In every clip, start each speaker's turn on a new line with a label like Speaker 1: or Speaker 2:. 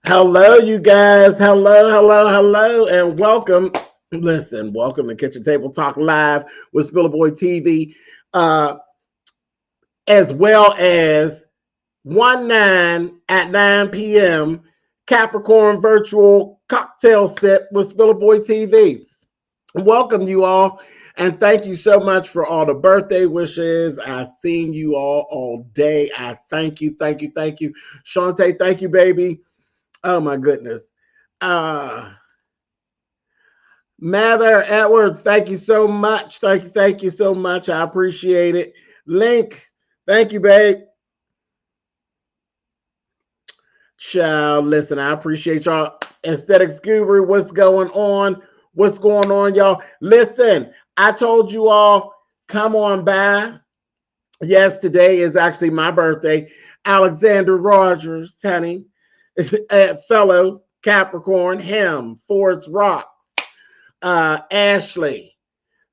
Speaker 1: Hello, you guys. Hello, and welcome. Listen, welcome to Kitchen Table Talk Live with SpillitBoyTV, as well as 1/9 at 9 p.m. Capricorn Virtual Cocktail Sip with SpillitBoyTV. Welcome, you all, and thank you so much for all the birthday wishes. I've seen you all day. I thank you. Shantae, thank you, baby. Oh my goodness. Mather Edwards, thank you so much. Thank you so much. I appreciate it. Link, thank you, babe. Child, listen, I appreciate y'all. Aesthetics Guru, what's going on? What's going on, y'all? Listen, I told you all, come on by. Yes, today is actually my birthday. Alexander Rogers, honey. Fellow Capricorn, him, Forest Rocks, Ashley,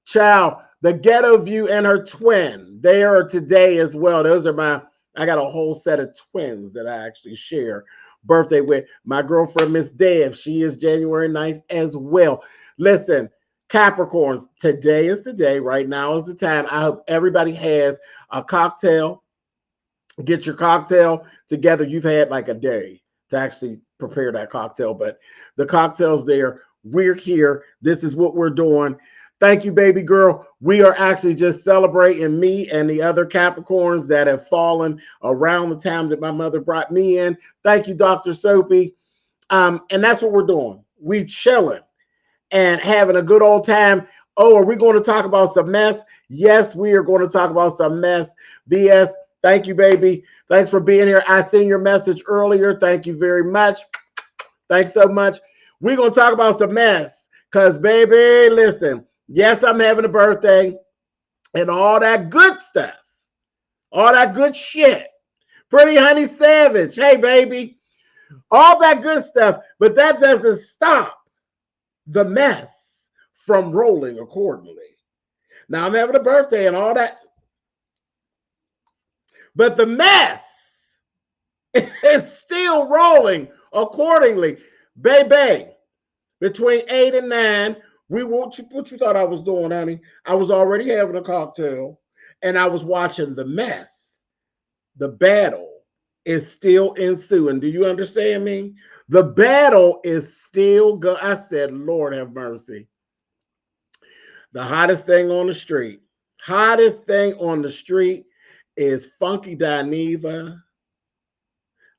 Speaker 1: child, the Ghetto View and her twin. They are today as well. Those are I got a whole set of twins that I actually share birthday with. My girlfriend, Miss Deb, she is January 9th as well. Listen, Capricorns, today is the day. Right now is the time. I hope everybody has a cocktail. Get your cocktail together. You've had like a day to actually prepare that cocktail, but the cocktail's there. We're here. This is what we're doing. Thank you, baby girl. We are actually just celebrating me and the other Capricorns that have fallen around the time that my mother brought me in. Thank you, Dr. Soapy. And that's what we're doing. We chilling and having a good old time. Oh, are we going to talk about some mess? Yes, we are going to talk about some mess. BS, thank you, baby. Thanks for being here. I seen your message earlier. Thank you very much. Thanks so much. We're going to talk about some mess because, baby, listen, yes, I'm having a birthday and all that good stuff, all that good shit. Pretty Honey Savage, hey, baby, all that good stuff, but that doesn't stop the mess from rolling accordingly. Now, I'm having a birthday and all that, but the mess is still rolling accordingly. Baby, between 8 and 9, what you thought I was doing, honey? I was already having a cocktail and I was watching the mess. The battle is still ensuing. Do you understand me? The battle is still going. I said, Lord have mercy. The hottest thing on the street is Funky DINEVA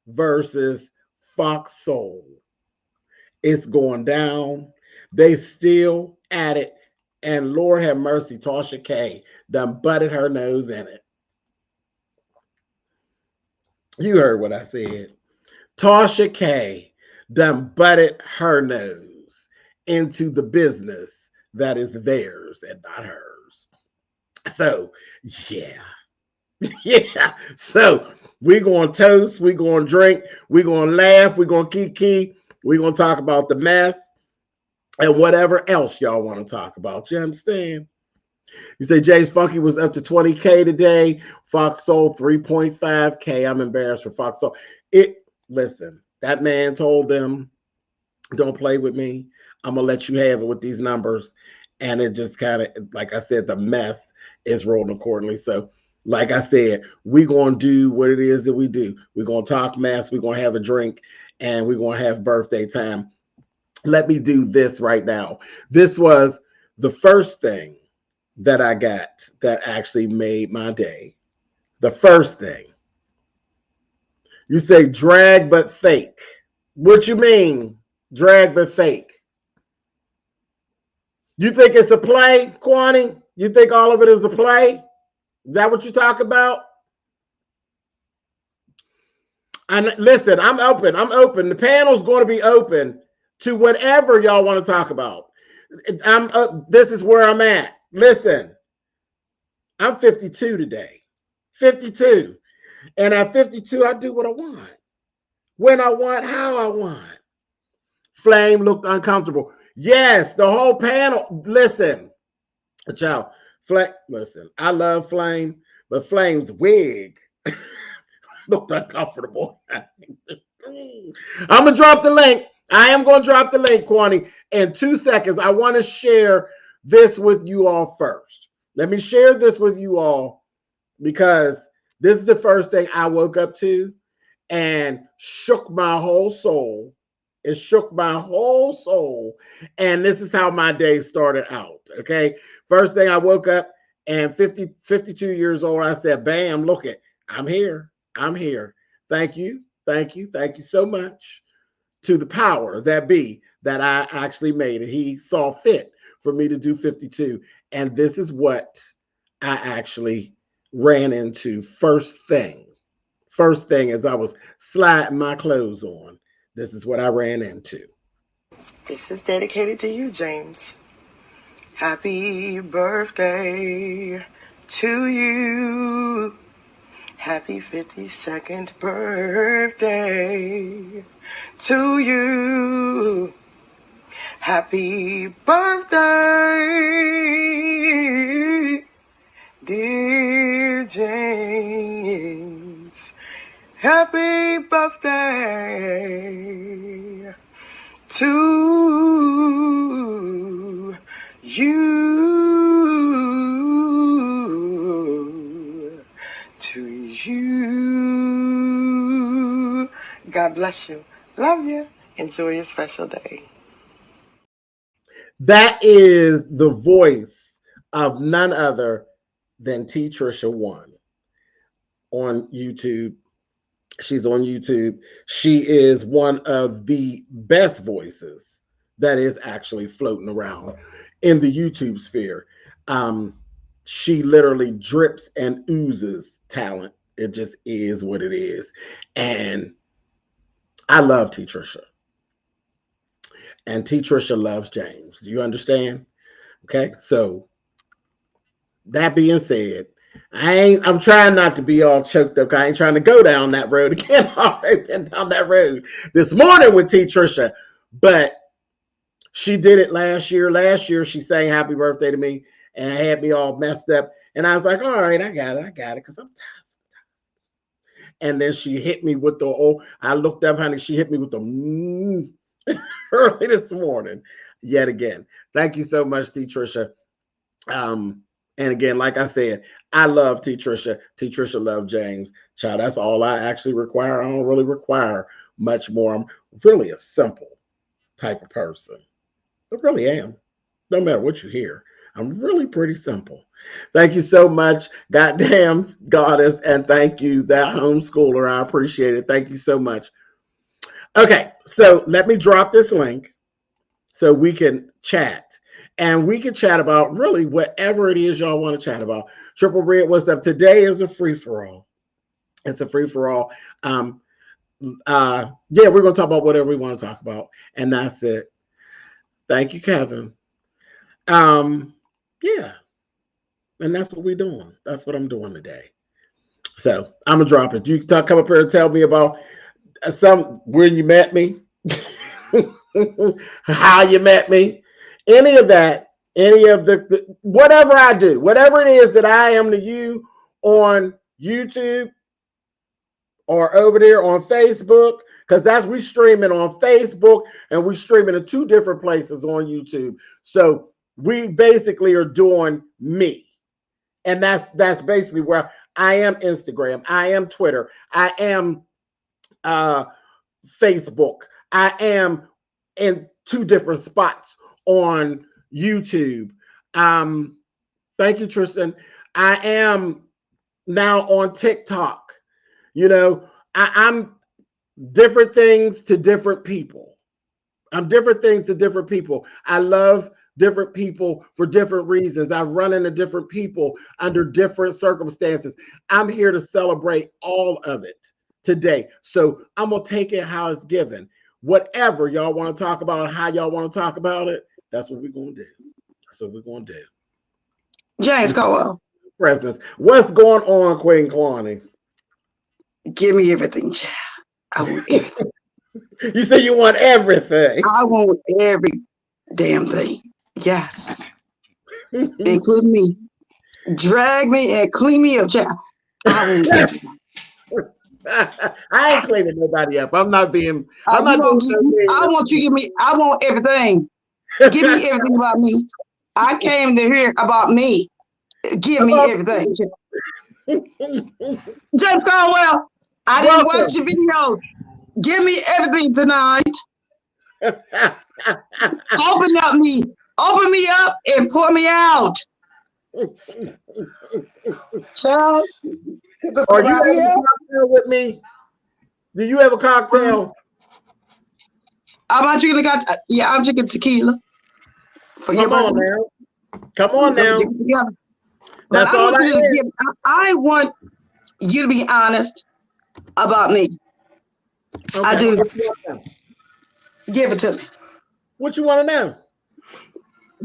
Speaker 1: versus Fox Soul. It's going down. They still at it. And Lord have mercy, Tasha K done butted her nose in it. You heard what I said. Tasha K done butted her nose into the business that is theirs and not hers. So, yeah. Yeah. So, we're going to toast. We're going to drink. We're going to laugh. We're going to kiki. We're going to talk about the mess and whatever else y'all want to talk about. You understand? You say James Funky was up to 20K today. Fox sold 3.5K. I'm embarrassed for Fox. So listen, that man told them, don't play with me. I'm gonna let you have it with these numbers. And it just kind of, like I said, the mess is rolled accordingly. So like I said, we're going to do what it is that we do. We're going to talk mess. We're going to have a drink, and we're going to have birthday time. Let me do this right now. This was the first thing that I got that actually made my day. The first thing. You say drag but fake. What you mean, drag but fake? You think it's a play, Kwani? You think all of it is a play? Is that what you talk about? And listen, I'm open. I'm open. The panel's going to be open to whatever y'all want to talk about. This is where I'm at. Listen, I'm 52 today. 52. And at 52, I do what I want. When I want, how I want. Flame looked uncomfortable. Yes, the whole panel. Listen, child. Listen, I love Flame, but Flame's wig looked uncomfortable. I'm going to drop the link. I am going to drop the link, Kwani, in 2 seconds. I want to share this with you all first. Let me share this with you all because this is the first thing I woke up to and shook my whole soul. It shook my whole soul. And this is how my day started out. Okay. First thing I woke up and 52 years old, I said, bam, look it. I'm here. I'm here. Thank you. Thank you. Thank you so much to the power that be that I actually made it. He saw fit for me to do 52. And this is what I actually ran into first thing. First thing as I was sliding my clothes on. This is what I ran into.
Speaker 2: This is dedicated to you, James. Happy birthday to you. Happy 52nd birthday to you. Happy birthday, dear James. Happy birthday to you. To you. God bless you. Love you. Enjoy your special day.
Speaker 1: That is the voice of none other than Trisha 1 on YouTube. She's on YouTube. She is one of the best voices that is actually floating around in the YouTube sphere. She literally drips and oozes talent. It just is what it is. And I love Trisha. And Trisha loves James. Do you understand? Okay. So that being said, I'm trying not to be all choked up. I ain't trying to go down that road again. I've already been down that road this morning with Trisha, but she did it last year. Last year, she sang happy birthday to me and had me all messed up. And I was like, all right, I got it, because I'm tired. And then she hit me with I looked up, honey, she hit me with the early this morning, yet again. Thank you so much, Trisha. And again, like I said, I love Trisha. Trisha loves James. Child, that's all I actually require. I don't really require much more. I'm really a simple type of person. I really am. No matter what you hear, I'm really pretty simple. Thank you so much, goddamn goddess, and thank you, that homeschooler. I appreciate it. Thank you so much. Okay, so let me drop this link so we can chat. And we can chat about really whatever it is y'all want to chat about. Triple Red, what's up? Today is a free-for-all. It's a free-for-all. Yeah, we're going to talk about whatever we want to talk about. And that's it. Thank you, Kevin. Yeah. And that's what we're doing. That's what I'm doing today. So I'm going to drop it. You can come up here and tell me about when you met me, how you met me. Any of that, any of the whatever I do, whatever it is that I am to you on YouTube or over there on Facebook, because that's we streaming on Facebook and we streaming in 2 different places on YouTube. So we basically are doing me. And that's basically where I am. Instagram, I am Twitter, I am Facebook, I am in 2 different spots on YouTube. Thank you, Trisha. I am now on TikTok. You know, I'm different things to different people. I'm different things to different people. I love different people for different reasons. I run into different people under different circumstances. I'm here to celebrate all of it today. So I'm going to take it how it's given. Whatever y'all want to talk about, how y'all want to talk about it, that's what we're going to do. That's what we're going to do.
Speaker 2: James Colwell.
Speaker 1: Presence. What's going on, Queen Kwani?
Speaker 2: Give me everything, child. I want everything.
Speaker 1: You say you want everything.
Speaker 2: I want every damn thing. Yes. Including me. Drag me and clean me up, child. I want everything.
Speaker 1: I ain't cleaning nobody up. I'm not being. I
Speaker 2: want you to give me. I want everything. Give me everything about me. I came to hear about me. Give me everything. James Colwell, I didn't watch your videos. Give me everything tonight. Open me up and pour me out. Child,
Speaker 1: are you having a cocktail with me? Do you have a cocktail?
Speaker 2: I'm drinking I'm drinking tequila.
Speaker 1: Come on now. Come on now.
Speaker 2: But I want you to be honest about me. Okay. I do. Give it to me.
Speaker 1: What you want to know?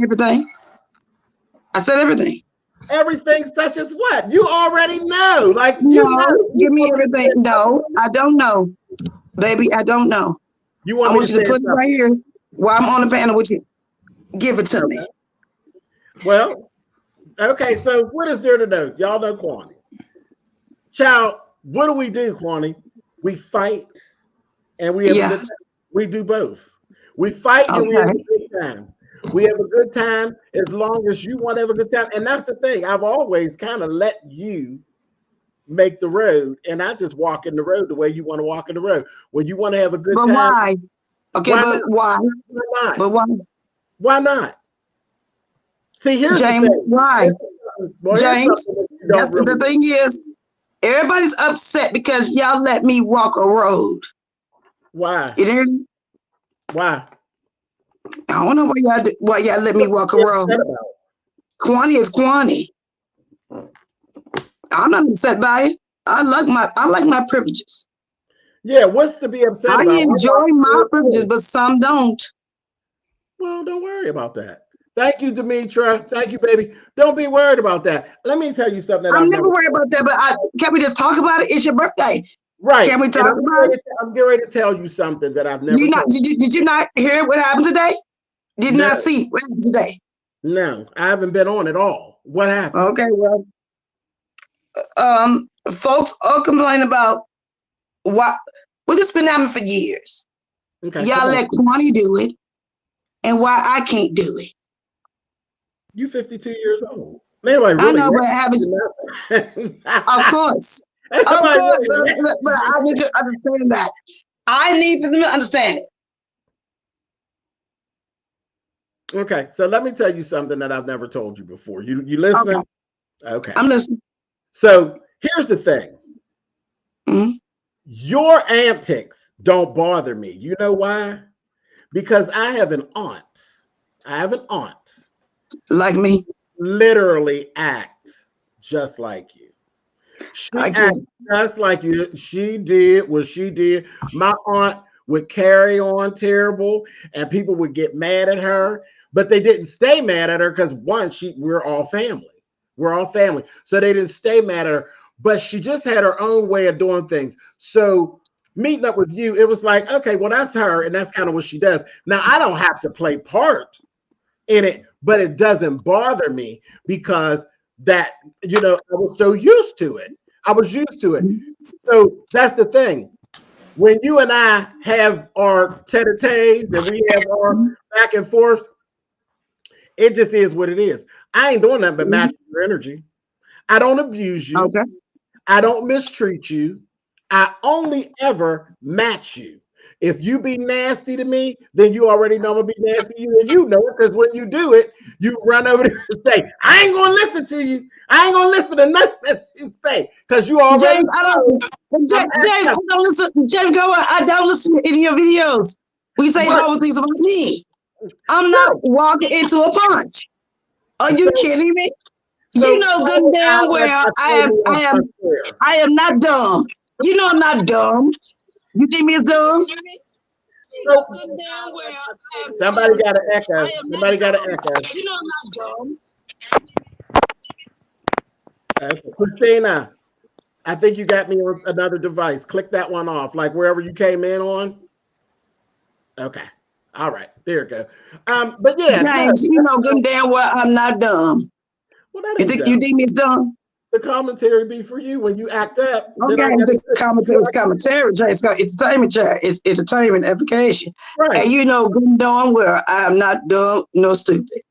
Speaker 2: Everything. I said everything.
Speaker 1: Everything such as what? You already know. Like,
Speaker 2: no, you know. Give me everything. No, I don't know. Baby, I don't know. I want you to put it right here while I'm on the panel with you. Give it to me.
Speaker 1: Well, okay, so what is there to know? Y'all know Kwani. Child, what do we do, Kwani? We fight and we have a good time. We do both. We fight and we have a good time. We have a good time as long as you want to have a good time. And that's the thing. I've always kind of let you make the road, and I just walk in the road the way you want to walk in the road. When you want to have a good time.
Speaker 2: Why? Okay, why?
Speaker 1: Why not?
Speaker 2: But why?
Speaker 1: Why not? See, here's
Speaker 2: James,
Speaker 1: the thing.
Speaker 2: Why?
Speaker 1: Well,
Speaker 2: James, the thing is, everybody's upset because y'all let me walk a road.
Speaker 1: Why?
Speaker 2: You hear me?
Speaker 1: Why?
Speaker 2: I don't know why y'all let me walk a road. Kwani is Kwani. I'm not upset by it. I like my privileges.
Speaker 1: Yeah, what's to be upset about?
Speaker 2: I enjoy my privileges, but some don't.
Speaker 1: Well, don't worry about that. Thank you, Demetra. Thank you, baby. Don't be worried about that. Let me tell you something.
Speaker 2: I'm never worried about that, but can we just talk about it? It's your birthday.
Speaker 1: Right.
Speaker 2: Can we talk about it?
Speaker 1: I'm getting ready to tell you something that I've never told you.
Speaker 2: Did you not hear what happened today? Did not see what happened today?
Speaker 1: No, I haven't been on at all. What happened?
Speaker 2: Okay, well, folks are complaining about what it's been happening for years. Okay, y'all let Kwani do it, and why I can't do it.
Speaker 1: You 52 years old. Anyway, really,
Speaker 2: I know, but of course, but I need to understand that. I need them to understand it.
Speaker 1: Okay, so let me tell you something that I've never told you before. You listening? Okay.
Speaker 2: I'm listening.
Speaker 1: So here's the thing.
Speaker 2: Mm-hmm.
Speaker 1: Your antics don't bother me. You know why? Because I have an aunt.
Speaker 2: Like me.
Speaker 1: Literally act just like you. She acts just like you. She did what she did. My aunt would carry on terrible and people would get mad at her, but they didn't stay mad at her because we're all family. We're all family. So they didn't stay mad at her, but she just had her own way of doing things. So meeting up with you, it was like, okay, well, that's her. And that's kind of what she does. Now, I don't have to play part in it, but it doesn't bother me because that, you know, I was so used to it. I was used to it. So that's the thing. When you and I have our tete-a-tetes and we have our back and forth, it just is what it is. I ain't doing nothing but matching your energy. I don't abuse you.
Speaker 2: Okay.
Speaker 1: I don't mistreat you. I only ever match you. If you be nasty to me, then you already know I'm gonna be nasty to you, and you know it because when you do it, you run over there and say, "I ain't gonna listen to you. I ain't gonna listen to nothing that you say," because you already.
Speaker 2: James, I don't listen. James, I don't listen to any of your videos. We say horrible things about me. I'm not walking into a punch. Are you kidding me? So you know good and damn well I am not dumb. You know I'm not dumb. You think me as dumb?
Speaker 1: Somebody got an echo. Somebody got an echo.
Speaker 2: You know I'm not dumb.
Speaker 1: Okay. Christina, I think you got me on another device. Click that one off, like wherever you came in on. Okay. All right. There you go. But yeah,
Speaker 2: James, you know good and damn well I'm not dumb.
Speaker 1: Well, that
Speaker 2: you think me as dumb?
Speaker 1: The commentary be for you when you act up.
Speaker 2: Okay, the commentary is commentary, Jay. It's got entertainment, Jay. It's entertainment application. Right. And you know good and darn well I'm not dumb nor stupid.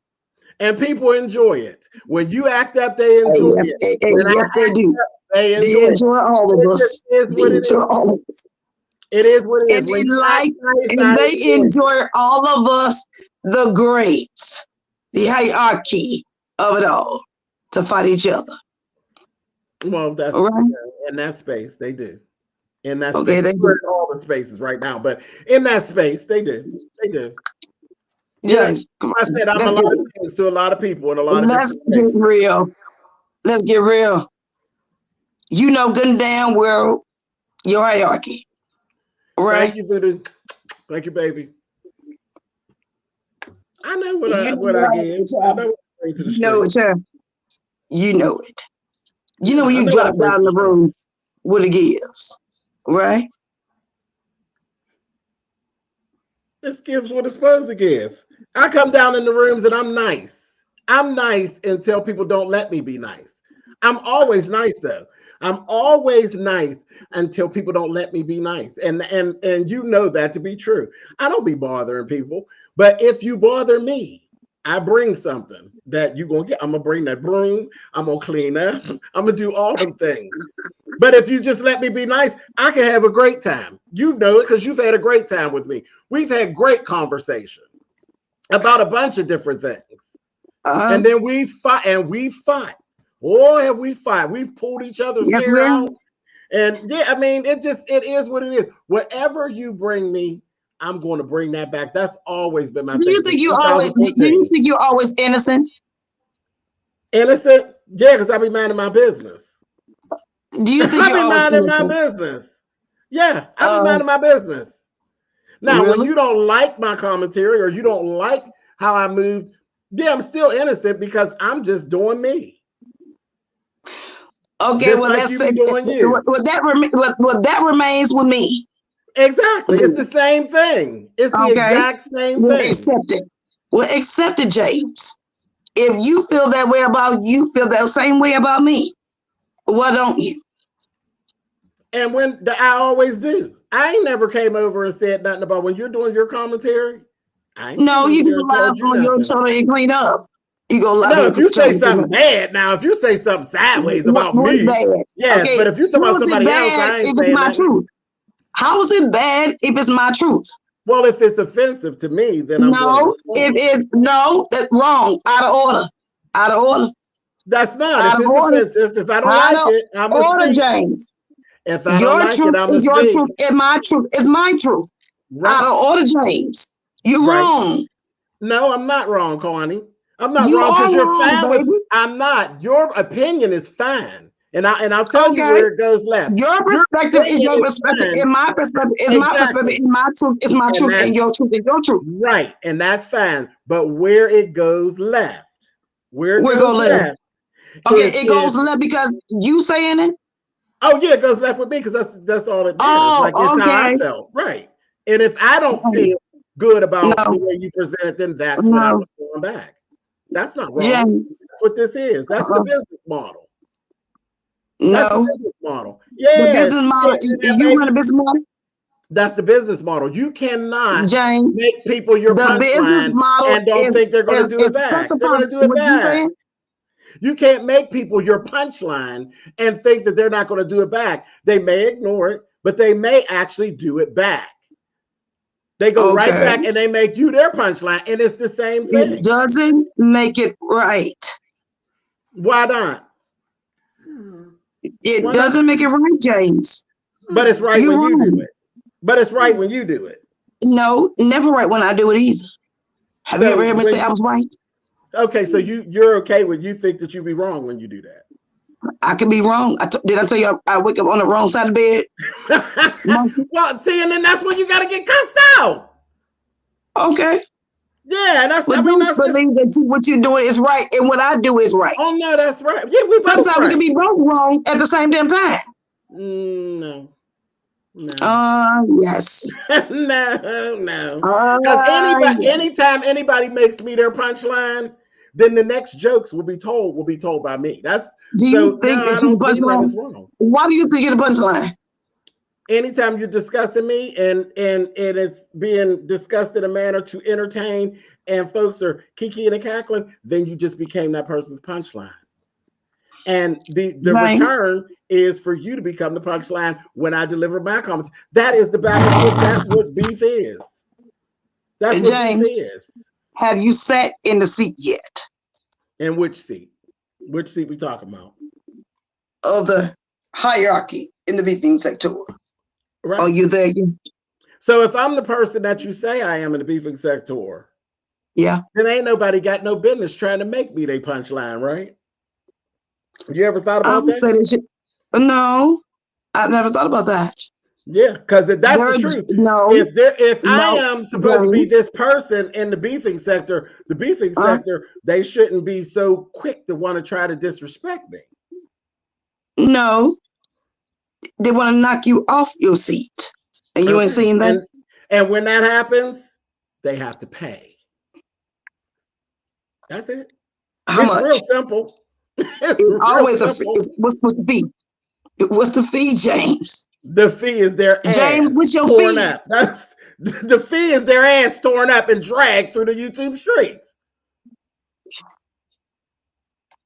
Speaker 1: And people enjoy it. When you act up, they enjoy it.
Speaker 2: Yes, they do. They enjoy all of us. They enjoy all of us.
Speaker 1: It is what it is.
Speaker 2: And they enjoy all of us, the greats, the hierarchy of it all, to fight each other.
Speaker 1: Well, that's right. In that space, they do. In that space, they do. In all the spaces right now, but in that space, they do. They do. Yeah, I said I'm a lot of things to a lot of people and a lot of.
Speaker 2: Let's get real. Let's get real. You know good and damn well your hierarchy, right?
Speaker 1: Thank you, Voodoo. Thank you, baby. I know what I give. I know what I bring to the street.
Speaker 2: You know it, sir. You know it. You know when you drop down in the room, what it gives, right?
Speaker 1: This gives what it's supposed to give. I come down in the rooms and I'm nice. I'm nice until people don't let me be nice. I'm always nice though. I'm always nice until people don't let me be nice. And you know that to be true. I don't be bothering people, but if you bother me, I bring something that you're going to get. I'm going to bring that broom. I'm going to clean up. I'm going to do all them things. But if you just let me be nice, I can have a great time. You know it because you've had a great time with me. We've had great conversation about a bunch of different things. And then we fought and we fought. Oh, have we fought? We've pulled each other's hair out. And yeah, I mean, it is what it is. Whatever you bring me, I'm going to bring that back. That's always been my thing.
Speaker 2: Do you think you're always innocent?
Speaker 1: Innocent? Yeah, because I be minding my business.
Speaker 2: Do you think
Speaker 1: I be minding my business? Yeah, I be minding my business. Now, when you don't like my commentary or you don't like how I moved, yeah, I'm still innocent because I'm just doing me.
Speaker 2: Okay, just well, like that's that remains with me.
Speaker 1: Exactly. It's the same thing. It's the exact same thing.
Speaker 2: Accept it. Well, accept it, James. If you feel that way about you, feel that same way about me. Why don't you?
Speaker 1: And I always do. I ain't never came over and said nothing about when you're doing your commentary.
Speaker 2: No, you can lie on your shoulder and clean up. You go lie.
Speaker 1: No, if you say something bad, now if you say something sideways about me, yes. But if you talk about somebody else, I ain't saying that.
Speaker 2: Truth. How is it bad if it's my truth?
Speaker 1: Well, if it's offensive to me, then I'm
Speaker 2: that's wrong. Out of order. Out of order.
Speaker 1: That's not. If it's offensive, if I don't like it, I'm
Speaker 2: order, James.
Speaker 1: If I don't like it, I'm
Speaker 2: is your truth. And my truth is my truth. Right. Out of order, James. You're wrong.
Speaker 1: No, I'm not wrong, Connie. I'm not wrong because you're fine with. I'm not. Your opinion is fine. And I'll tell you where it goes left.
Speaker 2: Your perspective is your perspective, and my perspective is my perspective, and my truth is my truth, and your truth is your truth.
Speaker 1: Right, and that's fine. But where it goes left, where it goes left.
Speaker 2: Okay, it goes left because you saying it.
Speaker 1: Oh yeah, it goes left with me because that's all it matters. Like it's how I felt, right? And if I don't feel good about the way you present it, then that's when I was going back. That's not wrong.
Speaker 2: James.
Speaker 1: That's what this is. That's the business model. That's the
Speaker 2: No.
Speaker 1: business model. Yeah.
Speaker 2: The business model. You run a business model?
Speaker 1: That's the business model. You cannot
Speaker 2: James,
Speaker 1: make people your
Speaker 2: the business
Speaker 1: punchline
Speaker 2: model
Speaker 1: and don't think they're going to do it back. They're going to do it back. You can't make people your punchline and think that they're not going to do it back. They may ignore it, but they may actually do it back. They go right back and they make you their punchline, and it's the same thing.
Speaker 2: It doesn't make it right.
Speaker 1: Why not?
Speaker 2: It doesn't make it right, James.
Speaker 1: But it's right when you do it. But it's right when you do it.
Speaker 2: No, never right when I do it either. Have you ever heard me say I was right? Okay,
Speaker 1: so you're okay when you think that you be wrong when you do that.
Speaker 2: I could be wrong. Did I tell you I wake up on the wrong side of the bed?
Speaker 1: Well, see, and then that's when you got to get cussed out.
Speaker 2: Okay.
Speaker 1: Yeah, that's.
Speaker 2: But believe that what you're doing is right, and what I do is right.
Speaker 1: Oh no, that's right. Yeah, we
Speaker 2: sometimes we can be both wrong at the same damn time.
Speaker 1: No.
Speaker 2: Yes.
Speaker 1: No. Because anytime anybody makes me their punchline, then the next jokes will be told by me.
Speaker 2: Do you think that you punchline? Why do you think you're the punchline?
Speaker 1: Anytime you're discussing me and it's being discussed in a manner to entertain and folks are kikiing and cackling, then you just became that person's punchline. And the return is for you to become the punchline when I deliver my comments. That is the battle. That's what beef is. That's what
Speaker 2: James,
Speaker 1: beef is.
Speaker 2: Have you sat in the seat yet?
Speaker 1: In which seat? Which seat we talking about?
Speaker 2: Of the hierarchy in the beefing sector.
Speaker 1: Right.
Speaker 2: Are you there?
Speaker 1: So if I'm the person that you say I am in the beefing sector,
Speaker 2: yeah,
Speaker 1: then ain't nobody got no business trying to make me their punchline, right? You ever thought about that?
Speaker 2: No, I've never thought about that.
Speaker 1: Yeah, because that's the truth.
Speaker 2: No,
Speaker 1: if I am supposed to be this person in the beefing sector, they shouldn't be so quick to want to try to disrespect me.
Speaker 2: No, they want to knock you off your seat, and you ain't seen that.
Speaker 1: And when that happens, they have to pay. That's it.
Speaker 2: How much?
Speaker 1: Real simple.
Speaker 2: It's always a fee. What's the fee? What's the fee, James?
Speaker 1: The fee is their ass.
Speaker 2: James, what's your fee?
Speaker 1: That's the fee is their ass torn up and dragged through the YouTube streets.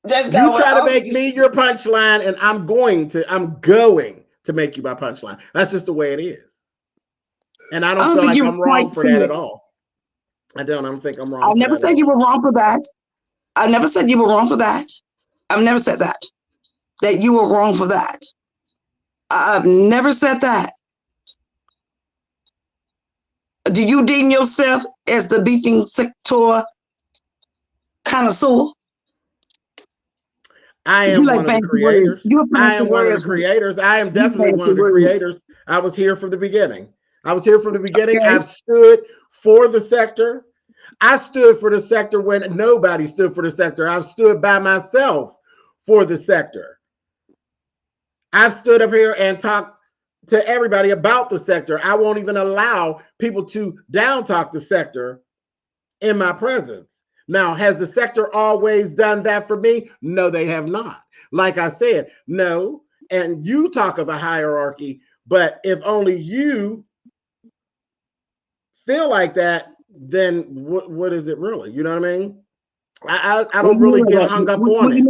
Speaker 1: You try to make me your punchline, and I'm going to make you my punchline. That's just the way it is. And I don't feel like I'm wrong for that at all. I don't think I'm wrong.
Speaker 2: I never said you were wrong for that. I never said you were wrong for that. I've never said that you were wrong for that. I've never said that. Do you deem yourself as the beefing sector connoisseur?
Speaker 1: I am one of the creators. I am one of the creators. I am definitely one of the creators. I was here from the beginning. Okay. I've stood for the sector. I stood for the sector when nobody stood for the sector. I've stood by myself for the sector. I've stood up here and talked to everybody about the sector. I won't even allow people to down talk the sector in my presence. Now, has the sector always done that for me? No, they have not. Like I said, no. And you talk of a hierarchy, but if only you feel like that, then what is it really? You know what I mean? I don't really get hung up on it.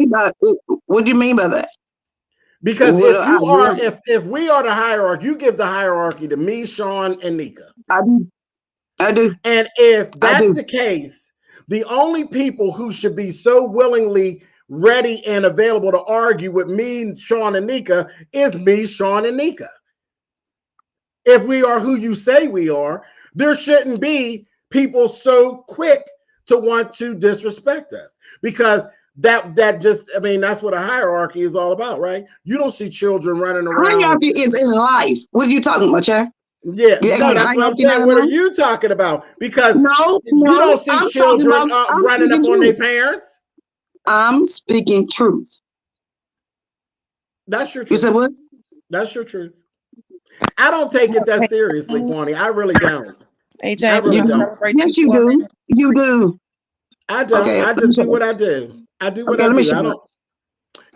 Speaker 2: What do you mean by that?
Speaker 1: Because if we are the hierarchy, you give the hierarchy to me, Sean, and Nika.
Speaker 2: I do.
Speaker 1: And if that's the case, the only people who should be so willingly ready and available to argue with me, Sean, and Nika is me, Sean, and Nika. If we are who you say we are, there shouldn't be people so quick to want to disrespect us, because that just, I mean, that's what a hierarchy is all about, right? You don't see children running around.
Speaker 2: Hierarchy is in life. What are you talking about, Chad?
Speaker 1: Yeah, no, that's what I'm saying. What are you talking about? Because you don't see children running up on their parents.
Speaker 2: I'm speaking truth.
Speaker 1: That's your truth.
Speaker 2: You said what?
Speaker 1: That's your truth. I don't take it that seriously, Kwani. I really don't.
Speaker 3: Hey, James,
Speaker 1: really don't.
Speaker 2: Yes, you do. You do.
Speaker 1: I don't.
Speaker 2: Okay,
Speaker 1: I just do what I do. I do what
Speaker 2: okay,
Speaker 1: I
Speaker 2: let me
Speaker 1: do.
Speaker 2: show
Speaker 1: I
Speaker 2: you.
Speaker 1: don't.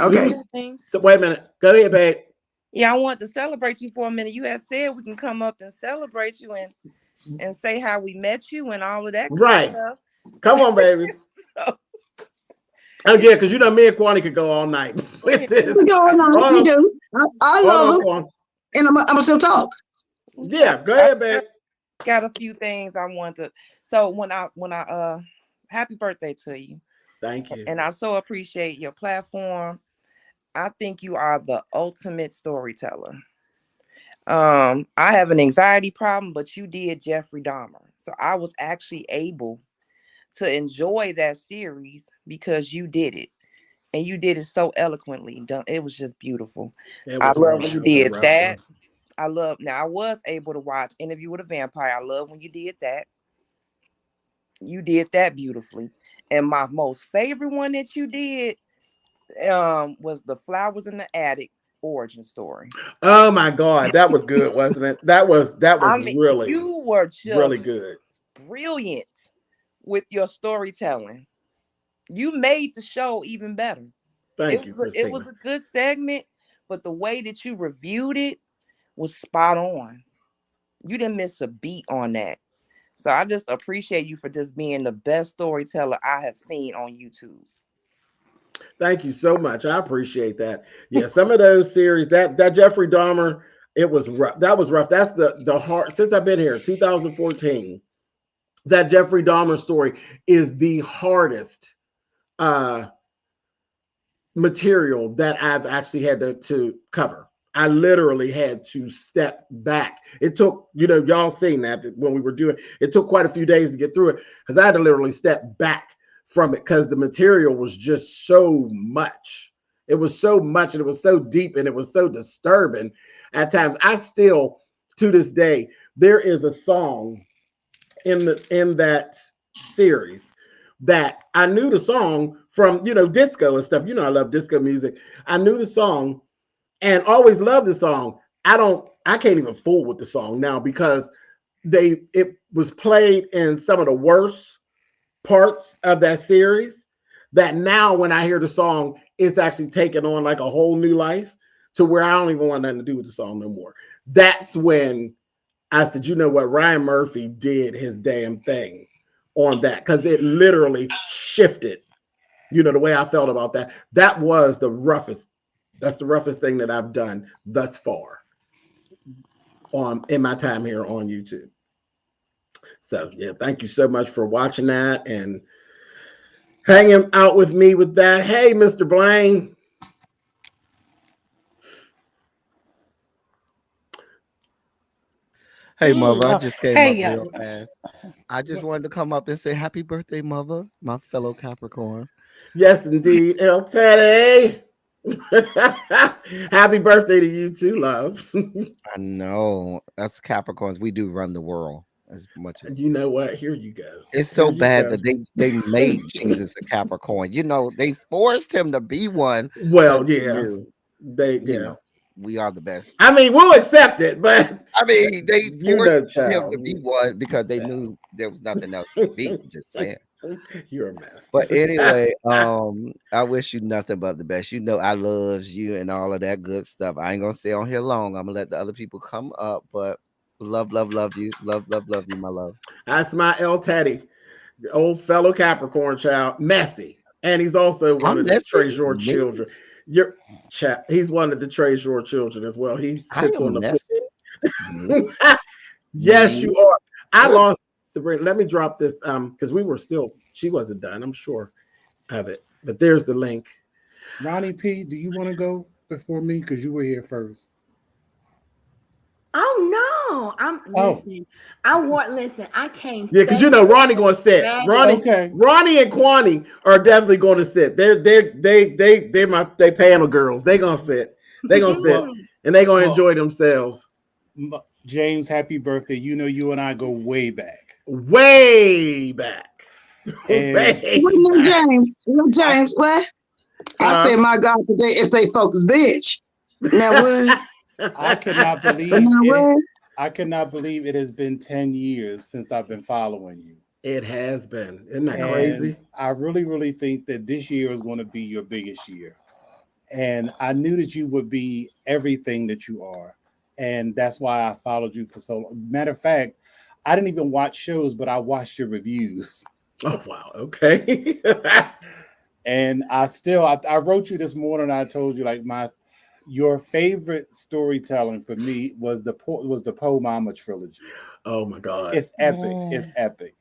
Speaker 2: Okay.
Speaker 1: So wait a minute. Go ahead, babe.
Speaker 3: Yeah, I want to celebrate you for a minute. You had said we can come up and celebrate you and say how we met you and all of that good
Speaker 1: Right.
Speaker 3: stuff.
Speaker 1: Come on, baby.
Speaker 3: So,
Speaker 1: Oh yeah, because you know me and Kwani could go all night with this.
Speaker 2: We go on. We do. I love them,
Speaker 1: Kwani.
Speaker 2: and I'm gonna still talk.
Speaker 1: Yeah, go ahead, babe.
Speaker 3: Got a few things I want to. So when I happy birthday to you.
Speaker 1: Thank you.
Speaker 3: And I so appreciate your platform. I think you are the ultimate storyteller. I have an anxiety problem, but you did Jeffrey Dahmer. So I was actually able to enjoy that series because you did it. And you did it so eloquently. It was just beautiful. I love when you did that. I was able to watch Interview with a Vampire. I love when you did that. You did that beautifully. And my most favorite one that you did was the Flowers in the Attic origin story.
Speaker 1: Oh my God, that was good, wasn't it? That was really,
Speaker 3: you were just
Speaker 1: really good.
Speaker 3: Brilliant with your storytelling. You made the show even better.
Speaker 1: Thank you, Christina.
Speaker 3: It was a good segment, but the way that you reviewed it was spot on. You didn't miss a beat on that. So I just appreciate you for just being the best storyteller I have seen on YouTube.
Speaker 1: Thank you so much. I appreciate that. Yeah, some of those series, that Jeffrey Dahmer, it was rough. That was rough. That's the hard, since I've been here, 2014, that Jeffrey Dahmer story is the hardest material that I've actually had to cover. I literally had to step back. It took, y'all seen that when we were doing, it took quite a few days to get through it because I had to literally step back from it because the material was just so much. It was so much and it was so deep and it was so disturbing at times. I still, to this day, there is a song in that series that I knew the song from, disco and stuff. I love disco music. I knew the song and always loved the song. I can't even fool with the song now because it was played in some of the worst parts of that series that now when I hear the song, it's actually taken on like a whole new life to where I don't even want nothing to do with the song no more. That's when I said, you know what, Ryan Murphy did his damn thing on that because it literally shifted, the way I felt about that. That was the roughest. That's the roughest thing that I've done thus far in my time here on YouTube. So yeah, thank you so much for watching that and hanging out with me with that. Hey, Mr. Blaine.
Speaker 4: Hey, Mother, I just came up real fast. I just wanted to come up and say happy birthday, Mother, my fellow Capricorn.
Speaker 1: Yes, indeed. El Teddy. Happy birthday to you too, love.
Speaker 4: I know. Us Capricorns, we do run the world as much as.
Speaker 1: You know what? Here you go.
Speaker 4: It's so bad that they made Jesus a Capricorn. They forced him to be one.
Speaker 1: Well, yeah.
Speaker 4: We are the best.
Speaker 1: I mean, we'll accept it, but
Speaker 4: I mean, they forced him to be one because they knew there was nothing else to be. Just saying.
Speaker 1: You're a mess.
Speaker 4: But anyway, I wish you nothing but the best. I loves you and all of that good stuff. I ain't gonna stay on here long. I'm gonna let the other people come up, but love you. Love you, my love.
Speaker 1: That's my El Teddy, the old fellow Capricorn child, messy. And he's also one of the TEAgif children. He's one of the TEAgif children as well. He sits on the floor. Yes, you are. I lost Sabrina. Let me drop this because she wasn't done, I'm sure of it. But there's the link.
Speaker 5: Ronnie P, do you want to go before me? Because you were here first.
Speaker 6: Oh no! I came.
Speaker 1: Yeah, because Ronnie gonna sit. Ronnie and Kwani are definitely gonna sit. They're my panel girls. They gonna sit. They gonna sit and they gonna enjoy themselves.
Speaker 5: James, happy birthday. You and I go way back.
Speaker 1: Way back.
Speaker 2: James, what? I said, my God, today is they focus bitch. Now what?
Speaker 5: I cannot believe it has been 10 years since I've been following you.
Speaker 1: It has been. Isn't that
Speaker 5: And
Speaker 1: crazy?
Speaker 5: I really, really think that this year is going to be your biggest year. And I knew that you would be everything that you are. And that's why I followed you for so long. Matter of fact, I didn't even watch shows, but I watched your reviews.
Speaker 1: Oh wow. Okay.
Speaker 5: And I wrote you this morning. I told you like your favorite storytelling for me was the Poe Mama trilogy.
Speaker 1: Oh my God.
Speaker 5: It's epic. It's epic.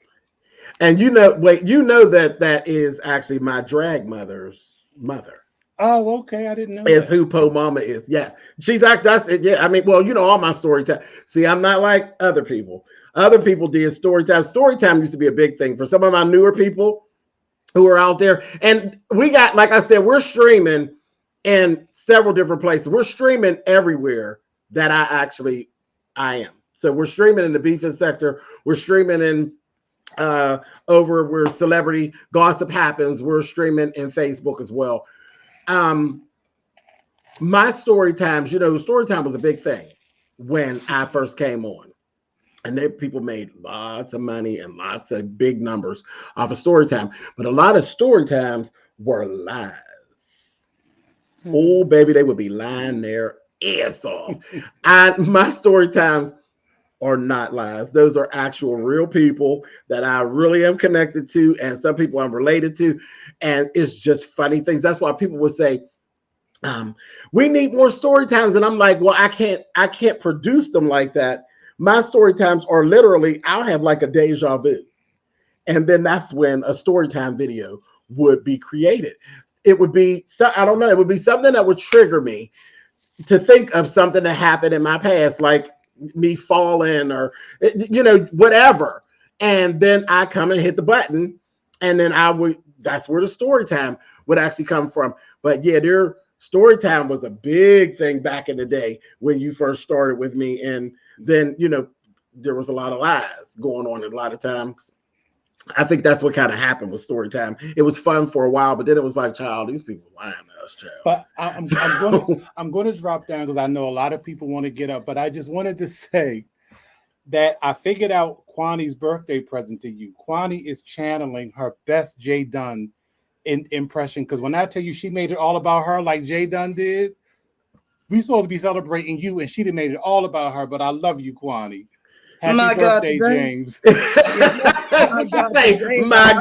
Speaker 1: And you know, wait, you know that is actually my drag mother's mother.
Speaker 5: Oh, okay. I didn't know
Speaker 1: Is
Speaker 5: that.
Speaker 1: who Poe Mama is. Yeah. She's that's it. Yeah. I mean, well, you know, all my story time. See, I'm not like other people. Other people did story time. Story time used to be a big thing for some of my newer people who are out there. And we got, like I said, we're streaming in several different places. We're streaming everywhere that I am. So we're streaming in the beefing sector. We're streaming in over where celebrity gossip happens. We're streaming in Facebook as well. My story times, you know, story time was a big thing when I first came on. And people made lots of money and lots of big numbers off of story time. But a lot of story times were lies. Oh, baby, they would be lying their ass off. My story times are not lies. Those are actual real people that I really am connected to, and some people I'm related to. And it's just funny things. That's why people would say, we need more story times. And I'm like, well, I can't produce them like that. My story times are literally, I'll have like a deja vu. And then that's when a story time video would be created. It would be, I don't know, it would be something that would trigger me to think of something that happened in my past, like me falling or, you know, whatever. And then I come and hit the button, and then that's where the story time would actually come from. But yeah, story time was a big thing back in the day when you first started with me. And then, you know, there was a lot of lies going on a lot of times. I think that's what kind of happened with story time. It was fun for a while, but then it was like, child, these people lying to us, child.
Speaker 5: But I'm going to drop down because I know a lot of people want to get up. But I just wanted to say that I figured out Kwani's birthday present to you. Kwani is channeling her best Jay Dunn impression, because when I tell you she made it all about her like Jay Dunn did, we supposed to be celebrating you, and she done made it all about her. But I love you, Kwani. Happy birthday, James.
Speaker 1: My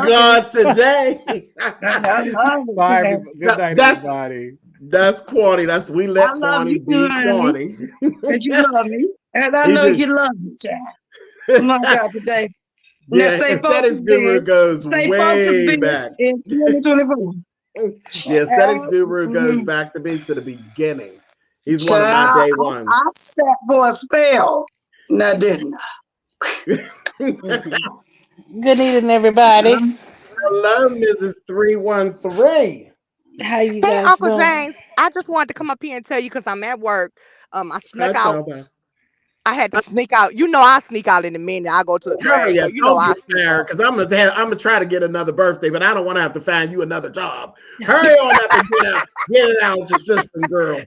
Speaker 1: God, today.
Speaker 5: Bye, good night, everybody.
Speaker 1: That's Kwani. We let Kwani be Kwani.
Speaker 2: And you love me. And I know you love me, child. My God, today.
Speaker 1: Yeah, Aesthetics Guru goes way back.
Speaker 2: In 2024.
Speaker 1: Yeah, Aesthetics Guru goes back to me to the beginning. He's one of my day ones.
Speaker 2: I sat for a spell. No, didn't I?
Speaker 7: Good evening, everybody.
Speaker 1: Hello, Mrs. 313.
Speaker 7: How you
Speaker 8: Hey,
Speaker 7: guys
Speaker 8: Uncle
Speaker 7: doing?
Speaker 8: James. I just wanted to come up here and tell you because I'm at work. I snuck out. I had to sneak out. You know, I sneak out in a minute. I go to the trash. So you know, I sneak out.
Speaker 1: Because I'm gonna try to get another birthday, but I don't want to have to find you another job. Hurry on up and get it out, your sister, girl.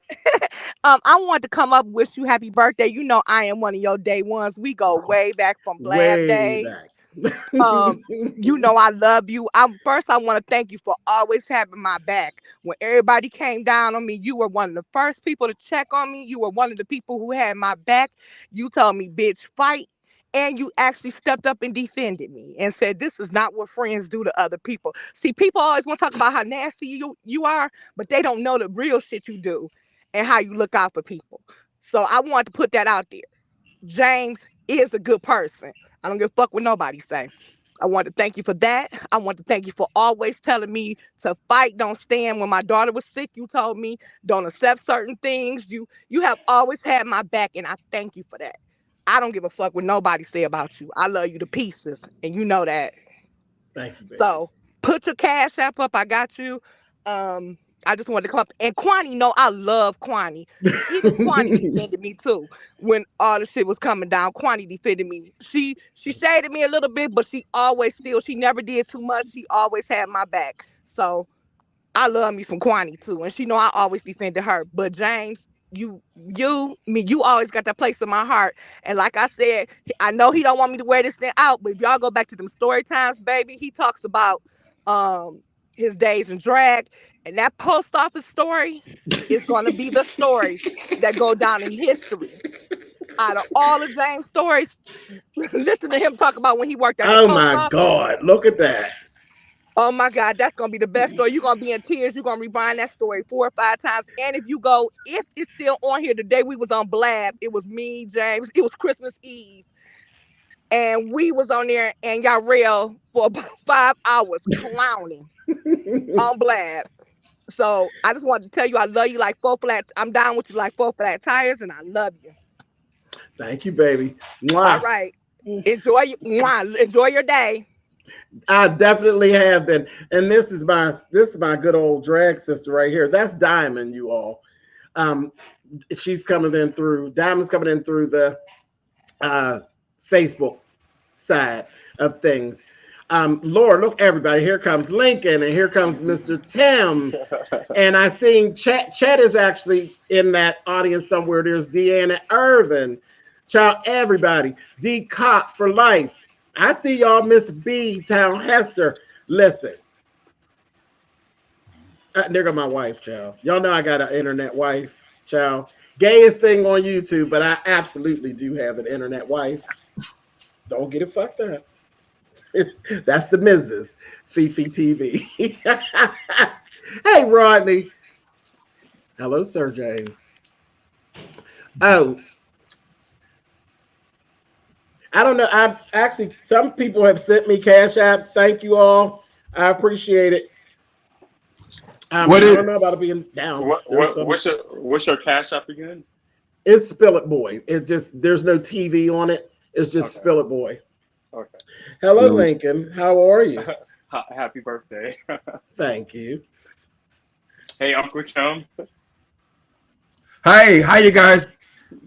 Speaker 8: I wanted to come up, wish you happy birthday. You know, I am one of your day ones. We go way back from Blab Day. You know, I love you. First, I want to thank you for always having my back. When everybody came down on me, you were one of the first people to check on me. You were one of the people who had my back. You told me, bitch, fight. And you actually stepped up and defended me and said, this is not what friends do to other people. See, people always want to talk about how nasty you are, but they don't know the real shit you do and how you look out for people. So I wanted to put that out there. James is a good person. I don't give a fuck what nobody say. I want to thank you for that. I want to thank you for always telling me to fight, don't stand. When my daughter was sick, you told me don't accept certain things. You have always had my back, and I thank you for that. I don't give a fuck what nobody say about you. I love you to pieces, and you know that.
Speaker 1: Thank you, baby.
Speaker 8: So put your cash app up. I got you. I just wanted to come up. And Kwani, I love Kwani. Even Kwani defended me too. When all the shit was coming down, Kwani defended me. She shaded me a little bit, but she never did too much. She always had my back. So I love me some Kwani too. And she know I always defended her. But James, you always got that place in my heart. And like I said, I know he don't want me to wear this thing out, but if y'all go back to them story times, baby, he talks about his days in drag, and that post office story is going to be the story that go down in history. Out of all the James stories, listen to him talk about when he worked at the post office.
Speaker 1: Oh my God, look at that.
Speaker 8: Oh my God, that's gonna be the best story. You're gonna be in tears. You're gonna rewind that story 4 or 5 times. And if it's still on here, the day we was on Blab, it was me, James, it was Christmas Eve. And we was on there and y'all rail for about 5 hours clowning on Blab. So I just wanted to tell you I love you like 4 flat. I'm down with you like 4 flat tires, and I love you.
Speaker 1: Thank you, baby. Mwah.
Speaker 8: All right. Enjoy your day.
Speaker 1: I definitely have been. And this is my good old drag sister right here. That's Diamond, you all. She's coming in through Diamond's coming in through the Facebook side of things. Lord, look, everybody, here comes Lincoln, and here comes Mr. Tim. And I seen Chet is actually in that audience somewhere. There's Deanna Irvin. Child, everybody. D Cop for life. I see y'all, Miss B Town Hester. Listen. There go my wife, child. Y'all know I got an internet wife, child. Gayest thing on YouTube, but I absolutely do have an internet wife. Don't get it fucked up. That's the Mrs. Fifi TV. Hey, Rodney. Hello, Sir James. Oh, I don't know. I've actually, some people have sent me cash apps. Thank you all. I appreciate it. I don't know about it being down.
Speaker 9: What's your cash app again?
Speaker 1: It's SpillitBoy. It just, there's no TV on it. It's just
Speaker 9: Okay.
Speaker 1: SpillitBoy.
Speaker 9: Okay.
Speaker 1: Hello, Lincoln. How are you?
Speaker 9: Happy birthday.
Speaker 1: Thank you.
Speaker 9: Hey, Uncle Tim.
Speaker 10: Hey, how you guys?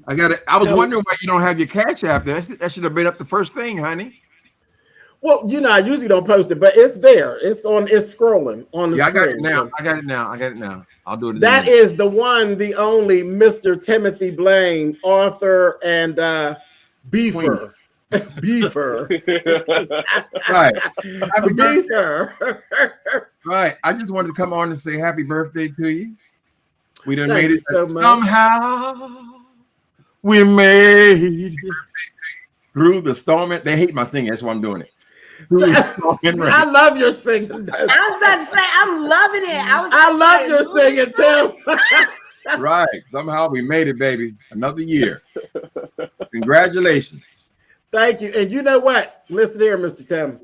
Speaker 10: I was wondering why you don't have your cash app there. That should have been up the first thing, honey.
Speaker 1: Well, you know, I usually don't post it, but it's there. It's scrolling on the screen.
Speaker 10: I got it now. I got it now. I'll do it.
Speaker 1: That is the one, the only Mr. Timothy Blaine, author and beefer. Beefer.
Speaker 10: Right.
Speaker 1: Happy beefer.
Speaker 10: Right. I just wanted to come on and say happy birthday to you. We done
Speaker 1: Thank
Speaker 10: made it
Speaker 1: you so much.
Speaker 10: somehow. We made it through the storm. They hate my singing. That's why I'm doing it.
Speaker 1: I love your singing.
Speaker 6: I was about to say, I'm loving it.
Speaker 1: I love your singing too.
Speaker 10: Right. Somehow we made it, baby. Another year. Congratulations.
Speaker 1: Thank you. And you know what? Listen here, Mr. Tim.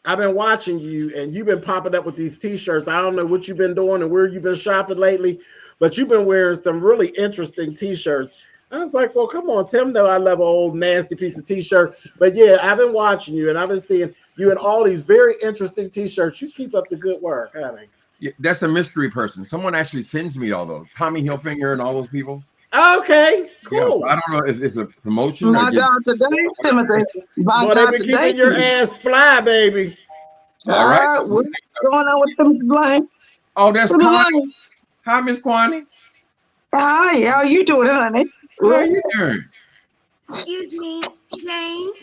Speaker 1: I've been watching you, and you've been popping up with these T-shirts. I don't know what you've been doing and where you've been shopping lately, but you've been wearing some really interesting T-shirts. I was like, well, come on, Tim. Though I love an old nasty piece of T-shirt, but yeah, I've been watching you, and I've been seeing you in all these very interesting T-shirts. You keep up the good work, honey.
Speaker 10: Yeah, that's a mystery person. Someone actually sends me all those. Tommy Hilfiger and all those people.
Speaker 1: Okay, cool.
Speaker 10: Yeah, so I don't know if it's a promotion.
Speaker 2: My God, today, Timothy. My
Speaker 1: Well,
Speaker 2: God,
Speaker 1: they've been
Speaker 2: today.
Speaker 1: keeping your ass fly, baby.
Speaker 10: All right.
Speaker 2: What's going on with Timothy Blaine?
Speaker 10: Oh, that's
Speaker 2: Timothy
Speaker 10: Kwani.
Speaker 2: Blaine.
Speaker 10: Hi, Miss Kwani.
Speaker 2: Hi, how you doing, honey?
Speaker 10: How you doing?
Speaker 6: Excuse me, James.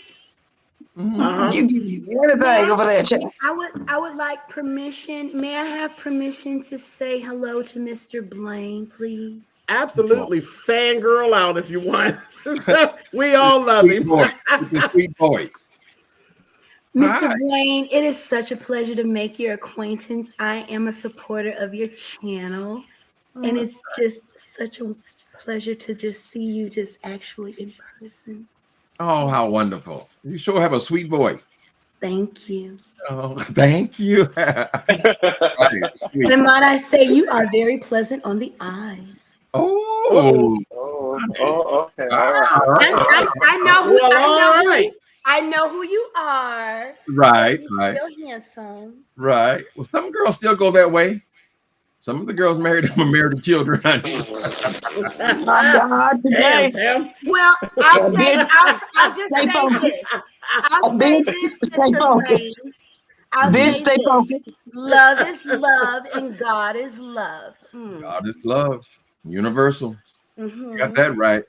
Speaker 2: You give me everything over there, child.
Speaker 6: I would like permission. May I have permission to say hello to Mr. Blaine, please?
Speaker 1: Absolutely, fangirl out if you want. We all love him.
Speaker 10: Sweet voice.
Speaker 6: Mr.
Speaker 10: Hi.
Speaker 6: Blaine, it is such a pleasure to make your acquaintance. I am a supporter of your channel, and it's just such a pleasure to just see you just actually in person.
Speaker 10: Oh, how wonderful. You sure have a sweet voice.
Speaker 6: Thank you.
Speaker 10: Oh, thank you. Right, sweet.
Speaker 6: And might I say, you are very pleasant on the eyes.
Speaker 10: Oh.
Speaker 9: Okay.
Speaker 6: I know who
Speaker 1: Well, all right.
Speaker 6: I know who you are.
Speaker 10: Right,
Speaker 6: You're
Speaker 10: right,
Speaker 6: still handsome.
Speaker 10: right. Well, some girls still go that way. Some of the girls married to children.
Speaker 2: My God, today.
Speaker 1: Damn, Tim.
Speaker 6: Well, I'll just say this. I'll say this,
Speaker 2: Stay
Speaker 6: Mr.
Speaker 2: focused.
Speaker 6: Blaine. I'll
Speaker 2: Bitch,
Speaker 6: say
Speaker 2: stay
Speaker 6: this.
Speaker 2: focused.
Speaker 6: Love is love, and God is love.
Speaker 10: God is love. Universal.
Speaker 6: Mhm.
Speaker 10: Got that right.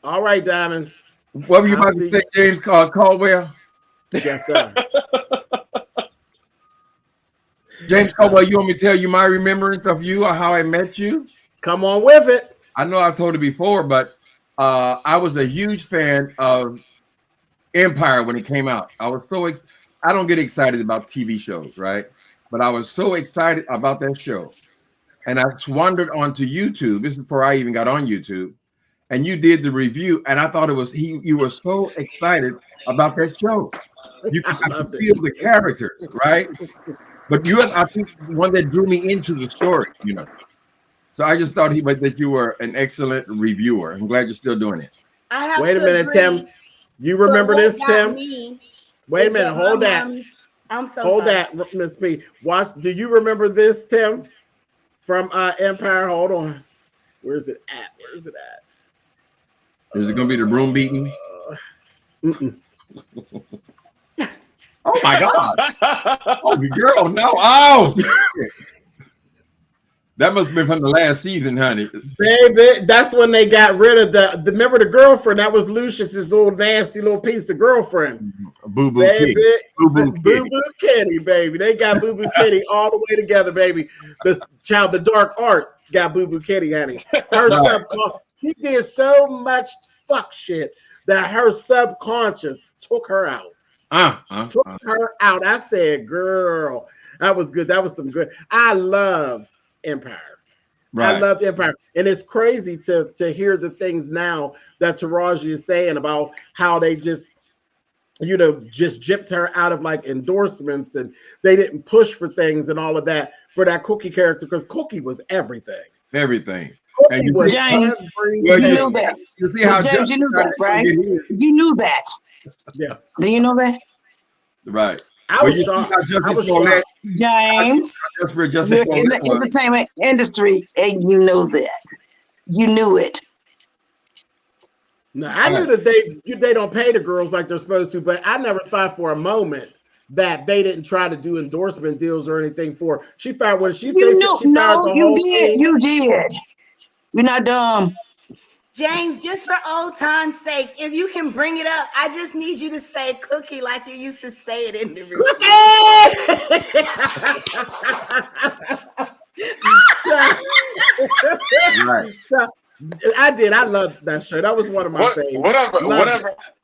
Speaker 1: All right, Diamond.
Speaker 10: What were you about to say, James Colwell?
Speaker 1: Yes, sir.
Speaker 10: James Colwell, you want me to tell you my remembrance of you or how I met you?
Speaker 1: Come on with it.
Speaker 10: I know I've told it before, but I was a huge fan of Empire when it came out. I was so I don't get excited about TV shows, right? But I was so excited about that show. And I wandered onto YouTube. This is before I even got on YouTube. And you did the review, and I thought it was you were so excited about that show. You could feel the characters, right? But you, I think, one that drew me into the story, you know. So I just thought that you were an excellent reviewer. I'm glad you're still doing it.
Speaker 6: I have
Speaker 1: Wait a
Speaker 6: to
Speaker 1: minute,
Speaker 6: agree,
Speaker 1: Tim. You remember
Speaker 6: but what
Speaker 1: this,
Speaker 6: got
Speaker 1: Tim?
Speaker 6: me
Speaker 1: Wait a
Speaker 6: is
Speaker 1: minute.
Speaker 6: my
Speaker 1: Hold that.
Speaker 6: I'm so
Speaker 1: Hold
Speaker 6: sorry.
Speaker 1: that, Miss P. Watch. Do you remember this, Tim? From Empire? Hold on. Where's it at? Where's it at?
Speaker 10: Is it going to be the broom beating?
Speaker 1: Mm-mm.
Speaker 10: Oh my God! Oh, the girl, no! Oh, that must have been from the last season, honey.
Speaker 1: Baby, that's when they got rid of the remember the girlfriend? That was Lucius's little nasty little piece of girlfriend.
Speaker 10: Boo Boo
Speaker 1: Baby,
Speaker 10: Kitty. Boo Boo
Speaker 1: Boo Boo Kitty, baby. They got Boo Boo Kitty all the way together, baby. The dark arts got Boo Boo Kitty, honey. Her subconscious, she did so much fuck shit that her subconscious took her out. Took her out. I said, girl, that was good. That was some good. I loved Empire. Right. I loved Empire. And it's crazy to hear the things now that Taraji is saying about how they just, just gypped her out of like endorsements and they didn't push for things and all of that for that Cookie character because Cookie was everything.
Speaker 10: Everything.
Speaker 2: And James, you knew that. James, you knew that, right? You knew that.
Speaker 1: Yeah.
Speaker 2: Do you know that?
Speaker 10: Right.
Speaker 1: I was shocked.
Speaker 2: James, you're in the entertainment industry, and you know that. You knew it.
Speaker 1: No, I knew that they don't pay the girls like they're supposed to, but I never thought for a moment that they didn't try to do endorsement deals or anything for. She fired when she
Speaker 2: You knew.
Speaker 1: she fired the whole team.
Speaker 2: You did. You're not dumb.
Speaker 6: James, just for old time's sake, if you can bring it up, I just need you to say Cookie like you used to say it in the room.
Speaker 10: Right.
Speaker 1: I did. I loved that show. That was one of my favorites.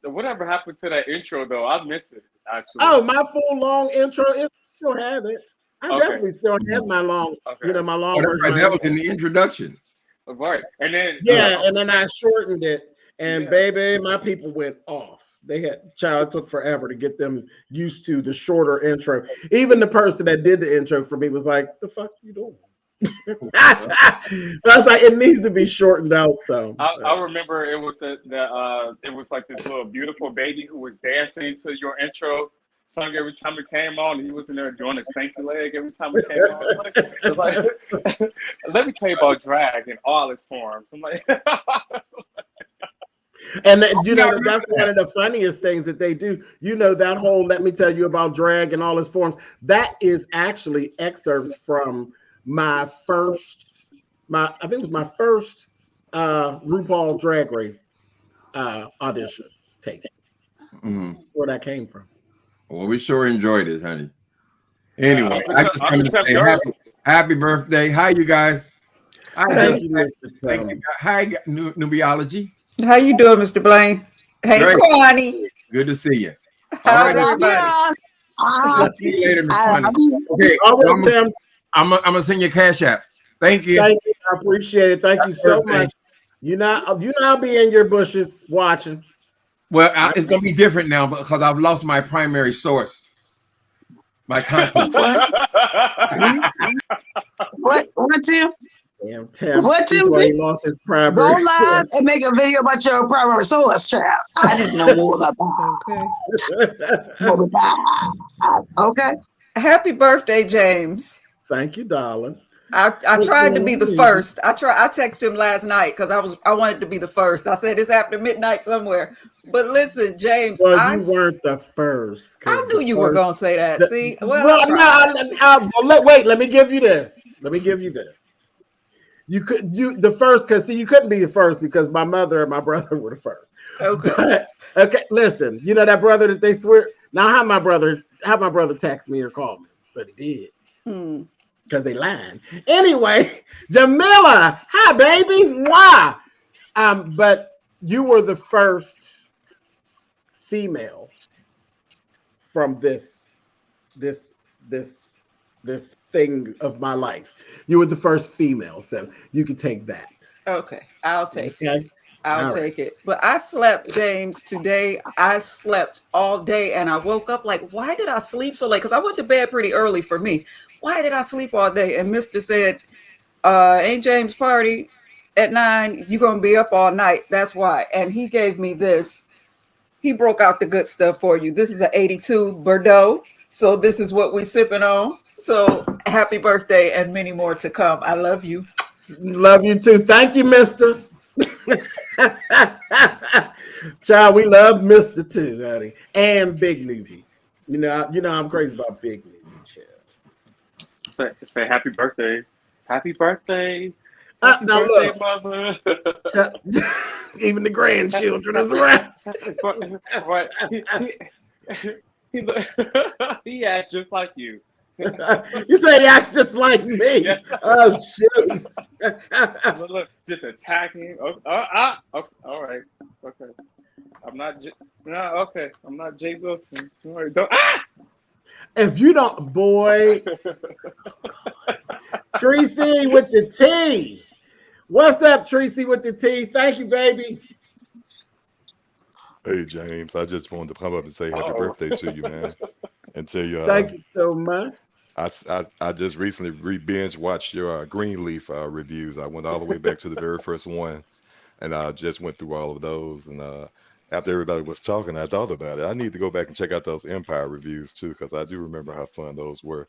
Speaker 9: Whatever happened to that intro though? I miss it actually.
Speaker 1: Oh, my full long intro. I still have it. I definitely still have my long, my long version.
Speaker 10: That was in the introduction.
Speaker 9: Right. And then
Speaker 1: and then I shortened it, and baby, my people went off. They it took forever to get them used to the shorter intro. Even the person that did the intro for me was like, "The fuck you doing?" I was like, "It needs to be shortened out." So
Speaker 9: I remember it was it was like this little beautiful baby who was dancing to your intro song every time it came on. He was in there doing a stanky leg every time it came on. It's like, let me tell you about drag in all its forms. I'm like,
Speaker 1: and that's one of the funniest things that they do. That whole "let me tell you about drag in all its forms." That is actually excerpts from my first RuPaul Drag Race audition tape. Where that came from.
Speaker 10: Well, we sure enjoyed it, honey. Anyway, I just wanted to say happy birthday. Hi, you guys. Thank you. Hi, Nubiology.
Speaker 11: How you doing, Mr. Blaine? Hey, Kwani.
Speaker 10: Good to see you.
Speaker 11: How's everybody?
Speaker 10: See you later, Miss Kwani. Okay, I'm gonna send you a Cash App. Thank you.
Speaker 1: Thank you. I appreciate it. Thank you so much. I'll be in your bushes watching.
Speaker 10: Well, it's gonna be different now because I've lost my primary source, my content.
Speaker 2: What, Tim?
Speaker 1: Damn, Tim.
Speaker 2: What, Tim?
Speaker 1: He lost his primary.
Speaker 2: Go live and make a video about your primary source, child. I didn't know more about that. Okay.
Speaker 11: Happy birthday, James.
Speaker 1: Thank you, darling.
Speaker 11: I tried to be the first. I texted him last night because I wanted to be the first. I said it's after midnight somewhere. But listen, James,
Speaker 1: well, you weren't the first.
Speaker 11: I knew you were gonna say that. See,
Speaker 1: wait. Let me give you this. the first, because see, you couldn't be the first because my mother and my brother were the first.
Speaker 11: Okay.
Speaker 1: But, okay, listen, you know that brother that they swear. Now have my brother text me or call me, but he did. Because they lying. Anyway, Jamila, hi baby. Mwah. But you were the first female from this thing of my life. You were the first female, so you can take that.
Speaker 11: Okay, I'll take it. I'll take it. But I slept, James, today. I slept all day and I woke up like, why did I sleep so late? Because I went to bed pretty early for me. Why did I sleep all day? And Mr. said, ain't James party at 9? You're going to be up all night. That's why. And he gave me this. He broke out the good stuff for you. This is an 82 Bordeaux. So this is what we're sipping on. So happy birthday and many more to come. I love you.
Speaker 1: Love you too. Thank you, Mister. Child, we love Mr. too, honey. And Big Newbie. You know I'm crazy about Big Newbie, child.
Speaker 9: Say happy birthday. Happy birthday.
Speaker 1: Happy birthday,
Speaker 9: look. Mother.
Speaker 1: Even the grandchildren is around.
Speaker 9: Right. He acts just like you.
Speaker 1: You say he acts just like me.
Speaker 9: Yes.
Speaker 1: Oh, shoot.
Speaker 9: Look, just attacking. Okay, all right. Okay. I'm not I'm not Jay Wilson. Don't worry.
Speaker 1: If you don't, boy. Tracy with the T. What's up, Tracy with the T? Thank you, baby.
Speaker 12: Hey, James. I just wanted to come up and say happy birthday to you, man. And tell you,
Speaker 1: thank you so much.
Speaker 12: I just recently binge watched your Greenleaf reviews. I went all the way back to the very first one, and I just went through all of those. And after everybody was talking, I thought about it. I need to go back and check out those Empire reviews too, because I do remember how fun those were.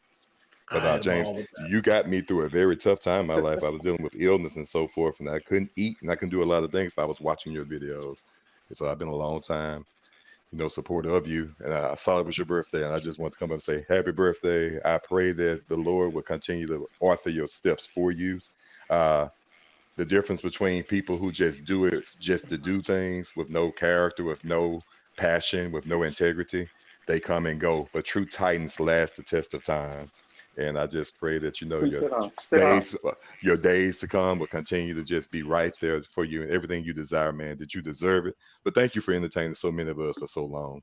Speaker 12: But James, you got me through a very tough time in my life. I was dealing with illness and so forth, and I couldn't eat and I couldn't do a lot of things. But I was watching your videos, and so I've been a long time, supporter of you. And I saw it was your birthday, and I just want to come up and say happy birthday. I pray that the Lord will continue to author your steps for you. The difference between people who just do it just to do things with no character, with no passion, with no integrity, they come and go. But true titans last the test of time. And I just pray that your days to come will continue to just be right there for you and everything you desire, man, that you deserve it. But thank you for entertaining so many of us for so long.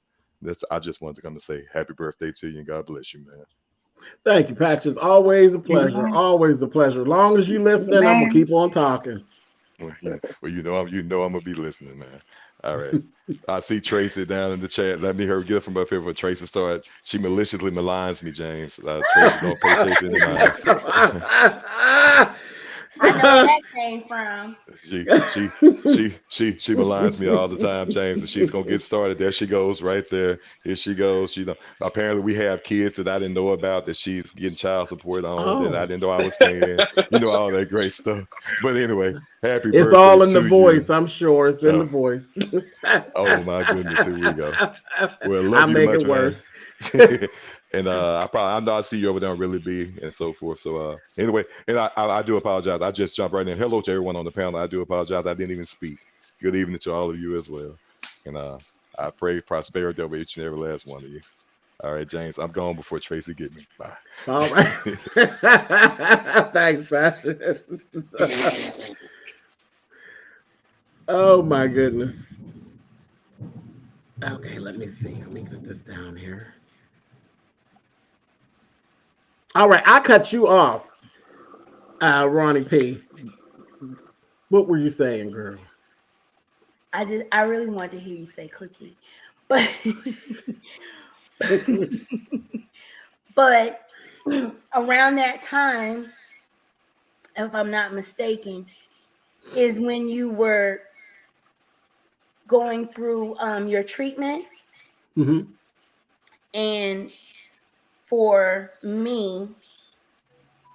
Speaker 12: I just wanted to come and say happy birthday to you and God bless you, man.
Speaker 1: Thank you, Patch. It's always a pleasure. Always a pleasure. As long as you listening, I'm gonna keep on talking.
Speaker 12: Well, I'm gonna be listening, man. All right. I see Tracy down in the chat. Let me get her from up here before Tracy started. She maliciously maligns me, James. Tracy, don't pay Tracy any mind.
Speaker 6: I know where that came from.
Speaker 12: She maligns me all the time, James, and she's gonna get started. There she goes, right there. Here she goes. Apparently we have kids that I didn't know about that she's getting child support on that I didn't know I was paying. All that great stuff. But anyway, happy birthday.
Speaker 1: It's all in the voice, I'm sure. It's in the voice.
Speaker 12: Oh my goodness, here we go. Well, love
Speaker 1: I
Speaker 12: you
Speaker 1: make
Speaker 12: much,
Speaker 1: it worse.
Speaker 12: And I know I see you over there on Really B and so forth. So anyway, and I do apologize. I just jumped right in. Hello to everyone on the panel. I do apologize. I didn't even speak. Good evening to all of you as well. And I pray prosperity over each and every last one of you. All right, James, I'm gone before Tracy get me. Bye.
Speaker 1: All right. Thanks, Pastor. Oh my goodness. Okay, let me see. Let me put this down here. All right, I cut you off, Ronnie P. What were you saying, girl?
Speaker 6: I really wanted to hear you say cookie, but but around that time, if I'm not mistaken, is when you were going through your treatment.
Speaker 1: Mm-hmm.
Speaker 6: And for me,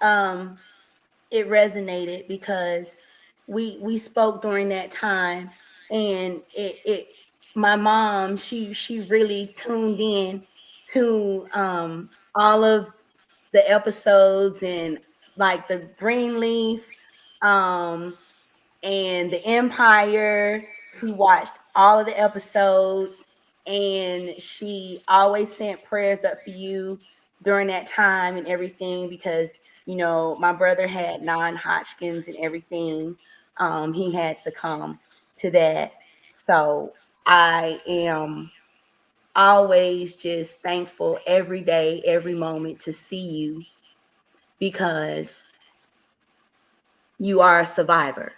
Speaker 6: it resonated because we spoke during that time, and it my mom, she really tuned in to all of the episodes, and like the Greenleaf, And the Empire. He watched all of the episodes, and she always sent prayers up for you during that time and everything, because my brother had non-Hodgkin's and everything. He had succumbed to that. So I am always just thankful every day, every moment to see you, because you are a survivor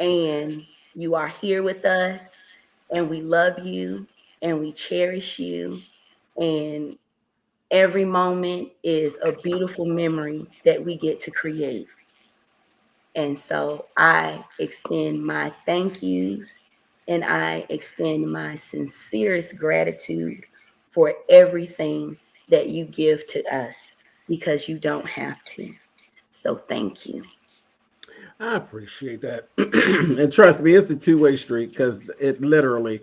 Speaker 6: and you are here with us, and we love you and we cherish you. And every moment is a beautiful memory that we get to create. And so I extend my thank yous and I extend my sincerest gratitude for everything that you give to us, because you don't have to. So thank you.
Speaker 1: I appreciate that. And trust me, it's a two-way street, because it literally,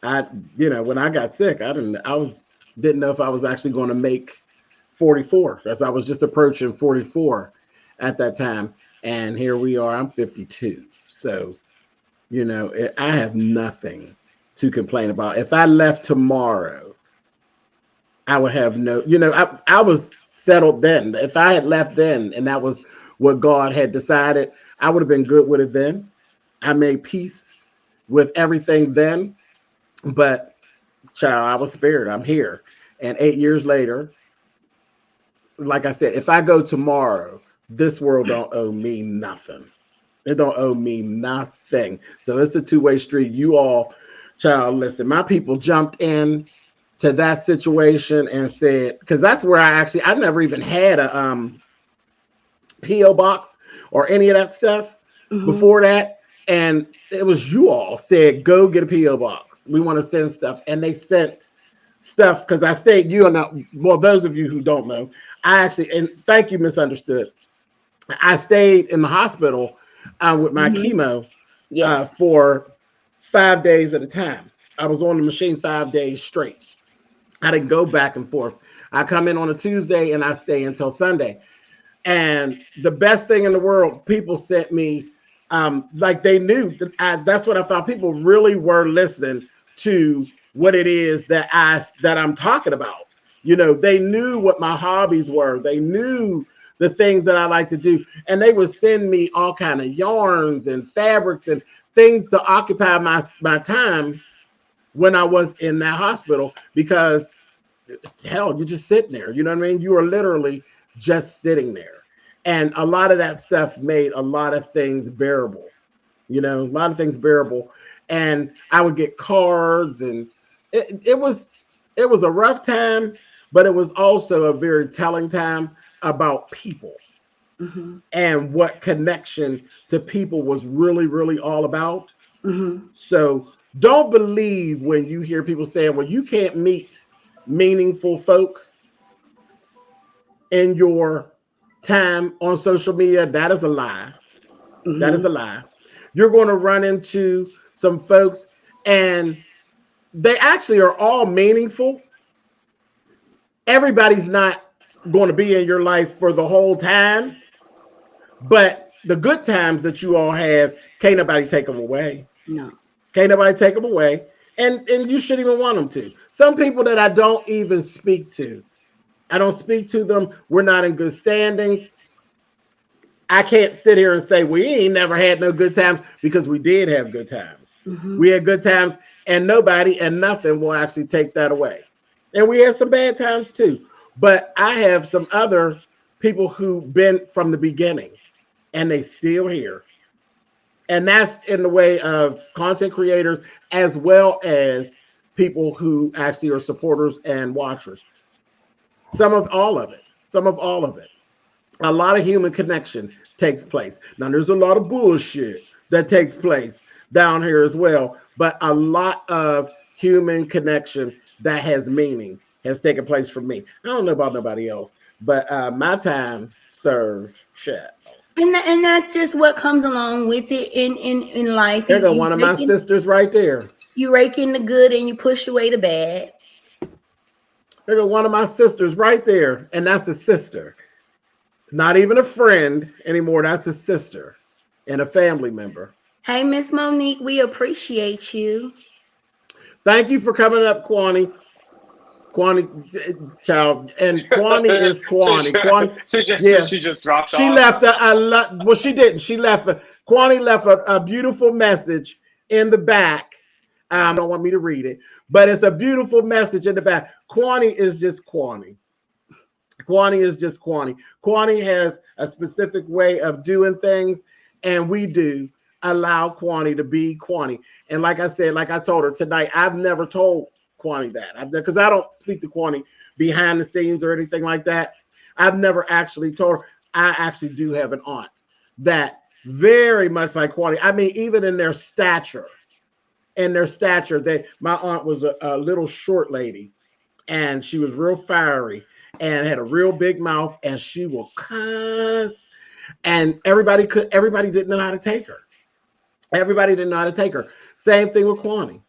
Speaker 1: when I got sick, didn't know if I was actually going to make 44, because I was just approaching 44 at that time. And here we are, I'm 52. So, I have nothing to complain about. If I left tomorrow, I would have I was settled then. If I had left then and that was what God had decided, I would have been good with it then. I made peace with everything then. But child, I was spared. I'm here. And 8 years later, like I said, if I go tomorrow, this world don't owe me nothing. It don't owe me nothing. So it's a two-way street. You all, child, listen, my people jumped in to that situation and said, because that's where I never even had a PO box or any of that stuff before that. And it was you all said, go get a PO box. We want to send stuff. And they sent stuff, because I stayed, those of you who don't know, and thank you, Misunderstood. I stayed in the hospital with my chemo for 5 days at a time. I was on the machine 5 days straight. I didn't go back and forth. I come in on a Tuesday and I stay until Sunday. And the best thing in the world, people sent me, like they knew that's what I found. People really were listening to what it is that I'm talking about. They knew what my hobbies were. They knew the things that I like to do. And they would send me all kind of yarns and fabrics and things to occupy my time when I was in that hospital, because hell, you're just sitting there. You know what I mean? You are literally just sitting there. And a lot of that stuff made a lot of things bearable, a lot of things bearable. And I would get cards, and it was a rough time, but it was also a very telling time about people and what connection to people was really, really all about. So don't believe when you hear people saying, well, you can't meet meaningful folk in your time on social media. That is a lie. That is a lie. You're going to run into some folks, and they actually are all meaningful. Everybody's not going to be in your life for the whole time, but the good times that you all have, can't nobody take them away.
Speaker 6: No.
Speaker 1: Can't nobody take them away. And you shouldn't even want them to. Some people that I don't even speak to, I don't speak to them. We're not in good standings. I can't sit here and say we ain't never had no good times, because we did have good times. We had good times, and nobody and nothing will actually take that away. And we had some bad times too. But I have some other people who've been from the beginning, and they still here. And that's in the way of content creators, as well as people who actually are supporters and watchers. Some of all of it. A lot of human connection takes place. Now, there's a lot of bullshit that takes place down here as well, but a lot of human connection that has meaning has taken place for me. I don't know about nobody else, but my time served shit.
Speaker 6: And that's just what comes along with it in life.
Speaker 1: There go one of my sisters right there.
Speaker 6: You rake in the good and you push away the bad.
Speaker 1: There go one of my sisters right there, and that's a sister. It's not even a friend anymore. That's a sister. and a family member.
Speaker 6: Hey, Miss Monique, we appreciate you.
Speaker 1: Thank you for coming up, Kwani. Kwani, child, and Kwani is Kwani. Kwani,
Speaker 9: She just dropped
Speaker 1: she
Speaker 9: off.
Speaker 1: left well, she didn't. She left. Kwani left a beautiful message in the back. Don't want me to read it, but it's a beautiful message in the back. Kwani is just Kwani. Kwani is just Kwani. Kwani has a specific way of doing things, and we do allow Kwani to be Kwani. And like I said, like I told her tonight, I've never told Kwani that, because I don't speak to Kwani behind the scenes or anything like that. I've never actually told her. I actually do have an aunt that very much like Kwani. I mean, even in their stature, my aunt was a little short lady, and she was real fiery and had a real big mouth, and she will cuss, and everybody didn't know how to take her. Everybody didn't know how to take her. Same thing with Kwani.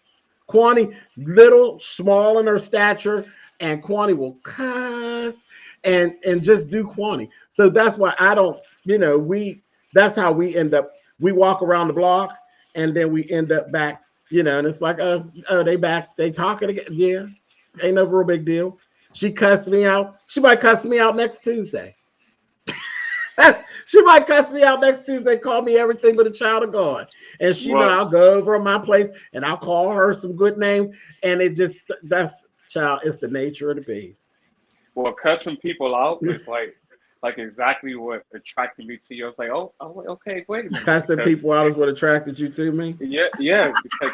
Speaker 1: Kwani, little, small in her stature, and Kwani will cuss and just do Kwani. So that's why I don't, that's how we end up. We walk around the block, and then we end up back, and it's like, oh, they back, they talking again. Yeah, ain't no real big deal. She cussed me out. She might cuss me out next Tuesday. She might cuss me out next Tuesday, call me everything but a child of God. And she know I'll go over to my place and I'll call her some good names. And it's the nature of the beast.
Speaker 9: Well, cussing people out is like exactly what attracted me to you. I was like, oh okay, wait a minute.
Speaker 1: Cussing people out is what attracted you to me?
Speaker 9: Yeah, because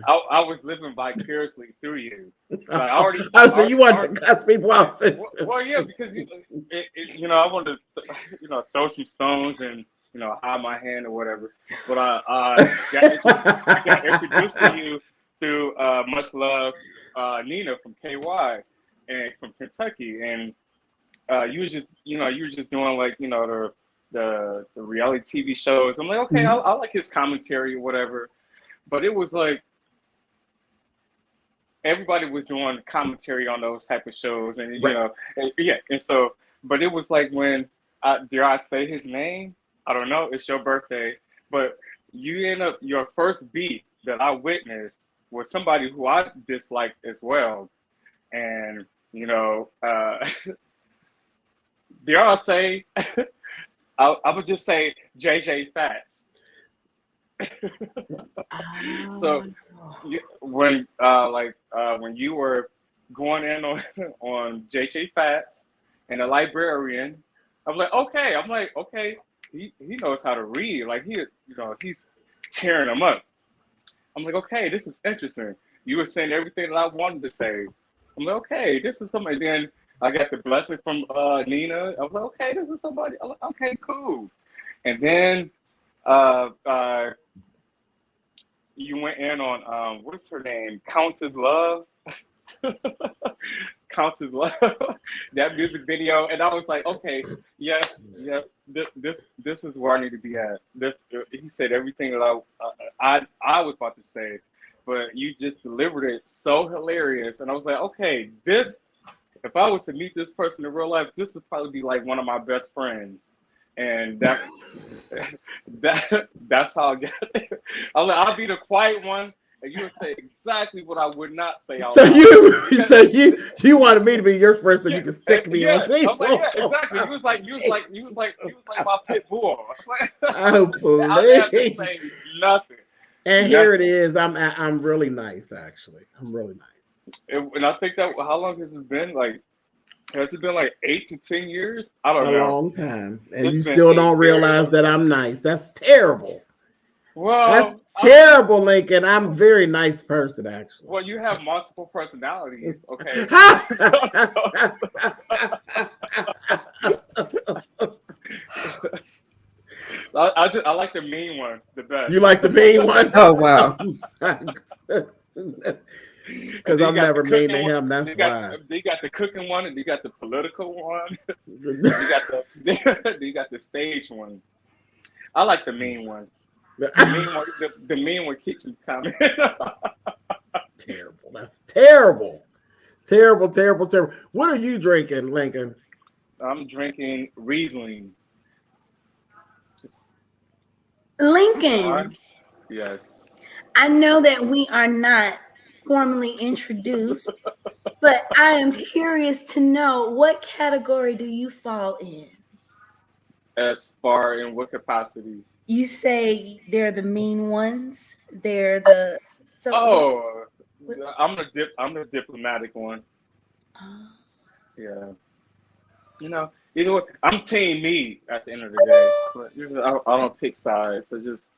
Speaker 9: I was living vicariously through you. Like,
Speaker 1: so you wanted to cuss people out?
Speaker 9: Well, yeah, because I wanted to throw some stones and hide my hand or whatever. But I got introduced to you through much love Nina from KY and from Kentucky, and you were just doing like the reality TV shows. I'm like, okay, I like his commentary or whatever, but it was like everybody was doing commentary on those type of shows, and and so, but it was like when dare I say his name? I don't know. It's your birthday, but you end up your first beat that I witnessed was somebody who I disliked as well, and dare I say, I would just say JJ Fats. So when you were going in on JJ Fats and the librarian, I'm like, okay, he knows how to read. Like he's tearing them up. I'm like, okay, this is interesting. You were saying everything that I wanted to say. I'm like, okay, this is somebody. Then I got the blessing from Nina. I was like, okay, this is somebody. I'm like, okay, cool. And then you went in on what's her name? Countess Love. Countess Love. That music video, and I was like, okay, yes, this is where I need to be at. He said everything that I was about to say, but you just delivered it so hilarious, and I was like, okay, this. If I was to meet this person in real life, this would probably be like one of my best friends, and that's how I got there. I'll be the quiet one, and you would say exactly what I would not say.
Speaker 1: So you wanted me to be your friend so you could sick me on people.
Speaker 9: I'm like, yeah, exactly. You was like my pit bull. I was like,
Speaker 1: oh please.
Speaker 9: I didn't have to say nothing.
Speaker 1: And here it is. I'm really nice, actually. I'm really nice.
Speaker 9: And I think that how long has it been? Like, has it been like 8 to 10 years? I don't know.
Speaker 1: A long time, and you still don't realize that I'm nice. That's terrible.
Speaker 9: Well,
Speaker 1: that's terrible, Lincoln. I'm a very nice person, actually.
Speaker 9: Well, you have multiple personalities, okay? I like the mean one the best.
Speaker 1: You like the mean one?
Speaker 4: Oh wow.
Speaker 9: Because
Speaker 1: I'm never mean to him. That's why.
Speaker 9: You got the cooking one, and you got the political one. you got the stage one. I like the mean one. The mean one keeps you coming.
Speaker 1: Terrible. That's terrible. Terrible. What are you drinking, Lincoln?
Speaker 9: I'm drinking Riesling.
Speaker 6: Lincoln.
Speaker 9: Yes.
Speaker 6: I know that we are not formally introduced, but I am curious to know, what category do you fall in?
Speaker 9: As far in what capacity?
Speaker 6: You say they're the mean ones. They're the
Speaker 9: I'm the diplomatic one. Yeah. You know what? I'm team me at the end of the day. But I don't pick sides. So just,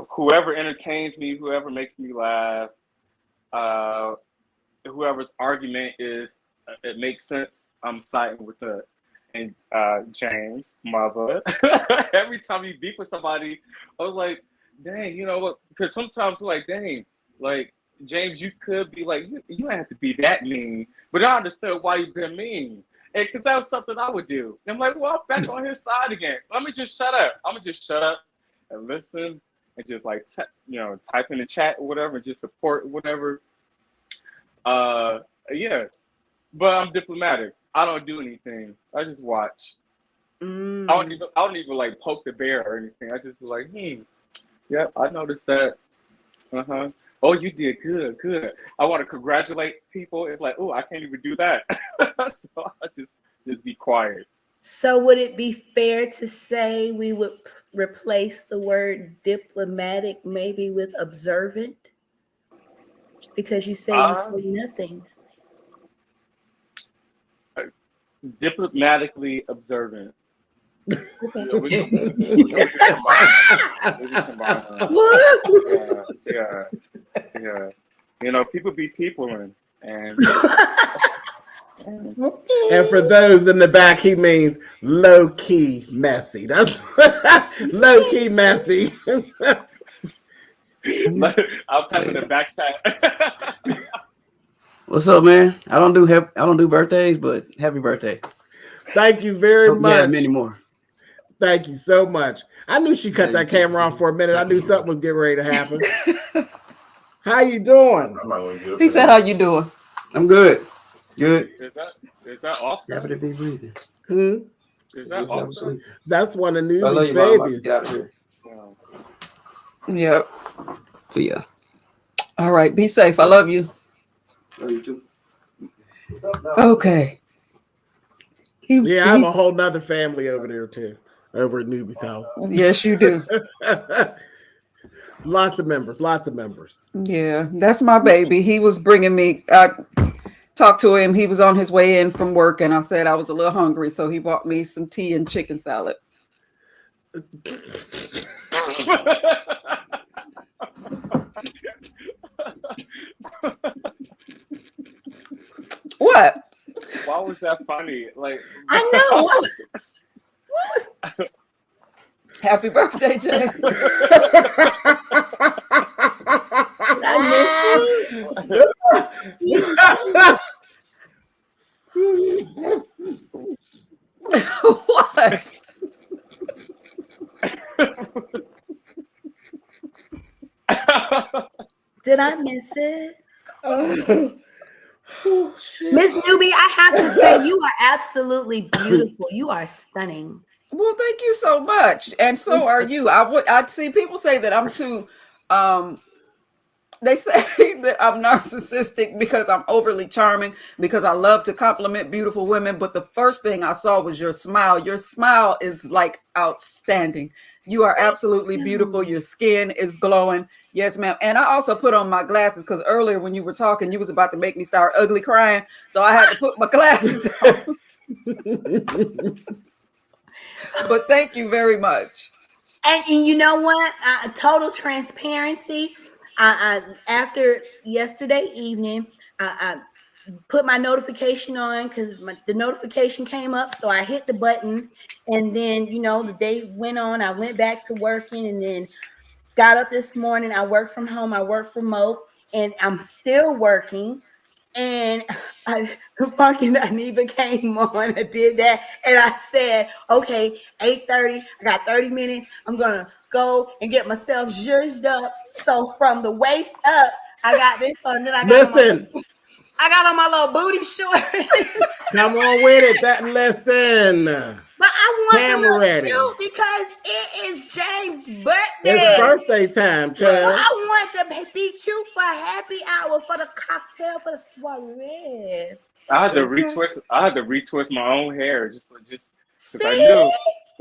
Speaker 9: whoever entertains me, whoever makes me laugh, whoever's argument it makes sense, I'm siding with it. And James, mother, every time you beef with somebody, I was like, dang, you know what? Because sometimes like, dang, like James, you could be like, you don't have to be that mean, but I understood why you've been mean. And because that was something I would do. And I'm like, well, I'm back on his side again. Let me just shut up. I'm gonna just shut up and listen and just like type in the chat or whatever, and just support whatever. Yes, but I'm diplomatic. I don't do anything. I just watch. I don't even like poke the bear or anything. I just be like, yeah, I noticed that. Oh, you did good. I want to congratulate people. It's like, oh, I can't even do that. So I just be quiet.
Speaker 6: So would it be fair to say we would replace the word diplomatic maybe with observant? Because you say you say nothing.
Speaker 9: Diplomatically observant.
Speaker 6: Okay.
Speaker 9: We can combine yeah. People be peopling, and
Speaker 1: for those in the back, he means low key messy. That's low key messy.
Speaker 9: I'll type in the back chat.
Speaker 13: What's up, man? I don't do birthdays, but happy birthday.
Speaker 1: Thank you very much.
Speaker 13: Yeah, many more.
Speaker 1: Thank you so much. I knew she cut that camera on for a minute. I knew something was getting ready to happen. How you doing?
Speaker 13: He said, "How you doing?" I'm good. Good.
Speaker 9: Is that Offset?
Speaker 13: Happy to be breathing.
Speaker 9: Is that Offset?
Speaker 1: That's one of Newbie's
Speaker 13: I love you,
Speaker 1: babies.
Speaker 13: Get out of here. Yep. See ya. All right. Be safe. I love you. Love you too. Okay.
Speaker 1: I have a whole nother family over there too, over at Newbie's house.
Speaker 11: Yes, you do.
Speaker 1: Lots of members.
Speaker 11: Yeah, that's my baby. He was bringing me. I talked to him. He was on his way in from work, and I said I was a little hungry, so he bought me some tea and chicken salad. What?
Speaker 9: Why was that funny? Like,
Speaker 6: I know. What was...
Speaker 11: Happy birthday, Jay.
Speaker 6: I
Speaker 11: What?
Speaker 6: Did I miss it? Miss Newbie, I have to say you are absolutely beautiful. You are stunning.
Speaker 11: Well, thank you so much, and so are you. I'd see people say that I'm too. They say that I'm narcissistic because I'm overly charming, because I love to compliment beautiful women. But the first thing I saw was your smile. Your smile is like outstanding. You are absolutely beautiful. Your skin is glowing. Yes, ma'am. And I also put on my glasses because earlier when you were talking, you was about to make me start ugly crying. So I had to put my glasses on. But thank you very much.
Speaker 6: And you know what? Total transparency. After yesterday evening, I put my notification on because the notification came up. So I hit the button, and then, the day went on. I went back to working, and then got up this morning. I work from home. I work remote, and I'm still working. And fucking DINEVA came on. I did that, and I said, "Okay, 8:30. I got 30 minutes. I'm gonna go and get myself zhuzhed up." So from the waist up, I got this on. Then I got on my little booty shorts.
Speaker 1: Come on with it. That listen.
Speaker 6: But I want
Speaker 1: Camera
Speaker 6: to look
Speaker 1: ready.
Speaker 6: cute because it is James' birthday.
Speaker 1: It's birthday time,
Speaker 6: So
Speaker 1: child.
Speaker 6: I want to be cute for happy hour, for the cocktail, for the soiree.
Speaker 9: I had to retwist my own hair just because I
Speaker 6: See?
Speaker 9: knew.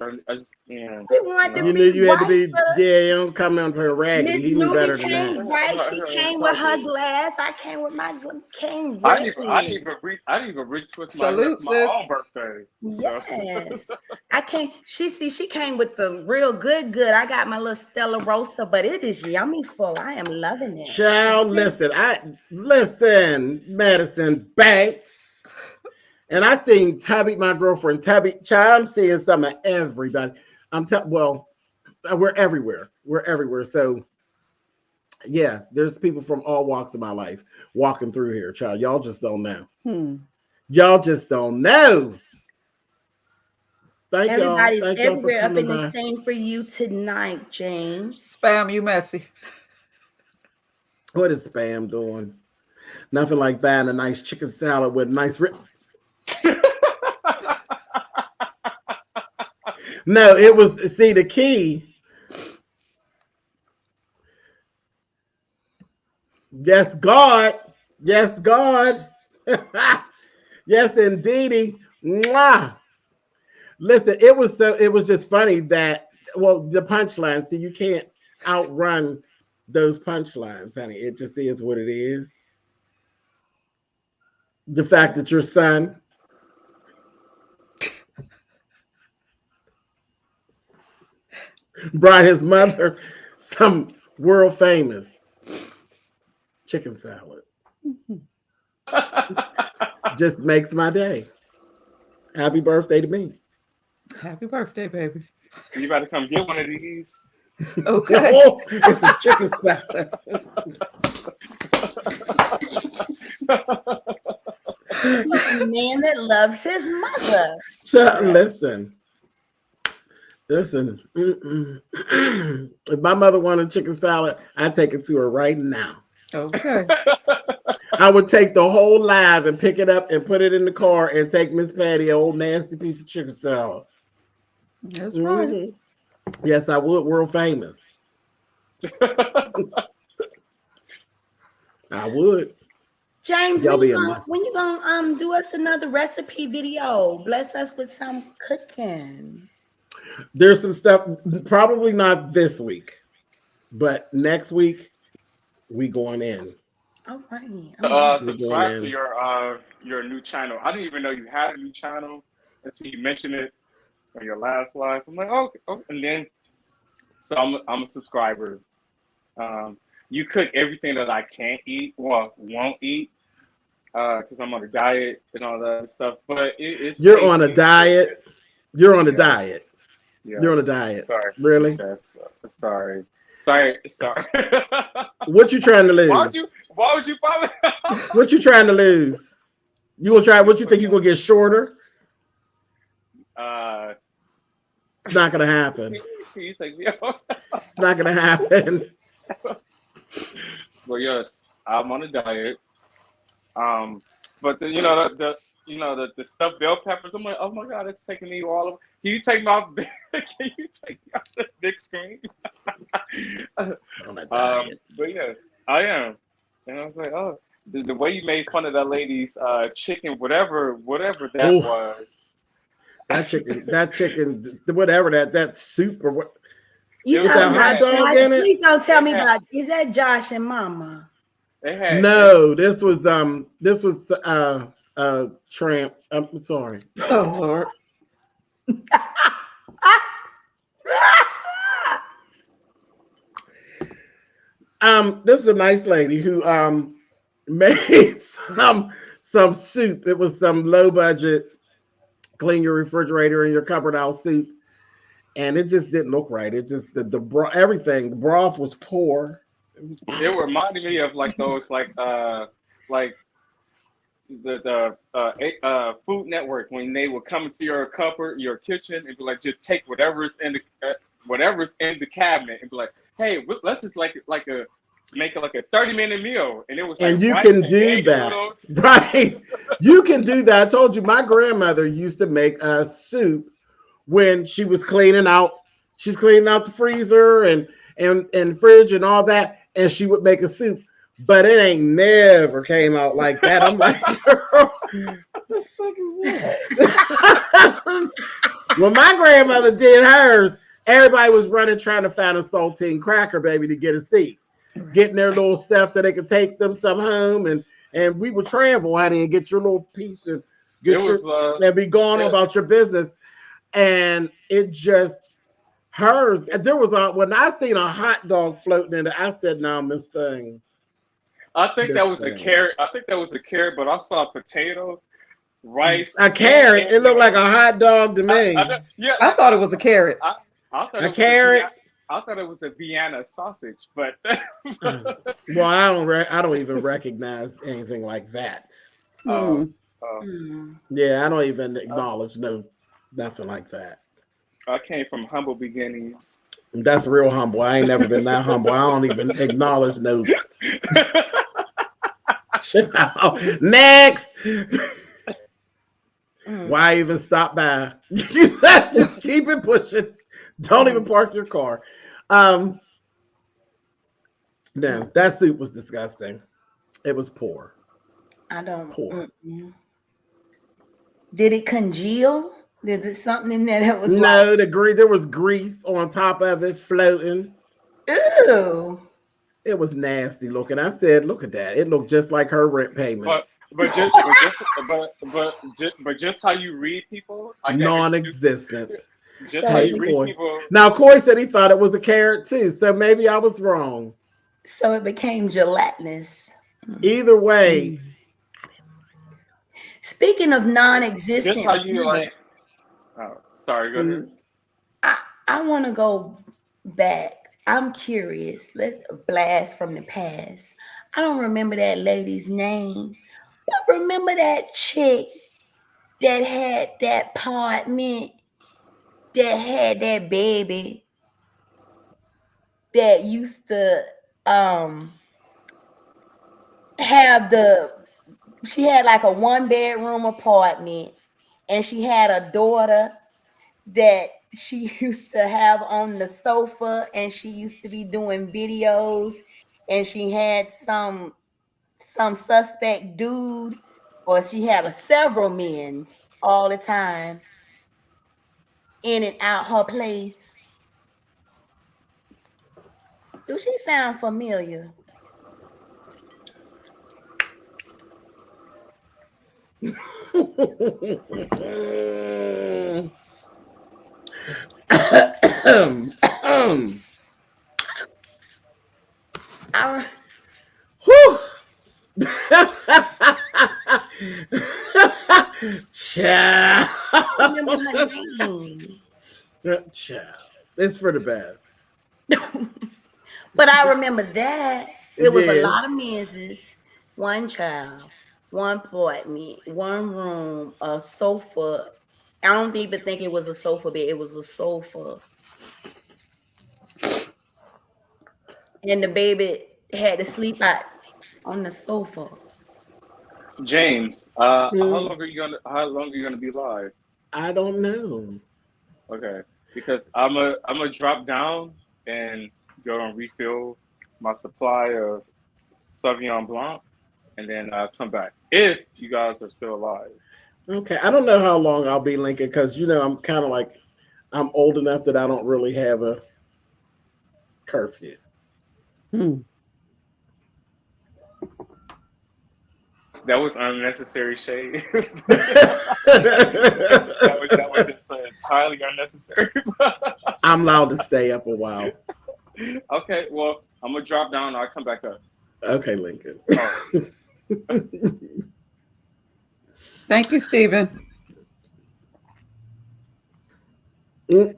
Speaker 9: I just, yeah.
Speaker 6: We want to
Speaker 1: You
Speaker 6: be
Speaker 1: knew you had to be,
Speaker 6: white.
Speaker 1: yeah, you don't come on her raggedy.
Speaker 6: Miss
Speaker 1: He knew better
Speaker 6: Newbie
Speaker 1: than
Speaker 6: came
Speaker 1: that.
Speaker 6: right. She came with her glass. I came with my came ready.
Speaker 9: I didn't even retwist my hair for my own birthday.
Speaker 6: Yes. I can't. She came with the real good. I got my little Stella Rosa, but it is yummy full. I am loving it.
Speaker 1: Child, listen, Madison Banks. And I seen Tabby, my girlfriend, Tabby. Child, I'm seeing some of everybody. Well, we're everywhere. We're everywhere. So yeah, there's people from all walks of my life walking through here, child. Y'all just don't know. Y'all just don't know. Thank
Speaker 6: Everybody's
Speaker 1: y'all. Thank
Speaker 6: everywhere
Speaker 1: y'all
Speaker 6: up
Speaker 1: for
Speaker 6: in
Speaker 1: coming
Speaker 6: this
Speaker 1: by.
Speaker 6: thing for you tonight, James.
Speaker 11: Spam, you messy.
Speaker 1: What is Spam doing? Nothing like buying a nice chicken salad with nice rib. No, it was, see, the key. Yes, God. Yes, God. Yes, indeedy. Mwah. Listen, it was just funny that, well, the punchline, see, you can't outrun those punchlines, honey. It just is what it is. The fact that your son brought his mother some world famous chicken salad just makes my day. Happy birthday to me.
Speaker 11: Happy birthday, baby.
Speaker 9: You better come get one of these.
Speaker 11: Okay.
Speaker 1: Oh, it's a chicken salad.
Speaker 6: A man that loves his mother.
Speaker 1: Listen. If my mother wanted chicken salad, I'd take it to her right now.
Speaker 11: Okay.
Speaker 1: I would take the whole live and pick it up and put it in the car and take Miss Patty an old nasty piece of chicken salad.
Speaker 11: That's right.
Speaker 1: Yes, I would. World famous. I would.
Speaker 6: James,
Speaker 1: Y'all
Speaker 6: when
Speaker 1: be
Speaker 6: you gonna do us another recipe video? Bless us with some cooking.
Speaker 1: There's some stuff, probably not this week, but next week we going in.
Speaker 6: All right.
Speaker 9: Subscribe to your new channel. I didn't even know you had a new channel until you mentioned it on your last live. I'm like, okay. And then, so I'm a subscriber. You cook everything that I can't eat, well, won't eat, because I'm on a diet and all that stuff. But it's
Speaker 1: You're on a diet. You're on a diet.
Speaker 9: Yes.
Speaker 1: You're on a diet.
Speaker 9: Sorry.
Speaker 1: Really?
Speaker 9: Yes. Sorry.
Speaker 1: What you trying to lose?
Speaker 9: Why would you probably?
Speaker 1: What you trying to lose? You gonna try? What you think you gonna get shorter? It's not gonna happen. It's not gonna happen.
Speaker 9: Well, yes, I'm on a diet. But the stuffed bell peppers. I'm like, oh my god, it's taking me all over. Can you take me off? Can you take me off the big screen? But yeah, I am. And I was like, oh, the way you made fun of that lady's chicken, whatever that was.
Speaker 1: That chicken, whatever that soup or what.
Speaker 6: You
Speaker 1: was that hot dog in it?
Speaker 6: Please don't tell me about. Is that Josh and Mama?
Speaker 1: No, this was Tramp. I'm sorry.
Speaker 11: Oh Lord.
Speaker 1: This is a nice lady who made some soup. It was some low budget, clean your refrigerator and your cupboard out soup, and it just didn't look right. It just the broth was poor.
Speaker 9: It reminded me of like those like the Food Network when they would come into your cupboard, your kitchen, and be like, just take whatever's in the cabinet and be like, hey, let's just like a make it like a 30-minute meal, and it was like
Speaker 1: and you
Speaker 9: rice
Speaker 1: can
Speaker 9: and
Speaker 1: do
Speaker 9: egg
Speaker 1: that,
Speaker 9: noodles.
Speaker 1: right? You can do that. I told you my grandmother used to make a soup when she was cleaning out. She's cleaning out the freezer and fridge and all that, and she would make a soup. But it ain't never came out like that. I'm like, girl, the fuck is that? When my grandmother did hers, everybody was running trying to find a saltine cracker baby to get a seat, getting their little stuff so they could take them some home, and we would travel, honey, and get your little piece and get and be gone about your business. And it just hers. There was when I seen a hot dog floating in it, I said, "No, Miss Thing."
Speaker 9: I think that was a carrot. I think that was a carrot, but I saw a potato, rice.
Speaker 1: A carrot. It looked like a hot dog to me.
Speaker 11: I thought it was a carrot.
Speaker 9: I thought
Speaker 1: a carrot.
Speaker 9: I thought it was a Vienna sausage, but
Speaker 1: well, I don't even recognize anything like that. Yeah, I don't even acknowledge nothing like that.
Speaker 9: I came from humble beginnings.
Speaker 1: That's real humble. I ain't never been that humble. I don't even acknowledge no. Next. Why even stop by? Just keep it pushing. Don't even park your car. No, that soup was disgusting. It was poor.
Speaker 6: I don't.
Speaker 1: Poor.
Speaker 6: Did it congeal? Is it something in there that was
Speaker 1: no? There was grease on top of it floating.
Speaker 6: Ew.
Speaker 1: It was nasty looking. I said, "Look at that! It looked just like her rent payments."
Speaker 9: But just how you read people,
Speaker 1: non-existent.
Speaker 9: Just how you read people.
Speaker 1: Now, Coy said he thought it was a carrot too, so maybe I was wrong.
Speaker 6: So it became gelatinous.
Speaker 1: Either way.
Speaker 6: Speaking of non-existent,
Speaker 9: just how you like. Oh, sorry. Go ahead.
Speaker 6: I want to go back. I'm curious. Let's blast from the past. I don't remember that lady's name, but remember that chick that had that apartment that had that baby that used to she had like a 1-bedroom apartment, and she had a daughter that she used to have on the sofa, and she used to be doing videos, and she had some suspect dude, or she had several men all the time in and out her place. Do she sound familiar?
Speaker 1: Child. It's for the best.
Speaker 6: But I remember that it was a lot of men's, one child, one apartment, one room, a sofa. I don't even think it was a sofa bed. It was a sofa. And the baby had to sleep out on the sofa.
Speaker 9: James, how long are you gonna be live?
Speaker 1: I don't know.
Speaker 9: Okay, because I'm a drop down and go and refill my supply of Sauvignon Blanc, and then I'll come back if you guys are still alive.
Speaker 1: Okay, I don't know how long I'll be, Lincoln, because I'm kind of like I'm old enough that I don't really have a curfew.
Speaker 9: That was unnecessary shade. that was just entirely unnecessary.
Speaker 1: I'm allowed to stay up a while.
Speaker 9: Okay, well, I'm gonna drop down and I'll come back up.
Speaker 1: Okay, Lincoln.
Speaker 11: Thank you, Stephen.
Speaker 1: Oh,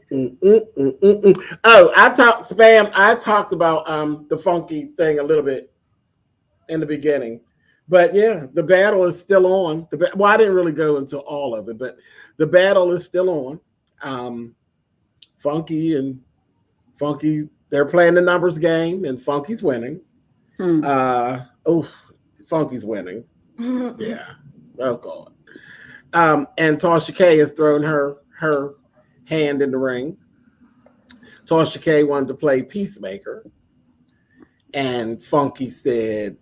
Speaker 1: I talked about the funky thing a little bit in the beginning. But yeah, the battle is still on. Well, I didn't really go into all of it, but the battle is still on. Funky, they're playing the numbers game, and Funky's winning. Funky's winning. Yeah. Oh God. And Tasha K has thrown her hand in the ring. Tasha K wanted to play Peacemaker. And Funky said,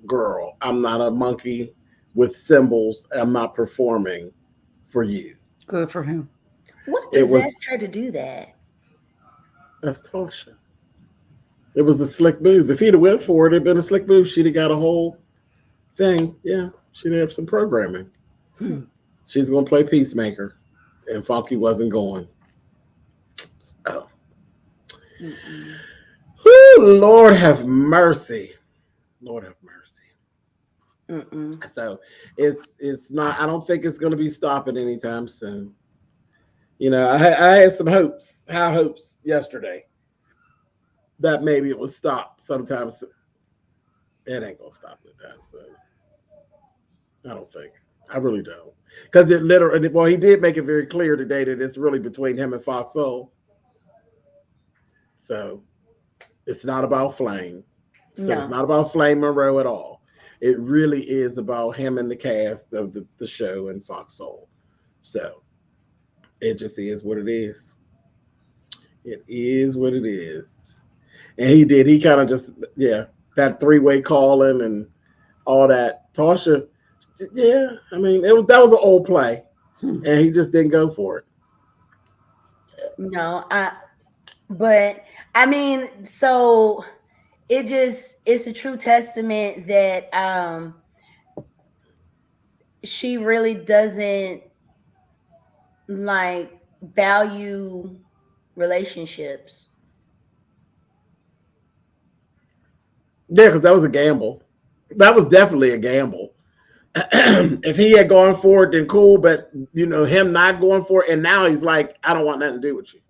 Speaker 1: girl, I'm not a monkey with cymbals. I'm not performing for you.
Speaker 11: Good for him.
Speaker 6: What possessed her to do that?
Speaker 1: That's Tasha. It was a slick move. If he'd have went for it, it'd been a slick move. She'd have got a whole thing. Yeah, she'd have some programming. She's going to play Peacemaker. And Funky wasn't going. Oh. Whew, Lord have mercy. Lord have mercy. So it's not, I don't think it's going to be stopping anytime soon. You know, I had some high hopes yesterday that maybe it would stop sometime soon. It ain't going to stop anytime soon. I don't think. I really don't. Because it literally, well, he did make it very clear today that it's really between him and Fox Soul. So it's not about Flame. So It's not about Flame Monroe at all. It really is about him and the cast of the show and Fox Soul. So it just is what it is. It is what it is. And he kind of just, that three-way calling and all that. Tasha, I mean, that was an old play. And he just didn't go for it.
Speaker 6: No, but I mean, so it's a true testament that she really doesn't like value relationships.
Speaker 1: Yeah, because that was a gamble. That was definitely a gamble. If he had gone for it, then cool. But him not going for it, and now he's like, I don't want nothing to do with you.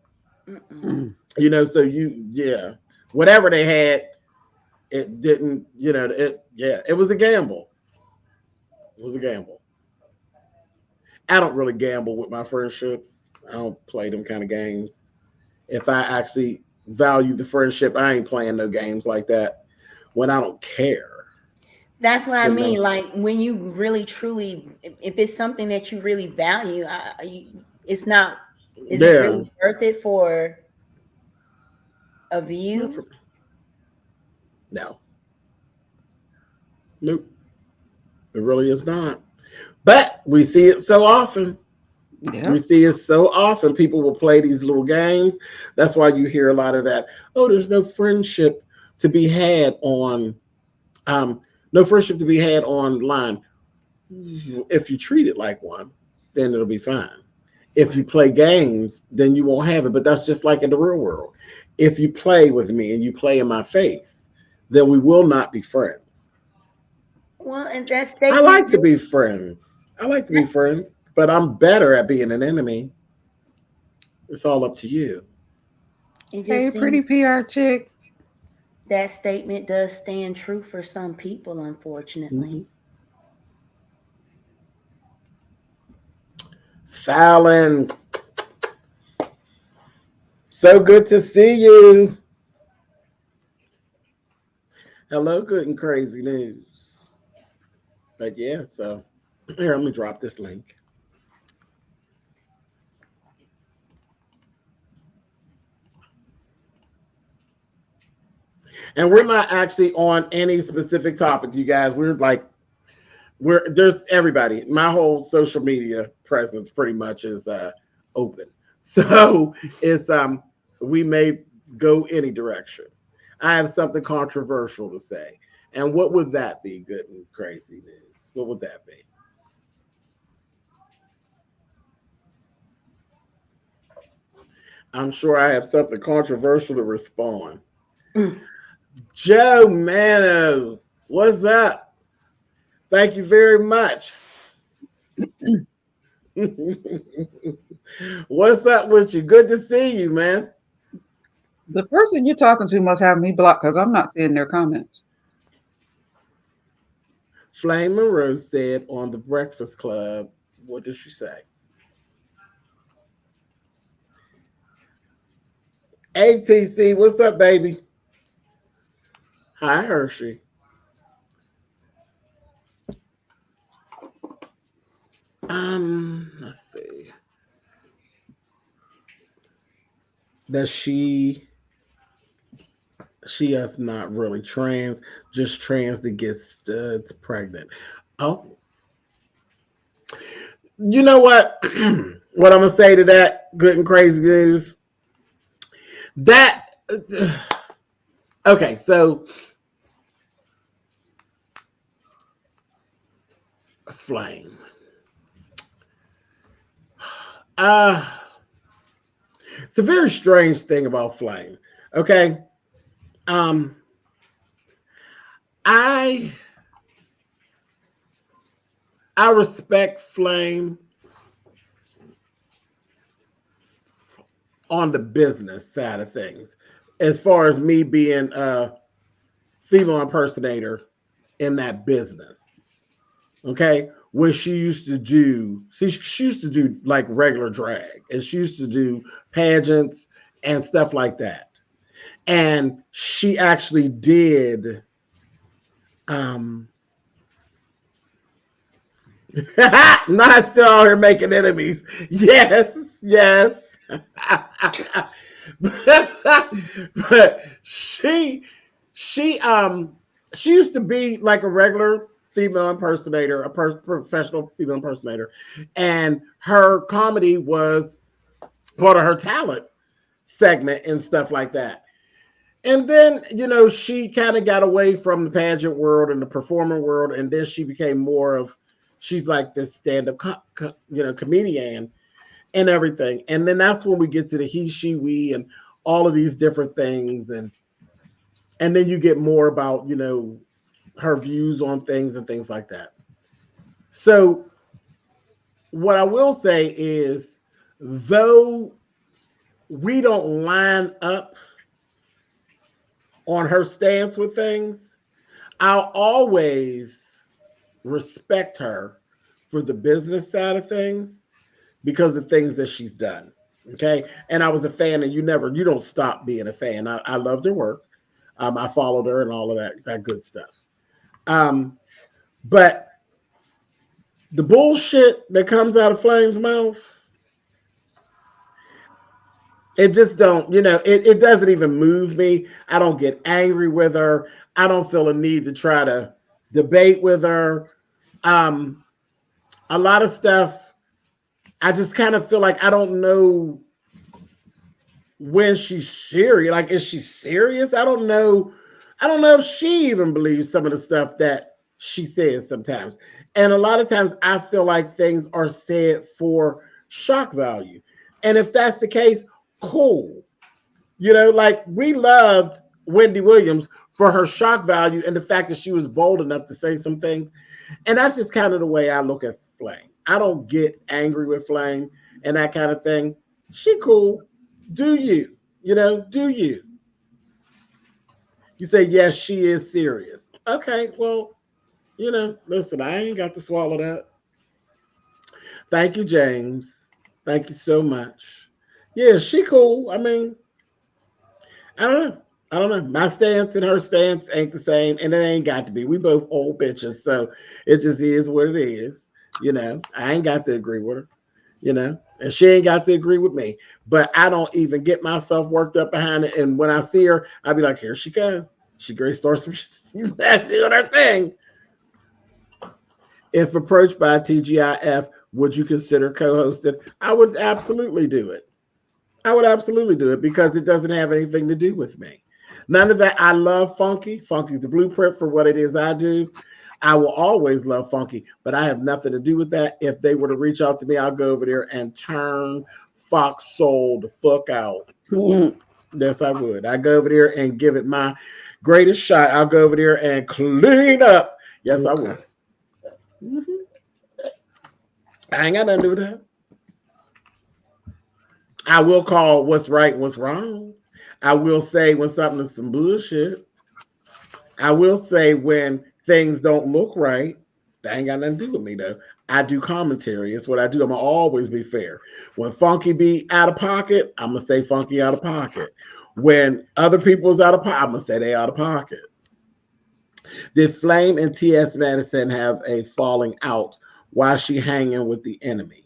Speaker 1: So whatever they had, it didn't. It was a gamble. It was a gamble. I don't really gamble with my friendships. I don't play them kind of games. If I actually value the friendship, I ain't playing no games like that when I don't care.
Speaker 6: That's what I mean. Like when you really, truly, if it's something that you really value, it's not. Is it really worth it for a view?
Speaker 1: No. Nope. It really is not. But we see it so often. Yeah. We see it so often. People will play these little games. That's why you hear a lot of that. Oh, there's no friendship to be had on. No friendship to be had online. If you treat it like one, then it'll be fine. If you play games, then you won't have it. But that's just like in the real world. If you play with me and you play in my face, then we will not be friends.
Speaker 6: Well, and that's
Speaker 1: I like to be friends. But I'm better at being an enemy. It's all up to you.
Speaker 11: Hey, pretty PR chick.
Speaker 6: That statement does stand true for some people, unfortunately.
Speaker 1: Fallon, so good to see you. Hello, good and crazy news. But yeah, so here, let me drop this link. And we're not actually on any specific topic, you guys. There's everybody. My whole social media presence pretty much is open. So it's we may go any direction. I have something controversial to say. And what would that be, good and crazy news? What would that be? I'm sure I have something controversial to respond. Joe Mano, what's up? Thank you very much. What's up with you? Good to see you, man.
Speaker 13: The person you're talking to must have me blocked because I'm not seeing their comments.
Speaker 1: Flame Monroe said on the Breakfast Club, what did she say? ATC, what's up, baby? Hi, Hershey. Let's see. That she is not really trans, just trans to get studs pregnant. Oh, you know what? What I'm gonna say to that, good and crazy news. That okay, so Flame. It's a very strange thing about Flame. Okay. I respect Flame on the business side of things, as far as me being a female impersonator in that business. Okay, when she used to do, see, she used to do like regular drag, and she used to do pageants and stuff like that. And she actually did not still out here making enemies. Yes, yes. But she used to be like a regular female impersonator, a professional female impersonator, and her comedy was part of her talent segment and stuff like that. And then, you know, she kind of got away from the pageant world and the performing world, and then she became more of, she's like this stand-up, comedian and everything. And then that's when we get to the he, she, we, and all of these different things, and then you get more about, you know, her views on things and things like that. So what I will say is, though we don't line up on her stance with things, I'll always respect her for the business side of things because of things that she's done. Okay. And I was a fan, and you don't stop being a fan. I loved her work. I followed her and all of that good stuff. But the bullshit that comes out of Flame's mouth, it just don't, it doesn't even move me. I don't get angry with her. I don't feel a need to try to debate with her. A lot of stuff, I just kind of feel like I don't know when she's serious. Like, is she serious? I don't know if she even believes some of the stuff that she says sometimes. And a lot of times I feel like things are said for shock value. And if that's the case, cool. Like, we loved Wendy Williams for her shock value and the fact that she was bold enough to say some things. And that's just kind of the way I look at Flame. I don't get angry with Flame and that kind of thing. She cool. Do you? Do you? You say, yes, she is serious. Okay, well, listen, I ain't got to swallow that. Thank you, James. Thank you so much. Yeah, she cool. I mean, I don't know. My stance and her stance ain't the same, and it ain't got to be. We both old bitches, so it just is what it is. I ain't got to agree with her, and she ain't got to agree with me. But I don't even get myself worked up behind it. And when I see her, I'll be like, here she goes. She great starts some she's doing her thing. If approached by TGIF, would you consider co-hosting? I would absolutely do it. I would absolutely do it because it doesn't have anything to do with me. None of that. I love Funky. Funky's the blueprint for what it is I do. I will always love Funky, but I have nothing to do with that. If they were to reach out to me, I'll go over there and turn Fox Soul the fuck out. Yes, I would. I go over there and give it my greatest shot. I'll go over there and clean up. Yes, okay. I would. I ain't got nothing to do with that. I will call what's right and what's wrong. I will say when something is some bullshit. I will say when things don't look right. That ain't got nothing to do with me, though. I do commentary. It's what I do. I'm going to always be fair. When Funky be out of pocket, I'm going to say Funky out of pocket. When other people's out of pocket, I'm going to say they out of pocket. Did Flame and T.S. Madison have a falling out while she hanging with the enemy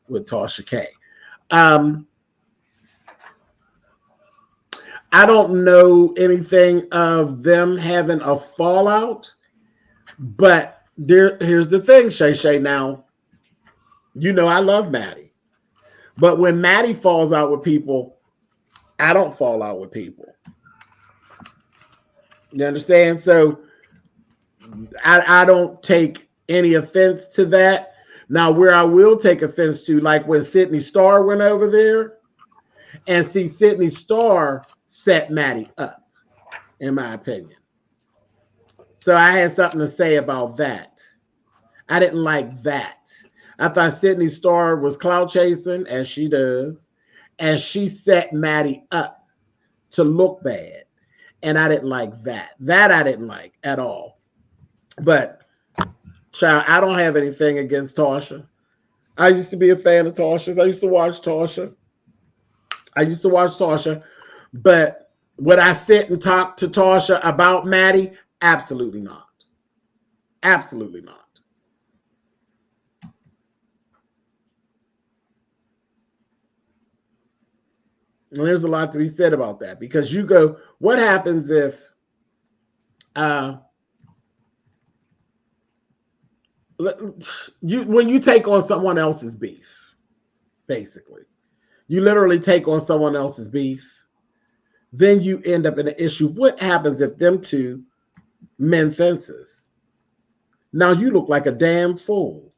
Speaker 1: with Tasha K? I don't know anything of them having a fallout, but here's the thing, Shay Shay. Now, you know I love Maddie, but when Maddie falls out with people, I don't fall out with people. You understand? So I don't take any offense to that. Now, where I will take offense to, like when Sydney Starr went over there, and see Sydney Starr set Maddie up, in my opinion. So I had something to say about that. I didn't like that. I thought Sydney Starr was clout chasing, as she does, and she set Maddie up to look bad. And I didn't like that. That I didn't like at all. But, child, I don't have anything against Tasha. I used to be a fan of Tasha's. I used to watch Tasha. But would I sit and talk to Tasha about Maddie? Absolutely not. Absolutely not. And there's a lot to be said about that, because you go, what happens if when you take on someone else's beef, basically, you literally take on someone else's beef, then you end up in an issue. What happens if them two mend fences? Now you look like a damn fool.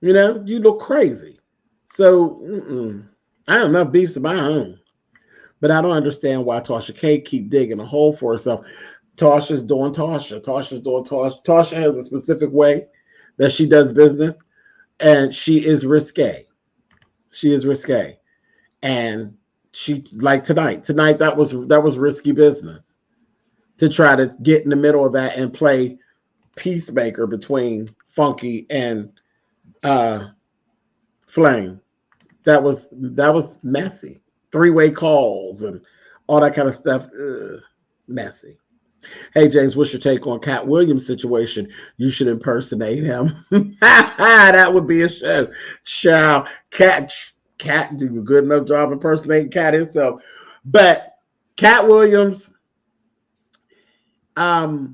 Speaker 1: You know, you look crazy. So I have enough beefs of my own, but I don't understand why Tasha K keep digging a hole for herself. Tasha's doing Tasha. Tasha's doing Tasha. Tasha has a specific way that she does business, and she is risque. She is risque, and she, like tonight that was risky business to try to get in the middle of that and play peacemaker between Funky and Flame. That was messy. 3-way calls and all that kind of stuff. Messy. Hey, James, what's your take on Cat Williams' situation? You should impersonate him. That would be a show. Child, Cat do a good enough job impersonating Cat himself. But Cat Williams, you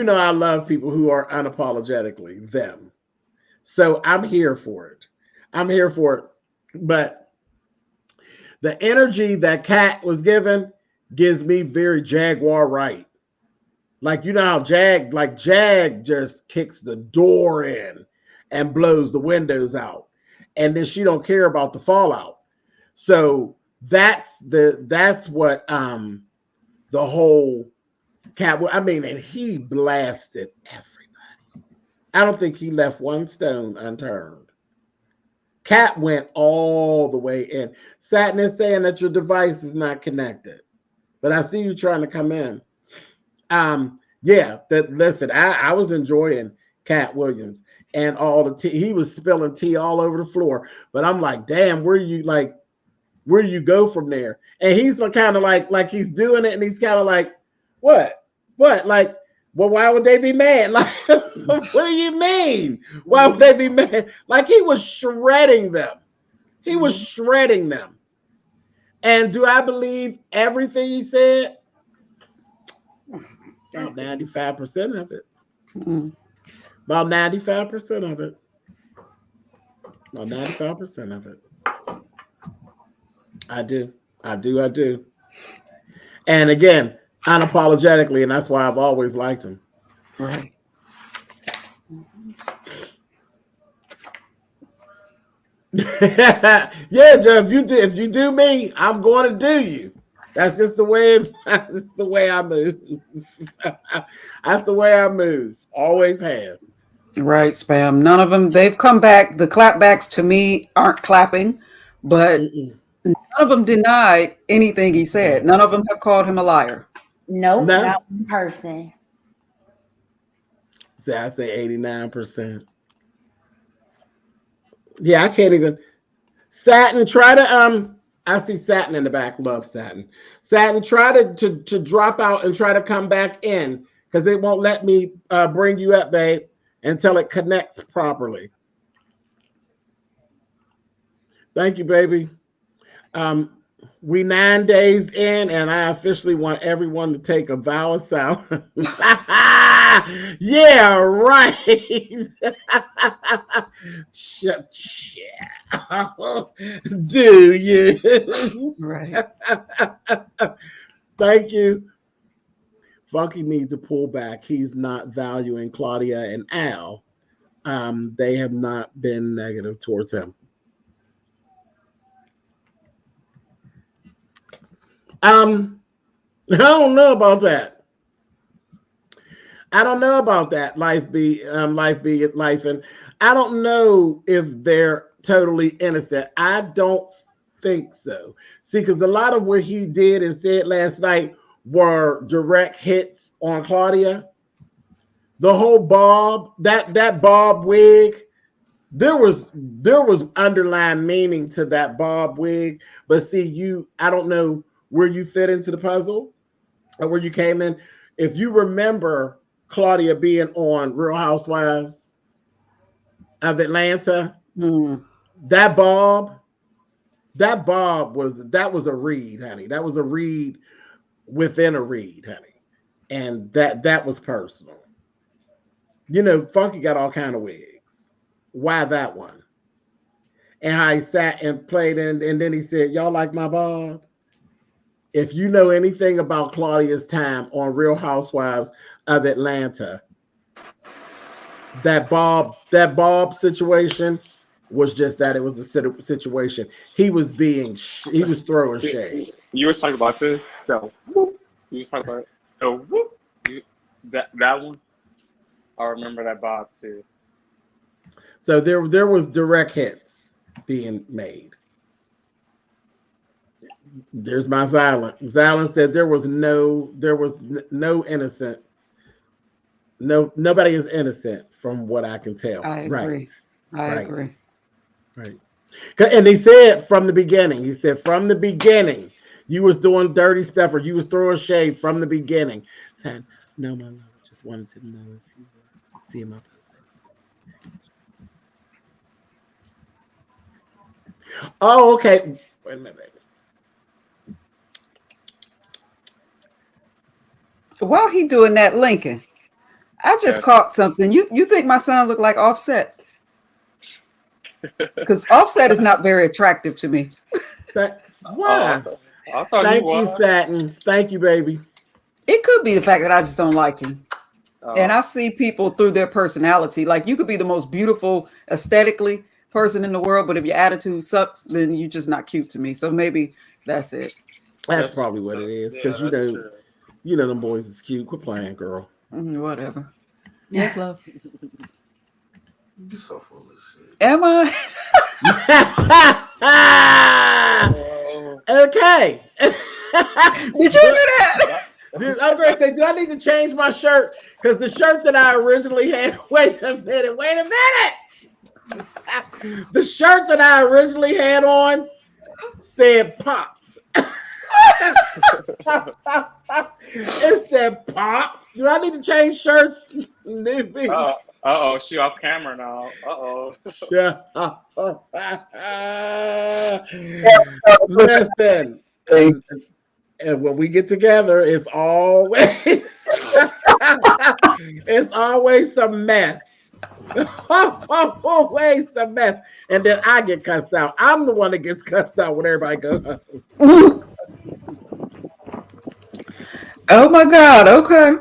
Speaker 1: know I love people who are unapologetically them. So I'm here for it. But the energy that Cat was given gives me very Jaguar right. Like, you know how Jag just kicks the door in and blows the windows out. And then she don't care about the fallout. So that's what the whole Cat, I mean, and he blasted everybody. I don't think he left one stone unturned. Cat went all the way in. Satin is saying that your device is not connected, but I see you trying to come in. Listen, I was enjoying Cat Williams and all the tea. He was spilling tea all over the floor, but I'm like, damn, where do you go from there? And he's kind of like he's doing it, and he's kind of like, what? Like, well, why would they be mad? Like, what do you mean? Why would they be mad? Like, he was shredding them. And do I believe everything he said? About 95% of it. About 95% of it. About 95% of it. I do. And again, unapologetically, and that's why I've always liked him.
Speaker 11: Right.
Speaker 1: Yeah, Joe. If you do me, I'm going to do you. That's just the way. That's just the way I move. That's the way I move. Always have.
Speaker 13: Right, Spam. None of them. They've come back. The clapbacks to me aren't clapping, but none of them denied anything he said. None of them have called him a liar.
Speaker 14: Nope, not one person.
Speaker 1: I say 89%. Yeah, I can't even. Satin, try to I see Satin in the back. Love Satin. Satin, try to drop out and try to come back in because it won't let me bring you up, babe, until it connects properly. Thank you, baby. We 9 days in, and I officially want everyone to take a vow of silence. Yeah, right. Shut. Do you?
Speaker 13: Right.
Speaker 1: Thank you. Funky needs to pull back. He's not valuing Claudia and Al. They have not been negative towards him. I don't know about that. I don't know about that. Life be life, and I don't know if they're totally innocent. I don't think so. See, because a lot of what he did and said last night were direct hits on Claudia. The whole Bob, that Bob wig, there was underlying meaning to that Bob wig. But see, I don't know where you fit into the puzzle or where you came in. If you remember Claudia being on Real Housewives of Atlanta, that Bob was a read, honey. That was a read within a read, honey. And that was personal. You know, Funky got all kind of wigs. Why that one? And how he sat and played and then he said, y'all like my Bob? If you know anything about Claudia's time on Real Housewives of Atlanta, that Bob situation was just that. It was a situation. He was throwing shade.
Speaker 9: You were talking about this? No. You was talking about that one? I remember that Bob too.
Speaker 1: So there was direct hits being made. There's my Xylan. Xylan said there was no innocent. No, nobody is innocent from what I can tell.
Speaker 13: I agree. I agree.
Speaker 1: Right. And he said from the beginning, you was doing dirty stuff or you was throwing shade from the beginning. Said, no, my love, just wanted to know if you were seeing my post. Oh, okay. Wait a minute, baby.
Speaker 13: While he doing that, Lincoln, I just caught something. You think my son looked like Offset? Because Offset is not very attractive to me.
Speaker 1: Why? Thank you, Satin. Thank you, baby.
Speaker 13: It could be the fact that I just don't like him. And I see people through their personality. Like you could be the most beautiful aesthetically person in the world, but if your attitude sucks, then you're just not cute to me. So maybe that's it.
Speaker 1: That's probably what it is. Because you know them boys is cute. Quit playing, girl.
Speaker 13: Whatever. Yes, love.
Speaker 15: You're so full of shit.
Speaker 13: Am I?
Speaker 1: Okay.
Speaker 13: Did you hear that?
Speaker 1: Dude, I'm going to say, do I need to change my shirt? Because the shirt that I originally had, wait a minute. The shirt that I originally had on said popped. It said popped. Do I need to change shirts?
Speaker 9: Uh-oh, she off camera now. Uh-oh.
Speaker 1: Yeah. Listen. And when we get together, it's always some mess. Always some mess. And then I get cussed out. I'm the one that gets cussed out when everybody goes.
Speaker 13: Oh my God, okay.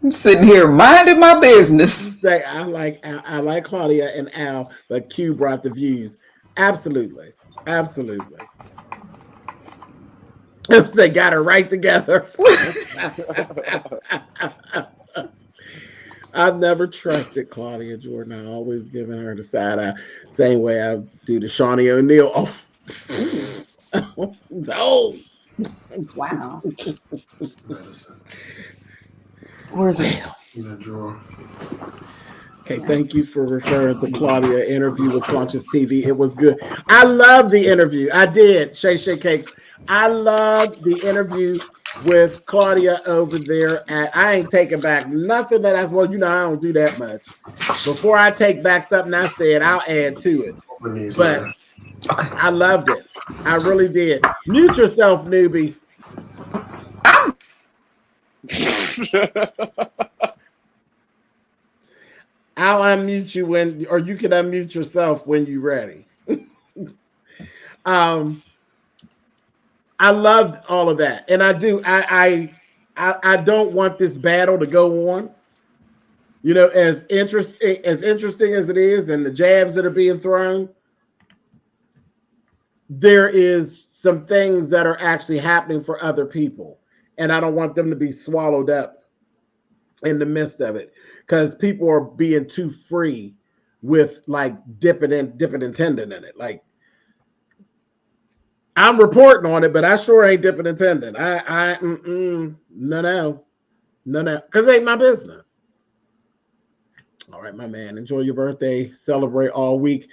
Speaker 13: I'm sitting here minding my business.
Speaker 1: Say I like Claudia and Al, but Q brought the views. Absolutely. They got it right together. I've never trusted Claudia Jordan. I always given her the side eye, same way I do to Shawnee O'Neal. Oh, no.
Speaker 14: Wow.
Speaker 15: Medicine.
Speaker 13: Where's it?
Speaker 15: In the drawer.
Speaker 1: Okay, thank you for referring to Claudia interview with Conscious TV. It was good. I love the interview. I did. Shay Cakes. I love the interview with Claudia over there. At I ain't taking back nothing that I well, you know, I don't do that much. Before I take back something I said, I'll add to it. But I loved it. I really did. Mute yourself, newbie. I'll unmute you when, or you can unmute yourself when you're ready. I loved all of that, and I do. I don't want this battle to go on. You know, as interesting as it is, and the jabs that are being thrown, there is some things that are actually happening for other people, and I don't want them to be swallowed up in the midst of it, because people are being too free with like dipping and tendon in it. Like, I'm reporting on it, but I sure ain't dipping and tendon. No, because it ain't my business. All right, my man, enjoy your birthday. Celebrate all week.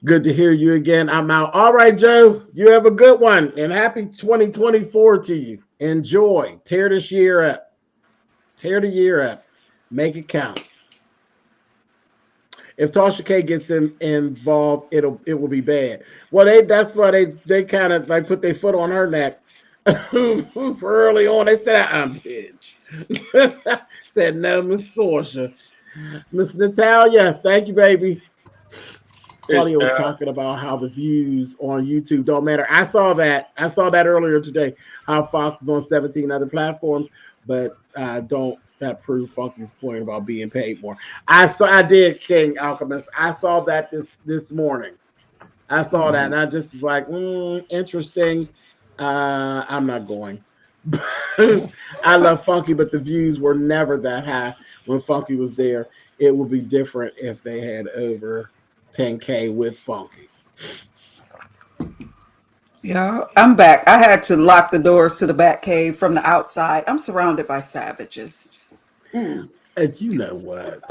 Speaker 1: Good to hear you again. I'm out. All right, Joe, you have a good one, and happy 2024 to you. Enjoy. Tear this year up. Tear the year up. Make it count. If Tasha K gets involved, it will be bad. Well, that's why they kind of like put their foot on her neck for early on. They said, I'm bitch. Said no, Miss Tasha. Miss Natalia, thank you, baby. Claudia was talking about how the views on YouTube don't matter. I saw that earlier today. How Fox is on 17 other platforms, but don't. That proved Funky's point about being paid more. I did, King Alchemist. I saw that this morning. I saw that, and I just was like, interesting. I'm not going. I love Funky, but the views were never that high when Funky was there. It would be different if they had over 10K with Funky.
Speaker 13: Yeah, I'm back. I had to lock the doors to the back cave from the outside. I'm surrounded by savages.
Speaker 1: And you know what?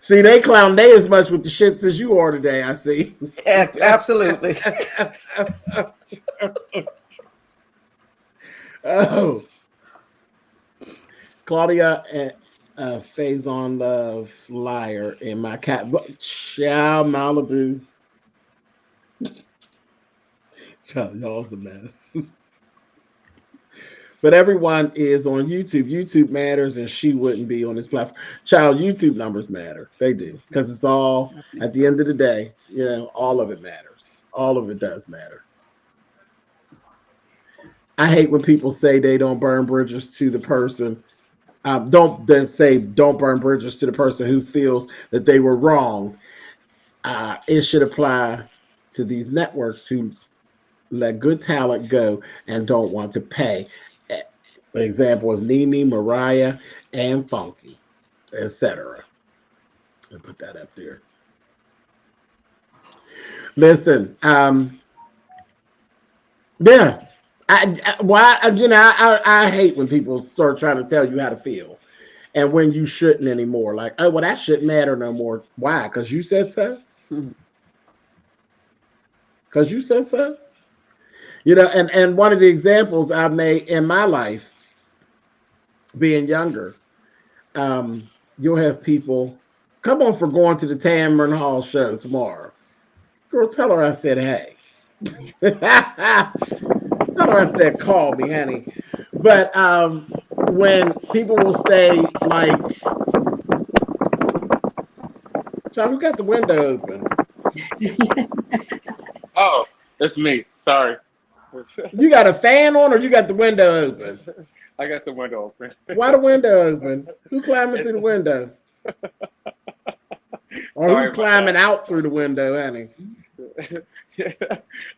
Speaker 1: See, they clown they as much with the shits as you are today, I see.
Speaker 13: Absolutely.
Speaker 1: Oh. Claudia and Faison Love liar in my cat. Ciao, Malibu. Ciao, y'all's a mess. But everyone is on YouTube. YouTube matters, and she wouldn't be on this platform. Child, YouTube numbers matter. They do, because it's all, at the end of the day, you know, all of it matters. All of it does matter. I hate when people say they don't burn bridges to the person. Don't burn bridges to the person who feels that they were wronged. It should apply to these networks who let good talent go and don't want to pay. An example is Nene, Mariah, and Funky, etc. I'll put that up there. Listen, yeah. I hate when people start trying to tell you how to feel, and when you shouldn't anymore. Like, oh, well, that shouldn't matter no more. Why? Because you said so. Because you said so. You know, and one of the examples I've made in my life, being younger, you'll have people come on for going to the Tamron Hall show tomorrow. Girl, tell her I said hey. Tell her I said call me, honey. But when people will say like, John, who got the window open?
Speaker 9: Oh, it's me. Sorry.
Speaker 1: You got a fan on, or you got the window open?
Speaker 9: I got the window open.
Speaker 1: Why the window open? Who climbing through the window? Or
Speaker 9: Sorry,
Speaker 1: who's climbing out through the window, honey?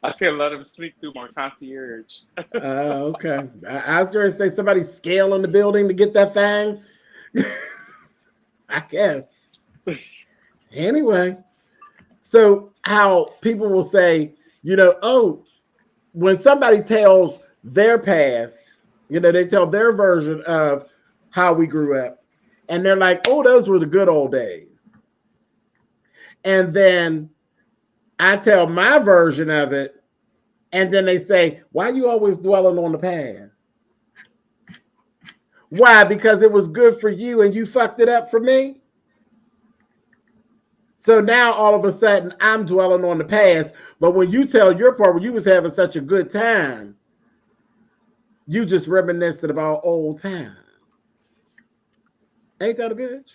Speaker 9: I can't let him sneak through my concierge.
Speaker 1: Okay. I was going to say somebody scaling the building to get that thing. I guess. Anyway, so how people will say, you know, oh, when somebody tells their past, You know, they tell their version of how we grew up. And they're like, oh, those were the good old days. And then I tell my version of it. And then they say, why are you always dwelling on the past? Why? Because it was good for you and you fucked it up for me? So now all of a sudden I'm dwelling on the past. But when you tell your part, when you was having such a good time, you just reminiscing about old times. Ain't that a bitch?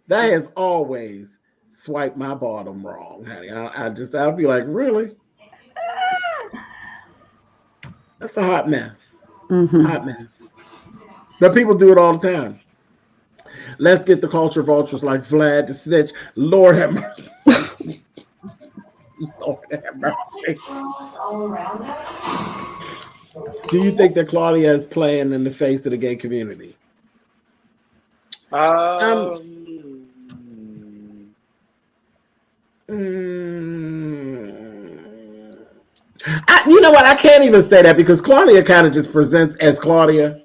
Speaker 1: That has always swiped my bottom wrong, honey. I'll be like, really? That's a hot mess. Hot mess. But people do it all the time. Let's get the culture vultures like Vlad the Snitch. Lord have mercy. Lord have mercy. Do you think that Claudia is playing in the face of the gay community? You know what? I can't even say that because Claudia kind of just presents as Claudia.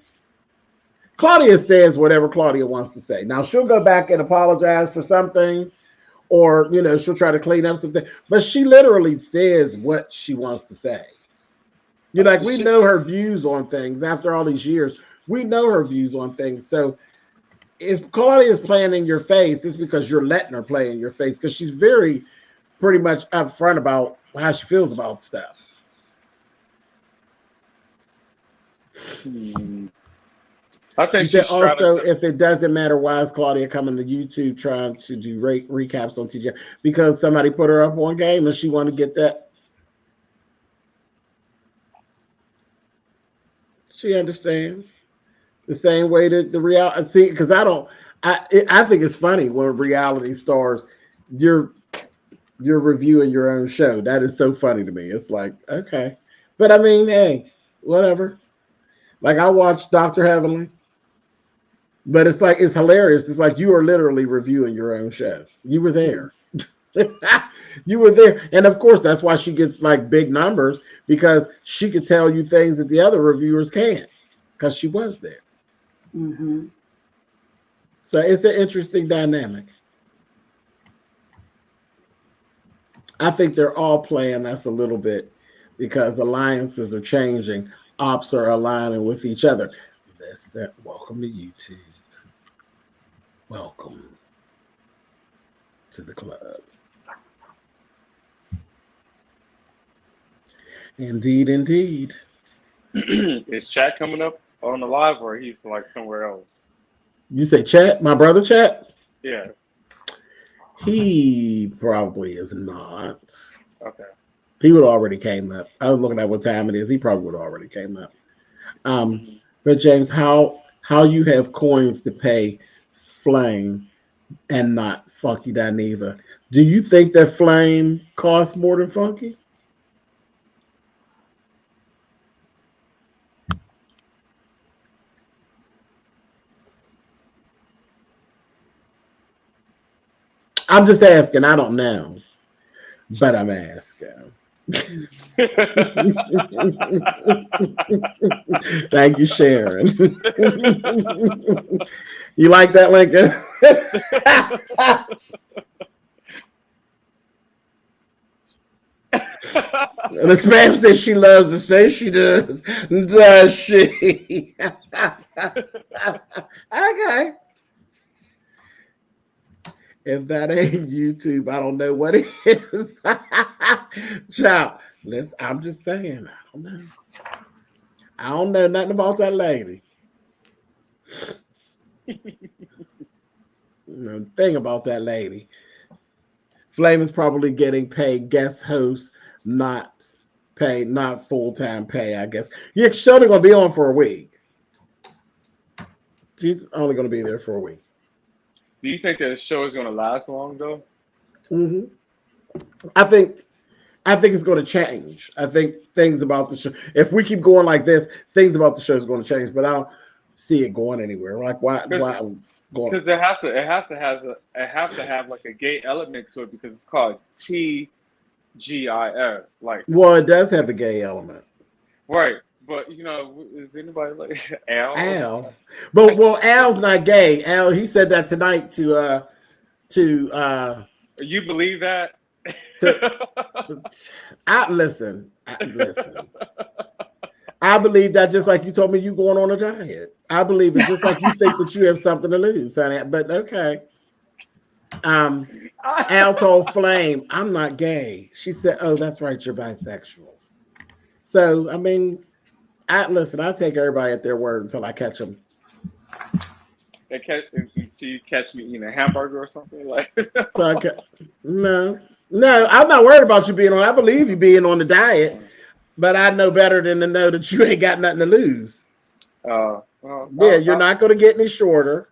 Speaker 1: Claudia says whatever Claudia wants to say. Now, she'll go back and apologize for some things, or, you know, she'll try to clean up something, but she literally says what she wants to say. You know, like, we know her views on things after all these years. We know her views on things. So if Claudia is playing in your face, it's because you're letting her play in your face, because she's very pretty much upfront about how she feels about stuff.
Speaker 9: I think she's
Speaker 1: also, if it doesn't matter, why is Claudia coming to YouTube trying to do recaps on TGI? Because somebody put her up on game and she want to get that. She understands the same way that the reality. See, because I think it's funny when reality stars, you're reviewing your own show. That is so funny to me. It's like, okay, but I mean, hey, whatever. Like, I watched Dr. Heavenly, but it's like, it's hilarious. It's like you are literally reviewing your own show. You were there. You were there. And of course, that's why she gets like big numbers, because she could tell you things that the other reviewers can't, because she was there. So it's an interesting dynamic. I think they're all playing us a little bit because alliances are changing. Ops are aligning with each other. Listen, welcome to YouTube. Welcome to the club. Indeed, indeed.
Speaker 9: Is Chat coming up on the live, or he's like somewhere else?
Speaker 1: You say Chat? My brother Chat?
Speaker 9: Yeah.
Speaker 1: He probably is not.
Speaker 9: Okay.
Speaker 1: He would already came up. I was looking at what time it is. He probably would already came up. But James, how you have coins to pay Flame and not Funky DINEVA? Do you think that Flame costs more than Funky? I'm just asking. I don't know, but I'm asking. Thank you, Sharon. You like that, Lincoln? And the spam says she loves to say she does. Does she? Okay. If that ain't YouTube, I don't know what it is. Child, I'm just saying, I don't know. I don't know nothing about that lady. The thing about that lady, Flame is probably getting paid guest host, not full-time pay, I guess. Yeah, she's only going to be on for a week. She's only going to be there for a week.
Speaker 9: Do you think that the show is going to last long, though?
Speaker 1: I think it's going to change. I think things about the show, if we keep going like this, things about the show is going to change. But I don't see it going anywhere. Like, why going?
Speaker 9: Because it has to have like a gay element to it, because it's called TGIF. Like,
Speaker 1: well, it does have the gay element,
Speaker 9: right? But you know, is anybody like Al?
Speaker 1: Al. But well, Al's not gay. Al, he said that tonight to
Speaker 9: You believe that?
Speaker 1: Listen. I believe that just like you told me you going on a diet. I believe it just like you think that you have something to lose, honey. But okay. Al told Flame, I'm not gay. She said, oh, that's right, you're bisexual. So, I mean, I take everybody at their word until I catch them.
Speaker 9: So you catch me eating a hamburger or something like.
Speaker 1: No, I'm not worried about you being on. I believe you being on the diet, but I know better than to know that you ain't got nothing to lose. You're not going to get any shorter.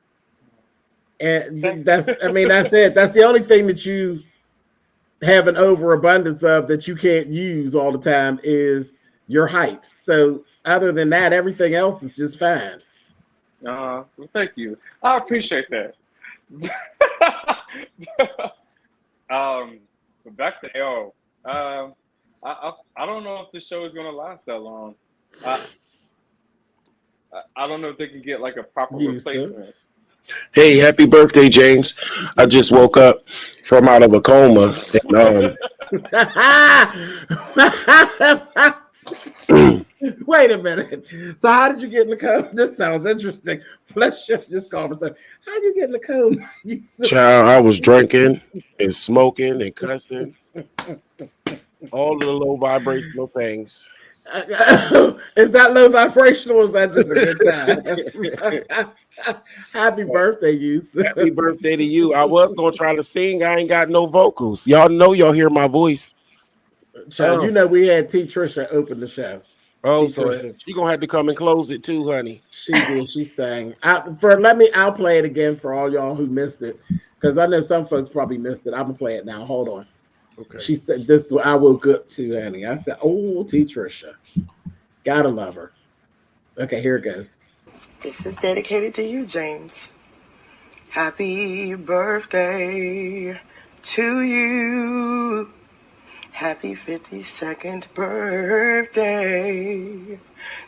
Speaker 1: And that's it. That's the only thing that you have an overabundance of that you can't use all the time is your height. So other than that, everything else is just fine.
Speaker 9: Well, thank you. I appreciate that. But back to L. I don't know if this show is gonna last that long. I don't know if they can get like a proper replacement.
Speaker 16: Hey, happy birthday, James. I just woke up from out of a coma. And,
Speaker 1: wait a minute. So how did you get in the coma? This sounds interesting. Let's shift this conversation. How did you get in the coma?
Speaker 16: Child, I was drinking and smoking and cussing. All of the low vibrational things.
Speaker 1: Is that low vibrational or is that just a good time? Happy birthday, you.
Speaker 16: Happy birthday to you. I was going to try to sing. I ain't got no vocals. Y'all know y'all hear my voice.
Speaker 1: Child, you know we had Trisha open the show.
Speaker 16: Oh, so she gonna have to come and close it too, honey.
Speaker 1: She did. She sang. I'll play it again for all y'all who missed it, because I know some folks probably missed it. I'm gonna play it now. Hold on.
Speaker 16: Okay.
Speaker 1: She said, "This is what I woke up to, honey." I said, "Oh, Trisha, gotta love her." Okay, here it goes.
Speaker 17: This is dedicated to you, James. Happy birthday to you. Happy 52nd birthday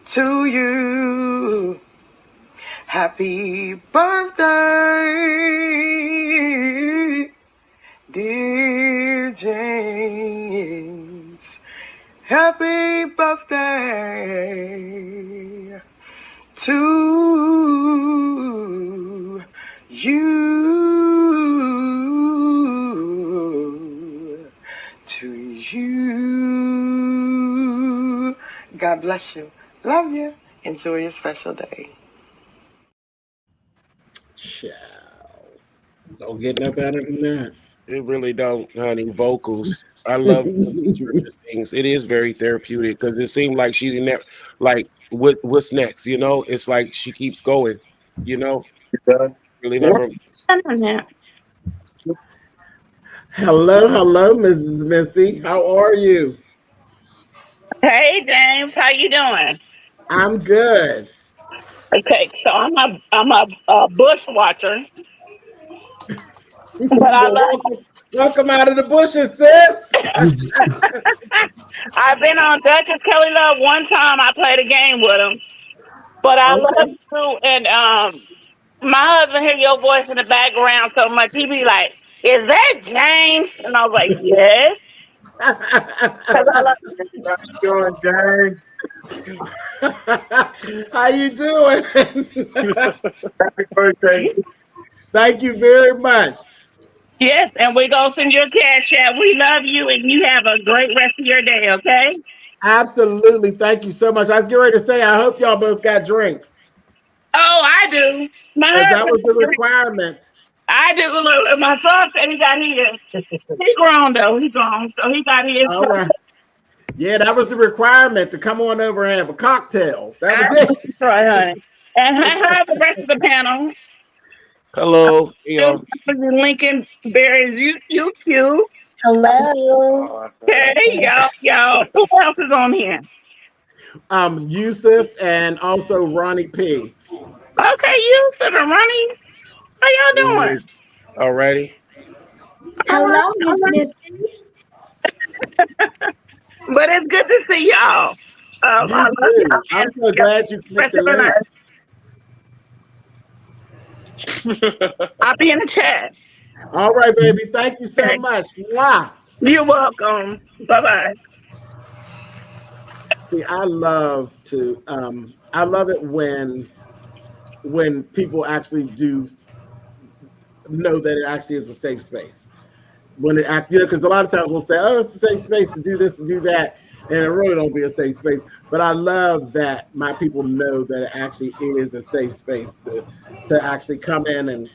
Speaker 17: to you. Happy birthday, dear James. Happy birthday to you. To you. God bless you. Love you. Enjoy your special day.
Speaker 1: Child. Don't get no better than that.
Speaker 16: It really don't, honey. Vocals. I love Trisha sings. It is very therapeutic because it seemed like she's in there. Like, what's next? You know, it's like she keeps going. You know, really never.
Speaker 1: Hello, Mrs. Missy. How are you?
Speaker 7: Hey, James. How you doing?
Speaker 1: I'm good.
Speaker 7: Okay, so I'm a bush watcher. But
Speaker 1: welcome out of the bushes, sis.
Speaker 7: I've been on Duchess Kelly Love one time. I played a game with him. But I love you, and my husband hear your voice in the background so much, he be like, "Is that James?" And I was like, "Yes." Because I love
Speaker 9: you, James.
Speaker 1: How you doing?
Speaker 9: Happy birthday.
Speaker 1: Thank you very much.
Speaker 7: Yes, and we're going to send you a cash out. We love you, and you have a great rest of your day, okay?
Speaker 1: Absolutely. Thank you so much. I was getting ready to say, I hope y'all both got drinks.
Speaker 7: Oh, I do.
Speaker 1: That was the requirement.
Speaker 7: I do. Look, my son said he got his. He grown, though. He grown, so he got his.
Speaker 1: All right. Yeah, that was the requirement to come on over and have a cocktail. That was it.
Speaker 7: That's right, honey. And how's the rest of the panel?
Speaker 16: Hello.
Speaker 7: Lincoln Berry's YouTube.
Speaker 6: Hello.
Speaker 7: Hey, y'all. Who else is on here?
Speaker 1: Yusuf and also Ronnie P.
Speaker 7: Okay, Yusuf and Ronnie. How y'all doing?
Speaker 16: Alrighty.
Speaker 6: Hello, Miss Missy.
Speaker 7: But it's good to see y'all. I
Speaker 1: You
Speaker 7: love
Speaker 1: too.
Speaker 7: y'all.
Speaker 1: I'm so glad you clicked the link.
Speaker 7: I'll be in the chat.
Speaker 1: All right, baby. Thank you so much. Mwah.
Speaker 7: You're welcome. Bye-bye.
Speaker 1: See, I love it when people actually do know that it actually is a safe space. When it act, because a lot of times we'll say, "Oh, it's a safe space to do this and do that," and it really don't be a safe space. But I love that my people know that it actually is a safe space to actually come in and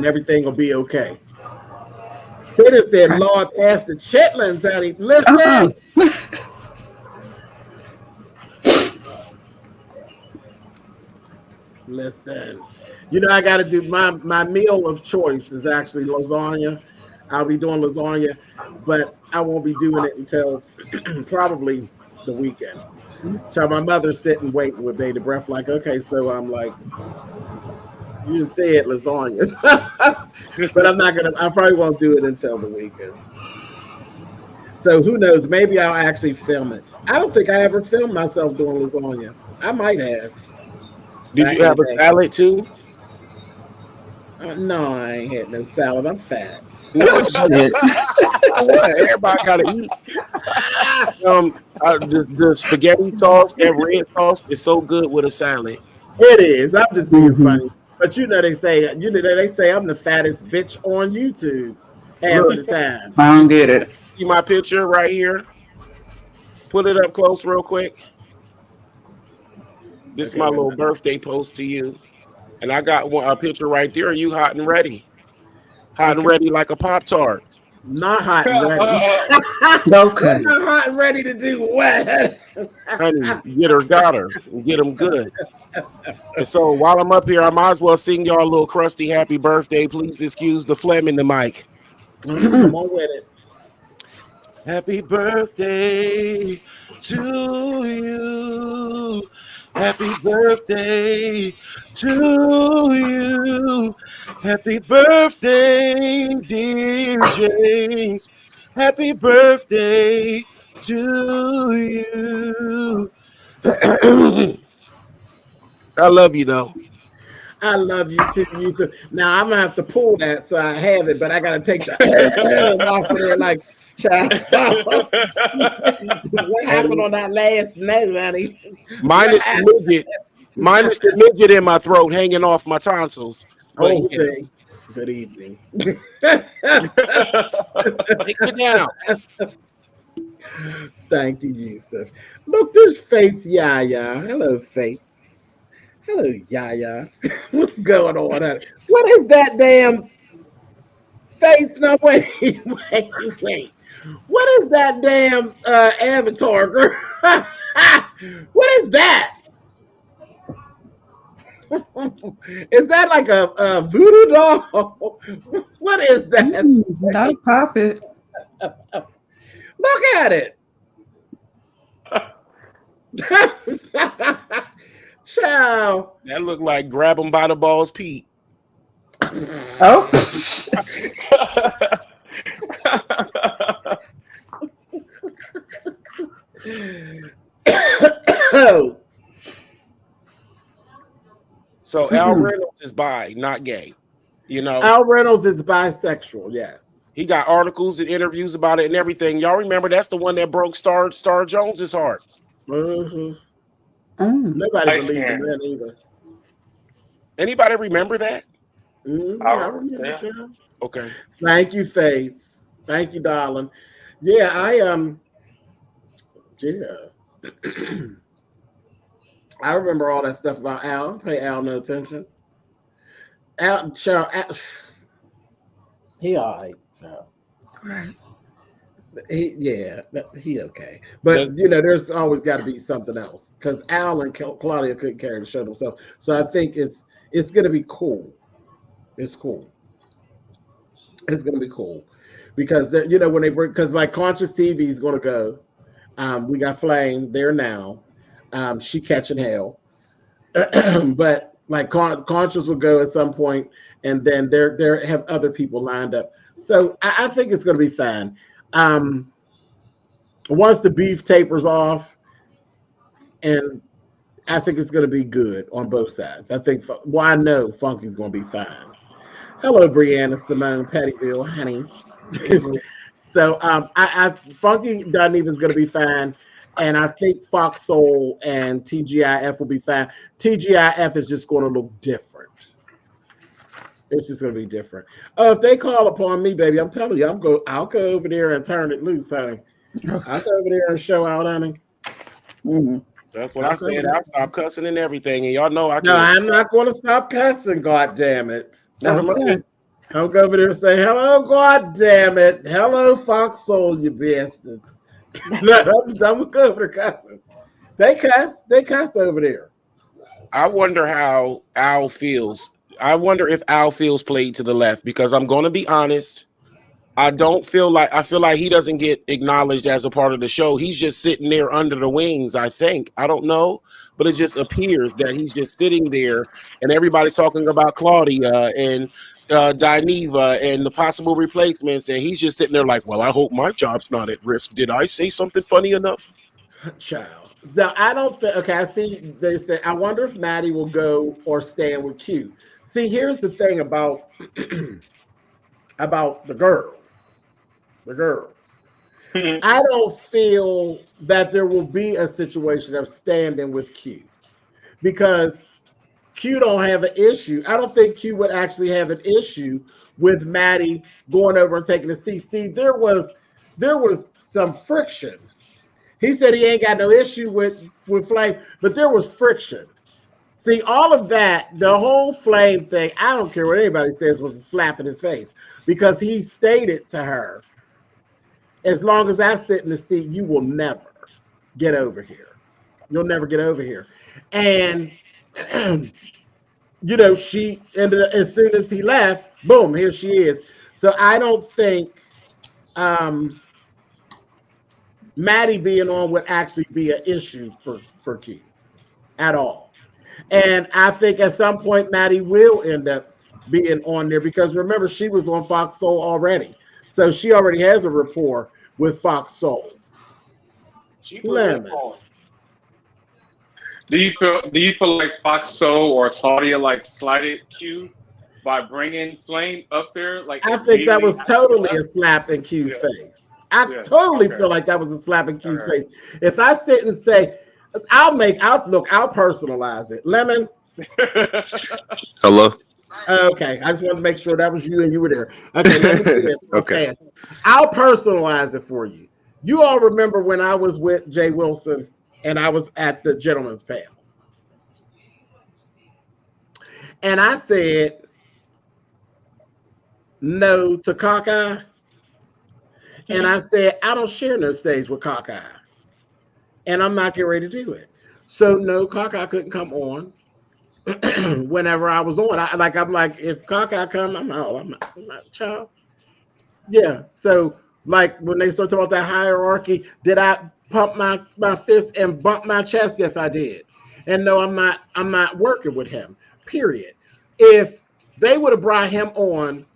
Speaker 1: everything will be okay. Peter said, "Lord, ask the chitlins, honey. Listen." Listen, I got to do my meal of choice is actually lasagna. I'll be doing lasagna, but I won't be doing it until probably the weekend. So my mother's sitting waiting with bated breath, like, okay, so I'm like, you just said lasagna, but I probably won't do it until the weekend. So who knows? Maybe I'll actually film it. I don't think I ever filmed myself doing lasagna. I might have.
Speaker 16: Did you have a salad too?
Speaker 1: No, I ain't had no salad. I'm fat.
Speaker 16: No shit. What? Everybody gotta eat. The spaghetti sauce, that red sauce, is so good with a salad.
Speaker 1: It is. I'm just being funny. But they say I'm the fattest bitch on YouTube half of the time.
Speaker 13: I don't get it.
Speaker 16: See my picture right here? Put it up close real quick. This is my little birthday post to you. And I got a picture right there. You hot and ready. Hot and ready like a Pop-Tart.
Speaker 1: Not hot and ready.
Speaker 13: Okay.
Speaker 1: Not hot and ready to do what?
Speaker 16: Honey, get her, got her. Get them good. And so while I'm up here, I might as well sing y'all a little crusty happy birthday. Please excuse the phlegm in the mic.
Speaker 1: Come on with it.
Speaker 16: Happy birthday to you. Happy birthday to you. Happy birthday, dear James. Happy birthday to you. I love you, though.
Speaker 1: I love you too, Yusuf. Now I'm gonna have to pull that so I have it, but I gotta take the off of there like, child. What happened on that last note, honey?
Speaker 16: Minus the midget. Minus the midget in my throat hanging off my tonsils. But
Speaker 1: see. Good evening.
Speaker 16: Take it down.
Speaker 1: Thank you, Yusuf. Look, there's Faith Yaya. Hello, Faith. Hello, Yaya. What's going on? What is that damn face? No, wait. What is that damn avatar, girl? What is that? Is that like a voodoo doll? What is that?
Speaker 13: Not a puppet.
Speaker 1: Look at it. Child.
Speaker 16: That looked like grab him by the balls, Pete.
Speaker 13: Oh.
Speaker 16: So Al Reynolds is bi, not gay.
Speaker 1: Al Reynolds is bisexual, yes.
Speaker 16: He got articles and interviews about it and everything. Y'all remember that's the one that broke Star Jones's heart.
Speaker 1: Mm-hmm.
Speaker 16: Nobody
Speaker 1: believed in that either.
Speaker 16: Anybody remember that?
Speaker 1: Mm-hmm. I remember. Yeah.
Speaker 16: Okay.
Speaker 1: Thank you, Faith. Thank you, darling. Yeah, yeah. I remember all that stuff about Al. Don't pay Al no attention. Al, he all right.
Speaker 13: Right.
Speaker 1: He okay. But there's always got to be something else because Al and Claudia couldn't carry the show themselves. So I think it's gonna be cool. It's cool. It's gonna be cool because when they bring like Conscious TV is gonna go. We got Flame there now. She catching hell, but like Conscious will go at some point, and then there have other people lined up. So I think it's gonna be fine. Once the beef tapers off, And I think it's going to be good on both sides. I think, well, I know Funky's going to be fine. Hello, Brianna, Simone, Pettyville, honey. So Funky DINEVA is going to be fine. And I think Fox Soul and TGIF will be fine. TGIF is just going to look different. It's just going to be different. Oh, if they call upon me, baby, I'm telling you, I'll go over there and turn it loose, honey. I'll go over there and show out, honey.
Speaker 16: Mm-hmm. That's what I said. I'll stop cussing and everything, and y'all know I can't.
Speaker 1: No, I'm not going to stop cussing. God damn it!
Speaker 16: Okay.
Speaker 1: I'll go over there and say hello. God damn it! Hello, Fox Soul, you bastards. No, I'm gonna go over there cussing. They cuss over there.
Speaker 16: I wonder how Al feels. I wonder if Al feels played to the left, because I'm going to be honest. I feel like he doesn't get acknowledged as a part of the show. He's just sitting there under the wings, I think. I don't know, but it just appears that he's just sitting there and everybody's talking about Claudia and DINEVA and the possible replacements. And he's just sitting there like, well, I hope my job's not at risk. Did I say something funny enough?
Speaker 1: Child. No, I don't think, okay, I see they say, I wonder if Maddie will go or stand with Q. See, here's the thing about about the girls. I don't feel that there will be a situation of standing with Q, because Q don't have an issue. I don't think Q would actually have an issue with Maddie going over and taking a seat. See, there was some friction. He said he ain't got no issue with Flame, but there was friction. See, all of that, the whole Flame thing, I don't care what anybody says, was a slap in his face, because he stated to her, as long as I sit in the seat, you will never get over here. You'll never get over here. And, you know, she ended up, as soon as he left, boom, here she is. So I don't think Maddie being on would actually be an issue for Q at all. And I think at some point Maddie will end up being on there, because remember, she was on Fox Soul already. So she already has a rapport with Fox Soul.
Speaker 16: She put that on.
Speaker 9: Do you feel like Fox Soul or Claudia like slighted Q by bringing Flame up there? Like,
Speaker 1: I think that was totally a slap in Q's face. I totally feel like that was a slap in Q's face. If I sit and say, I'll personalize it. Lemon.
Speaker 18: Hello.
Speaker 1: Okay, I just wanted to make sure that was you and you were there. Okay, let me do this
Speaker 18: okay.
Speaker 1: Fast. I'll personalize it for you. You all remember when I was with Jay Wilson and I was at the gentleman's panel, and I said no to Cockeye, and I said I don't share no stage with Cockeye, and I'm not getting ready to do it. So no, Cockeye couldn't come on whenever I was on. I'm like, if Cockeye come, I'm out. I'm not child. Yeah. So like when they start talking about that hierarchy, did I pump my fist and bump my chest? Yes, I did. And no, I'm not working with him. Period. If they would have brought him on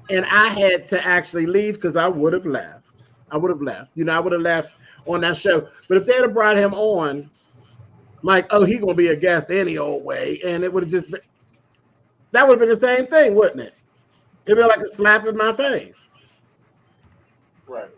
Speaker 1: and I had to actually leave, because I would have left. You know, I would have left on that show. But if they'd have brought him on, like, oh, he gonna be a guest any old way, and it would have just been, that would have been the same thing, wouldn't it? It'd be like a slap in my face.
Speaker 16: Right.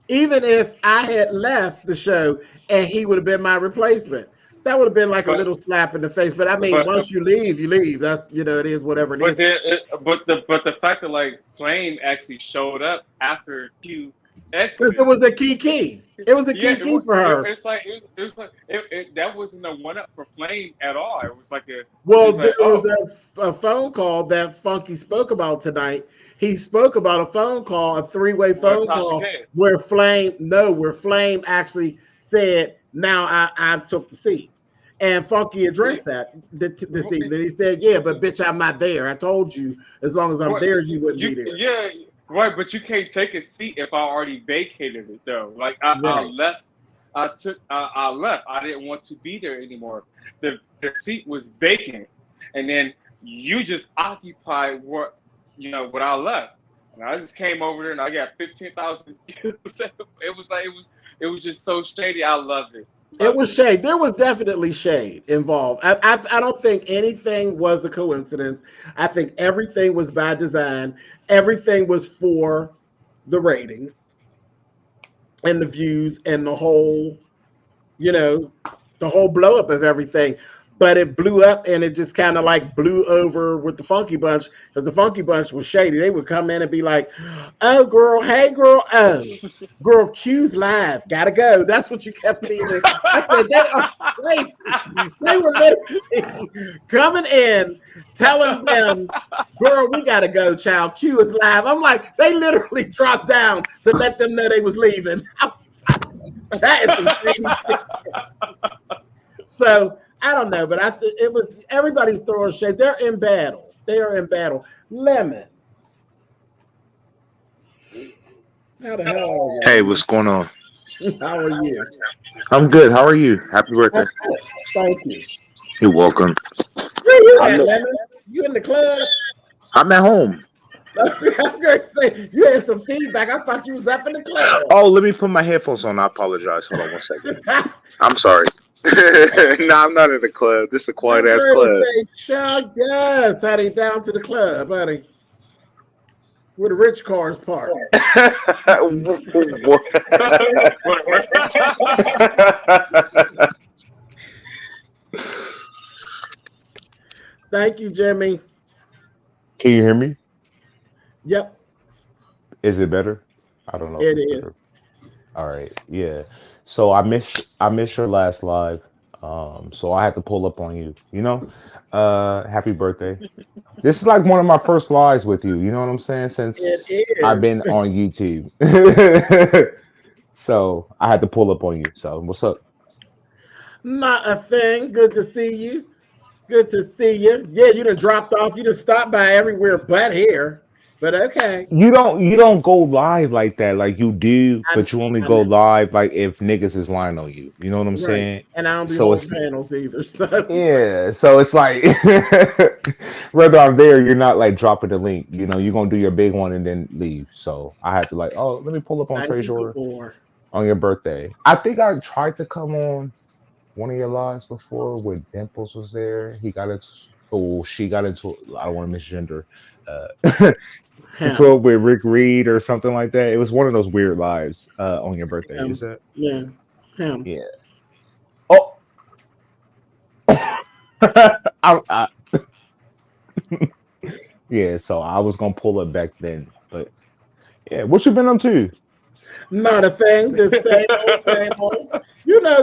Speaker 1: Even if I had left the show and he would have been my replacement, that would have been like a little slap in the face. But I mean, once you leave, you leave. That's, you know, it is whatever it is.
Speaker 9: But the fact that like Flame actually showed up after Q.
Speaker 1: Because it was a key. It was a key for her.
Speaker 9: That wasn't a one up for Flame at all. It was like
Speaker 1: there was a phone call that Funky spoke about tonight. He spoke about a phone call, a three-way phone call, where Flame actually said, "Now I took the seat," and Funky addressed that this evening. He said, "Yeah, but bitch, I'm not there. I told you, as long as I'm there, you wouldn't be there."
Speaker 9: Yeah. Right, but you can't take a seat if I already vacated it, though. Like I left, I left. I didn't want to be there anymore. The seat was vacant, and then you just occupied what I left. And I just came over there and I got 15,000 views. It was just so shady. I loved it.
Speaker 1: It was shade. There was definitely shade involved. I don't think anything was a coincidence. I think everything was by design. Everything was for the ratings and the views and the whole, the whole blow up of everything. But it blew up and it just kind of like blew over with the Funky Bunch because the Funky Bunch was shady. They would come in and be like, "Oh, girl, hey, girl, oh, girl, Q's live, gotta go." That's what you kept seeing. I said they were literally coming in, telling them, "Girl, we gotta go, child. Q is live." I'm like, they literally dropped down to let them know they was leaving. That is some shady shit. So. I don't know, but it was everybody's throwing shade. They're in battle. They are in battle. Lemon. How the hell are you?
Speaker 18: Hey, what's going on?
Speaker 1: How are you?
Speaker 18: I'm good. How are you? Happy birthday.
Speaker 1: Thank you.
Speaker 18: You're welcome.
Speaker 1: Where you at, Lemon? You in the club?
Speaker 18: I'm at home.
Speaker 1: I'm going to say, you had some feedback. I thought you was up in the club.
Speaker 18: Oh, let me put my headphones on. I apologize. Hold on 1 second. I'm sorry. No, I'm not in the club. This is a quiet ass club.
Speaker 1: Say, Chuck, yes, honey, down to the club, honey. Where the rich cars park. Thank you, Jimmy.
Speaker 19: Can you hear me?
Speaker 1: Yep.
Speaker 19: Is it better? I don't know.
Speaker 1: It is.
Speaker 19: Better. All right. Yeah. So I missed your last live. So I had to pull up on you. Happy birthday. This is like one of my first lives with you. You know what I'm saying? Since I've been on YouTube. So I had to pull up on you. So what's up?
Speaker 1: Not a thing. Good to see you. Good to see you. Yeah, you done dropped off. You done stopped by everywhere but here. But okay.
Speaker 19: You don't go live like that. Like you do, but you only go live like if niggas is lying on you. You know what I'm saying?
Speaker 1: And I don't be on panels either. So.
Speaker 19: Yeah. So it's like whether I'm there, you're not like dropping the link. You're gonna do your big one and then leave. So I had to let me pull up on Treasure on your birthday. I think I tried to come on one of your lives before when Dimples was there. She got into I don't want to misgender. Into it with Rick Reed or something like that. It was one of those weird lives on your birthday. Is that?
Speaker 1: Yeah. Him.
Speaker 19: Yeah. Oh. Yeah. So I was gonna pull it back then, but yeah. What you been up to?
Speaker 1: Not a thing. The same old.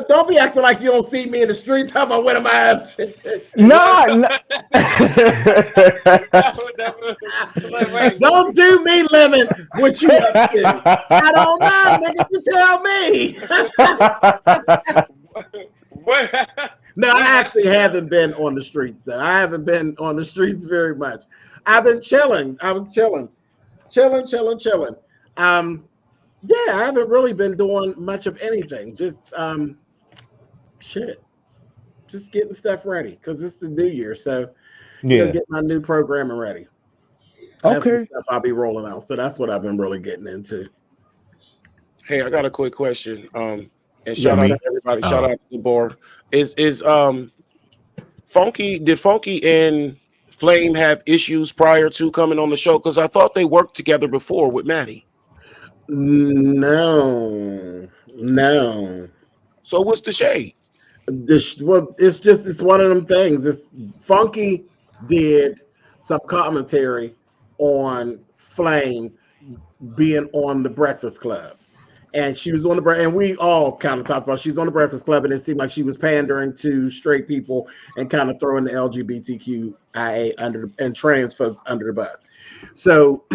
Speaker 1: Don't be acting like you don't see me in the streets. How about what am I up to?
Speaker 19: No.
Speaker 1: Don't do me, Lemon. What you up to? I don't know, nigga. You tell me. No, I actually haven't been on the streets, though. I haven't been on the streets very much. I've been chilling. I was chilling. Yeah, I haven't really been doing much of anything. Just shit. Just getting stuff ready because it's the new year. So get my new programming ready.
Speaker 19: Okay.
Speaker 1: Stuff I'll be rolling out. So that's what I've been really getting into.
Speaker 16: Hey, I got a quick question. And shout out to everybody. Shout out to the board. Is Funky? Did Funky and Flame have issues prior to coming on the show? Because I thought they worked together before with Maddie.
Speaker 1: No.
Speaker 16: So what's the shade?
Speaker 1: It's one of them things. It's Funky did some commentary on Flame being on the Breakfast Club, and she was on the and we all kind of talked about she's on the Breakfast Club, and it seemed like she was pandering to straight people and kind of throwing the LGBTQIA and trans folks under the bus. So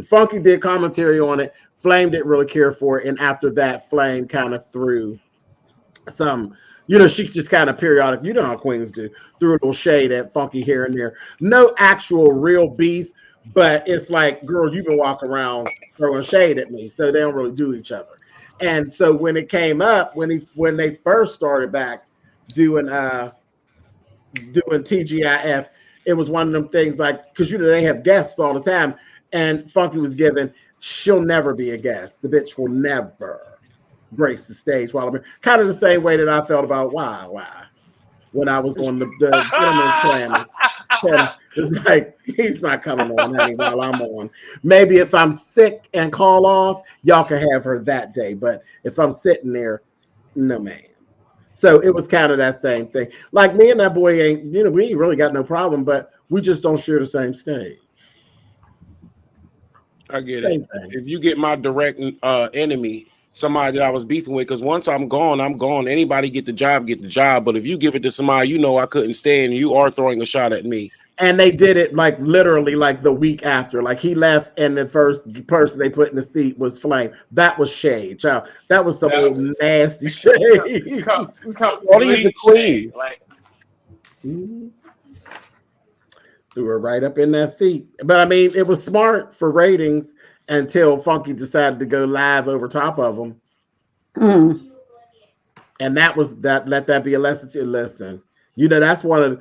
Speaker 1: Funky did commentary on it. Flame didn't really care for it, and after that, Flame kind of threw some, she just kind of periodic, how queens do, threw a little shade at Funky here and there. No actual real beef, but it's like, girl, you've been walking around throwing shade at me, so they don't really do each other. And so when it came up, when they first started back doing TGIF, it was one of them things like, because they have guests all the time, and Funky was given, she'll never be a guest. The bitch will never grace the stage while I'm here. Kind of the same way that I felt about why when I was on the gentleman's panel. It's like he's not coming on, honey, while I'm on. Maybe if I'm sick and call off, y'all can have her that day. But if I'm sitting there, no man. So it was kind of that same thing. Like me and that boy ain't, we ain't really got no problem, but we just don't share the same stage.
Speaker 16: I get it. If you get my direct enemy, somebody that I was beefing with, because once I'm gone, I'm gone. Anybody get the job. But if you give it to somebody I couldn't stand, you are throwing a shot at me.
Speaker 1: And they did it like literally like the week after. Like he left and the first person they put in the seat was Flame. That was shade, child. That was some old nasty shade.
Speaker 16: All these the queen.
Speaker 1: Threw her right up in that seat. But I mean, it was smart for ratings until Funky decided to go live over top of them. And that was that. Let that be a lesson to listen. That's one of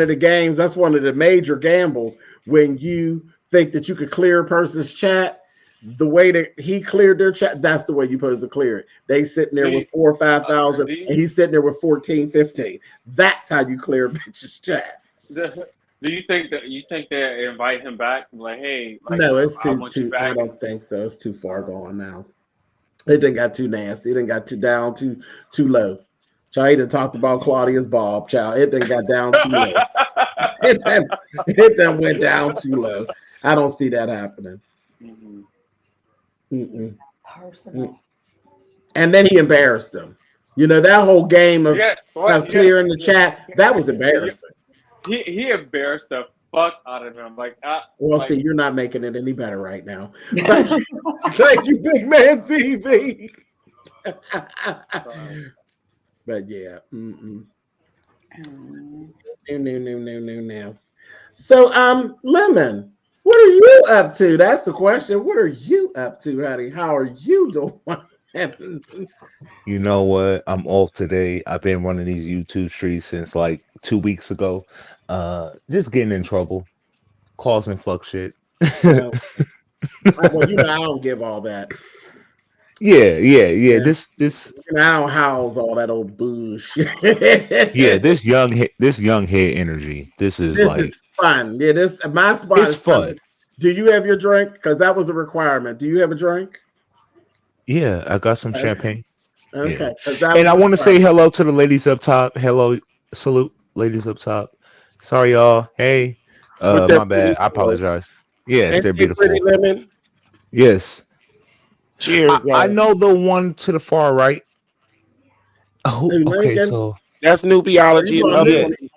Speaker 1: the games. That's one of the major gambles when you think that you could clear a person's chat. The way that he cleared their chat, that's the way you're supposed to clear it. They sitting there with 4,000 or 5,000, and he's sitting there with 14, 15. That's how you clear a bitch's chat.
Speaker 9: Do you think they invite him back? Like, hey,
Speaker 1: no, it's too. I don't think so. It's too far gone now. It didn't got too nasty. It didn't got too down, too low. Child, he done talked about Claudia's Bob. Child, it done got down too low. It done went down too low. I don't see that happening.
Speaker 14: Personal.
Speaker 1: And then he embarrassed them. That whole game of clearing the chat, that was embarrassing.
Speaker 9: He embarrassed the fuck out of him.
Speaker 1: See, you're not making it any better right now. Thank you, Big Man TV. But yeah, no. So, Lemon, what are you up to? That's the question. What are you up to, honey? How are you doing?
Speaker 19: You know what? I'm off today. I've been running these YouTube streets since like 2 weeks ago. Just getting in trouble, causing fuck shit.
Speaker 1: Well, I don't give all that.
Speaker 19: Yeah. This
Speaker 1: I don't house all that old bullshit.
Speaker 19: Yeah, this young head energy. This is
Speaker 1: fun. Yeah, my spot is
Speaker 19: fun.
Speaker 1: Do you have your drink? Because that was a requirement. Do you have a drink?
Speaker 19: Yeah, I got some champagne.
Speaker 1: Okay.
Speaker 19: Yeah. And I want to say hello to the ladies up top. Hello, salute, ladies up top. Sorry, y'all. Hey, my bad. I apologize. Yes, they're beautiful.
Speaker 16: Pretty Lemon.
Speaker 19: Yes.
Speaker 16: Cheers.
Speaker 19: I know the one to the far right. Oh, okay. So
Speaker 16: that's Newbieology.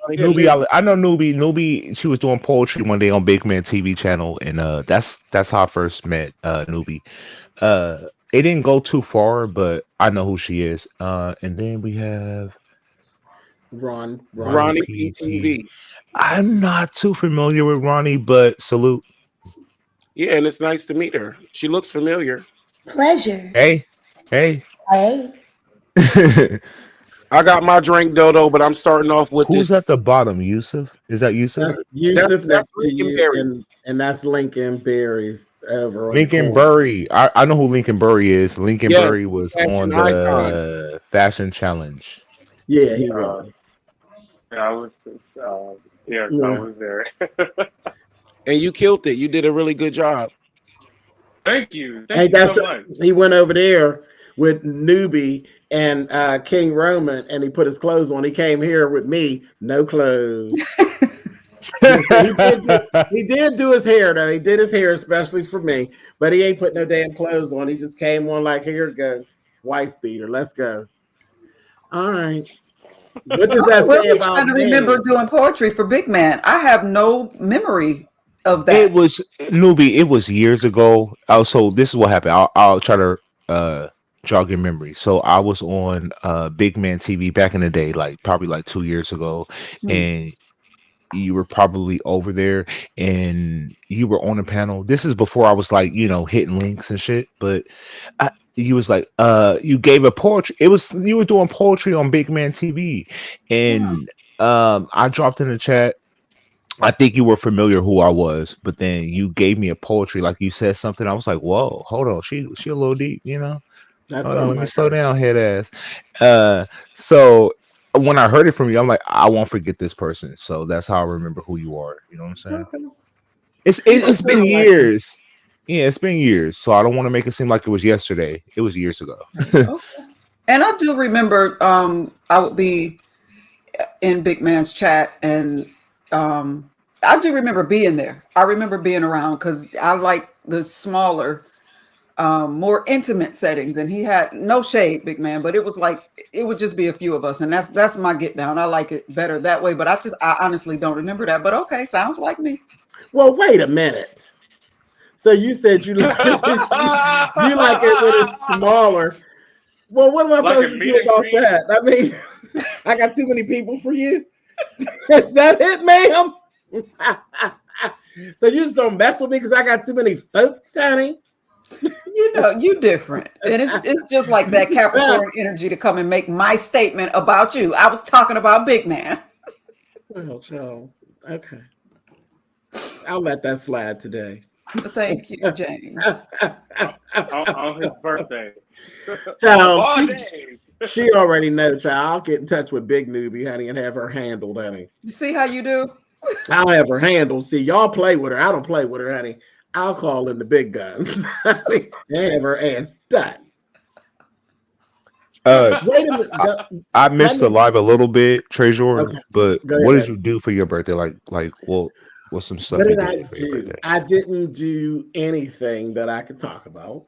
Speaker 19: Newbie. I know Newbie. She was doing poetry one day on Big Man TV channel, and that's how I first met Newbie. It didn't go too far, but I know who she is. And then we have
Speaker 16: Ronnie PTV.
Speaker 19: I'm not too familiar with Ronnie, but salute.
Speaker 16: Yeah, and it's nice to meet her. She looks familiar.
Speaker 6: Pleasure.
Speaker 19: Hey.
Speaker 6: Hey.
Speaker 16: I got my drink, Dodo, but I'm starting off with
Speaker 19: Who's at the bottom? Yusuf? Is that Yusuf?
Speaker 1: That's Yusuf next to you, and that's Lincoln Berry's over.
Speaker 19: Lincoln Burry. I know who Lincoln Burry is. Lincoln Burry was on the Fashion Challenge.
Speaker 1: Yeah, he was.
Speaker 9: I was. Yes, I was there.
Speaker 16: And you killed it. You did a really good job.
Speaker 9: Thank you. Thank you so much.
Speaker 1: He went over there with Newbie and King Roman, and he put his clothes on. He came here with me, no clothes. he did do his hair though. He did his hair especially for me, but he ain't put no damn clothes on. He just came on like, here you go, wife beater. Let's go. All right. What does that say about
Speaker 13: trying to remember doing poetry for Big Man? I have no memory of that.
Speaker 19: It was Newbie. It was years ago. So this is what happened. I'll try to jog your memory. So I was on Big Man TV back in the day, probably 2 years ago, and you were probably over there and you were on a panel. This is before I was hitting links and shit, but you was you gave a poetry. You were doing poetry on Big Man TV, and I dropped in the chat. I think you were familiar who I was, but then you gave me a poetry, you said something. I was like, whoa, hold on, she a little deep,
Speaker 1: That's
Speaker 19: Hold on, let
Speaker 1: something
Speaker 19: me
Speaker 1: I
Speaker 19: slow
Speaker 1: heard.
Speaker 19: down, head ass. So when I heard it from you, I'm like, I won't forget this person. So that's how I remember who you are. You know what I'm saying?
Speaker 11: Okay.
Speaker 19: It's been years. Yeah, it's been years. So I don't want to make it seem like it was yesterday. It was years ago.
Speaker 11: Okay. And I do remember I would be in Big Man's chat, and I do remember being there. I remember being around because I like the smaller, more intimate settings. And he had no shade, Big Man, but it was like it would just be a few of us, and that's my get down. I like it better that way. But I honestly don't remember that. But okay, sounds like me.
Speaker 1: Well, wait a minute. So you said you like you like it when it's smaller. Well, what am I
Speaker 9: Like a
Speaker 1: supposed to
Speaker 9: meet
Speaker 1: do
Speaker 9: and
Speaker 1: about
Speaker 9: greet?
Speaker 1: that? I mean, I got too many people for you. Is that it, ma'am? So you just don't mess with me because I got too many folks, honey?
Speaker 11: You know, you different. And it's just like that Capricorn energy to come and make my statement about you. I was talking about Big Man.
Speaker 1: Well, Joe, okay. I'll let that slide today.
Speaker 11: Thank you, James.
Speaker 9: on his birthday.
Speaker 1: Child,
Speaker 9: All days.
Speaker 1: she already knows, child. I'll get in touch with Big Newbie, honey, and have her handled, honey.
Speaker 11: You see how you do?
Speaker 1: I'll have her handled. See, y'all play with her. I don't play with her, honey. I'll call in the big guns and have her ass done. Wait a minute.
Speaker 19: I missed the live a little bit, Trezor,
Speaker 1: Okay.
Speaker 19: but
Speaker 1: Go
Speaker 19: what
Speaker 1: ahead.
Speaker 19: did you do for your birthday? Like what's some stuff
Speaker 1: What
Speaker 19: you
Speaker 1: did I
Speaker 19: did for your
Speaker 1: do?
Speaker 19: birthday?
Speaker 1: I didn't do anything that I could talk about.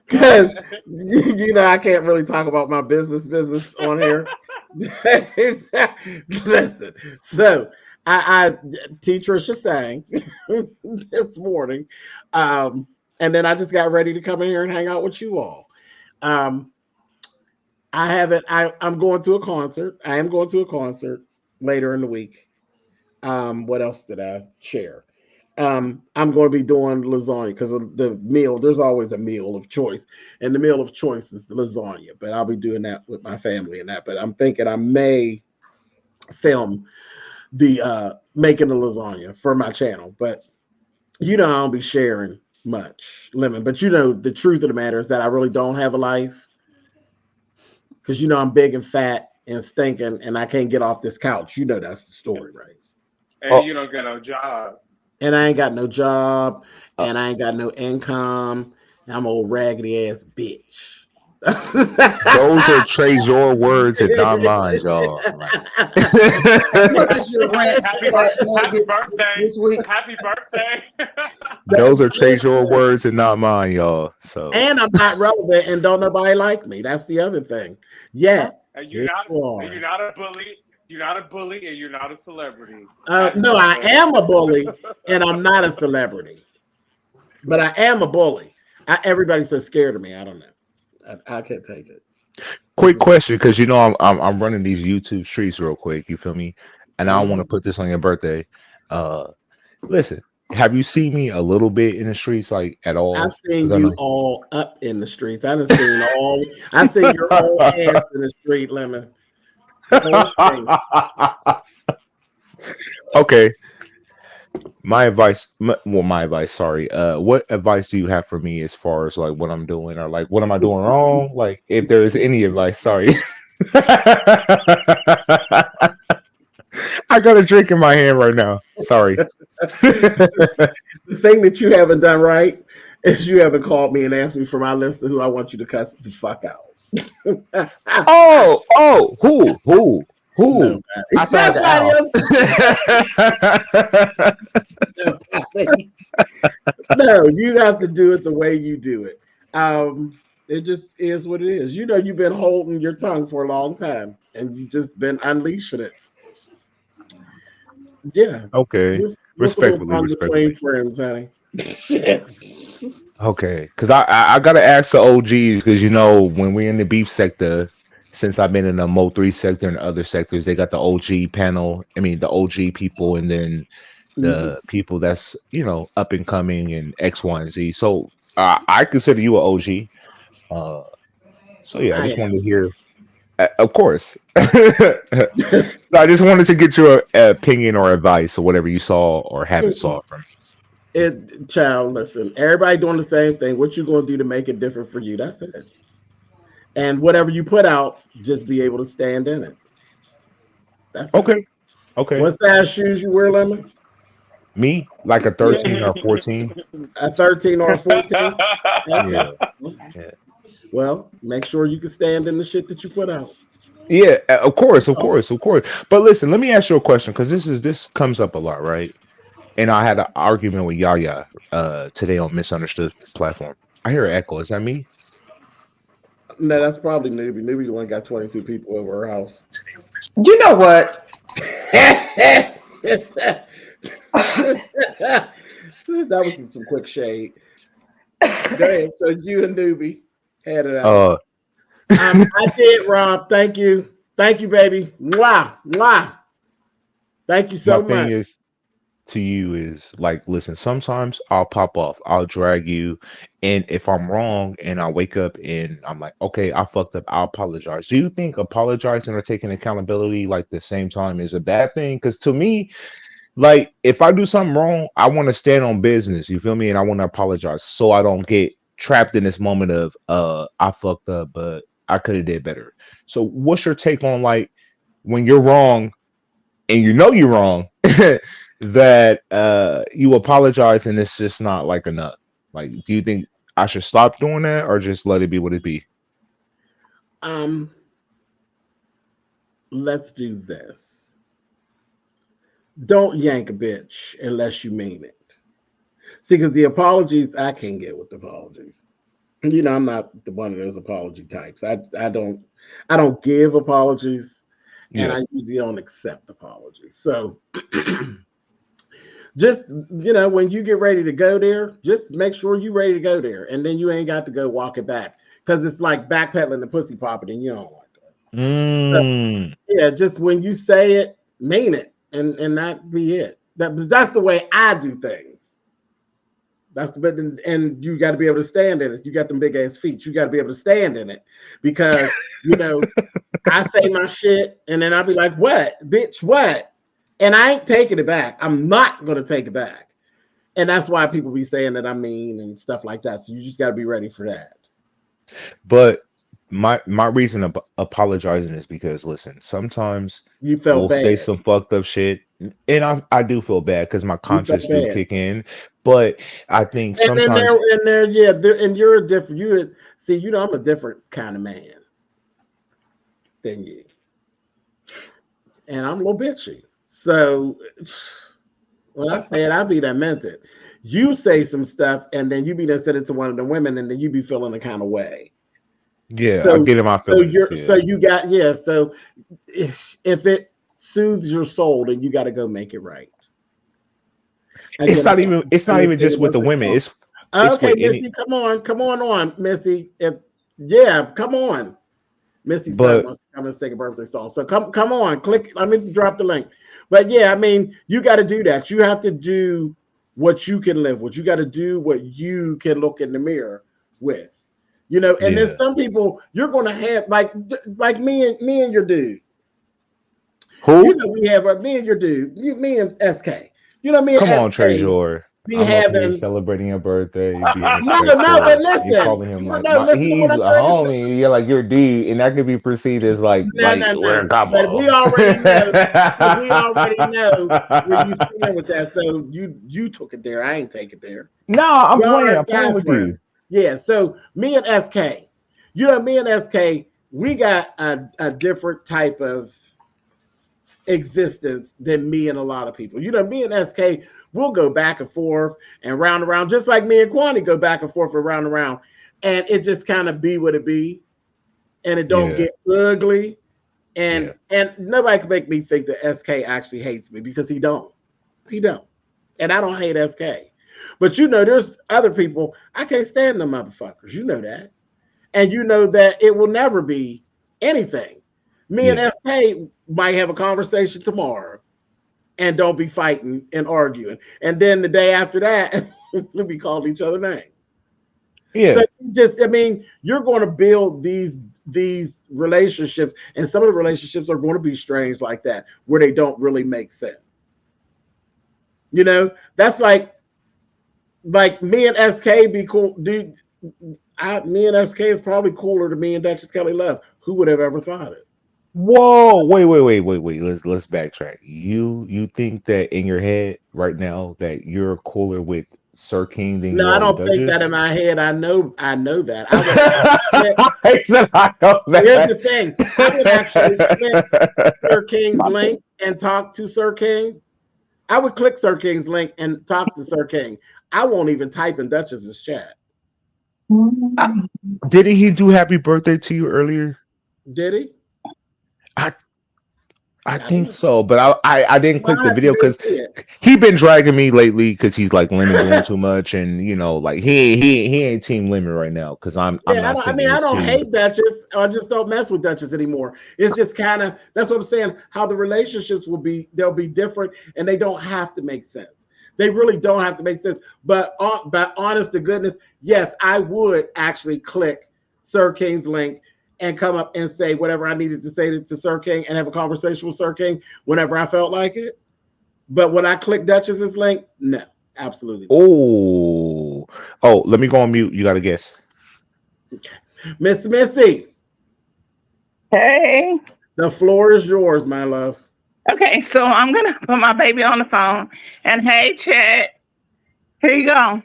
Speaker 1: Because you know I can't really talk about my business on here. Listen, so I Trisha sang this morning, and then I just got ready to come in here and hang out with you all. I'm going to a concert. I am going to a concert later in the week. What else did I share? I'm going to be doing lasagna because of the meal. There's always a meal of choice, and the meal of choice is the lasagna. But I'll be doing that with my family and that. But I'm thinking I may film the making the lasagna for my channel. But you know, I don't be sharing much, Lemon. But you know, the truth of the matter is that I really don't have a life because you know I'm big and fat and stinking, and I can't get off this couch. You know that's the story, right?
Speaker 9: And you don't get no job.
Speaker 1: And I ain't got no job, and I ain't got no income. I'm an old raggedy ass bitch.
Speaker 19: Those are Trezor words and not mine, y'all.
Speaker 11: What is your rent?
Speaker 9: Happy birthday
Speaker 11: this week?
Speaker 9: Happy birthday.
Speaker 19: Those are Trezor words and not mine, y'all. So
Speaker 1: and I'm not relevant, and don't nobody like me. That's the other thing. Yeah,
Speaker 9: And you're not a bully. You're not a bully, and you're not a celebrity.
Speaker 1: No, I am a bully, and I'm not a celebrity. But I am a bully. Everybody's so scared of me. I don't know. I can't take it.
Speaker 19: quick question, because you know I'm running these YouTube streets real quick. You feel me? And I don't want to put this on your birthday. Listen, have you seen me a little bit in the streets, like at all?
Speaker 1: I've seen you all up in the streets. I've seen your whole ass in the street, Lemon.
Speaker 19: Okay. My advice. Sorry. What advice do you have for me as far as like what I'm doing or like what am I doing wrong? Like if there is any advice. Sorry. I got a drink in my hand right now. Sorry.
Speaker 1: The thing that you haven't done right is you haven't called me and asked me for my list of who I want you to cuss the fuck out.
Speaker 19: Who? I said
Speaker 1: No, you have to do it the way you do it. It just is what it is. You know, you've been holding your tongue for a long time, and you've just been unleashing it. Yeah.
Speaker 19: Okay. Respectfully.
Speaker 1: Between friends, honey. Yes.
Speaker 19: Okay, because I gotta ask the OGs, because you know when we're in the beef sector, since I've been in the Mo3 sector and other sectors, they got the OG panel. I mean the OG people, and then the people that's up and coming and X, Y, and Z. So I consider you an OG. So yeah, I just wanted to hear Of course. So I just wanted to get your opinion or advice or whatever you saw or haven't saw from
Speaker 1: Child, listen, everybody doing the same thing. What you gonna do to make it different for you? That's it. And whatever you put out, just be able to stand in it. That's
Speaker 19: okay.
Speaker 1: it.
Speaker 19: Okay.
Speaker 1: What size shoes you wear, Lemon?
Speaker 19: Me, like a 13 or 14.
Speaker 1: A 13 or a 14?
Speaker 19: Yeah.
Speaker 1: Well, make sure you can stand in the shit that you put out.
Speaker 19: Yeah, of course. But listen, let me ask you a question because this comes up a lot, right? And I had an argument with Yaya today on Misunderstood platform. I hear an echo. Is that me?
Speaker 1: No, that's probably Newbie. Newbie the one got 22 people over her house.
Speaker 13: You know what?
Speaker 1: That was some quick shade. Go ahead. So you and Newbie had it out. I did, Rob. Thank you. Thank you, baby. Mwah. Mwah. Thank you so much.
Speaker 19: My thing is to you is like, listen, sometimes I'll pop off, I'll drag you, and if I'm wrong and I wake up and I'm like, okay, I fucked up, I'll apologize. Do you think apologizing or taking accountability like the same time is a bad thing? Because to me, like if I do something wrong, I want to stand on business, you feel me? And I want to apologize so I don't get trapped in this moment of I fucked up, but I could have did better. So what's your take on like when you're wrong and you know you're wrong that you apologize and it's just not like enough? Like, do you think I should stop doing that or just let it be what it be?
Speaker 1: Let's do this. Don't yank a bitch unless you mean it. See, because the apologies, I can't get with the apologies. You know, I'm not one of those apology types. I don't give apologies, and I usually don't accept apologies. So just, you know, when you get ready to go there, just make sure you're ready to go there, and then you ain't got to go walk it back because it's like backpedaling the pussy popping, and you don't like that. So, yeah, just when you say it, mean it, and that be it. That's the way I do things. That's the bit, and you got to be able to stand in it. You got them big ass feet. You got to be able to stand in it because you know I say my shit, and then I'll be like, "What, bitch? What?" And I ain't taking it back. I'm not gonna take it back, and that's why people be saying that I'm mean and stuff like that. So you just got to be ready for that.
Speaker 19: But my reason of apologizing is because listen, sometimes
Speaker 1: you felt bad.
Speaker 19: Say some fucked up shit, and I do feel bad because my conscience do kick in. But I think sometimes
Speaker 1: and you're a different. You know, I'm a different kind of man than you, and I'm a little bitchy. So when I say it, I be that meant it. You say some stuff, and then you be that said it to one of the women, and then you be feeling the kind of way.
Speaker 19: Yeah, so, I get in my feelings.
Speaker 1: So you got So if it soothes your soul, then you got to go make it right. Again,
Speaker 19: it's not even just with the women. It's
Speaker 1: okay, Missy. Come on, Missy. Come on. Missy's not wants to come and sing a birthday song. So come on, click. Let me drop the link. But yeah, I mean, you got to do that. You have to do what you can live with. You got to do what you can look in the mirror with. You know, and then some people you're gonna have like me and your dude.
Speaker 19: Who?
Speaker 1: You know, we have me and your dude. Me and SK. You know, me and
Speaker 19: Come
Speaker 1: SK.
Speaker 19: on, TEAgif.
Speaker 1: Be having
Speaker 19: celebrating your birthday.
Speaker 1: No, but listen.
Speaker 19: You're calling him like
Speaker 1: listen
Speaker 19: he's a homie. You're like your D, and that could be perceived as like we're
Speaker 1: but we already know. We already know where you stand with that. So you took it there. I ain't take it there.
Speaker 19: No, I'm playing with you.
Speaker 1: Yeah. So me and SK. You know, me and SK. We got a different type of existence than me and a lot of people. You know, me and SK, we'll go back and forth and round, just like me and Kwani go back and forth and round, and it just kind of be what it be, and it don't get ugly, and nobody can make me think that SK actually hates me because he don't, and I don't hate SK, but you know, there's other people I can't stand them motherfuckers. You know that, and you know that it will never be anything. Me and SK might have a conversation tomorrow and don't be fighting and arguing. And then the day after that, we'll be calling each other names. Yeah. So I mean, you're going to build these these relationships, and some of the relationships are going to be strange like that, where they don't really make sense. You know, that's like me and SK be cool, dude. Me and SK is probably cooler than me and Duchess Kelly Love. Who would have ever thought it?
Speaker 19: Whoa, wait. Let's backtrack. You think that in your head right now that you're cooler with Sir King than
Speaker 1: No,
Speaker 19: you
Speaker 1: I
Speaker 19: are with
Speaker 1: don't think that
Speaker 19: Duchess?
Speaker 1: in my head. I know that.
Speaker 19: I said I know that.
Speaker 1: Here's the thing. I would actually click Sir King's link and talk to Sir King. I would click Sir King's link and talk to Sir King. I won't even type in Duchess's chat.
Speaker 19: Didn't he do happy birthday to you earlier?
Speaker 1: Did he?
Speaker 19: I think so, but I didn't click the video because
Speaker 1: see it.
Speaker 19: he been dragging me lately because he's like Lemon doing too much, and you know, like he ain't Team Lemon right now because I'm not.
Speaker 1: I don't hate Duchess. I just don't mess with Duchess anymore. It's just kind of, that's what I'm saying. How the relationships they'll be different, and they don't have to make sense. They really don't have to make sense. But honest to goodness, yes, I would actually click Sir King's link and come up and say whatever I needed to say to Sir King and have a conversation with Sir King whenever I felt like it. But when I click Duchess's link, no, absolutely not.
Speaker 19: Oh, let me go on mute. You got to guess.
Speaker 1: Okay. Miss Missy.
Speaker 7: Hey.
Speaker 1: The floor is yours, my love.
Speaker 7: Okay, so I'm going to put my baby on the phone. And hey, chat. Here you go.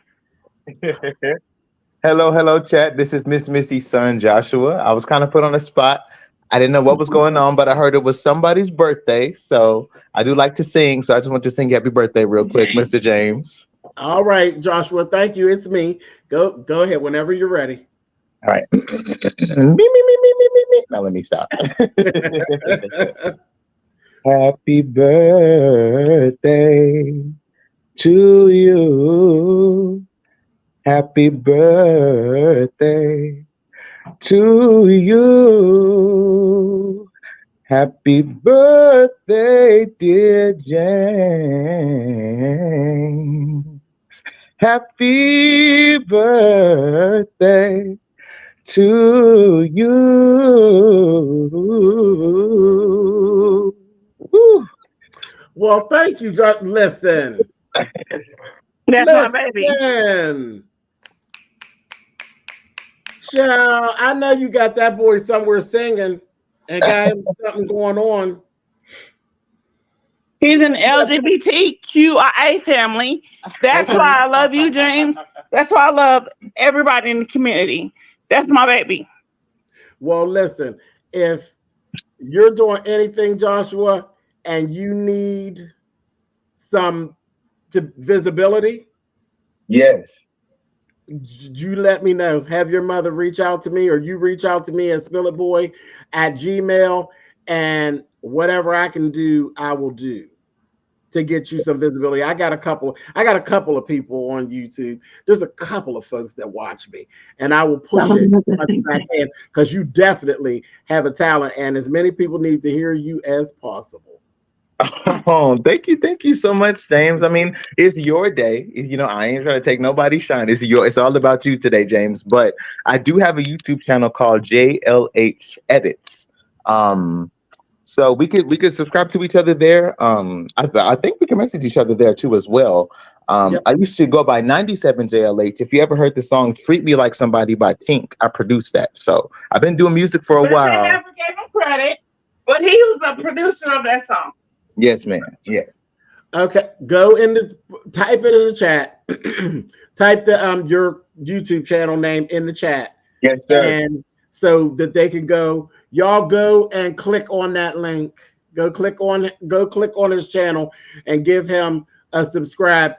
Speaker 20: Hello, chat. This is Miss Missy's son, Joshua. I was kind of put on the spot. I didn't know what was going on, but I heard it was somebody's birthday. So I do like to sing. So I just want to sing happy birthday real quick, Mr. James.
Speaker 1: All right, Joshua. Thank you. It's me. Go ahead whenever you're ready.
Speaker 20: All right. Me. Now let me stop. Happy birthday to you. Happy birthday to you. Happy birthday, dear James. Happy birthday to you. Woo.
Speaker 1: Well, thank you, listen.
Speaker 7: That's my baby.
Speaker 1: Child, I know you got that boy somewhere singing and got him something going on.
Speaker 7: He's an LGBTQIA family. That's why I love you, James. That's why I love everybody in the community. That's my baby.
Speaker 1: Well, listen, if you're doing anything, Joshua, and you need some visibility,
Speaker 20: yes,
Speaker 1: you let me know. Have your mother reach out to me, or you reach out to me at SpillitBoy@gmail, and whatever I can do, I will do to get you some visibility. I got a couple of people on YouTube. There's a couple of folks that watch me, and I will push it as much as I can, because you definitely have a talent, and as many people need to hear you as possible.
Speaker 20: Oh, thank you so much, James. I mean, it's your day. You know, I ain't trying to take nobody's shine. It's all about you today, James. But I do have a YouTube channel called JLH Edits. So we could subscribe to each other there. I think we can message each other there too as well. Yep. I used to go by 97JLH. If you ever heard the song "Treat Me Like Somebody" by Tink, I produced that. So I've been doing music for a while.
Speaker 7: I never gave him credit, but he was the producer of that song.
Speaker 20: Yes, ma'am. Yeah.
Speaker 1: Okay, go in this, type it in the chat. Type the your YouTube channel name in the chat.
Speaker 20: Yes, sir.
Speaker 1: And so that they can go. Y'all go and click on that link. Go click on his channel and give him a subscribe.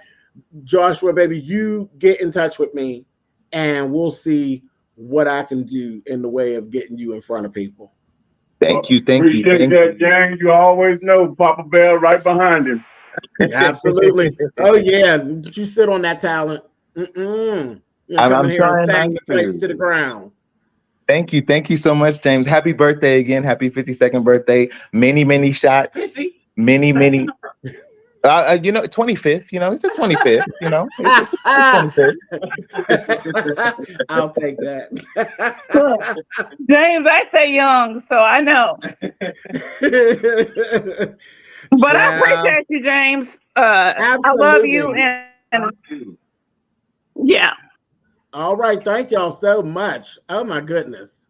Speaker 1: Joshua, baby, you get in touch with me, and we'll see what I can do in the way of getting you in front of people.
Speaker 20: Thank you.
Speaker 21: Appreciate that, James. You always know Papa Bear right behind him.
Speaker 1: Absolutely. Oh yeah, you sit on that talent. I'm trying to the place to the ground.
Speaker 20: Thank you so much, James. Happy birthday again. Happy 52nd birthday. Many shots. Many. You know, 25th. You know, it's the 25th. You know, it's the 25th.
Speaker 1: I'll take that.
Speaker 7: James, I say young, so I know. But I appreciate you, James. I love you, and yeah.
Speaker 1: All right, thank y'all so much. Oh my goodness.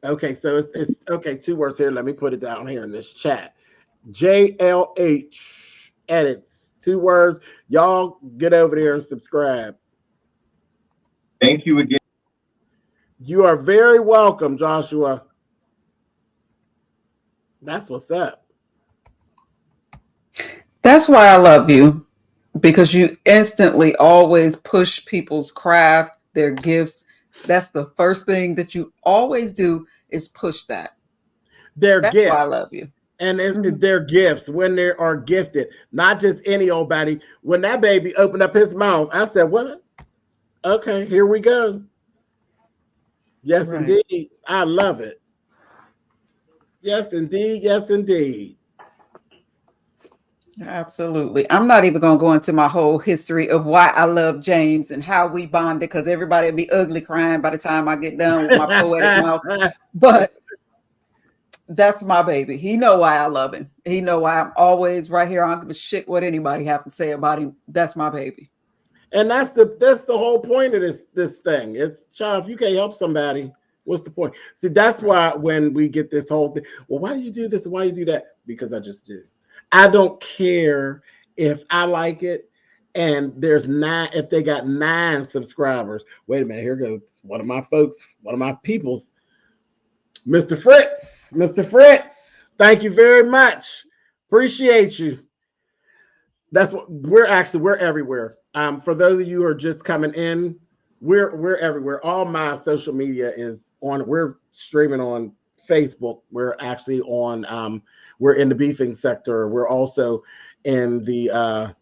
Speaker 1: Okay, so it's okay. 2 words here. Let me put it down here in this chat. JLH edits. 2 words. Y'all get over there and subscribe.
Speaker 20: Thank you again.
Speaker 1: You are very welcome, Joshua. That's what's up.
Speaker 13: That's why I love you, because you instantly always push people's craft, their gifts. That's the first thing that you always do is push that.
Speaker 1: That's
Speaker 13: why I love you.
Speaker 1: And it's their gifts when they are gifted, not just any old body. When that baby opened up his mouth, I said, what? Okay, here we go. Yes, indeed. I love it. Yes, indeed. Yes, indeed.
Speaker 13: Absolutely. I'm not even going to go into my whole history of why I love James and how we bonded, because everybody will be ugly crying by the time I get done with my poetic mouth. But that's my baby. He know why I love him. He know why I'm always right here. I don't give a shit what anybody have to say about him. That's my baby.
Speaker 1: And that's the whole point of this thing. It's, child, if you can't help somebody, what's the point? See, that's why when we get this whole thing, well, why do you do this? Why do you do that? Because I just do. I don't care if I like it and there's 9, if they got 9 subscribers. Wait a minute, here goes one of my folks, one of my peoples, Mr. Fritz. Mr. Fritz, thank you very much. Appreciate you. That's what we're everywhere. For those of you who are just coming in, we're everywhere. All my social media is on. We're streaming on Facebook. We're actually on. We're in the beefing sector. We're also in the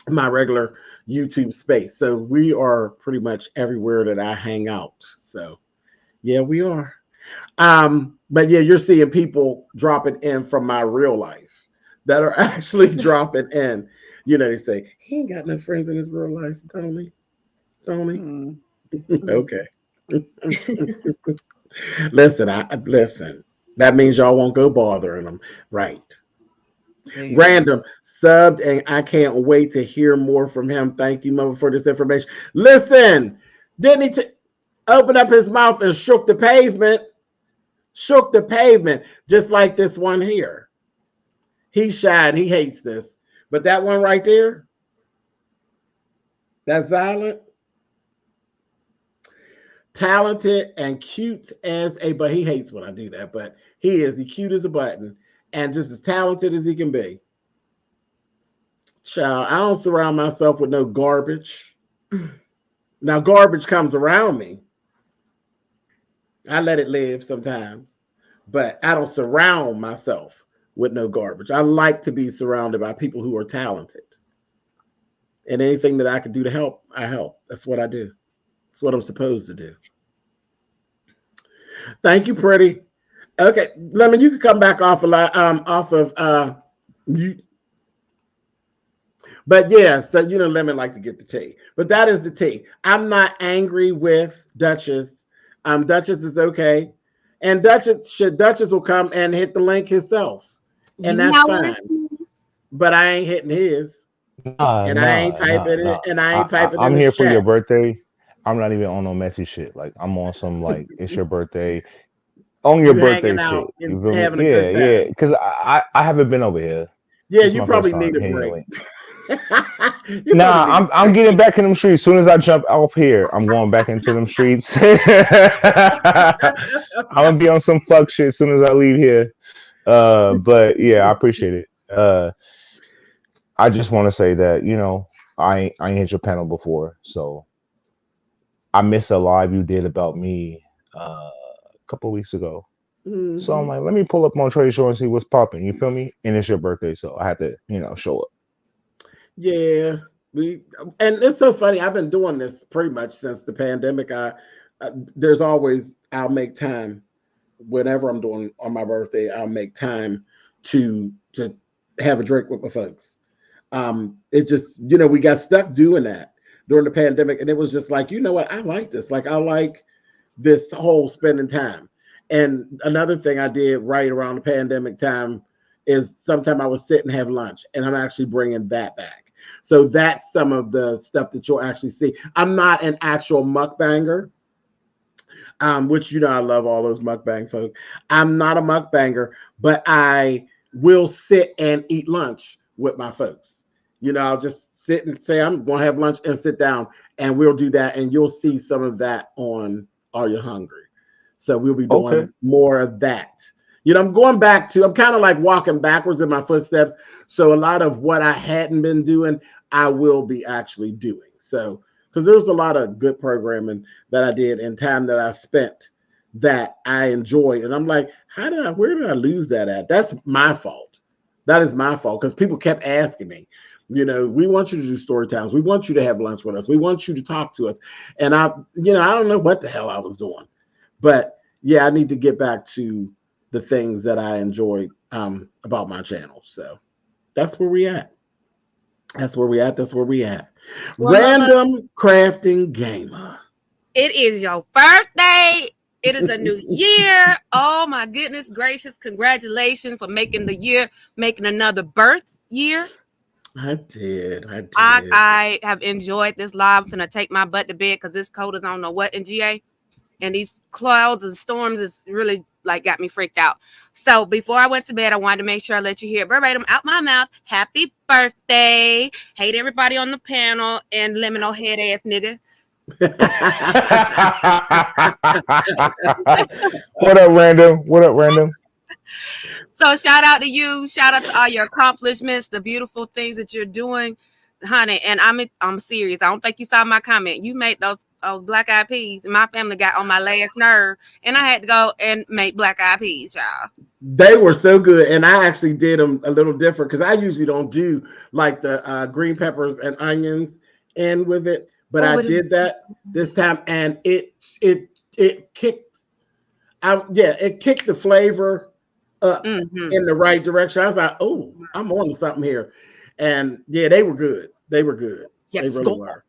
Speaker 1: my regular YouTube space. So we are pretty much everywhere that I hang out. So yeah, we are. But yeah, you're seeing people dropping in from my real life that are actually dropping in. You know, they say he ain't got no friends in his real life, don't he? Don't he? Okay. Listen. That means y'all won't go bothering them, right? Random subbed, and I can't wait to hear more from him. Thank you, Mother, for this information. Listen, didn't he open up his mouth and shook the pavement? Shook the pavement, just like this one here. He's shy and he hates this. But that one right there, that's Silent. Talented and cute as a, but he hates when I do that, but he's cute as a button and just as talented as he can be. Child, I don't surround myself with no garbage. Now, garbage comes around me. I let it live sometimes, but I don't surround myself with no garbage. I like to be surrounded by people who are talented. And anything that I could do to help, I help. That's what I do. That's what I'm supposed to do. Thank you, Pretty. Okay, Lemon, you can come back off of you. But yeah, so you know, Lemon like to get the tea. But that is the tea. I'm not angry with Duchess. Duchess is okay. And Duchess will come and hit the link herself. And that's fine. But I ain't hitting his. I ain't typing it. And I ain't typing it.
Speaker 19: I'm here for your birthday. I'm not even on no messy shit. Like I'm on some like it's your birthday. On your birthday shit. You feel me? Yeah. Because I haven't been over here.
Speaker 1: Yeah, you probably need a break.
Speaker 19: Nah, I'm getting back in them streets. As soon as I jump off here, I'm going back into them streets. I'm gonna be on some fuck shit as soon as I leave here. But yeah, I appreciate it. I just want to say that, you know, I ain't hit your panel before, so I missed a live you did about me a couple of weeks ago. Mm-hmm. So I'm like, let me pull up on Trade Show and see what's popping. You feel me? And it's your birthday, so I had to, you know, show up.
Speaker 1: Yeah, and it's so funny. I've been doing this pretty much since the pandemic. There's always I'll make time whenever I'm doing on my birthday. I'll make time to have a drink with my folks. it just, we got stuck doing that during the pandemic. And it was just like, you know what? I like this. Like, I like this whole spending time. And another thing I did right around the pandemic time is sometime I would sit and have lunch, and I'm actually bringing that back. So that's some of the stuff that you'll actually see. I'm not an actual mukbanger, which, I love all those mukbang folks. I'm not a mukbanger, but I will sit and eat lunch with my folks. I'll just sit and say, I'm going to have lunch and sit down, and we'll do that. And you'll see some of that on Are You Hungry? So we'll be doing more of that. I'm going back to, I'm kind of like walking backwards in my footsteps. So a lot of what I hadn't been doing, I will be actually doing. So, because there's a lot of good programming that I did and time that I spent that I enjoyed. And I'm like, where did I lose that at? That's my fault. That is my fault. Because people kept asking me, we want you to do story times. We want you to have lunch with us. We want you to talk to us. And I don't know what the hell I was doing. But yeah, I need to get back to the things that I enjoy about my channel. So that's where we at. That's where we at. Well, Random Crafting Gamer.
Speaker 3: It is your birthday. It is a new year. Oh my goodness gracious. Congratulations for making the year, making another birth year.
Speaker 1: I did.
Speaker 3: I have enjoyed this live. I'm gonna take my butt to bed because this cold is I don't know what in GA. And these clouds and storms is really got me freaked out. So before I went to bed, I wanted to make sure I let you hear it verbatim out my mouth. Happy birthday. Hate everybody on the panel and lemon head ass nigga.
Speaker 19: What up, Random?
Speaker 3: So shout out to you. Shout out to all your accomplishments, the beautiful things that you're doing, honey. And I'm serious. I don't think you saw my comment. You made those black eyed peas, and my family got on my last nerve, and I had to go and make black eyed peas, y'all.
Speaker 1: They were so good, and I actually did them a little different because I usually don't do like the green peppers and onions in with it, but I did that this time, and it kicked out. Yeah, it kicked the flavor up in the right direction. I was like, oh, I'm on to something here, and yeah, they were good.
Speaker 3: Yes,
Speaker 1: they really were.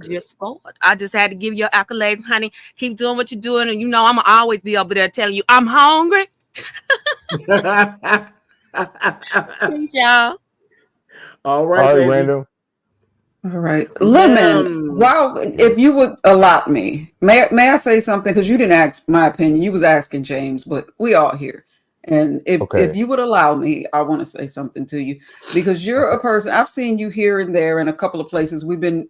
Speaker 3: Just scored. I just had to give you accolades, honey. Keep doing what you're doing, and I'm gonna always be over there telling you I'm hungry. Peace, y'all.
Speaker 1: All right,
Speaker 19: Random.
Speaker 13: All right, Lemon. Wow, if you would allow me, may I say something? Because you didn't ask my opinion. You was asking James, but we all here. And if you would allow me, I want to say something to you because you're a person. I've seen you here and there in a couple of places. We've been,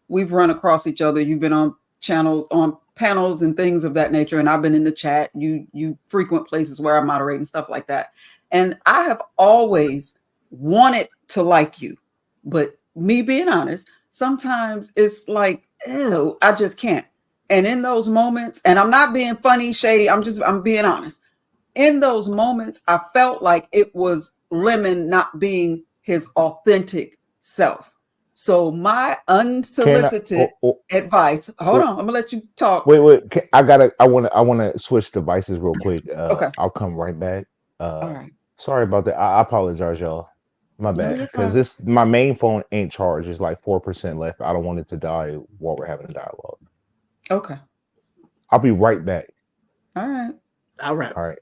Speaker 13: we've run across each other. You've been on channels, on panels and things of that nature. And I've been in the chat. You frequent places where I moderate and stuff like that. And I have always wanted to like you. But me being honest, sometimes it's like, ew, I just can't. And in those moments, and I'm not being funny, shady, I'm being honest. In those moments, I felt like it was Lemon not being his authentic self. So my unsolicited advice. Hold on, I'm gonna let you talk.
Speaker 19: Wait. I want to switch devices real quick. Okay, I'll come right back.
Speaker 13: All right.
Speaker 19: Sorry about that. I apologize, y'all. My bad. Because my main phone ain't charged. It's like 4% left. I don't want it to die while we're having a dialogue.
Speaker 13: Okay.
Speaker 19: I'll be right back.
Speaker 13: All right.
Speaker 1: All right.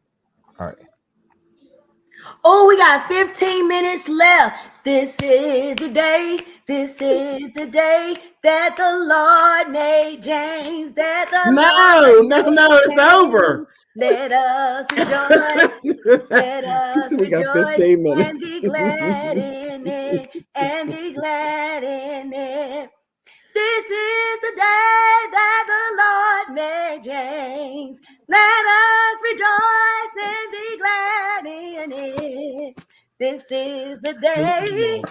Speaker 6: Oh, we got 15 minutes left. This is the day. This is the day that the Lord made, James. That the
Speaker 1: No, it's over.
Speaker 6: Let us rejoice. Let us
Speaker 1: We got
Speaker 6: rejoice
Speaker 1: 15 minutes.
Speaker 6: and be glad in it. And be glad in it. This is the day that the Lord made, James. Let us rejoice and be glad in it. This is the day.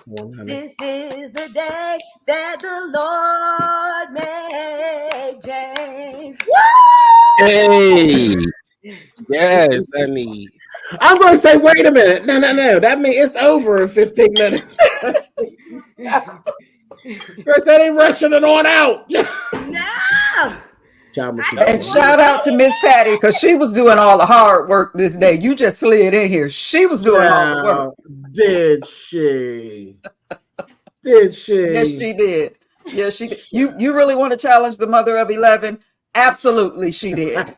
Speaker 6: This is the day that the Lord made, James. Woo!
Speaker 16: Hey, yes, honey.
Speaker 1: I'm going to say, wait a minute. No. That means it's over in 15 minutes. Chris, that ain't rushing it on out.
Speaker 6: No.
Speaker 13: And shout out to Miss Patty because she was doing all the hard work this day. You just slid in here. She was doing all the work.
Speaker 1: Did she? Did she?
Speaker 13: Yes, she did. Yes, she did. You really want to challenge the mother of 11? Absolutely, she did.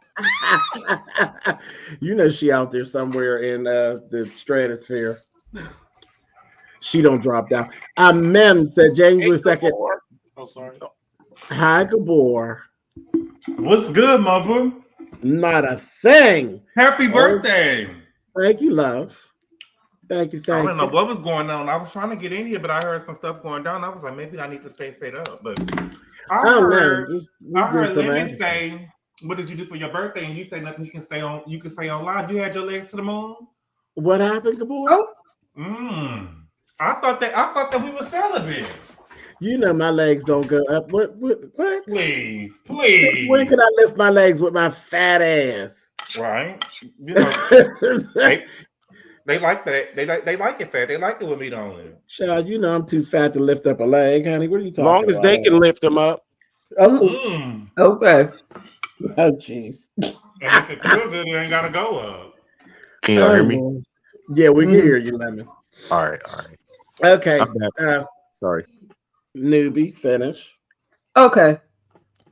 Speaker 1: You know she out there somewhere in the stratosphere. She don't drop down. Mem said James was second.
Speaker 16: Oh, sorry.
Speaker 1: Hi, Gabor.
Speaker 5: What's good, mother?
Speaker 1: Not a thing.
Speaker 5: Happy birthday.
Speaker 1: Thank you, love. Thank you.
Speaker 5: I don't know what was going on. I was trying to get in here, but I heard some stuff going down. I was like, maybe I need to stay up. But I heard Lemon say, "What did you do for your birthday?" And you say nothing. You can stay on live. You had your legs to the moon.
Speaker 1: What happened, Gabor?
Speaker 5: I thought that we were celibate.
Speaker 1: You know my legs don't go up. What?
Speaker 5: Please.
Speaker 1: Since when can I lift my legs with my fat ass?
Speaker 5: Right. You know, they like that. They like it fat. They like it with meat on it.
Speaker 1: Child, you know I'm too fat to lift up a leg, honey. What are you talking about?
Speaker 16: Long as they can lift them up.
Speaker 1: Oh.
Speaker 13: Okay.
Speaker 1: Oh, jeez.
Speaker 5: And if it feels good, it ain't gotta go up.
Speaker 18: Can y'all hear me?
Speaker 1: Yeah, we can hear you, Lemon.
Speaker 18: All right.
Speaker 1: Okay.
Speaker 18: Sorry.
Speaker 1: Newbie, finish.
Speaker 13: Okay.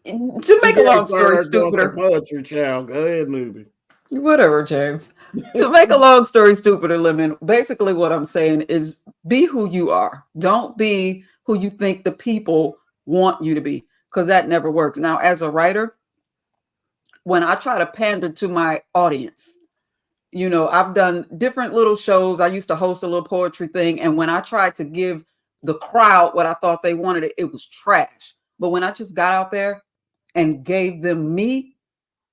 Speaker 13: To make a long story stupider.
Speaker 1: Poetry, child. Go ahead, Newbie.
Speaker 13: Whatever, James. To make a long story stupider, Lemon, basically what I'm saying is be who you are. Don't be who you think the people want you to be, because that never works. Now, as a writer, when I try to pander to my audience, you know, I've done different little shows. I used to host a little poetry thing. And when I tried to give the crowd what I thought they wanted, it was trash. But when I just got out there and gave them me,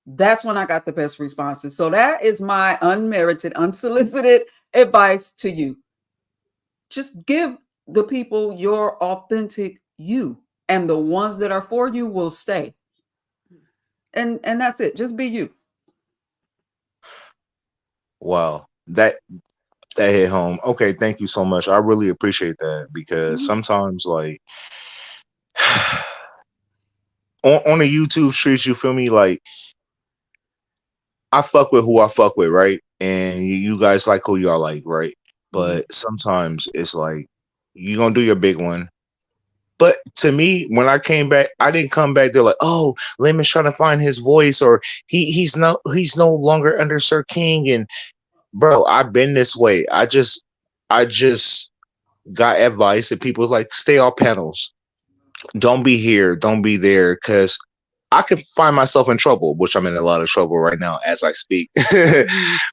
Speaker 13: that's when I got the best responses. So that is my unmerited, unsolicited advice to you. Just give the people your authentic you, and the ones that are for you will stay. And that's it. Just be you.
Speaker 20: Wow, that hit home. Okay, thank you so much. I really appreciate that, because sometimes, like, on the YouTube streets, you feel me? Like, I fuck with who I fuck with, right? And you guys like who y'all like, right? But sometimes it's like you're gonna do your big one. But to me, when I came back, I didn't come back. They're like, "Oh, Lemon's trying to find his voice," or he's no longer under Sir King. And bro, I've been this way. I just got advice, and people like, stay off panels. Don't be here. Don't be there, because I could find myself in trouble, which I'm in a lot of trouble right now as I speak.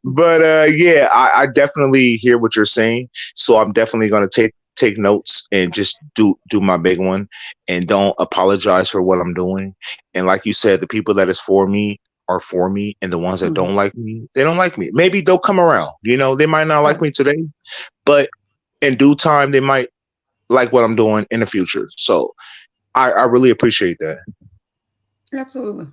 Speaker 20: But yeah, I definitely hear what you're saying. So I'm definitely going to take notes and just do my big one, and don't apologize for what I'm doing. And like you said, the people that is for me are for me, and the ones that don't like me, they don't like me. Maybe they'll come around. You know, they might not like me today, but in due time, they might like what I'm doing in the future. So I really appreciate that.
Speaker 13: Absolutely.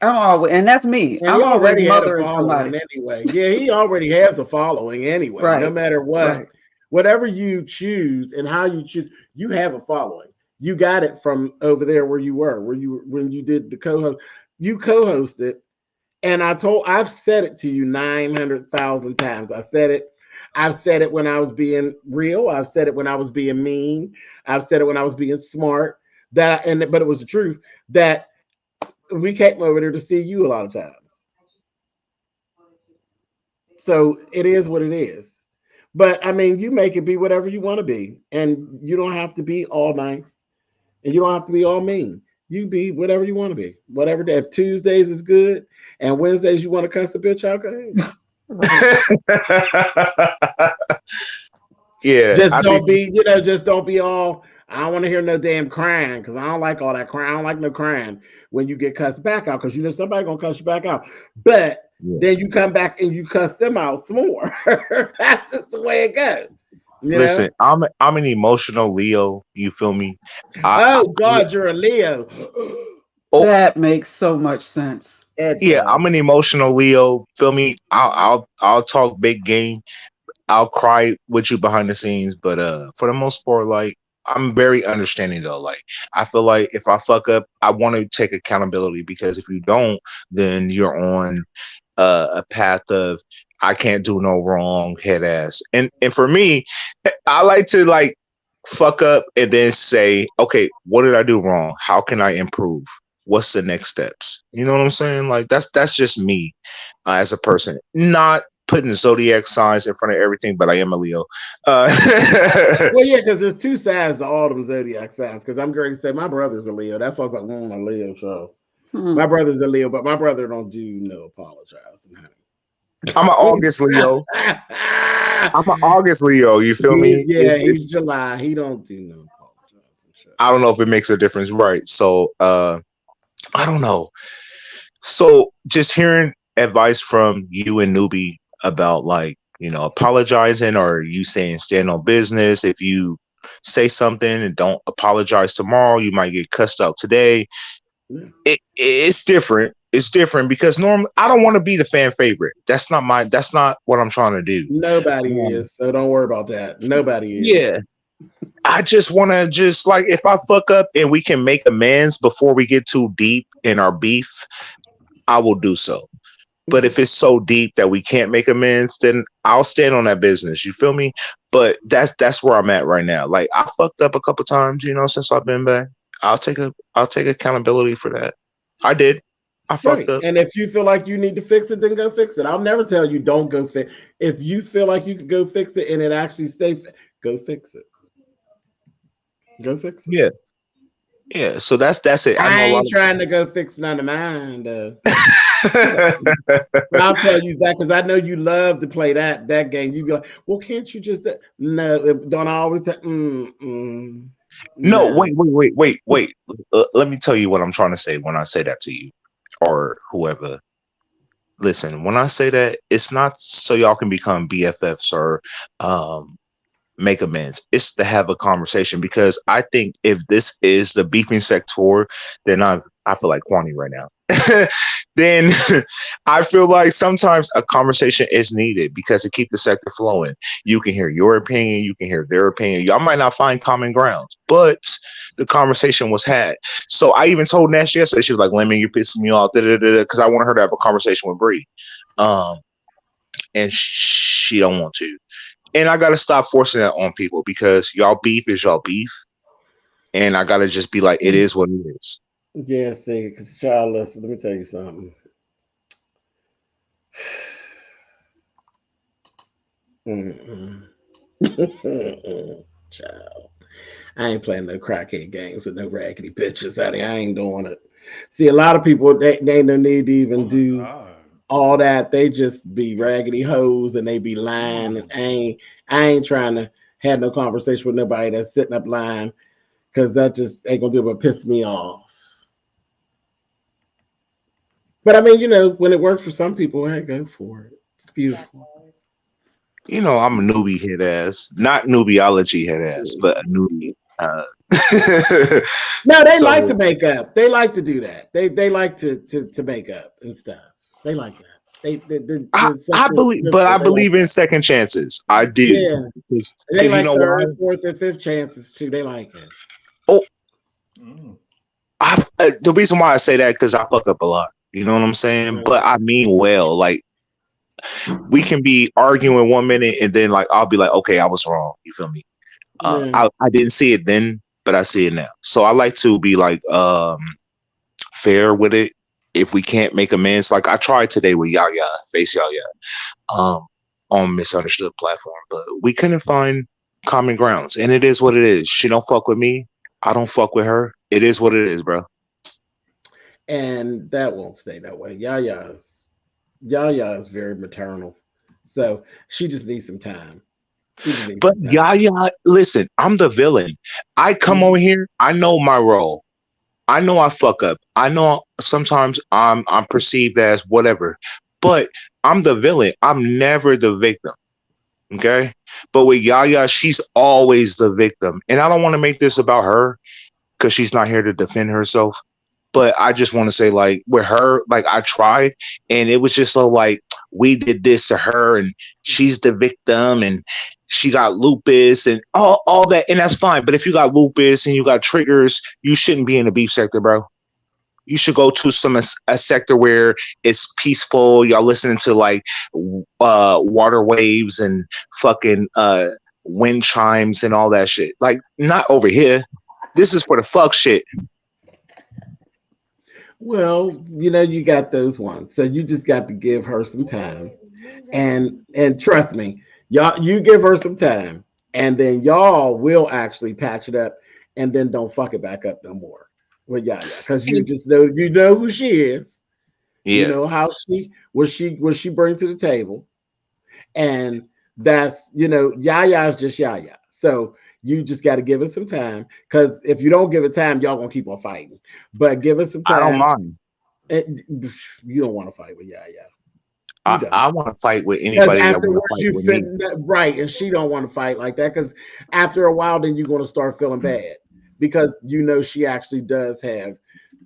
Speaker 13: And that's me.
Speaker 1: And
Speaker 13: I'm already mothering somebody
Speaker 1: anyway. Yeah, he already has a following anyway.
Speaker 13: Right.
Speaker 1: No matter what,
Speaker 13: Right.
Speaker 1: Whatever you choose and how you choose, you have a following. You got it from over there where you were, when you did the co-host. You co-hosted, and I've said it to you 900,000 times. I said it. I've said it when I was being real. I've said it when I was being mean. I've said it when I was being smart. But it was the truth that we came over there to see you a lot of times. So it is what it is. But I mean, you make it be whatever you want to be, and you don't have to be all nice, and you don't have to be all mean. You be whatever you want to be. Whatever day. If Tuesdays is good and Wednesdays you want to cuss a bitch out, go ahead.
Speaker 20: Yeah.
Speaker 1: Just don't be all, I don't want to hear no damn crying, because I don't like all that crying. I don't like no crying when you get cussed back out, because you know somebody gonna cuss you back out. But then you come back and you cuss them out some more. That's just the way it goes.
Speaker 20: Listen, I'm an emotional Leo. You feel me?
Speaker 1: God, you're a Leo.
Speaker 13: That makes so much sense.
Speaker 20: Yeah, I'm an emotional Leo. Feel me? I'll talk big game. I'll cry with you behind the scenes, but for the most part, like, I'm very understanding though. Like I feel like if I fuck up, I want to take accountability, because if you don't, then you're on a path of I can't do no wrong, head ass. And for me, I like to like fuck up and then say, okay, what did I do wrong? How can I improve? What's the next steps? You know what I'm saying? Like that's just me as a person. Not putting zodiac signs in front of everything, but I am a Leo.
Speaker 1: Well, yeah, because there's two sides to all them zodiac signs. Because I'm going to say my brother's a Leo. That's why I was like, a Leo show. My brother's a Leo, but my brother don't do no apologizing, honey.
Speaker 20: I'm an August Leo. I'm an August Leo. You feel me?
Speaker 1: Yeah, he's July. He don't do no apologizing.
Speaker 20: I don't know if it makes a difference, right? So I don't know. So just hearing advice from you and Newbie about like, you know, apologizing, or you saying stand on business. If you say something and don't apologize tomorrow, you might get cussed out today. It's different. It's different because normally I don't want to be the fan favorite. That's not what I'm trying to do.
Speaker 1: Nobody is, so don't worry about that. Nobody is.
Speaker 20: Yeah. I just want to just like, if I fuck up and we can make amends before we get too deep in our beef, I will do so. But if it's so deep that we can't make amends, then I'll stand on that business. You feel me? But that's where I'm at right now. Like I fucked up a couple times, you know, since I've been back. I'll take accountability for that. I did. I fucked up.
Speaker 1: And if you feel like you need to fix it, then go fix it. I'll never tell you don't go fix. If you feel like you can go fix it and it actually stays, go fix it. Go fix it.
Speaker 20: Yeah. Yeah. So that's it.
Speaker 1: I ain't trying to go fix none of mine though. I'll tell you that because I know you love to play that game. You be like, well, can't you just no? Don't I always say,
Speaker 20: No, wait. Let me tell you what I'm trying to say when I say that to you or whoever. Listen, when I say that, it's not so y'all can become BFFs or make amends. It's to have a conversation, because I think if this is the beefing sector, then I feel like Kwani right now. Then I feel like sometimes a conversation is needed because to keep the sector flowing. You can hear your opinion, you can hear their opinion. Y'all might not find common grounds, but the conversation was had. So I even told Nash yesterday, she was like, Lemon, you're pissing me off, because I want her to have a conversation with Bree. And she don't want to. And I gotta stop forcing that on people, because y'all beef is y'all beef. And I gotta just be like, it is what it is.
Speaker 1: Yeah, see, because child, listen, let me tell you something. Child, I ain't playing no crackhead games with no raggedy bitches, honey. I ain't doing it. See, a lot of people, they no need to even do all that. They just be raggedy hoes and they be lying. And I ain't trying to have no conversation with nobody that's sitting up lying, because that just ain't gonna do but piss me off. But I mean, you know, when it works for some people, I go for it. It's beautiful.
Speaker 20: You know, I'm a newbie head ass, not newbiology head ass, but a newbie.
Speaker 1: No, they like to make up. They like to do that. They like to make up and stuff. They like that.
Speaker 20: I believe in second chances. I do.
Speaker 1: Yeah. They like
Speaker 20: you know
Speaker 1: third, fourth, and fifth chances too. They like it.
Speaker 20: Oh, the reason why I say that because I fuck up a lot. You know what I'm saying? Right. But I mean well. Like, we can be arguing 1 minute and then like I'll be like, okay, I was wrong. You feel me? I didn't see it then, but I see it now. So I like to be like fair with it. If we can't make amends, like I tried today with Yaya, Face Yaya, on Misunderstood platform, but we couldn't find common grounds. And it is what it is. She don't fuck with me. I don't fuck with her. It is what it is, bro.
Speaker 1: And that won't stay that way. Yaya is very maternal, so she just needs some time.
Speaker 20: But Yaya, listen, I'm the villain. I come over here. I know my role. I know I fuck up. I know sometimes I'm perceived as whatever, but I'm the villain. I'm never the victim. Okay, but with Yaya, she's always the victim, and I don't want to make this about her because she's not here to defend herself. But I just want to say, like, with her, like, I tried, and it was just so, like, we did this to her, and she's the victim, and
Speaker 18: she got lupus and all that, and that's fine. But if you got lupus and you got triggers, you shouldn't be in the beef sector, bro. You should go to a sector where it's peaceful. Y'all listening to like water waves and fucking wind chimes and all that shit. Like, not over here. This is for the fuck shit.
Speaker 1: Well, you got those ones, so you just got to give her some time, and trust me, y'all, you give her some time, and then y'all will actually patch it up, and then don't fuck it back up no more. Well, yeah, because you just know who she is.
Speaker 18: Yeah.
Speaker 1: You know how what she bring to the table, and that's Yaya is just Yaya. So you just got to give it some time, because if you don't give it time, y'all gonna keep on fighting. But give it some time.
Speaker 18: I don't mind.
Speaker 1: You don't want to fight with Yaya.
Speaker 18: I want to fight with anybody that want to fight with me.
Speaker 1: Right, and she don't want to fight like that, because after a while, then you're going to start feeling bad, because she actually does have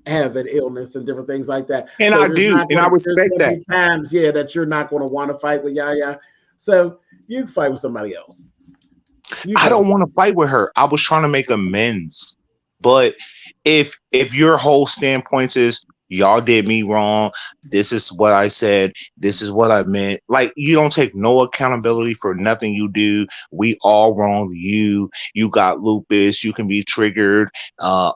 Speaker 1: an illness and different things like that.
Speaker 18: And
Speaker 1: so
Speaker 18: I do, and I respect that.
Speaker 1: Times, that you're not going to want to fight with Yaya, so you can fight with somebody else.
Speaker 18: I don't want to fight with her. I was trying to make amends, but if your whole standpoint is y'all did me wrong, this is what I said, this is what I meant, like, you don't take no accountability for nothing you do. We all wronged you. You got lupus. You can be triggered. I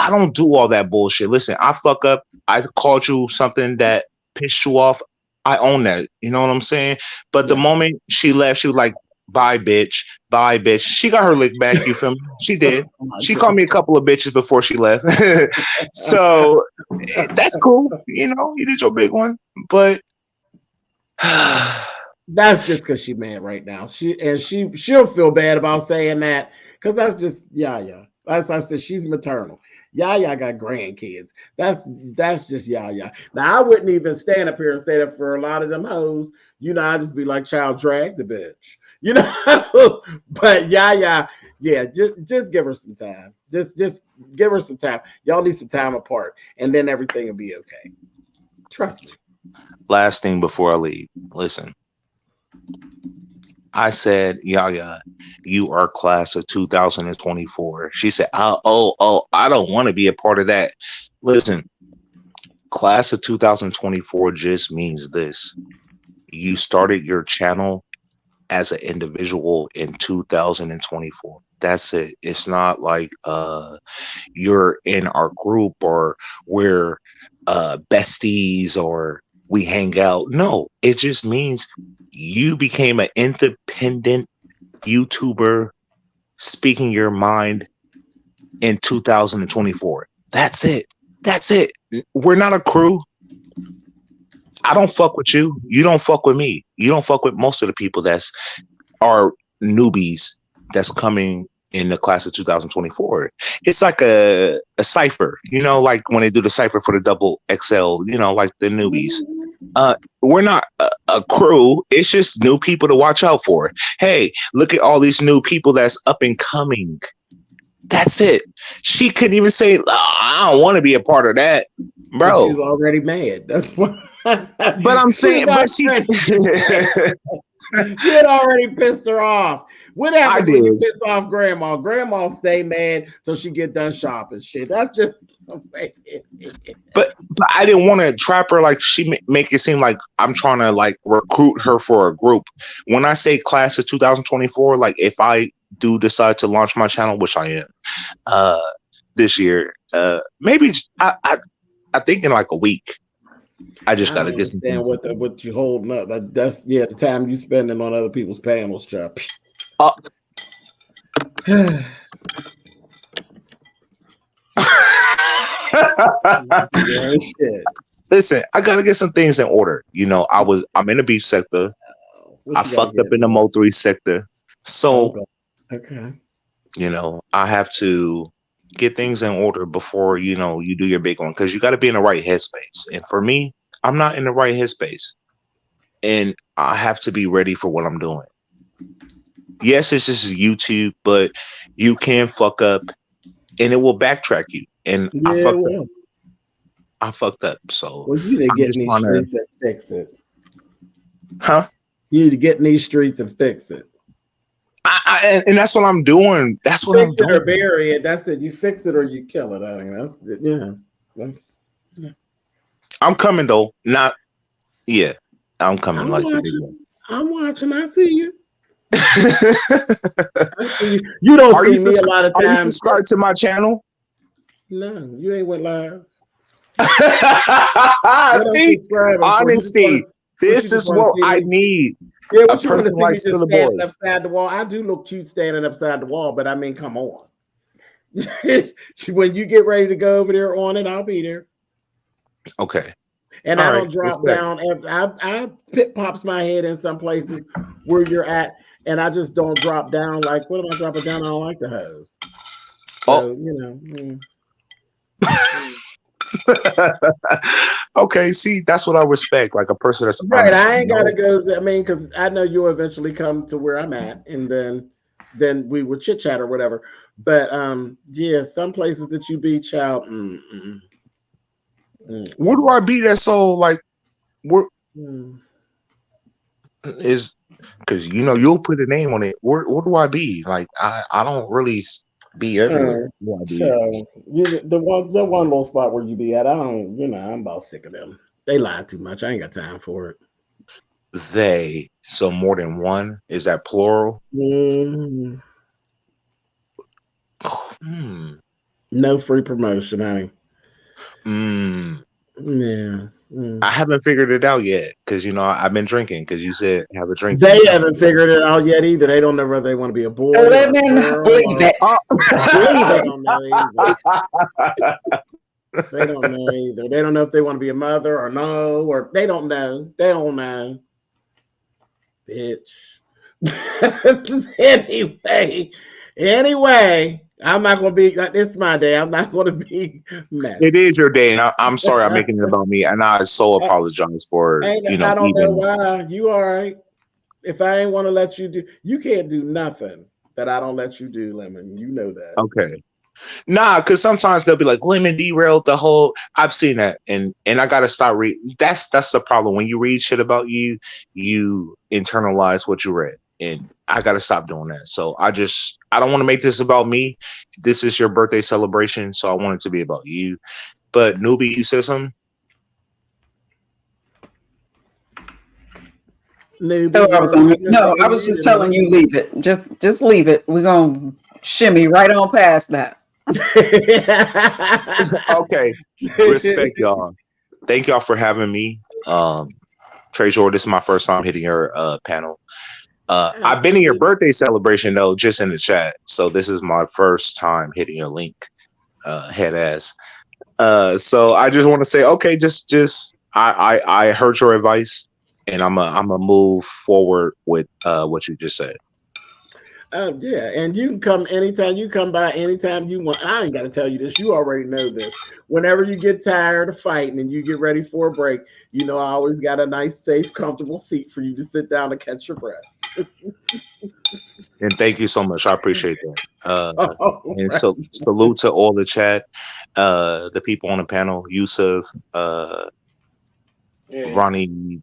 Speaker 18: don't do all that bullshit. Listen, I fuck up. I called you something that pissed you off. I own that. You know what I'm saying? But the moment she left, she was like, bye, bitch. Bye, bitch. She got her lick back. You feel me? She did. She called me a couple of bitches before she left. So that's cool. You did your big one. But
Speaker 1: that's just because she's mad right now. She'll feel bad about saying that, because that's just Yaya. As I said, she's maternal. Yaya got grandkids. That's just Yaya. Now, I wouldn't even stand up here and say that for a lot of them hoes. I'd just be like, child, drag the bitch. But Yaya, just give her some time. Just give her some time. Y'all need some time apart, and then everything will be okay. Trust me.
Speaker 18: Last thing before I leave, listen. I said, Yaya, you are class of 2024. She said, oh, I don't want to be a part of that. Listen, class of 2024 just means this. You started your channel as an individual in 2024. That's it. It's not like you're in our group or we're besties or we hang out. No, it just means you became an independent YouTuber speaking your mind in 2024. That's it. That's it. We're not a crew. I don't fuck with you. You don't fuck with me. You don't fuck with most of the people that's are newbies that's coming in the class of 2024. It's like a cipher, like when they do the cipher for the double XL, like the newbies. We're not a crew. It's just new people to watch out for. Hey, look at all these new people that's up and coming. That's it. She couldn't even say, I don't want to be a part of that, bro.
Speaker 1: She's already mad. That's what.
Speaker 18: But I'm saying, but she
Speaker 1: had already pissed her off. What happens when you piss off grandma? Grandma stay mad till she get done shopping. Shit, that's just.
Speaker 18: But I didn't want to trap her. Like, she make it seem like I'm trying to like recruit her for a group. When I say class of 2024, like if I do decide to launch my channel, which I am, this year, maybe I think in like a week. I just gotta get some things.
Speaker 1: What you holding up? That's the time you spending on other people's panels, chap.
Speaker 18: Listen, I gotta get some things in order. I'm in the beef sector. I fucked up in the Mo3 sector. So
Speaker 1: okay.
Speaker 18: I have to get things in order before you do your big one, because you got to be in the right headspace. And for me, I'm not in the right headspace, and I have to be ready for what I'm doing. Yes, it's just YouTube, but you can fuck up, and it will backtrack you. And I fucked up. So
Speaker 1: you need to get in these streets and fix it.
Speaker 18: Huh?
Speaker 1: You need to get in these streets and fix it.
Speaker 18: and that's what I'm doing. That's what I'm
Speaker 1: Fix it or
Speaker 18: doing.
Speaker 1: bury it. That's it. You fix it or you kill it. I mean, that's it. Yeah.
Speaker 18: I'm coming though. Not yeah. I'm coming
Speaker 1: I'm
Speaker 18: like the big
Speaker 1: watching.
Speaker 18: one.
Speaker 1: I'm watching. I see you. I see you. You don't see me a lot of
Speaker 18: Are you
Speaker 1: times.
Speaker 18: subscribed to my channel?
Speaker 1: No, you ain't went live.
Speaker 18: See, honesty. This is what I need.
Speaker 1: Yeah,
Speaker 18: A
Speaker 1: what you want to
Speaker 18: person
Speaker 1: see me
Speaker 18: like
Speaker 1: just standing
Speaker 18: Spillitboy.
Speaker 1: upside the wall? I do look cute standing upside the wall, but I mean, come on. When you get ready to go over there on it, I'll be there.
Speaker 18: Okay.
Speaker 1: And
Speaker 18: All
Speaker 1: I
Speaker 18: right,
Speaker 1: don't drop
Speaker 18: respect.
Speaker 1: down. I pit pops my head in some places where you're at, and I just don't drop down. Like, what am I dropping down? I don't like the hose. So, you know.
Speaker 18: Okay, see, that's what I respect. Like a person that's
Speaker 1: Right,
Speaker 18: honest.
Speaker 1: I ain't gotta go. I mean, because I know you'll eventually come to where I'm at, and then we would chit chat or whatever. But yeah, some places that you be, child.
Speaker 18: Where do I be that so like? Where is? Because you'll put a name on it. Where do I be? Like I don't really be everywhere. Where I be?
Speaker 1: So the one little spot where you be at, I don't. I'm about sick of them. They lie too much. I ain't got time for it.
Speaker 18: They, so more than one? Is that plural?
Speaker 1: No free promotion, honey. Yeah.
Speaker 18: I haven't figured it out yet because I've been drinking because you said have a drink.
Speaker 1: They haven't figured it out yet either. They don't know whether they want to be a boy.
Speaker 13: Let me believe it.
Speaker 1: They don't know either. They don't know either. They don't know if they want to be a mother or no, or they don't know. They don't know. Bitch. Anyway, I'm not gonna be. This is my day. I'm not gonna be mad.
Speaker 18: It is your day, and I'm sorry I'm making it about me, and I so apologize for
Speaker 1: I don't know why. You all right? If I ain't want to let you do, you can't do nothing that I don't let you do, Lemon. You know that.
Speaker 18: Okay. Nah, because sometimes they'll be like, Lemon derailed the whole. I've seen that, and I gotta start reading. That's the problem. When you read shit about you, you internalize what you read, and I gotta stop doing that. So I don't want to make this about me. This is your birthday celebration, so I want it to be about you. But Newbie, you said something.
Speaker 13: I was just telling you, leave it. Just leave it. We're gonna shimmy right on past that.
Speaker 18: Okay. Respect y'all. Thank y'all for having me. TEAgif, this is my first time hitting your panel. I've been in your birthday celebration though, just in the chat. So this is my first time hitting your link. Head ass. So I just want to say, okay, I heard your advice, and I'm a move forward with what you just said.
Speaker 1: Yeah, and you can come anytime. You come by anytime you want. I ain't got to tell you this. You already know this. Whenever you get tired of fighting and you get ready for a break, I always got a nice, safe, comfortable seat for you to sit down and catch your breath.
Speaker 18: And thank you so much. I appreciate that. And so salute to all the chat, the people on the panel, Yusuf, Ronnie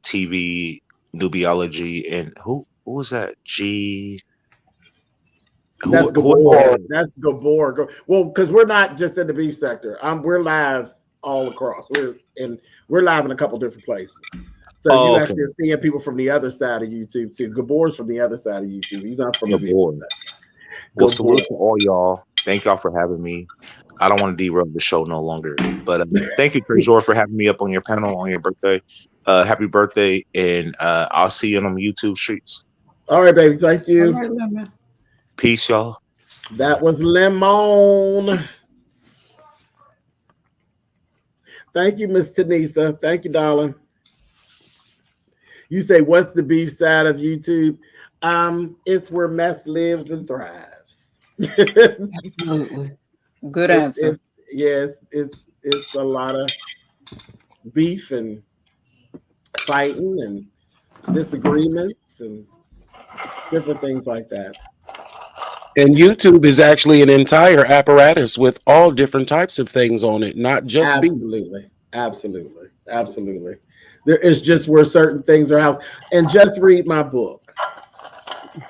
Speaker 18: TV, Nubiology, and who was that?
Speaker 1: That's Gabor. That's Gabor. Well, because we're not just in the beef sector. We're live all across. We're live in a couple different places. So you actually are seeing people from the other side of YouTube too. Gabor's from the other side of YouTube. He's not from the beef sector.
Speaker 18: Well, salute to all y'all. Thank y'all for having me. I don't want to derail the show no longer, but thank you, TEAgif, for having me up on your panel on your birthday. Happy birthday, and I'll see you on the YouTube streets.
Speaker 1: All right, baby. Thank you.
Speaker 13: All right,
Speaker 18: peace, y'all.
Speaker 1: That was Lemon. Thank you, Miss Tanisa. Thank you, darling. You say, what's the beef side of YouTube? It's where mess lives and thrives.
Speaker 13: Good answer.
Speaker 1: It's a lot of beef and fighting and disagreements and different things like that.
Speaker 16: And YouTube is actually an entire apparatus with all different types of things on it, not just beef.
Speaker 1: Absolutely. There is just where certain things are housed. And just read my book.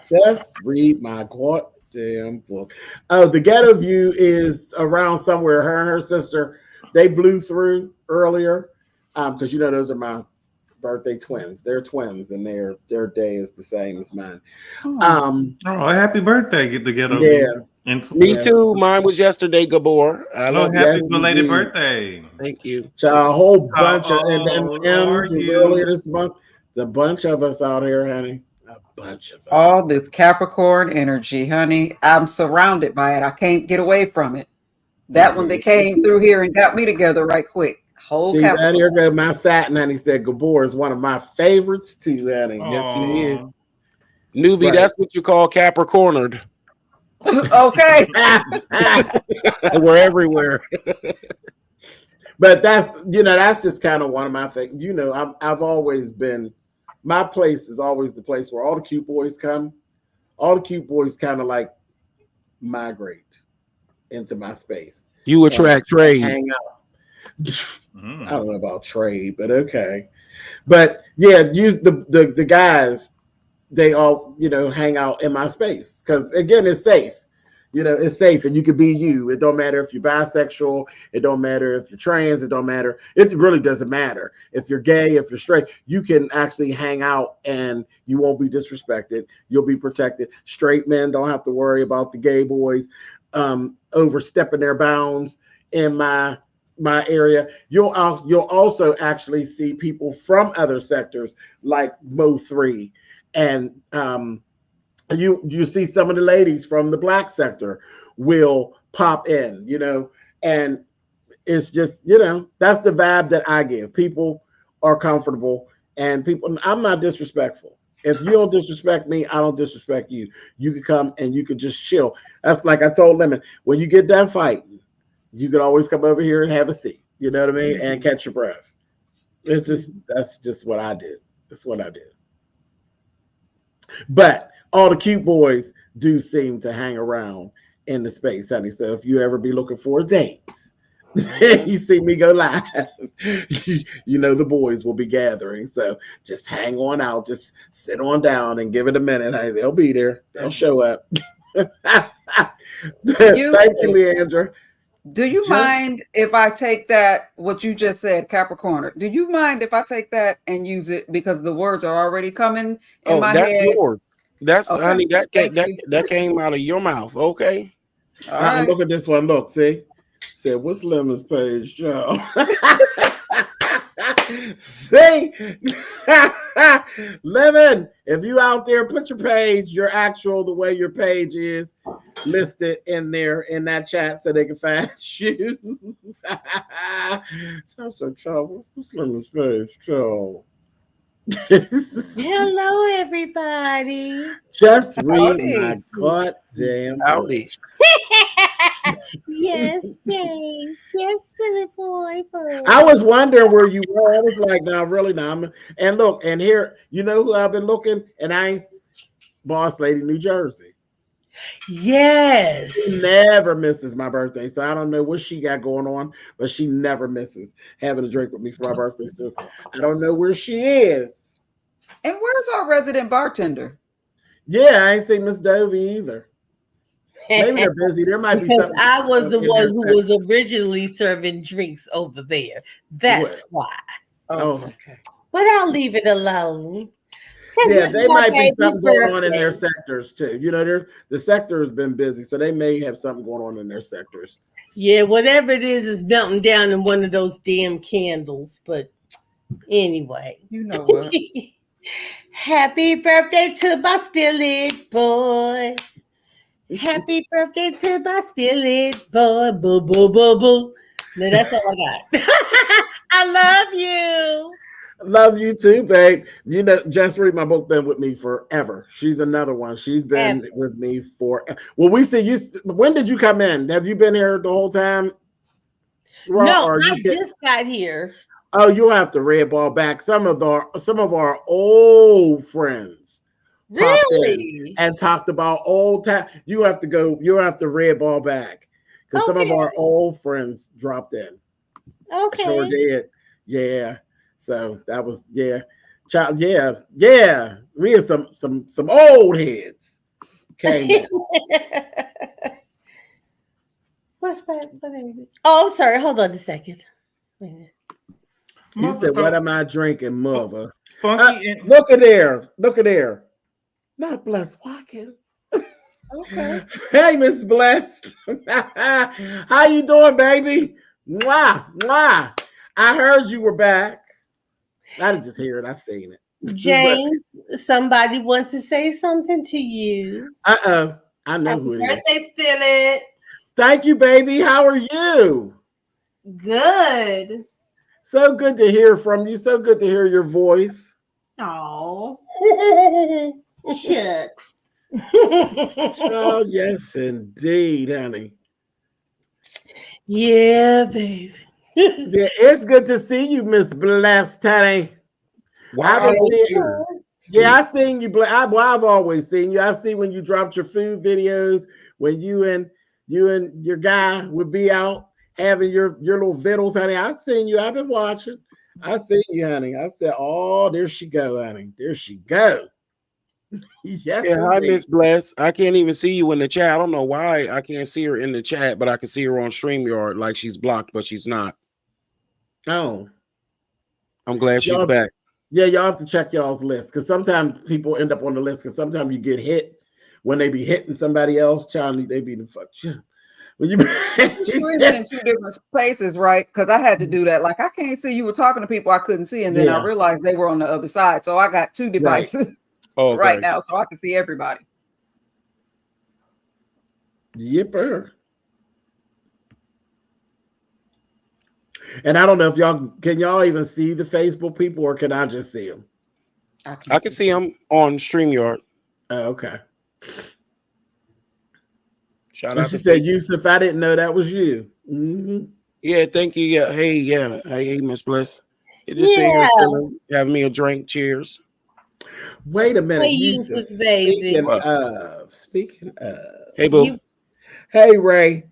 Speaker 1: Just read my goddamn book. Oh, the ghetto view is around somewhere. Her and her sister, they blew through earlier. Because those are my birthday twins. They're twins, and their day is the same as mine.
Speaker 5: Happy birthday, get the ghetto.
Speaker 1: Yeah.
Speaker 16: Me too. Mine was yesterday, Gabor. I love
Speaker 5: happy belated birthday.
Speaker 16: Thank you.
Speaker 1: So a whole bunch of
Speaker 5: old
Speaker 1: M's was
Speaker 5: you?
Speaker 1: earlier this month. There's a bunch of us out here, honey. A bunch of us.
Speaker 11: All this Capricorn energy, honey. I'm surrounded by it. I can't get away from it. That one, they came through here and got me together right quick. Whole
Speaker 1: See,
Speaker 11: Capricorn.
Speaker 1: here goes my Saturn, honey. Said Gabor is one of my favorites too, honey.
Speaker 16: Yes, he is. Newbie,
Speaker 1: Right.
Speaker 16: that's what you call Capricornered.
Speaker 11: Okay.
Speaker 16: We're everywhere.
Speaker 1: But that's just kind of one of my things. I've always been, my place is always the place where all the cute boys come. All the cute boys kind of like migrate into my space.
Speaker 16: You attract trade.
Speaker 1: Hang out. I don't know about trade, but okay. But yeah, the guys, they all hang out in my space because again, it's safe. It's safe, and you can be you. It don't matter if you're bisexual. It don't matter if you're trans. It don't matter. It really doesn't matter if you're gay, if you're straight. You can actually hang out, and you won't be disrespected. You'll be protected. Straight men don't have to worry about the gay boys overstepping their bounds in my area. You'll also actually see people from other sectors like Mo3, and you see some of the ladies from the Black sector will pop in, and it's just, that's the vibe that I give. People are comfortable, and I'm not disrespectful. If you don't disrespect me, I don't disrespect you. You can come and you can just chill. That's like I told Lemon, when you get done fighting, you can always come over here and have a seat, you know what I mean? And catch your breath. That's just what I did. That's what I did. But all the cute boys do seem to hang around in the space, honey. So if you ever be looking for a date, you see me go live, the boys will be gathering. So just hang on out, just sit on down and give it a minute. Honey, they'll be there. They'll show up. Thank you, Leandra.
Speaker 11: Do you mind if I take that, what you just said, Capricorn? Do you mind if I take that and use it because the words are already coming in my
Speaker 16: that's
Speaker 11: head?
Speaker 16: yours. That's
Speaker 11: Okay.
Speaker 16: honey. That came out of your mouth. Okay.
Speaker 11: All right.
Speaker 1: Look at this one. Look, see. Said, what's Lemon's page, Joe? See, Lemon, if you out there, put your page, the way your page is listed in there in that chat so they can find you. So trouble. What's Lemon's page, Joe?
Speaker 8: Hello, everybody.
Speaker 1: Just read my goddamn
Speaker 16: howdy.
Speaker 8: Yes, James. Yes, Spillitboy.
Speaker 1: I was wondering where you were. I was like, no, really, no. And look, and here, you know who I've been looking? And I ain't Boss Lady, New Jersey.
Speaker 8: Yes.
Speaker 1: She never misses my birthday. So I don't know what she got going on, but she never misses having a drink with me for my birthday. So I don't know where she is.
Speaker 11: And where's our resident bartender?
Speaker 1: Yeah, I ain't seen Miss Dovey either. Maybe they're busy. There might be
Speaker 8: because
Speaker 1: something.
Speaker 8: I was the one who was originally serving drinks over there. That's why.
Speaker 1: Oh, okay.
Speaker 8: But I'll leave it alone.
Speaker 1: Yeah, they might be something going on in their sectors too. The sector has been busy, so they may have something going on in their sectors.
Speaker 8: Yeah, whatever it is melting down in one of those damn candles. But anyway,
Speaker 11: you know what?
Speaker 8: Happy birthday to my Spillitboy. Happy birthday to my Spillitboy. Boo, boo, boo, boo. No, that's all I got. I love you.
Speaker 1: Love you too, babe. Just read my book, been with me forever. She's another one. She's been with me for. Well, we see you. When did you come in? Have you been here the whole time?
Speaker 8: No, I just got here.
Speaker 1: Oh, you'll have to red ball back. Some of our old friends
Speaker 8: really
Speaker 1: and talked about old time. You have to red ball back because some of our old friends dropped in.
Speaker 8: Okay.
Speaker 1: Sure did. Yeah. So that was Child, yeah. We had some old heads came in.
Speaker 8: What's back? Oh, I'm sorry. Hold on a second. Wait a minute.
Speaker 1: You said, "What am I drinking, mother?"
Speaker 5: Funky.
Speaker 1: Look at there. Not Bless Watkins.
Speaker 11: Okay.
Speaker 1: Hey, Miss Blessed. How you doing, baby? Mwah. I heard you were back. I didn't just hear it. I seen it.
Speaker 8: James, somebody wants to say something to you.
Speaker 1: I know
Speaker 8: Happy
Speaker 1: who it
Speaker 8: birthday,
Speaker 1: is.
Speaker 8: Spillit.
Speaker 1: Thank you, baby. How are you?
Speaker 6: Good.
Speaker 1: So good to hear from you. So good to hear your voice.
Speaker 6: Oh. Shucks.
Speaker 1: Oh, yes, indeed, honey.
Speaker 8: Yeah, baby.
Speaker 1: Yeah, it's good to see you, Miss Blessed, honey.
Speaker 16: Wow.
Speaker 1: I seen you. I've always seen you. I see when you dropped your food videos, when you and your guy would be out having your little vittles, honey. I've seen you. I've been watching. I see you, honey. I said, "Oh, there she go, honey. There she go." Yes,
Speaker 16: Yeah, hi,
Speaker 1: indeed.
Speaker 16: Miss Bless. I can't even see you in the chat. I don't know why I can't see her in the chat, but I can see her on StreamYard like she's blocked, but she's not.
Speaker 1: Oh.
Speaker 16: I'm glad she's
Speaker 1: Y'all,
Speaker 16: back.
Speaker 1: yeah, y'all have to check y'all's list because sometimes people end up on the list because sometimes you get hit when they be hitting somebody else. Charlie, they be the fuck. When you
Speaker 11: streaming in two different places, right? Because I had to do that. Like I can't see you were talking to people I couldn't see, and then I realized they were on the other side. So I got two devices right now, so I can see everybody.
Speaker 1: Yipper. And I don't know if y'all even see the Facebook people, or can I just see them?
Speaker 16: I can see them on StreamYard.
Speaker 1: Oh, okay.
Speaker 16: Shout
Speaker 1: And
Speaker 16: out
Speaker 1: she
Speaker 16: to
Speaker 1: said, "Yusuf, I didn't know that was you." Mm-hmm.
Speaker 16: Yeah, thank you. Yeah, hey, Miss Bliss. Just sitting here chilling, having me a drink. Cheers.
Speaker 1: Wait a minute,
Speaker 8: Hey,
Speaker 1: Yusuf.
Speaker 8: baby.
Speaker 1: Speaking of,
Speaker 16: hey, boo.
Speaker 1: Hey, Ray.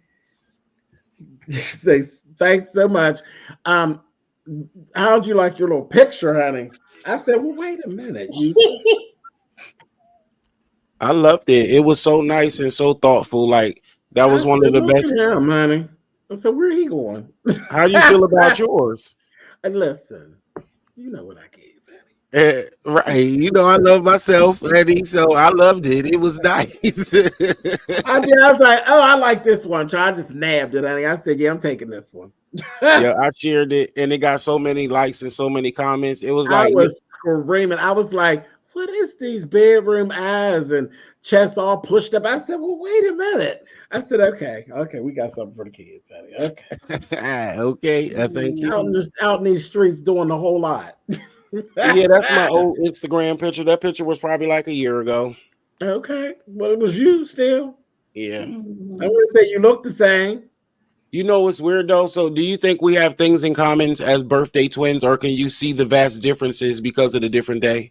Speaker 1: Say thanks so much. How'd you like your little picture, honey? I said, "Well, wait a minute, Yusuf."
Speaker 16: I loved it. It was so nice and so thoughtful. Like that was one of the best.
Speaker 1: Yeah, honey. I said, "Where he going?"
Speaker 16: How do you feel about yours?
Speaker 1: And listen, you know what I gave,
Speaker 16: right. You know I love myself, Eddie. So I loved it. It was nice.
Speaker 1: I did. I was like, "Oh, I like this one." So I just nabbed it, honey. I said, "Yeah, I'm taking this one."
Speaker 16: Yeah, I shared it, and it got so many likes and so many comments. It was like
Speaker 1: I was screaming. I was like, "What is these bedroom eyes and chest all pushed up?" I said, "Well, wait a minute." I said, "Okay, we got something for the kids, honey." Okay,
Speaker 16: okay. Thank you.
Speaker 1: Out in these streets doing a whole lot.
Speaker 16: Yeah, that's my old Instagram picture. That picture was probably like a year ago.
Speaker 1: Okay, well, it was you still.
Speaker 16: Yeah,
Speaker 1: I would say you look the same.
Speaker 16: You know what's weird though? So do you think we have things in common as birthday twins, or can you see the vast differences because of the different day?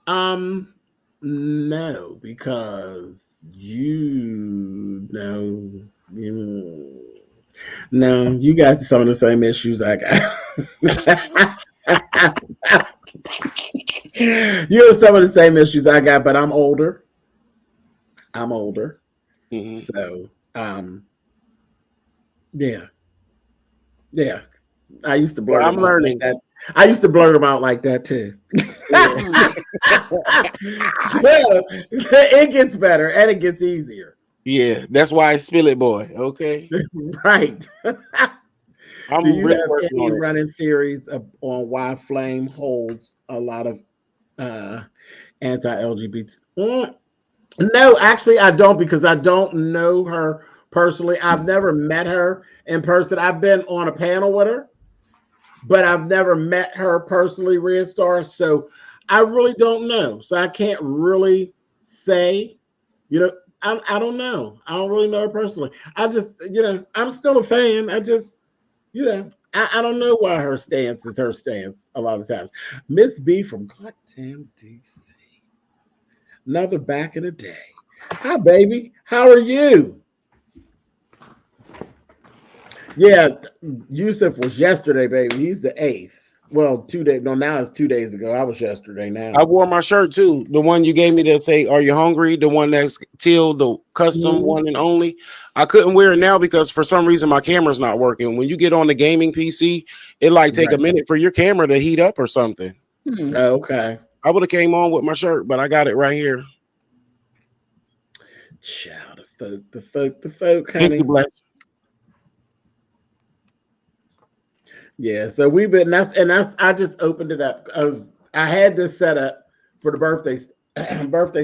Speaker 1: No, because you got some of the same issues I got. You have some of the same issues I got, but I'm older.
Speaker 16: Mm-hmm.
Speaker 1: So, yeah. I used to blurt.
Speaker 16: I'm learning
Speaker 1: that. I used to blurt them out like that too. So, it gets better and it gets easier.
Speaker 16: Yeah, that's why I spill it, boy. Okay,
Speaker 1: right.
Speaker 16: I'm
Speaker 1: Do you
Speaker 16: really
Speaker 1: have
Speaker 16: working
Speaker 1: any
Speaker 16: on it.
Speaker 1: running theories on why Flame holds a lot of anti-LGBT? No, actually, I don't, because I don't know her personally. I've never met her in person. I've been on a panel with her, but I've never met her personally, Red Star. So I really don't know. So I can't really say, I don't know. I don't really know her personally. I just, I'm still a fan. I just, I don't know why her stance is her stance a lot of times. Miss B from Goddamn DC. Another back in the day. Hi, baby. How are you? Yeah, Yusuf was yesterday, baby. He's the 8th. Well, 2 days. No, now it's 2 days ago. I was yesterday. Now
Speaker 16: I wore my shirt too. The one you gave me that say, "Are you hungry?" The one that's teal, the custom one and only. I couldn't wear it now because for some reason my camera's not working. When you get on the gaming PC, it like take a minute for your camera to heat up or something.
Speaker 1: Okay.
Speaker 16: I would have came on with my shirt, but I got it right here.
Speaker 1: Child, the folk, honey.
Speaker 16: Thank you, Bless.
Speaker 1: Yeah, so we've been that's I just opened it up because I had this set up for the birthday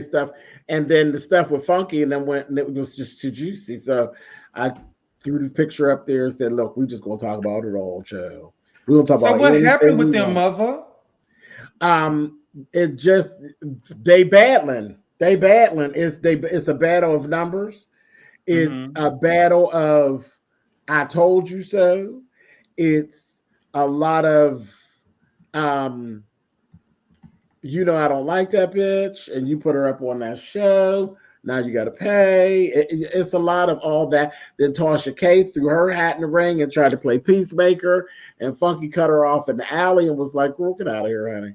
Speaker 1: stuff, and then the stuff with Funky, and then went and it was just too juicy. So I threw the picture up there and said, "Look, we're just gonna talk about it all, child. We're gonna talk about
Speaker 5: what
Speaker 1: anything
Speaker 5: happened with
Speaker 1: we
Speaker 5: them,
Speaker 1: want."
Speaker 5: mother?
Speaker 1: It just they battling. It's a battle of numbers. It's a battle of I told you so. It's a lot of you know, I don't like that bitch, and you put her up on that show. Now you got to pay. It's a lot of all that. Then Tasha K threw her hat in the ring and tried to play peacemaker, and Funky cut her off in the alley and was like, "Girl, get out of here, honey."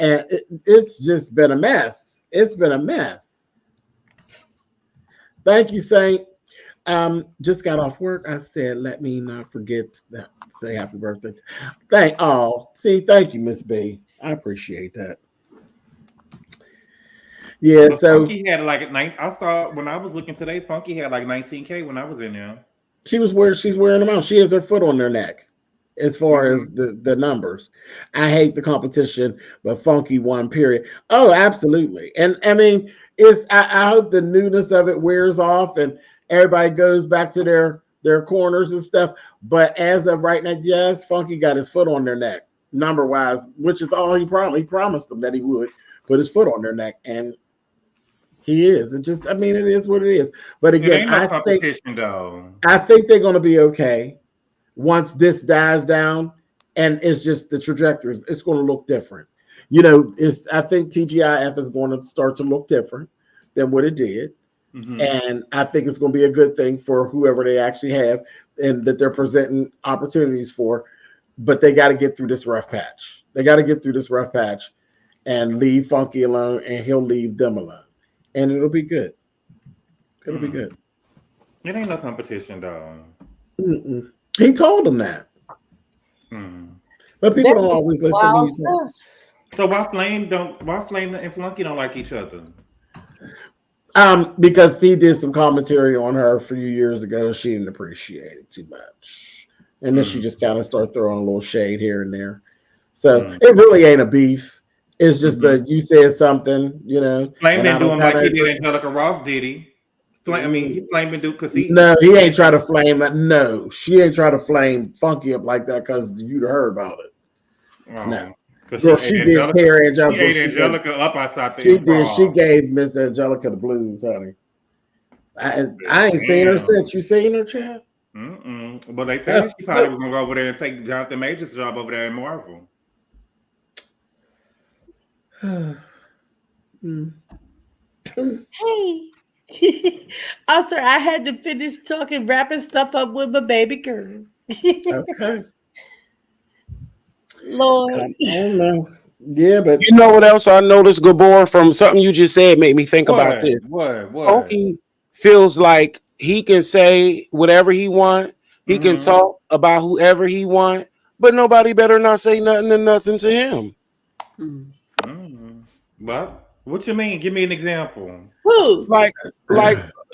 Speaker 1: And it's just been a mess. It's been a mess. Thank you, Saint. Just got off work. I said, let me not forget that. Say happy birthday. Thank you, Miss B. I appreciate that. Yeah,
Speaker 5: but
Speaker 1: so
Speaker 5: Funky had like I saw when I was looking today, Funky had like 19K when I was in there.
Speaker 1: She's wearing them out. She has her foot on their neck as far as the numbers. I hate the competition, but Funky won, period. Oh, absolutely. And I mean, I hope the newness of it wears off and everybody goes back to their corners and stuff. But as of right now, yes, Funky got his foot on their neck, number wise, which is all he promised. He promised them that he would put his foot on their neck, and he is. It is what it is. But again, I think they're going to be okay once this dies down, and it's just the trajectory. It's going to look different. You know, I think TGIF is going to start to look different than what it did. And I think it's going to be a good thing for whoever they actually have and that they're presenting opportunities for. But they got to get through this rough patch. They got to get through this rough patch and leave Funky alone, and he'll leave them alone. And it'll be good. It'll be good.
Speaker 5: It ain't no competition, though.
Speaker 1: He told them that. But people don't always listen to you.
Speaker 5: So why Flame and Flunky don't like each other?
Speaker 1: Because he did some commentary on her a few years ago. She didn't appreciate it too much. And then she just kind of started throwing a little shade here and there. So it really ain't a beef. It's just that you said something, you know.
Speaker 5: Flame didn't do him like he did Angelica Ross, did he? Flame didn't do because he.
Speaker 1: No, he ain't try to flame it. No, she ain't try to flame Funky up like that because you'd heard about it.
Speaker 5: Oh.
Speaker 1: No. Girl, she did tear Angelica.
Speaker 5: She ate Angelica up outside the
Speaker 1: She did.
Speaker 5: improv.
Speaker 1: She gave Miss Angelica the blues, honey. I ain't seen her since. You seen her, Chad?
Speaker 5: But they said she probably was gonna go over there and take Jonathan Major's job over there in Marvel.
Speaker 8: Hey. I'm sorry, I had to finish talking, wrapping stuff up with my baby girl.
Speaker 1: Okay.
Speaker 8: Lord.
Speaker 1: I don't know. Yeah, but
Speaker 16: you know what else I noticed, Gabor, from something you just said made me think about this.
Speaker 5: What?
Speaker 16: Funky feels like he can say whatever he want. He can talk about whoever he want, but nobody better not say nothing to him.
Speaker 5: What? What you mean? Give me an example.
Speaker 8: Who?
Speaker 16: Like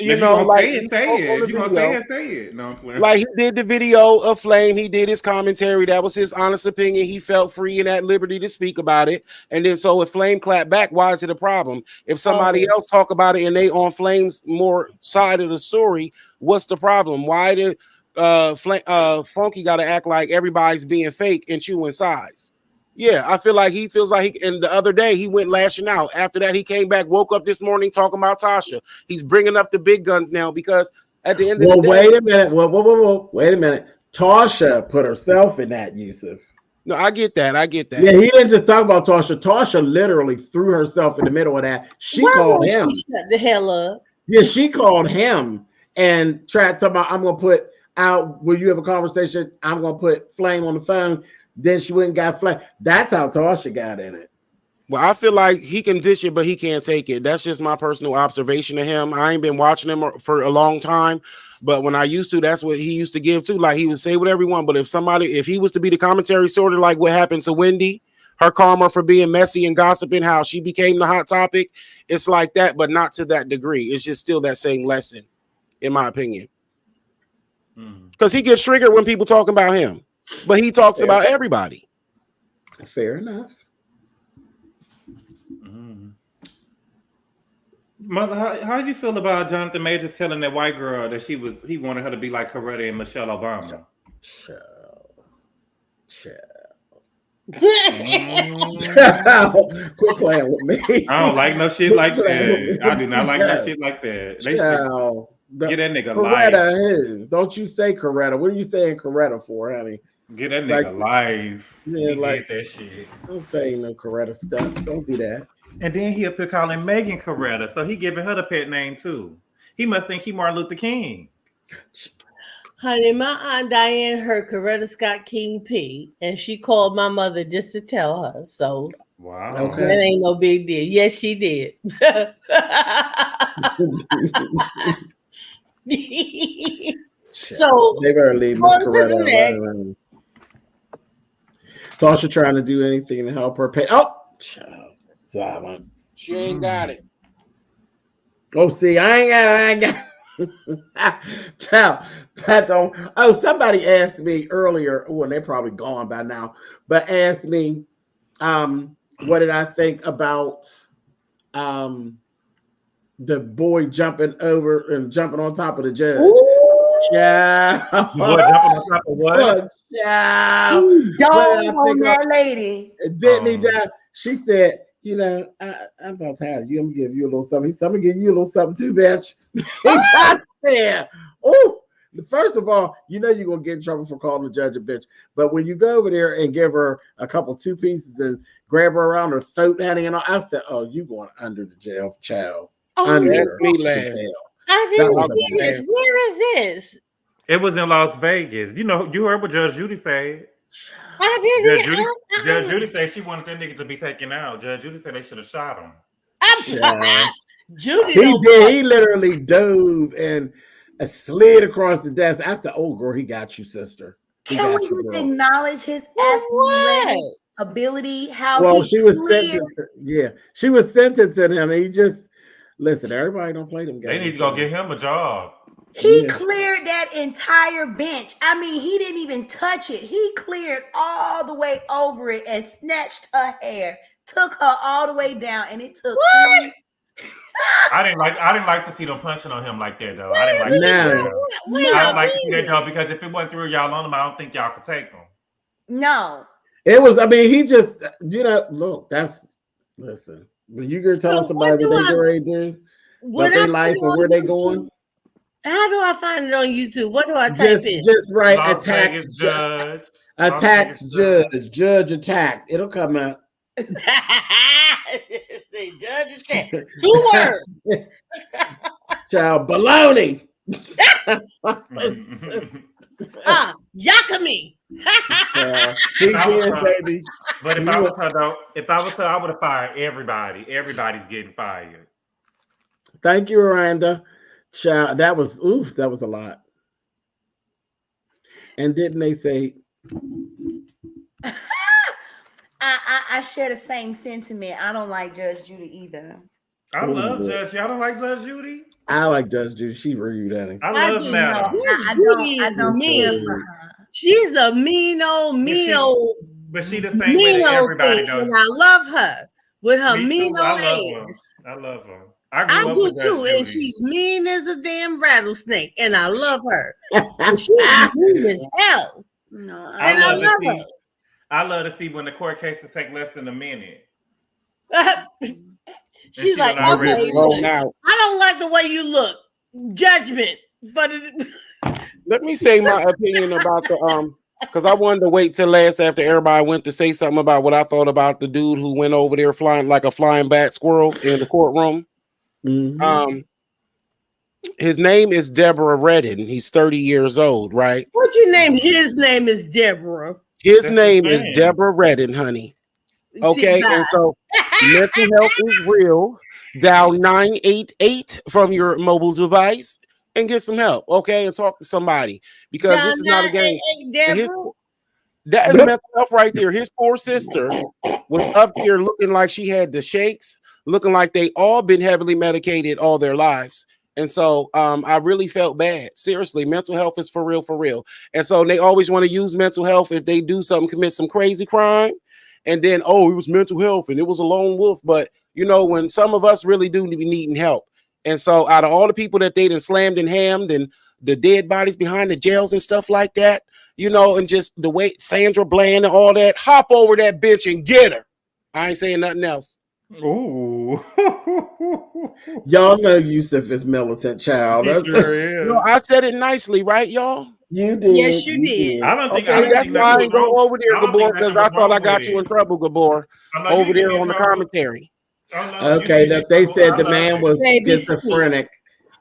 Speaker 16: you know, like
Speaker 5: say it. You gonna say it? No, I'm playing.
Speaker 16: Like he did the video of Flame, he did his commentary. That was his honest opinion. He felt free and at liberty to speak about it. And then so if Flame clapped back, why is it a problem? If somebody else talk about it and they on Flame's more side of the story, what's the problem? Why did Funky got to act like everybody's being fake and chewing sides? Yeah, I feel like he feels like and the other day he went lashing out. After that, he came back, woke up this morning talking about Tasha. He's bringing up the big guns now because at the end of the day.
Speaker 1: Wait a minute. Whoa. Wait a minute. Tasha put herself in that, Yusuf.
Speaker 16: No, I get that.
Speaker 1: Yeah, he didn't just talk about Tasha. Tasha literally threw herself in the middle of that. She called him.
Speaker 8: Shut the hell up.
Speaker 1: Yeah, she called him and tried to talk about, I'm going to put out, will you have a conversation? I'm going to put Flame on the phone. then she went and got flat. That's how Tasha got in it.
Speaker 16: Well, I feel like he can dish it, but he can't take it. That's just my personal observation of him. I ain't been watching him for a long time, but when I used to, that's what he used to give too. Like he would say whatever he want, but if he was to be the commentary, sort of like what happened to Wendy, her karma for being messy and gossiping, how she became the hot topic, it's like that, but not to that degree. It's just still that same lesson, in my opinion. Because he gets triggered when people talk about him, but he talks about everybody.
Speaker 1: Fair enough.
Speaker 5: Mother, how did you feel about Jonathan Majors telling that white girl that he wanted her to be like Coretta and Michelle Obama?
Speaker 1: Quit playing with me.
Speaker 5: I don't like no shit like that. I do not like no shit like that. They should get that nigga life.
Speaker 1: Don't you say Coretta. What are you saying Coretta for, honey?
Speaker 5: Get that nigga life.
Speaker 1: Yeah,
Speaker 5: like that shit.
Speaker 1: Don't say no Coretta stuff. Don't do that.
Speaker 5: And then he up here calling Megan Coretta, so he giving her the pet name too. He must think he Martin Luther King.
Speaker 8: Honey, my Aunt Diane heard Coretta Scott King P, and she called my mother just to tell her. So
Speaker 5: wow,
Speaker 1: okay.
Speaker 8: That ain't no big deal. Yes, she did. So
Speaker 1: they better leave Miss Coretta alone. Tasha trying to do anything to help her pay. Oh,
Speaker 16: she ain't got it.
Speaker 1: Oh, see, I ain't got Child, that don't. Oh, somebody asked me earlier. Oh, and they're probably gone by now. But asked me, what did I think about the boy jumping over and jumping on top of the judge? Yeah,
Speaker 5: boy jumping on top of what?
Speaker 1: Yeah,
Speaker 8: dog on that lady.
Speaker 1: Didn't he die? She said, "You know, I'm about tired of you. I'm gonna give you a little something. I'm gonna give you a little something too, bitch." He got there. Oh, first of all, you know you're gonna get in trouble for calling the judge a bitch. But when you go over there and give her a couple 2 pieces and grab her around her throat, honey, and all, I said, "Oh, you going under the jail, child." Under
Speaker 16: me last.
Speaker 8: I didn't see this. Where is this?
Speaker 5: It was in Las Vegas. You know, you heard what Judge Judy said. Judge Judy said she wanted that nigga to be taken out. Judge Judy said they should have shot him.
Speaker 8: Judy,
Speaker 1: he did. He literally dove and slid across the desk. I said, "Oh, girl, he got you, sister."
Speaker 6: Can we just acknowledge his athletic ability? How
Speaker 1: well,
Speaker 6: he
Speaker 1: she was sentenced. Yeah, she was sentencing him. And he just listen. Everybody don't play them games.
Speaker 5: They need to go get him a job.
Speaker 6: He cleared that entire bench. I mean, he didn't even touch it. He cleared all the way over it and snatched her hair, took her all the way down, and it took.
Speaker 5: I didn't like to see them punching on him like that though. I didn't like to see that though, because if it wasn't through y'all on them, I don't think y'all could take them.
Speaker 6: No.
Speaker 1: It was, I mean, he just, you know, look, listen, when you gonna tell us about what they already do, about their life and where they going.
Speaker 8: How do I find it on YouTube? What do I type in?
Speaker 1: Just write attacks judge. Attacks judge. Judge attacked. It'll come out.
Speaker 8: They judge attack. 2 words.
Speaker 1: Child baloney.
Speaker 8: Yakami.
Speaker 1: Baby.
Speaker 5: But if I was her though, I would have fired everybody. Everybody's getting fired.
Speaker 1: Thank you, Miranda. Child, that was a lot. And didn't they say?
Speaker 6: I share the same sentiment. I don't like Judge Judy either.
Speaker 5: I love Judge. Y'all don't like Judge Judy?
Speaker 1: I like Judge Judy. She rude, Annie.
Speaker 5: I love Madam.
Speaker 8: I don't mean her. She's a mean old.
Speaker 5: But she the same way that everybody knows.
Speaker 8: And I love her with her mean old ass.
Speaker 5: I love her.
Speaker 8: I do too, and she's mean as a damn rattlesnake, and I love her. She's mean as hell.
Speaker 6: No,
Speaker 8: and I love her.
Speaker 5: I love to see when the court cases take less than a minute.
Speaker 8: She's like, okay, I don't like the way you look. Judgment, but
Speaker 16: let me say my opinion about the because I wanted to wait till last after everybody went to say something about what I thought about the dude who went over there flying like a flying bat squirrel in the courtroom.
Speaker 1: Mm-hmm.
Speaker 16: His name is Deborah Redden. He's 30 years old, right?
Speaker 8: What you name? His name is Deborah.
Speaker 16: His name is Deborah Redden, honey. Okay, and so mental health is real. Dial 988 from your mobile device and get some help. Okay, and talk to somebody because this is not a game. That is mental health right there. His poor sister was up here looking like she had the shakes, looking like they all been heavily medicated all their lives. And so I really felt bad. Seriously, mental health is for real, for real. And so they always want to use mental health if they do something, commit some crazy crime. And then, oh, it was mental health and it was a lone wolf. But, you know, when some of us really do be needing help. And so out of all the people that they done slammed and hammed and the dead bodies behind the jails and stuff like that, you know, and just the way Sandra Bland and all that, hop over that bitch and get her. I ain't saying nothing else.
Speaker 5: Ooh.
Speaker 1: Y'all know Yusuf is militant, child.
Speaker 5: He sure is.
Speaker 16: No, I said it nicely, right, y'all?
Speaker 1: You did.
Speaker 8: Yes, you did.
Speaker 5: I don't think
Speaker 16: that's why I ain't go over there,
Speaker 5: I don't
Speaker 16: Gabor,
Speaker 5: think
Speaker 16: because
Speaker 5: nothing
Speaker 16: I
Speaker 5: was
Speaker 16: thought I
Speaker 5: wrong
Speaker 16: got
Speaker 5: with
Speaker 16: you in
Speaker 5: it.
Speaker 16: trouble, Gabor,
Speaker 5: I know
Speaker 16: over
Speaker 5: you
Speaker 16: there
Speaker 5: didn't
Speaker 16: on the
Speaker 5: get trouble.
Speaker 16: commentary.
Speaker 5: Oh, no,
Speaker 1: Okay, they said the
Speaker 5: I
Speaker 1: man
Speaker 5: love
Speaker 1: was
Speaker 5: it.
Speaker 1: schizophrenic.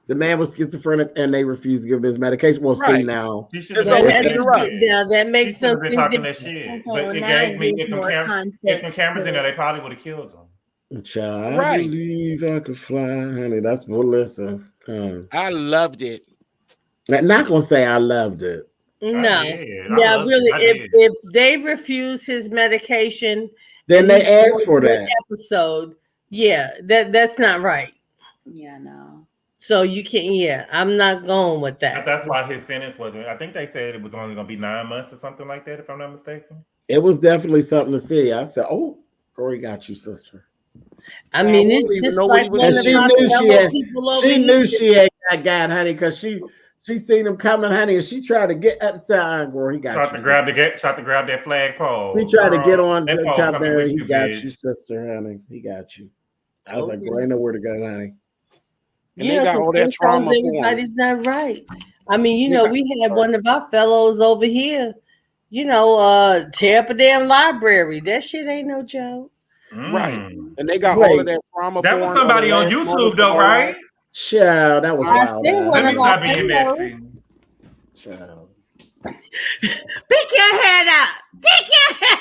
Speaker 1: The man was schizophrenic, and they refused to give him his medication. Well, see
Speaker 16: Right.
Speaker 1: now.
Speaker 5: She should
Speaker 16: And
Speaker 5: have
Speaker 16: so
Speaker 5: been
Speaker 16: we
Speaker 5: talking
Speaker 16: picked
Speaker 5: that
Speaker 16: her up.
Speaker 5: shit.
Speaker 8: Now that
Speaker 5: She
Speaker 8: makes
Speaker 5: should have been
Speaker 8: something
Speaker 5: talking that
Speaker 8: different.
Speaker 5: shit.
Speaker 6: Okay,
Speaker 5: But
Speaker 6: well,
Speaker 5: it
Speaker 6: now
Speaker 5: gave
Speaker 6: it
Speaker 5: me,
Speaker 6: gives
Speaker 5: if them,
Speaker 6: more
Speaker 5: if them
Speaker 6: context
Speaker 5: cameras in
Speaker 6: to
Speaker 5: there,
Speaker 6: it.
Speaker 5: they probably would have killed him.
Speaker 1: Child, I
Speaker 16: Right.
Speaker 1: believe I could fly, honey. That's what listen.
Speaker 16: I loved it.
Speaker 1: I'm not gonna say I loved it.
Speaker 8: No,
Speaker 5: I did. I
Speaker 8: now
Speaker 5: loved
Speaker 8: really,
Speaker 5: it. I did.
Speaker 8: if they refuse his medication,
Speaker 1: Then
Speaker 8: and
Speaker 1: they
Speaker 8: he's
Speaker 1: asked
Speaker 8: going
Speaker 1: for
Speaker 8: through an
Speaker 1: that.
Speaker 8: episode, yeah, that's not right.
Speaker 6: Yeah, no.
Speaker 8: So you can't. Yeah, I'm not going with
Speaker 5: But
Speaker 8: that.
Speaker 5: that's why his sentence wasn't. I think they said it was only going to be 9 months or something like that, if I'm not mistaken.
Speaker 1: It was definitely something to see. I said, "Oh, Corey got you, sister."
Speaker 8: I mean, it's
Speaker 16: wouldn't even
Speaker 8: just
Speaker 16: know what
Speaker 8: like
Speaker 16: he was
Speaker 8: one
Speaker 1: And
Speaker 8: of
Speaker 1: she
Speaker 8: our
Speaker 1: knew she
Speaker 8: fellow
Speaker 1: had.
Speaker 8: people over
Speaker 1: She
Speaker 8: here.
Speaker 1: knew she had that guy, honey, because she seen him coming, honey, and she tried to get at the side. Girl, he got
Speaker 5: Tried
Speaker 1: you.
Speaker 5: to grab that flagpole.
Speaker 1: He tried to get on
Speaker 5: that
Speaker 1: the
Speaker 5: pole
Speaker 1: top
Speaker 5: coming
Speaker 1: there.
Speaker 5: with
Speaker 1: He
Speaker 5: you,
Speaker 1: got
Speaker 5: bitch.
Speaker 1: you, sister, honey. He got you. I was like,
Speaker 8: Okay.
Speaker 1: girl, I know where to go, honey.
Speaker 16: And
Speaker 8: Yeah,
Speaker 16: they got
Speaker 8: 'cause
Speaker 16: all that trauma
Speaker 8: sometimes
Speaker 16: porn.
Speaker 8: everybody's not right. I mean,
Speaker 16: They got-
Speaker 8: we had one of our fellows over here, tear up a damn library. That shit ain't no joke.
Speaker 16: Right. And they got all of that trauma
Speaker 5: That
Speaker 16: porn.
Speaker 5: was
Speaker 16: of the
Speaker 5: somebody on
Speaker 16: last
Speaker 5: YouTube,
Speaker 16: moments
Speaker 5: though,
Speaker 16: of our
Speaker 5: right?
Speaker 16: lives.
Speaker 1: Child, that was
Speaker 8: I
Speaker 1: wild.
Speaker 8: said one
Speaker 5: Let me
Speaker 8: of our
Speaker 5: stop being
Speaker 8: fellows.
Speaker 5: messy.
Speaker 1: Child.
Speaker 8: Pick your head up. Pick your head.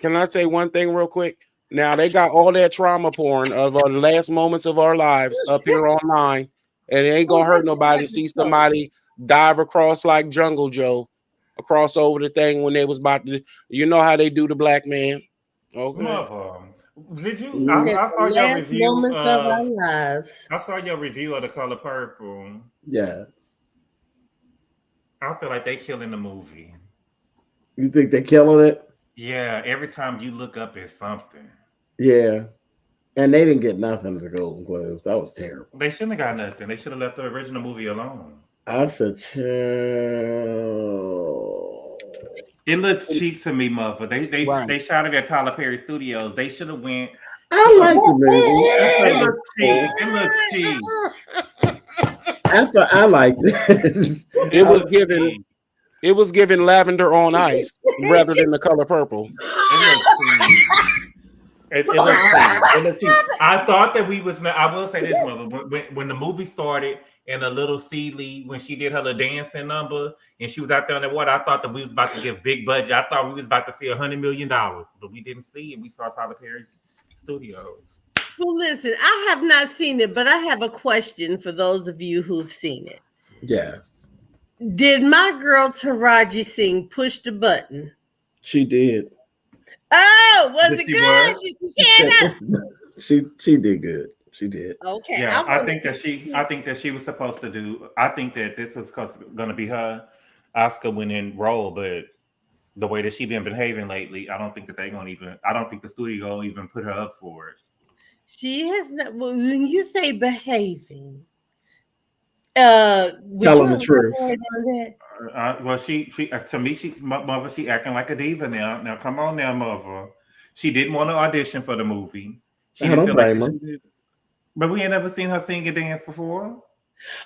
Speaker 16: Can I say one thing real quick? Now they got all that trauma porn of the last moments of our lives up here online, and it ain't gonna hurt nobody to see somebody dive across like Jungle Joe, across over the thing when they was about to. You know how they do the black man. Okay.
Speaker 5: Mother. Did you?
Speaker 8: He said
Speaker 5: I saw
Speaker 8: the
Speaker 5: your
Speaker 8: last
Speaker 5: review.
Speaker 8: moments of our lives.
Speaker 5: I saw your review of The Color Purple.
Speaker 1: Yes.
Speaker 5: I feel like they killing the movie.
Speaker 1: You think they killing it?
Speaker 5: Yeah, every time you look up, it's something.
Speaker 1: Yeah. And they didn't get nothing at the Golden Globes. That was terrible.
Speaker 5: They shouldn't have got nothing. They should have left the original movie alone.
Speaker 1: I said, chill.
Speaker 5: It looks cheap to me, mother. They shot it at Tyler Perry Studios. They should have went.
Speaker 1: I like the movie.
Speaker 5: It looks cheap. It looks cheap.
Speaker 1: That's what I liked it.
Speaker 16: It was given lavender on ice rather than The Color Purple.
Speaker 5: It looks cheap. I thought that we was. I will say this, mother. When the movie started and the little Celie, when she did her little dancing number and she was out there in the water, I thought that we was about to give big budget. I thought we was about to see $100 million, but we didn't see it. We saw Tyler Perry Studios.
Speaker 8: Well, listen, I have not seen it, but I have a question for those of you who've seen it.
Speaker 1: Yes.
Speaker 8: Did my girl Taraji sing Push the Button?
Speaker 1: She did.
Speaker 8: Oh, was it
Speaker 5: She
Speaker 8: good?
Speaker 5: was.
Speaker 8: Did she stand up?
Speaker 1: She did good. She did.
Speaker 8: Okay.
Speaker 5: Yeah, I think that she was supposed to do. I think that this was going to be her Oscar winning role, but the way that she been behaving lately, I don't think that they're going to even. I don't think the studio going to even put her up for it.
Speaker 8: She has not. When you say behaving,
Speaker 1: telling the truth.
Speaker 5: Well, she to me, mother, she acting like a diva now. Now, come on, now, mother. She didn't want to audition for the movie. She didn't feel like she did. But we ain't never seen her sing and dance before.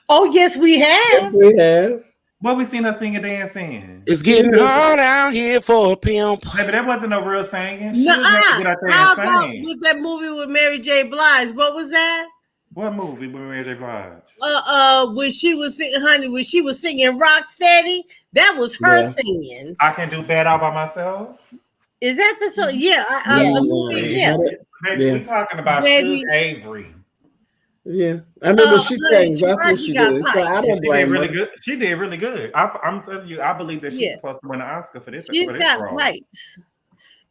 Speaker 8: Oh, yes, we have.
Speaker 1: Yes, we have.
Speaker 5: What we seen her sing and dance in?
Speaker 16: It's getting hard out here for a pimp.
Speaker 5: Baby, that wasn't no real singing. She
Speaker 8: Nuh-uh.
Speaker 5: was have to get out there
Speaker 8: How
Speaker 5: and
Speaker 8: about
Speaker 5: sing.
Speaker 8: with that movie with Mary J. Blige? What was that?
Speaker 5: What movie with Mary J. Blige?
Speaker 8: When she was singing, honey, when she was singing Rocksteady, that was her singing.
Speaker 5: I Can Do Bad All By Myself.
Speaker 8: Is that the song? Yeah, the movie. Yeah,
Speaker 5: Baby, we talking about Suge Avery.
Speaker 1: Yeah, I mean, when she sings, that's what
Speaker 8: Taraji
Speaker 1: she
Speaker 8: got
Speaker 1: did. So I
Speaker 5: She
Speaker 1: don't
Speaker 5: did
Speaker 1: blame
Speaker 5: really
Speaker 1: her.
Speaker 5: good. She did really good. I'm telling you, I believe that she's supposed to win an Oscar for this.
Speaker 8: She's got
Speaker 5: role.
Speaker 8: pipes.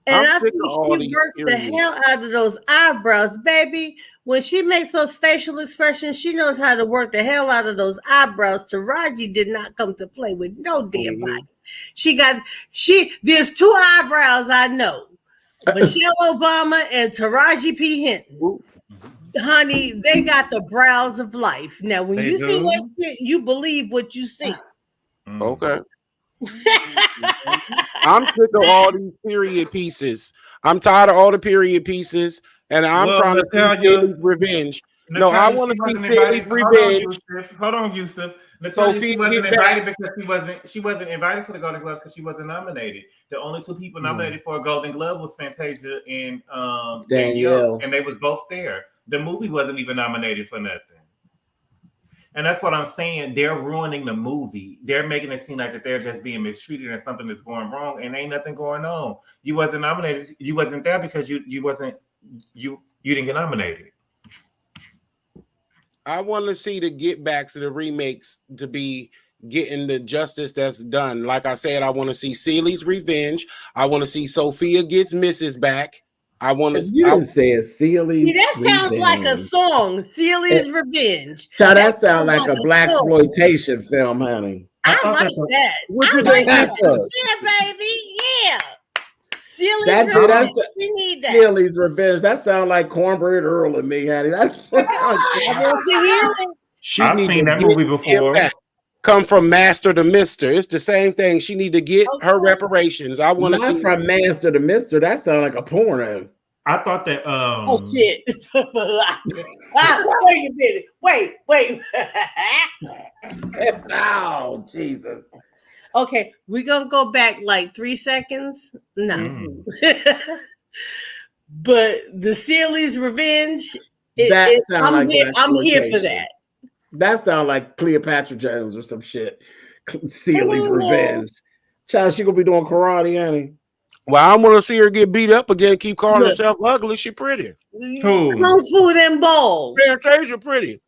Speaker 8: And I think she works the hell out of those eyebrows, baby. When she makes those facial expressions, she knows how to work the hell out of those eyebrows. Taraji did not come to play with no damn body. There's two eyebrows I know. Michelle Obama and Taraji P. Henson. Honey, they got the brows of life. Now, when you see that shit, you believe what you see.
Speaker 16: Okay. I'm sick of all these period pieces. I'm tired of all the period pieces, and I'm trying to see Sally's revenge. No, I want to see Sally's revenge.
Speaker 5: Hold on, Yusuf. Natalia, she wasn't invited because she wasn't invited for the Golden Globes because she wasn't nominated. The only two people nominated for a Golden Globe was Fantasia and Danielle, and they was both there. The movie wasn't even nominated for nothing. And that's what I'm saying. They're ruining the movie. They're making it seem like that they're just being mistreated and something is going wrong, and ain't nothing going on. You wasn't nominated. You wasn't there because you didn't get nominated.
Speaker 16: I want to see the get backs of the remakes to be getting the justice that's done. Like I said, I want to see Celie's revenge. I want to see Sophia gets Mrs. back. I want to.
Speaker 1: You didn't say it, Celie's.
Speaker 8: See, that sounds like a song, Celie's Revenge.
Speaker 1: Child, that sounds like a black exploitation film, honey.
Speaker 8: I like that.
Speaker 1: I like that.
Speaker 8: Yeah, baby. Yeah. Celie's Revenge. We need that.
Speaker 1: Celie's Revenge. That sounds like Cornbread Earl and me, honey. That's
Speaker 5: I've seen that movie before.
Speaker 16: Come from master to mister. It's the same thing. She need to get her reparations. I want to see
Speaker 1: from master to mister. That sounds like a porno.
Speaker 5: I thought that.
Speaker 8: Oh shit! Wait a minute. Wait.
Speaker 1: Oh Jesus.
Speaker 8: Okay, we're gonna go back like 3 seconds. No. But the Celie's Revenge. I'm here for that.
Speaker 1: That sounds like Cleopatra Jones or some shit. Celie's Revenge. Child, she gonna be doing karate, honey.
Speaker 16: Well, I want to see her get beat up again and keep calling herself ugly. She pretty.
Speaker 8: Kung Fu them balls.
Speaker 16: Fantasia pretty.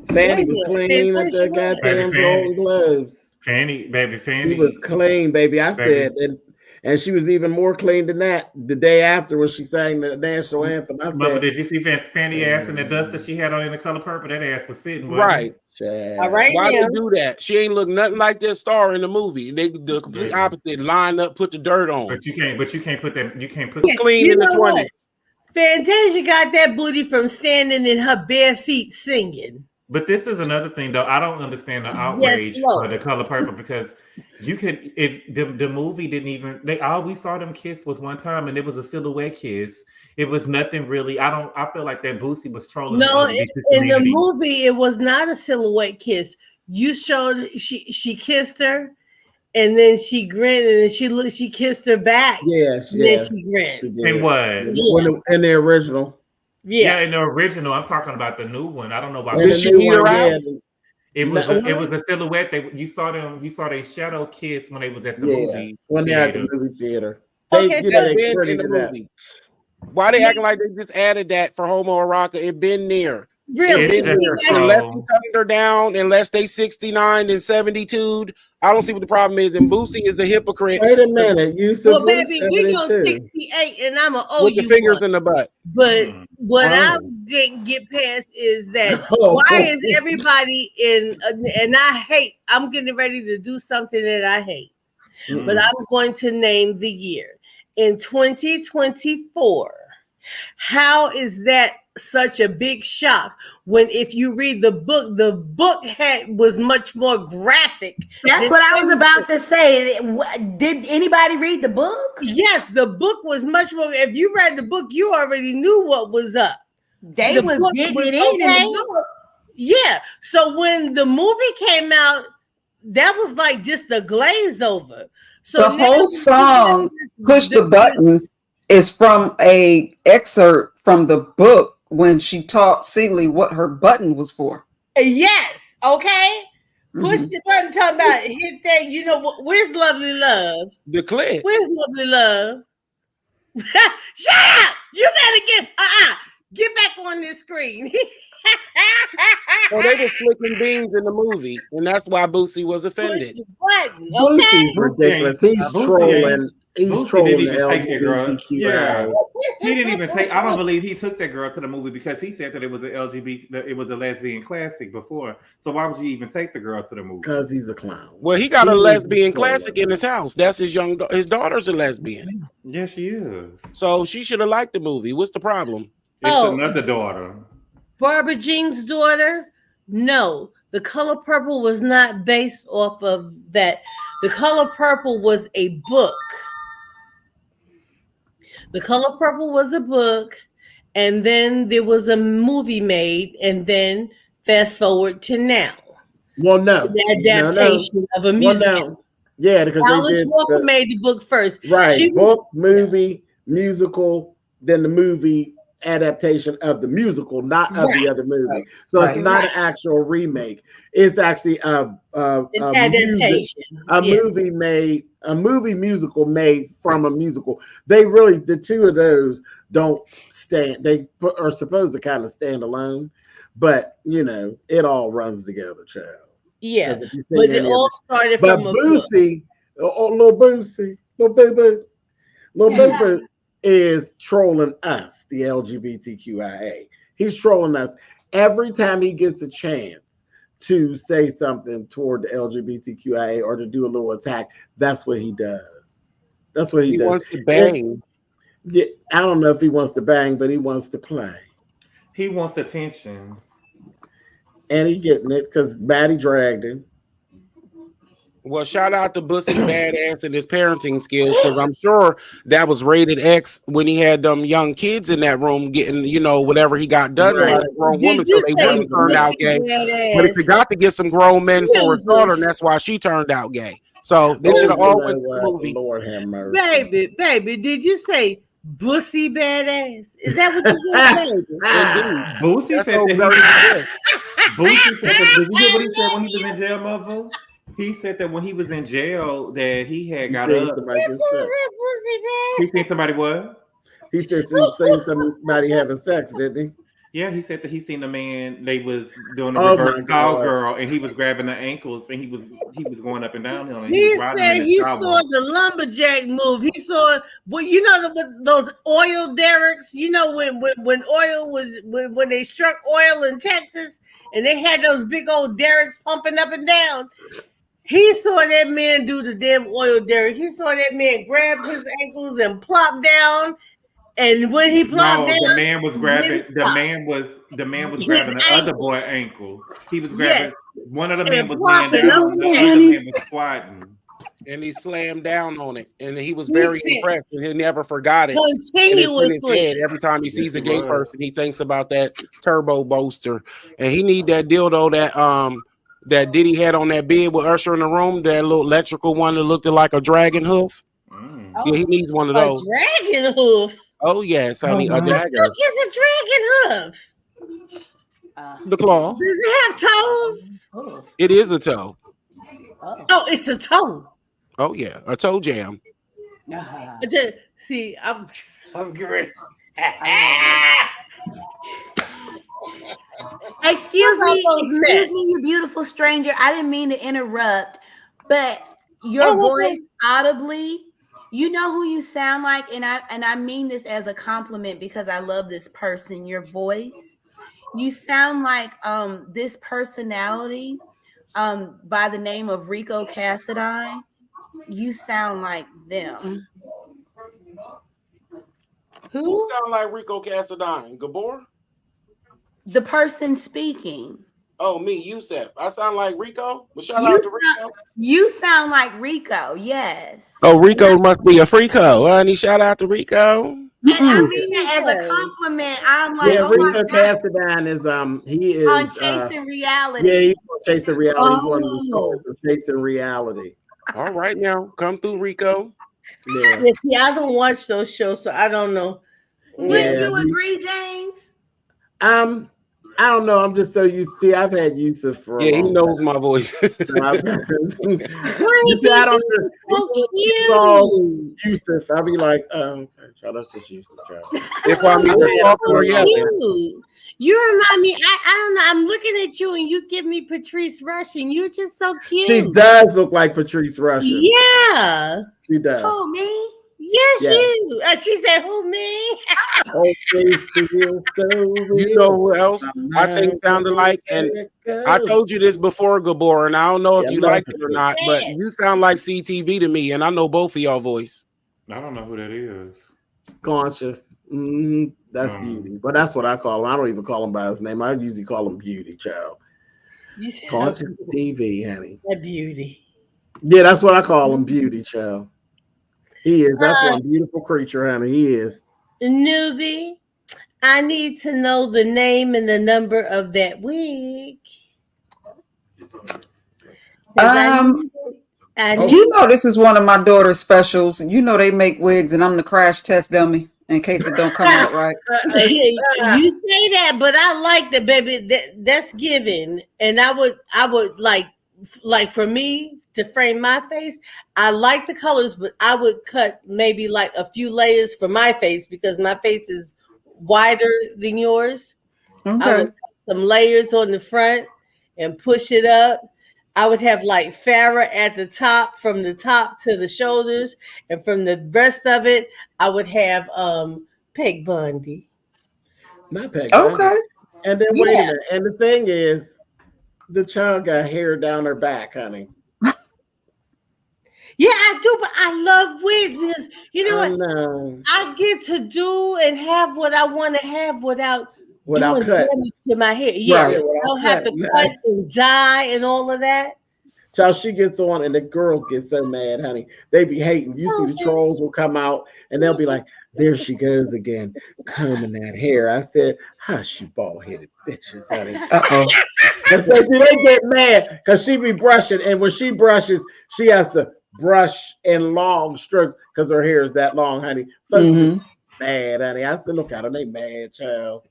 Speaker 1: Fanny was clean at the goddamn Golden Globes.
Speaker 5: Fanny.
Speaker 1: She was clean, baby. I said, and she was even more clean than that the day after when she sang the national anthem. I said,
Speaker 5: did you see Fanny ass and the dust that she had on in the color purple? That ass was sitting
Speaker 16: right.
Speaker 8: All right.
Speaker 16: Why they do that? She ain't look nothing like that star in the movie. They the complete opposite. Line up, put the dirt on.
Speaker 5: But you can't put that. You can't put
Speaker 16: clean in the 20s.
Speaker 8: Fantasia got that booty from standing in her bare feet singing.
Speaker 5: But this is another thing, though. I don't understand the outrage for the color purple because you could, if the movie didn't even, all we saw them kiss was one time, and it was a silhouette kiss. It was nothing really. I feel like that Boosie was trolling.
Speaker 8: No, in the movie, it was not a silhouette kiss. You showed she kissed her, and then she grinned, and then she kissed her back.
Speaker 1: Then
Speaker 8: she grinned.
Speaker 5: And what?
Speaker 1: In the original.
Speaker 5: Yeah, in the original, I'm talking about the new one. I don't know about
Speaker 1: the new one.
Speaker 5: It was a silhouette. You saw their shadow kiss when they was at the movie.
Speaker 1: When they're at the movie theater.
Speaker 16: In the movie. Why they acting like they just added that for homoerotica? It been there.
Speaker 8: Really?
Speaker 16: Unless they toned her down, unless they 69 and 72, I don't see what the problem is. And Boosie is a hypocrite.
Speaker 1: Wait a minute, you said
Speaker 8: baby, we go 68, and I'm
Speaker 16: with the fingers in the butt.
Speaker 8: But what I didn't get past is that why is everybody and I'm getting ready to do something that I hate, but I'm going to name the year in 2024. How is that such a big shock when if you read the book was much more graphic?
Speaker 6: That's what I was about to say. Did anybody read the book?
Speaker 8: Yes, the book was much more. If you read the book, you already knew what was up.
Speaker 6: They was getting it in the book.
Speaker 8: Yeah. So when the movie came out, that was like just a glaze over. So
Speaker 13: the whole song, Push the Button, is from a excerpt from the book when she taught Seeley what her button was for.
Speaker 8: Yes. Okay. Push the button. Talk about hit that. You know where's lovely love?
Speaker 16: The clip.
Speaker 8: Where's lovely love? Shut up! You better get back on this screen.
Speaker 16: Well, they were flicking beans in the movie, and that's why Boosie was offended.
Speaker 8: Button,
Speaker 1: Boosie's ridiculous. He's trolling. He's
Speaker 5: Boosie
Speaker 1: trolling
Speaker 5: didn't
Speaker 1: the
Speaker 5: even take that girl.
Speaker 1: LGBTQ.
Speaker 5: Yeah, he didn't even take. I don't believe he took that girl to the movie because he said that it was an LGBT, that it was a lesbian classic before. So why would you even take the girl to the movie?
Speaker 1: Because he's a clown.
Speaker 16: Well, he got a lesbian classic in his house. That's his daughter's a lesbian.
Speaker 5: Yes, she is.
Speaker 16: So she should have liked the movie. What's the problem?
Speaker 5: It's another daughter.
Speaker 8: Barbara Jean's daughter? No. The Color Purple was not based off of that. The Color Purple was a book. The Color Purple was a book, and then there was a movie made, and then fast forward to now.
Speaker 1: Well, no.
Speaker 8: The adaptation of a musical.
Speaker 1: Well, no. Yeah, because
Speaker 8: Alice Walker made the book first.
Speaker 1: Right. Book, movie, musical, then the movie adaptation of the musical, not of the other movie. So it's not an actual remake. It's actually an adaptation. A movie musical made from a musical. They really, the two of those don't stand. They are supposed to kind of stand alone, but you know, it all runs together, child.
Speaker 8: Yeah, but it all started from a
Speaker 1: Boosie, little Boosie, little boo is trolling us, the LGBTQIA. He's trolling us every time he gets a chance to say something toward the LGBTQIA or to do a little attack. That's what he does. That's what he does.
Speaker 16: He wants to bang.
Speaker 1: I don't know if he wants to bang, but he wants to play.
Speaker 5: He wants attention.
Speaker 1: And he getting it because Maddie dragged him.
Speaker 16: Well, shout out to Bussy Badass and his parenting skills, because I'm sure that was rated X when he had them young kids in that room getting, you know, whatever he got done by a grown woman, so they wouldn't turn out gay. But if he got to get some grown men for his daughter, and that's why she turned out gay. So they should have all went to the movie.
Speaker 1: Lord have mercy.
Speaker 8: Baby, did you say Bussy Badass? Is that what you said?
Speaker 5: Boosie said that. Boosie said that. Did you hear what he said when he was in jail, mother? He said that when he was in jail that he had got up. He seen somebody what?
Speaker 1: He said he seen somebody having sex, didn't he?
Speaker 5: Yeah, he said that he seen a man. They was doing a reverse cowgirl, and he was grabbing the ankles, and he was going up and down. And
Speaker 8: he said he saw the lumberjack move. He saw, well, you know, those oil derricks. You know when oil was when they struck oil in Texas, and they had those big old derricks pumping up and down. He saw that man do the damn oil derrick. He saw that man grab his ankles and plop down. And when he plopped down,
Speaker 5: the man was grabbing. The man was grabbing the other boy ankle. He was grabbing. One of the men was laying down. The other man was squatting.
Speaker 16: And he slammed down on it, and he was very impressed, and he never forgot it.
Speaker 8: Continuously,
Speaker 16: head every time he sees a gay person, he thinks about that turbo booster, and he need that dildo that Diddy had on that bed with Usher in the room, that little electrical one that looked like a dragon hoof. Yeah, he needs one of those.
Speaker 8: A dragon hoof.
Speaker 16: Oh yes, honey, a dagger.
Speaker 8: Look, it's a dragon hoof.
Speaker 16: The claw.
Speaker 8: Does it have toes?
Speaker 16: It is a toe.
Speaker 8: Oh, it's a toe.
Speaker 16: Oh yeah, a toe jam.
Speaker 8: See, I'm great.
Speaker 6: Excuse me, you beautiful stranger. I didn't mean to interrupt, but your voice audibly, you know who you sound like, and I mean this as a compliment because I love this person. Your voice, you sound like this personality by the name of Rico Cassadine. You sound like them.
Speaker 16: Who sound like Rico Cassadine? Gabor?
Speaker 6: The person speaking.
Speaker 16: Oh, me, Yusef. I sound like Rico? But shout out to Rico.
Speaker 6: You sound like Rico, yes.
Speaker 16: Oh, Rico must be a freako, honey. Shout out to Rico.
Speaker 6: And I mean that as a compliment. I'm like,
Speaker 1: yeah, Rico Cassadine is he is
Speaker 6: on Chasing Reality.
Speaker 1: Yeah, he's on Chasing Reality. He's one of the stars of Chasing Reality.
Speaker 16: All right, now come through, Rico.
Speaker 1: Yeah.
Speaker 8: See, I don't watch those shows, so I don't know.
Speaker 6: Wouldn't you agree, James?
Speaker 1: I don't know. I'm just so used. See, I've had Yusuf for a
Speaker 16: Yeah, he
Speaker 1: long
Speaker 16: knows
Speaker 1: time.
Speaker 16: my voice.
Speaker 1: So I don't.
Speaker 8: So
Speaker 1: Yusuf. I'll be like, okay, child, that's just Yusuf, child.
Speaker 16: If I'm either talking or yelling.
Speaker 8: Cute. You remind me. I don't know. I'm looking at you, and you give me Patrice Rushing. You're just so cute.
Speaker 1: She does look like Patrice Russian.
Speaker 8: Yeah.
Speaker 1: She does.
Speaker 8: Oh, me? Yes, you. She said, who, me?
Speaker 16: You know who else I think sounded like? And I told you this before, Gabor, and I don't know if you liked it or not, but you sound like CTV to me, and I know both of y'all voice.
Speaker 5: I don't know who that is.
Speaker 1: Conscious. That's Beauty. But that's what I call him. I don't even call him by his name. I usually call him Beauty, child. Conscious TV, honey.
Speaker 8: A Beauty.
Speaker 1: Yeah, that's what I call him, Beauty, child. He is. That's one beautiful creature, honey. He is.
Speaker 8: Newbie, I need to know the name and the number of that wig.
Speaker 13: You know, this is one of my daughter's specials. You know, they make wigs, and I'm the crash test dummy in case it don't come out right.
Speaker 8: You say that, but I like that, baby. That's given, and I would like for me to frame my face. I like the colors, but I would cut maybe like a few layers for my face because my face is wider than yours.
Speaker 13: Okay.
Speaker 8: I would cut some layers on the front and push it up. I would have like Farrah at the top, from the top to the shoulders, and from the rest of it, I would have Peg Bundy.
Speaker 1: Not Peg Bundy.
Speaker 13: Okay.
Speaker 1: And then wait a minute. And the thing is, the child got hair down her back, honey.
Speaker 8: Yeah, I do, but I love wigs because you know what? I get to do and have what I want to have without doing
Speaker 1: cutting
Speaker 8: damage to my hair. Yeah,
Speaker 1: Right.
Speaker 8: I don't have to cut and dye and all of that.
Speaker 1: Child, she gets on and the girls get so mad, honey. They be hating. You see the trolls will come out and they'll be like, there she goes again, combing that hair. I said, hush, you bald-headed bitches, honey. They get mad because she be brushing, and when she brushes, she has to brush in long strokes because her hair is that long, honey. Folks just mad, honey. I said, look at her, they mad, child.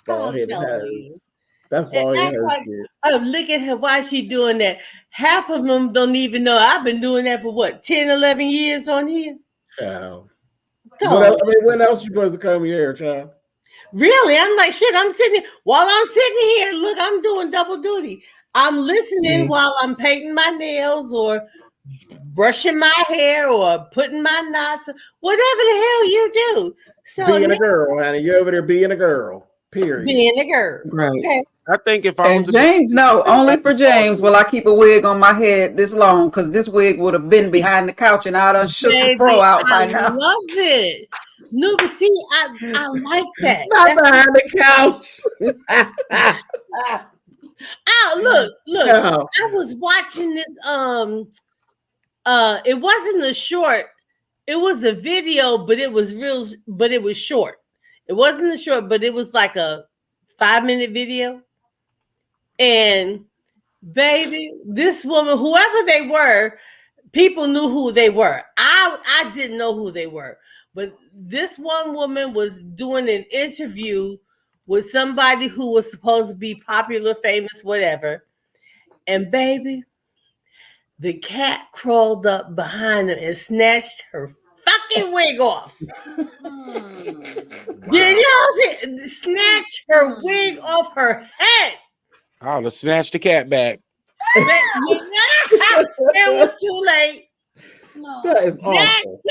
Speaker 1: Bald-headed hoes. That's bald-headed hoes.
Speaker 8: Look at her. Why is she doing that? Half of them don't even know. I've been doing that for what, 10, 11 years on here?
Speaker 1: Child. When else you supposed to comb your hair, child?
Speaker 8: Really? I'm like, shit, I'm sitting here. While I'm sitting here, look, I'm doing double duty. I'm listening while I'm painting my nails or brushing my hair or putting my knots, whatever the hell you do. So
Speaker 1: being a girl, honey. You're over there being a girl. Period.
Speaker 8: Being a girl.
Speaker 13: Right.
Speaker 8: Okay.
Speaker 16: I think if I was
Speaker 13: James, no, only for James will I keep a wig on my head this long, because this wig would have been behind the couch and I'd have shook the pro out by now.
Speaker 8: I love it. No, but see, I like that.
Speaker 1: Not behind the couch.
Speaker 8: Look.
Speaker 1: No.
Speaker 8: I was watching this. It wasn't a short. It was a video, but it was real. But it was short. It wasn't a short, but it was like a 5-minute video. And baby, this woman, whoever they were, people knew who they were. I didn't know who they were, but this one woman was doing an interview with somebody who was supposed to be popular, famous, whatever. And baby, the cat crawled up behind her and snatched her fucking wig off. Did y'all see? Snatched her wig off her head.
Speaker 16: I would have snatched the cat back.
Speaker 8: It was too late.
Speaker 1: No. That is awful.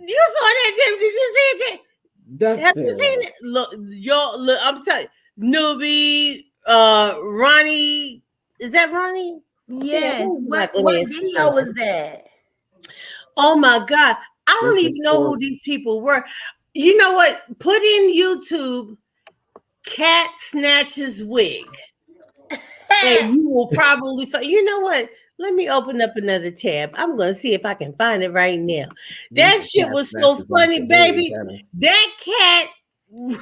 Speaker 8: You saw that, Jim? Did you see it? Have you seen it? Look, y'all. Look, I'm telling you, Newbie, Ronnie. Is that Ronnie?
Speaker 6: Yes. What video was that?
Speaker 8: Oh my God. I don't even know who these people were. You know what? Put in YouTube cat snatches wig. And you will probably find, you know what? Let me open up another tab. I'm going to see if I can find it right now. That shit was so funny, baby. That cat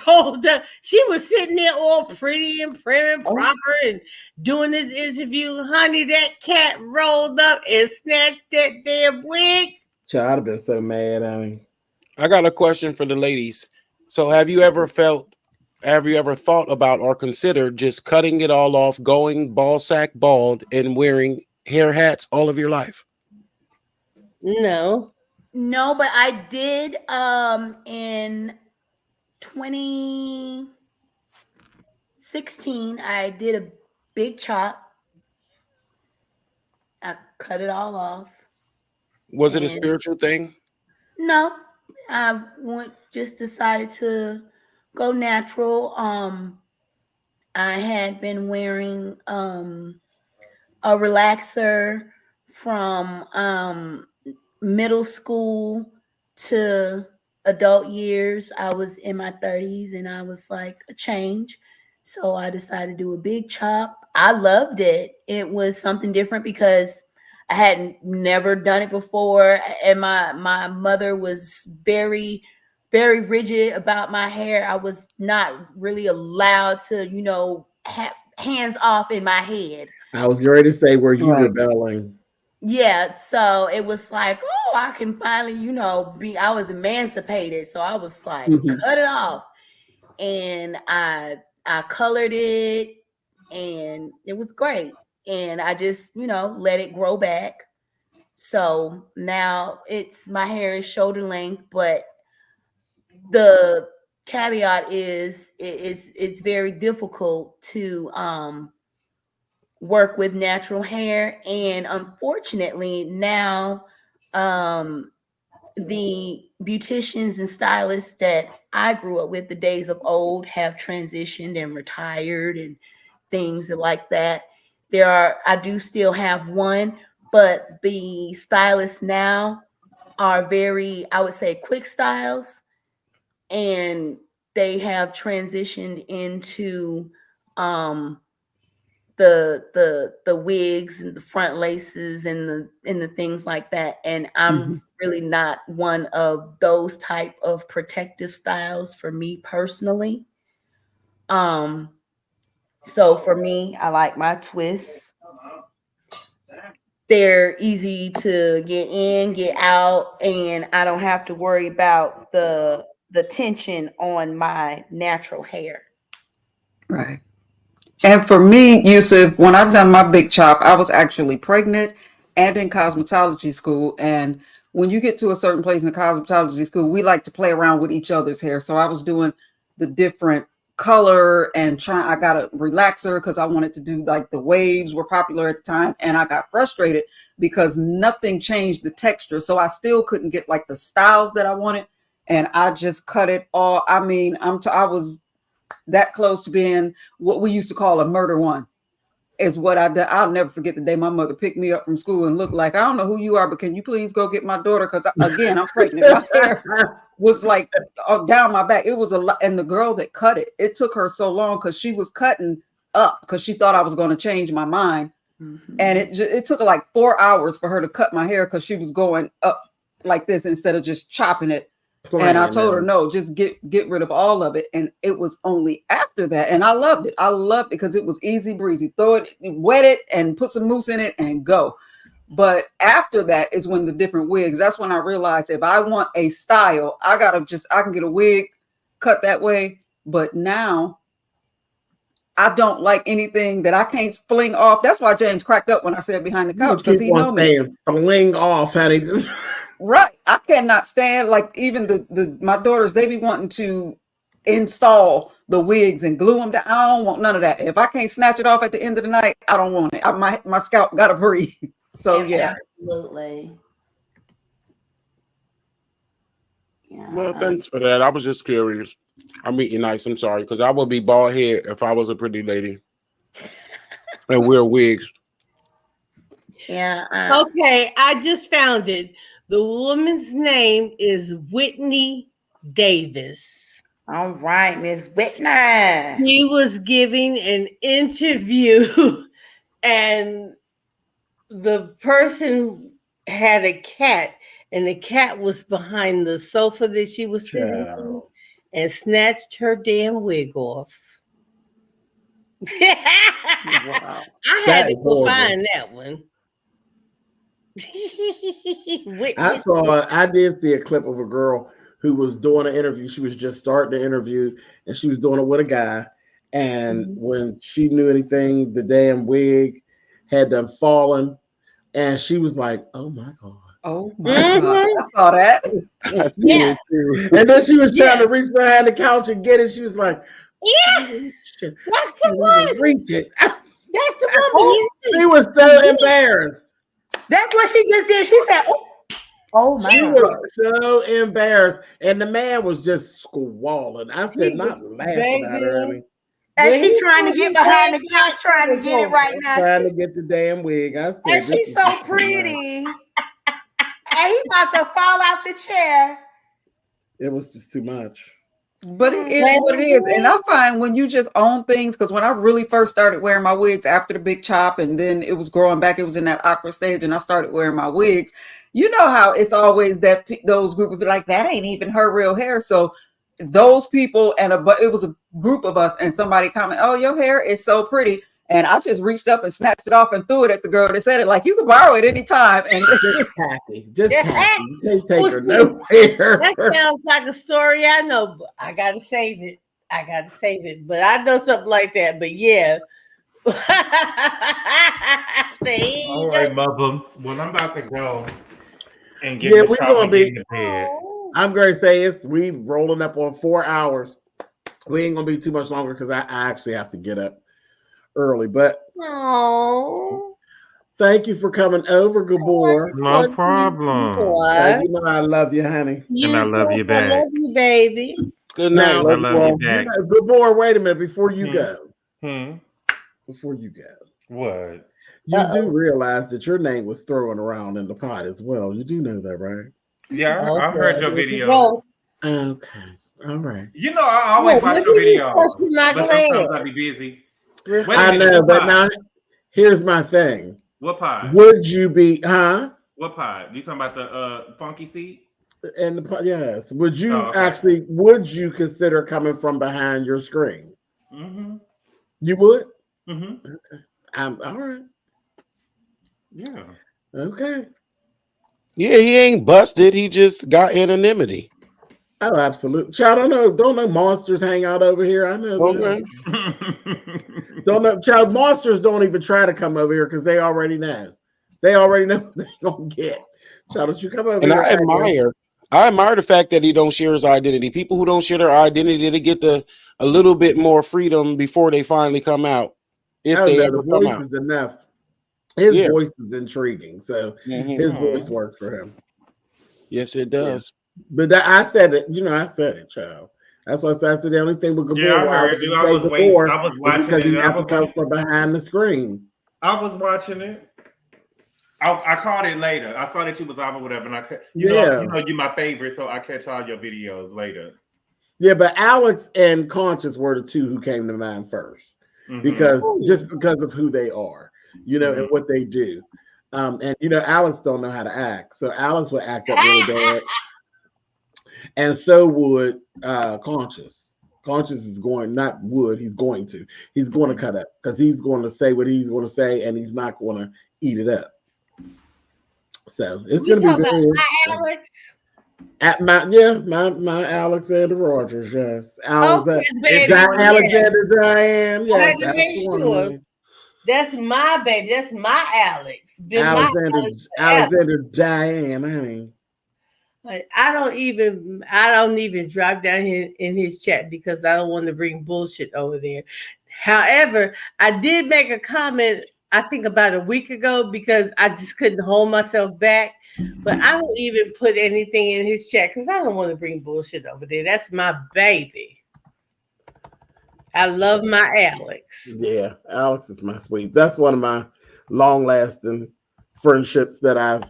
Speaker 8: rolled up. She was sitting there all pretty and prim and proper and doing this interview. Honey, that cat rolled up and snatched that damn wig.
Speaker 1: Child, I'd have been so mad. I mean,
Speaker 16: I got a question for the ladies. So have you ever thought about or considered just cutting it all off, going ball sack bald, and wearing hair hats all of your life?
Speaker 8: No.
Speaker 6: No, but I did in 2016, I did a big chop. I cut it all off.
Speaker 16: Was it a spiritual thing?
Speaker 6: No, I just decided to go natural. I had been wearing a relaxer from middle school to adult years. I was in my 30s and I was like a change. So I decided to do a big chop. I loved it. It was something different because I hadn't never done it before. And my mother was very, very rigid about my hair. I was not really allowed to, have hands off in my head.
Speaker 1: I was ready to say, were you rebelling?
Speaker 6: Yeah, so it was like, oh, I can finally, I was emancipated. So I was like, cut it off. And I colored it and it was great. And I just, let it grow back. So now my hair is shoulder length, but the caveat is it's very difficult to work with natural hair. And unfortunately now the beauticians and stylists that I grew up with, the days of old, have transitioned and retired and things like that. I do still have one, but the stylists now are very, I would say, quick styles, and they have transitioned into the wigs and the front laces and the things like that. And I'm really not one of those type of protective styles for me personally. So for me, I like my twists. They're easy to get in, get out, and I don't have to worry about the tension on my natural hair.
Speaker 13: Right. And for me, Yusuf, when I done my big chop, I was actually pregnant and in cosmetology school. And when you get to a certain place in the cosmetology school, we like to play around with each other's hair. So I was doing the different color and I got a relaxer because I wanted to do, like, the waves were popular at the time. And I got frustrated because nothing changed the texture. So I still couldn't get like the styles that I wanted. And I just cut it all. I mean, I was that close to being what we used to call a murder one, is what I did. I'll never forget the day my mother picked me up from school and looked like, I don't know who you are, but can you please go get my daughter? Because again, I'm pregnant. My hair was like down my back. It was a lot. And the girl that cut it, it took her so long because she was cutting up because she thought I was going to change my mind. And it took her like 4 hours for her to cut my hair because she was going up like this instead of just chopping it. And I told her, no, just get rid of all of it. And it was only after that. And I loved it. I loved it because it was easy breezy. Throw it, wet it, and put some mousse in it and go. But after that is when the different wigs, that's when I realized if I want a style, I can get a wig cut that way. But now I don't like anything that I can't fling off. That's why James cracked up when I said behind the couch, because he knows me.
Speaker 1: Fling off, honey.
Speaker 13: Right. I cannot stand, like, even my daughters, they be wanting to install the wigs and glue them down. I don't want none of that. If I can't snatch it off at the end of the night, I don't want it. My scalp gotta breathe. So yeah.
Speaker 6: Absolutely.
Speaker 16: Yeah. Well, thanks for that. I was just curious. I'm eating nice. I'm sorry, because I would be bald head if I was a pretty lady and wear wigs.
Speaker 6: Yeah.
Speaker 8: Okay, I just found it. The woman's name is Whitney Davis.
Speaker 2: All right, Miss Whitney.
Speaker 8: He was giving an interview and the person had a cat and the cat was behind the sofa that she was sitting on and snatched her damn wig off. Wow. I had to go find that one.
Speaker 1: I did see a clip of a girl who was doing an interview. She was just starting the interview and she was doing it with a guy. And when she knew anything, the damn wig had done fallen. And she was like, oh my God.
Speaker 13: Oh my God. I saw that.
Speaker 1: Yeah. And then she was trying to reach behind the couch and get it. She was like,
Speaker 8: yeah, that's the one.
Speaker 1: Reach it.
Speaker 8: That's the woman.
Speaker 1: She was so embarrassed.
Speaker 8: That's what she just did. She said, oh my
Speaker 1: She
Speaker 8: God.
Speaker 1: was so embarrassed. And the man was just squalling. I said, not laughing at her, honey.
Speaker 8: And she's trying to get behind the couch, trying to get it right now.
Speaker 1: Trying to get the damn wig. I said,
Speaker 8: and she's so pretty. And he about to fall out the chair.
Speaker 1: It was just too much.
Speaker 13: But it is what it is. And I find when you just own things, because when I really first started wearing my wigs after the big chop and then it was growing back, it was in that awkward stage and I started wearing my wigs. You know how it's always that those group would be like, that ain't even her real hair. So those people but it was a group of us and somebody commented, oh, your hair is so pretty. And I just reached up and snatched it off and threw it at the girl that said it. Like, you can borrow it anytime. And
Speaker 1: just tacky. Just tacky. You can't take her nowhere.
Speaker 8: That sounds like a story I know, but I gotta save it. But I know something like that. But yeah.
Speaker 5: All right, Mother. Well, I'm about to go and get
Speaker 1: we're gonna be
Speaker 5: in bed.
Speaker 1: I'm gonna say we rolling up on 4 hours. We ain't gonna be too much longer because I actually have to get up early. But thank you for coming over, Gabor.
Speaker 5: No problem.
Speaker 1: You know I love you, honey.
Speaker 5: And I love you back.
Speaker 8: I love you, baby.
Speaker 1: Good night.
Speaker 5: I love you back.
Speaker 1: Gabor, wait a minute before you go. Before you go.
Speaker 5: What?
Speaker 1: You do realize that your name was thrown around in the pot as well. You do know that, right?
Speaker 5: Yeah, I heard your video.
Speaker 1: Okay. All right.
Speaker 5: You know, I always watch your video. But sometimes I be busy.
Speaker 1: I know, but now here's my thing.
Speaker 5: What pie?
Speaker 1: Would you be,
Speaker 5: What pie? You talking about the funky seat?
Speaker 1: And the yes. Would you would you consider coming from behind your screen?
Speaker 5: Mm-hmm.
Speaker 1: You would?
Speaker 5: Mm-hmm.
Speaker 1: Okay. I'm all right.
Speaker 5: Yeah.
Speaker 1: Okay.
Speaker 16: Yeah, he ain't busted. He just got anonymity.
Speaker 1: Oh, absolutely. Child, don't know monsters hang out over here. I know.
Speaker 16: Okay.
Speaker 1: Don't know. Child, monsters don't even try to come over here because they already know. They already know what they're gonna get. Child, don't you come over
Speaker 16: and
Speaker 1: here?
Speaker 16: I admire the fact that he don't share his identity. People who don't share their identity, they get a little bit more freedom before they finally come out. If they ever come out.
Speaker 1: Is enough. His voice is intriguing, so his voice works for him.
Speaker 16: Yes, it does.
Speaker 1: Yeah. But I said it, I said it, child. That's why I said the only thing with Gabor.
Speaker 5: Yeah, I heard you. I was waiting. I was watching
Speaker 1: because
Speaker 5: it.
Speaker 1: he never comes from behind the screen.
Speaker 5: I was watching it. I caught it later. I saw that you was off or whatever, and you're my favorite, so I catch all your videos later.
Speaker 1: Yeah, but Alex and Conscious were the two who came to mind first, because of who they are, and what they do. And Alex don't know how to act, so Alex would act up really bad. And so would Conscious. Conscious is going, not would, he's going to cut up because he's going to say what he's going to say and he's not going to eat it up. So it's going to be very
Speaker 8: Alex.
Speaker 1: At my Alexander Rogers, yes. Alexander Diane, yes.
Speaker 8: That's my baby. That's my Alex.
Speaker 1: Alexander Diane, honey.
Speaker 8: Like, I don't even drop down here in his chat because I don't want to bring bullshit over there. However, I did make a comment, I think about a week ago, because I just couldn't hold myself back. But I don't even put anything in his chat because I don't want to bring bullshit over there. That's my baby. I love my Alex.
Speaker 1: Yeah, Alex is my sweet. That's one of my long-lasting friendships that I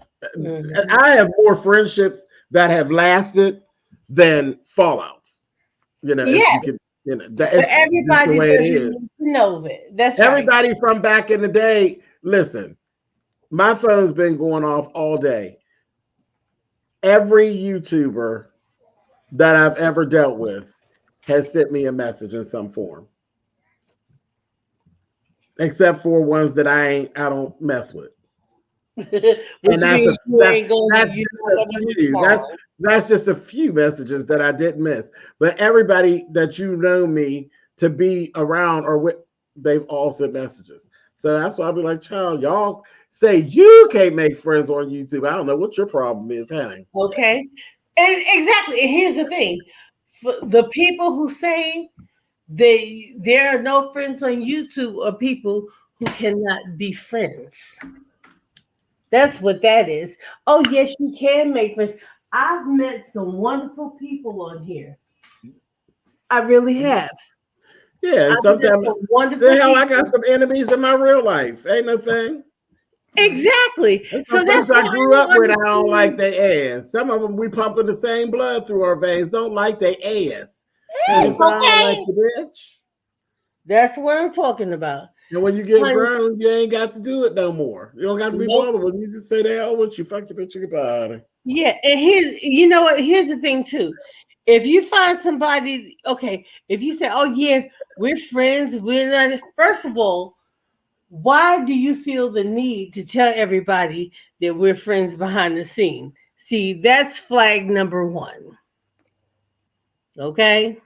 Speaker 1: have more friendships that have lasted than fallouts.
Speaker 8: Yes.
Speaker 1: That's
Speaker 8: everybody
Speaker 1: the way it is.
Speaker 8: Know that. That's
Speaker 1: everybody from back in the day. Listen, my phone's been going off all day. Every YouTuber that I've ever dealt with has sent me a message in some form, except for ones that I don't mess with.
Speaker 8: Which means you ain't gonna.
Speaker 1: That's just a few messages that I didn't miss. But everybody that you know me to be around or with, they've all sent messages. So that's why I'll be like, child, y'all say you can't make friends on YouTube. I don't know what your problem is, honey.
Speaker 8: Okay. And exactly. And here's the thing. For the people who say there are no friends on YouTube are people who cannot be friends. That's what that is. Oh, yes, you can make friends. I've met some wonderful people on here. I really have.
Speaker 1: Yeah, and sometimes the hell I got some enemies in my real life. Ain't no thing.
Speaker 8: Exactly.
Speaker 1: So that's I grew up with. I don't like their ass. Some of them we pumping the same blood through our veins. Don't like their ass.
Speaker 8: Okay.
Speaker 1: Like the bitch.
Speaker 8: That's what I'm talking about.
Speaker 1: And when you get grown, you ain't got to do it no more. You don't got to be bothered when you just say the hell with you. Fuck your bitch, goodbye.
Speaker 8: Yeah, and you know what? Here's the thing too. If you find somebody, okay, if you say, "Oh yeah, we're friends," we're not. First of all, why do you feel the need to tell everybody that we're friends behind the scene? See, that's flag number 1. Okay.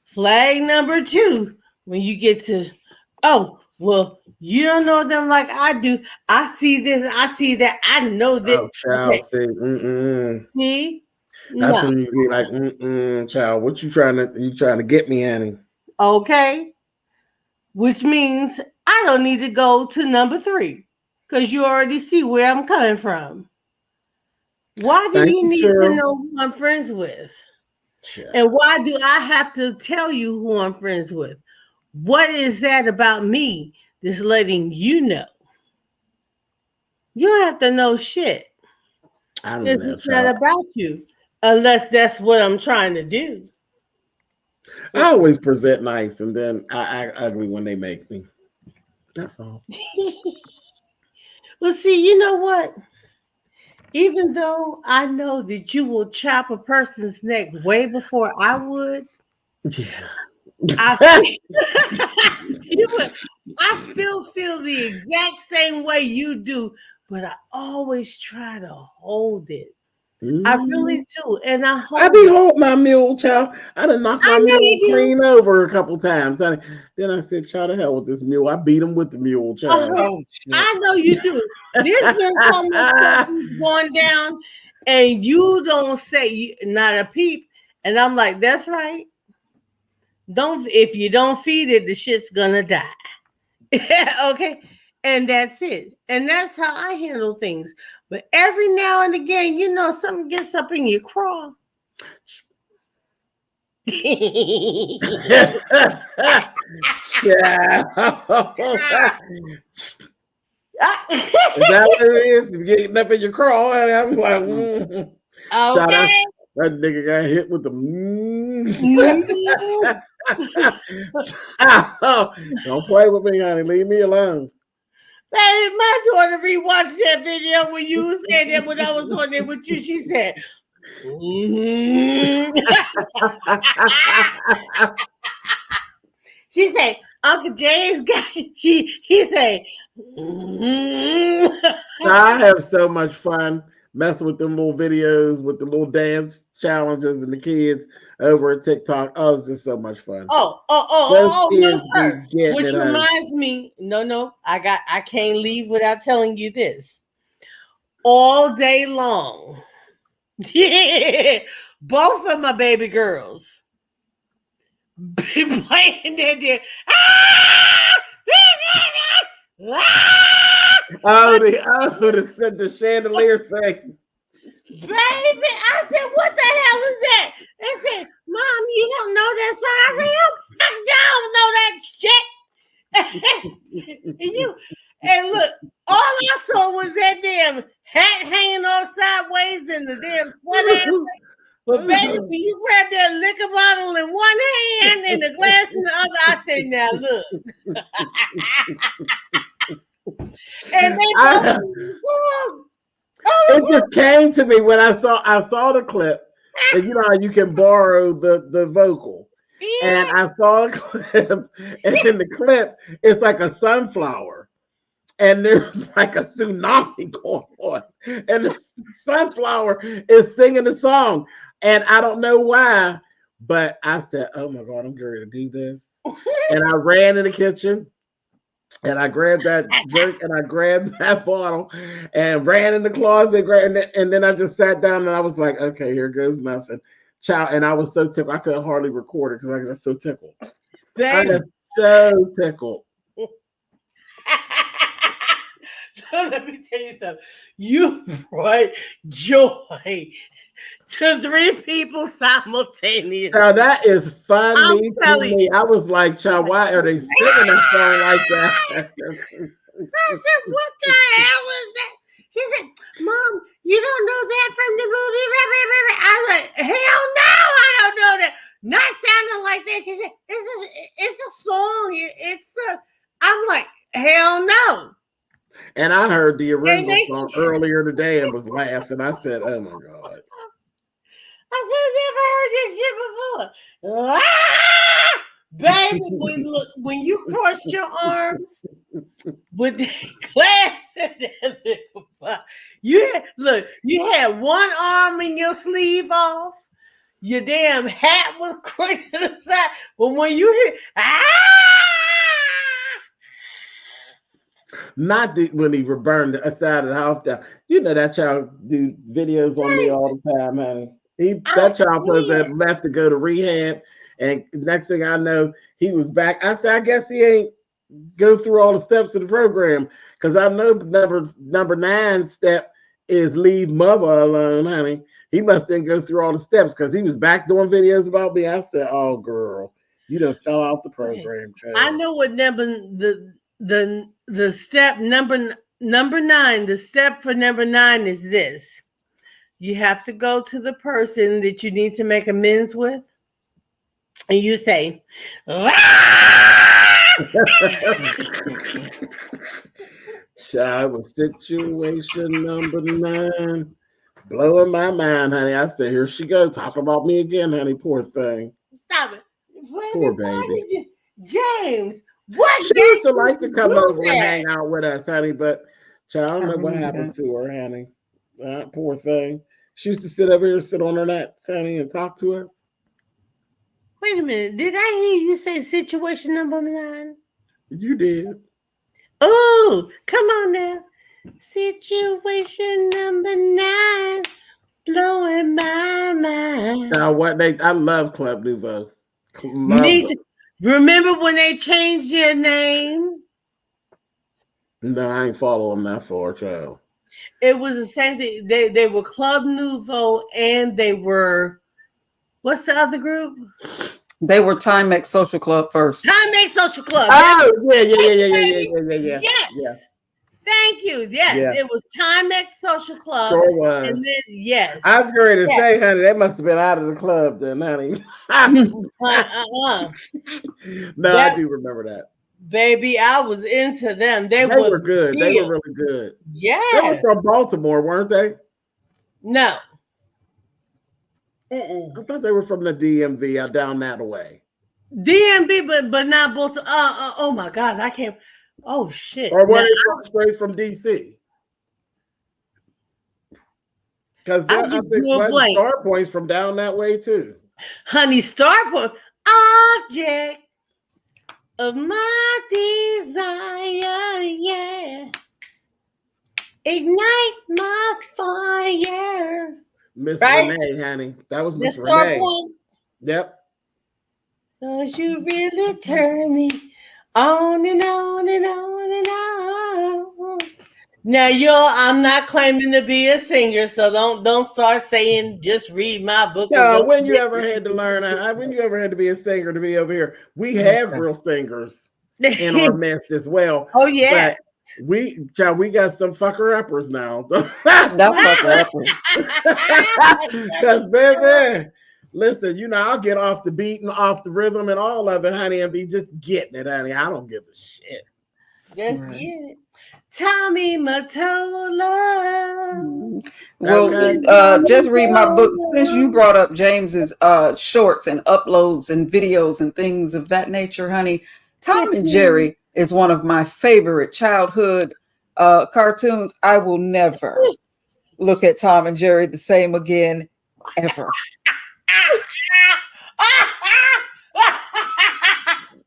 Speaker 8: Flag number 2, when you get to, oh, well, you don't know them like I do. I see this, I see that, I know that.
Speaker 1: Oh, child,
Speaker 8: okay.
Speaker 1: See, that's when you be like, child, what you trying to get me, Annie?
Speaker 8: Okay. Which means I don't need to go to number 3 because you already see where I'm coming from. Why do you need to know who I'm friends with? Sure. And why do I have to tell you who I'm friends with? What is that about me that's letting you know? You don't have to know shit. This is not about you unless that's what I'm trying to do.
Speaker 1: I always present nice and then I act ugly when they make me. That's all.
Speaker 8: Well, see, you know what? Even though I know that you will chop a person's neck way before I would,
Speaker 1: yeah.
Speaker 8: I still feel the exact same way you do, but I always try to hold it. I really do, and I
Speaker 1: hold my mule, child. I done knocked my mule clean over a couple times. Then I said, "Child, to hell with this mule." I beat him with the mule, child.
Speaker 8: I know you do. There's been so much going down, and you don't say not a peep. And I'm like, that's right. If you don't feed it, the shit's gonna die. Okay. And that's it. And that's how I handle things. But every now and again, you know, something gets up in your craw.
Speaker 1: Yeah. Is that what it is? Getting up in your craw, and I'm like,
Speaker 8: okay.
Speaker 1: That nigga got hit with the. Don't play with me, honey. Leave me alone.
Speaker 8: Baby, my daughter rewatched that video when you said that when I was on there with you. She said, she said, Uncle James got you. He said,
Speaker 1: I have so much fun messing with them little videos with the little dance challenges and the kids over at TikTok. Oh, it's just so much fun.
Speaker 8: No, sir. Which reminds me, no, I can't leave without telling you this. All day long, both of my baby girls been playing that there.
Speaker 1: The chandelier thing.
Speaker 8: Baby, I said, what the hell is that? They said, Mom, you don't know that song. I said, I don't know that shit. and look, all I saw was that damn hat hanging off sideways and the damn sweater. But baby, when you grab that liquor bottle in one hand and the glass in the other, I said, now look. And they
Speaker 1: it just came to me when I saw the clip, and you know how you can borrow the vocal, and I saw the clip, and in the clip it's like a sunflower, and there's like a tsunami going on, and the sunflower is singing the song, and I don't know why, but I said, "Oh my God, I'm going to do this," and I ran in the kitchen. And I grabbed that drink and I grabbed that bottle and ran in the closet. And then I just sat down and I was like, okay, here goes nothing. Child. And I was so tickled. I couldn't hardly record it because I was just so tickled. I was so tickled.
Speaker 8: Let me tell you something. You brought joy to 3 people simultaneously.
Speaker 1: Child, that is funny to me. I was like, child, why are they singing a song like that?
Speaker 8: I said, what the hell is that? She said, Mom, you don't know that from the movie? I was like, hell no, I don't know that. Not sounding like that. She said, it's a song. I'm like, hell no.
Speaker 1: And I heard the original song earlier today and was laughing. I said, oh my God.
Speaker 8: I said, never heard this shit before. Baby, when you crossed your arms with the glass, you had one arm and your sleeve off. Your damn hat was crooked to the side. But when you hit,
Speaker 1: not when he burned the side of the house down. You know that child do videos on me all the time, honey. That child was left to go to rehab, and next thing I know, he was back. I said, I guess he ain't go through all the steps of the program, because I know number 9 step is leave mother alone, honey. He must didn't go through all the steps because he was back doing videos about me. I said, oh girl, you done fell out the program, child.
Speaker 8: I know what the step number 9, the step for number 9 is this. You have to go to the person that you need to make amends with, and you say,
Speaker 1: Child, was situation number 9. Blowing my mind, honey. I said, here she go, talking about me again, honey. Poor thing.
Speaker 8: Stop it.
Speaker 1: Poor baby.
Speaker 8: James, what?
Speaker 1: She used to like to come over and hang out with us, honey, but child, I don't know what happened to her, honey. Poor thing. She used to sit over here, sit on her nuts, honey, and talk to us.
Speaker 8: Wait a minute. Did I hear you say situation number 9?
Speaker 1: You did.
Speaker 8: Oh, come on now. Situation number 9, blowing my mind.
Speaker 1: Now, I love Club Nouveau.
Speaker 8: Remember when they changed their name?
Speaker 1: No, I ain't following that far, child.
Speaker 8: It was the same thing. They were Club Nouveau, and they were, what's the other group?
Speaker 13: They were Timex Social Club first.
Speaker 8: Timex Social Club.
Speaker 1: Oh, yeah.
Speaker 8: Yes. Thank you. Yes, It was Timex Social Club.
Speaker 1: Sure was.
Speaker 8: And then, yes.
Speaker 1: I was going to say, honey, they must have been out of the club then, honey. No, I do remember that.
Speaker 8: Baby, I was into them. They
Speaker 1: were good. They were really good.
Speaker 8: Yeah.
Speaker 1: They were from Baltimore, weren't they?
Speaker 8: No.
Speaker 1: I thought they were from the DMV down that way.
Speaker 8: DMV, but not Baltimore. Oh my God, I can't. Oh shit.
Speaker 1: Or were they straight from DC? Because I think Star Point's from down that way too.
Speaker 8: Honey, Star Point, object of my desire, yeah. Ignite my fire.
Speaker 1: Miss Renee, honey. That was Miss Renee. Point. Yep.
Speaker 8: Cause you really turn me on and on and on and on. Now, I'm not claiming to be a singer, so don't start saying just read my book.
Speaker 1: No, when you ever had to learn, when you ever had to be a singer to be over here, we have real singers in our midst as well.
Speaker 8: Oh yeah.
Speaker 1: But we got some fucker uppers now.
Speaker 13: That's fucker uppers.
Speaker 1: Because baby, listen, I'll get off the beat and off the rhythm and all of it, honey, and be just getting it, honey. I don't give a shit.
Speaker 8: Just get it. Tommy Mottola.
Speaker 13: Well, just read my book. Since you brought up James's shorts and uploads and videos and things of that nature, honey, Tom and Jerry is one of my favorite childhood cartoons, I will never look at Tom and Jerry the same again, ever.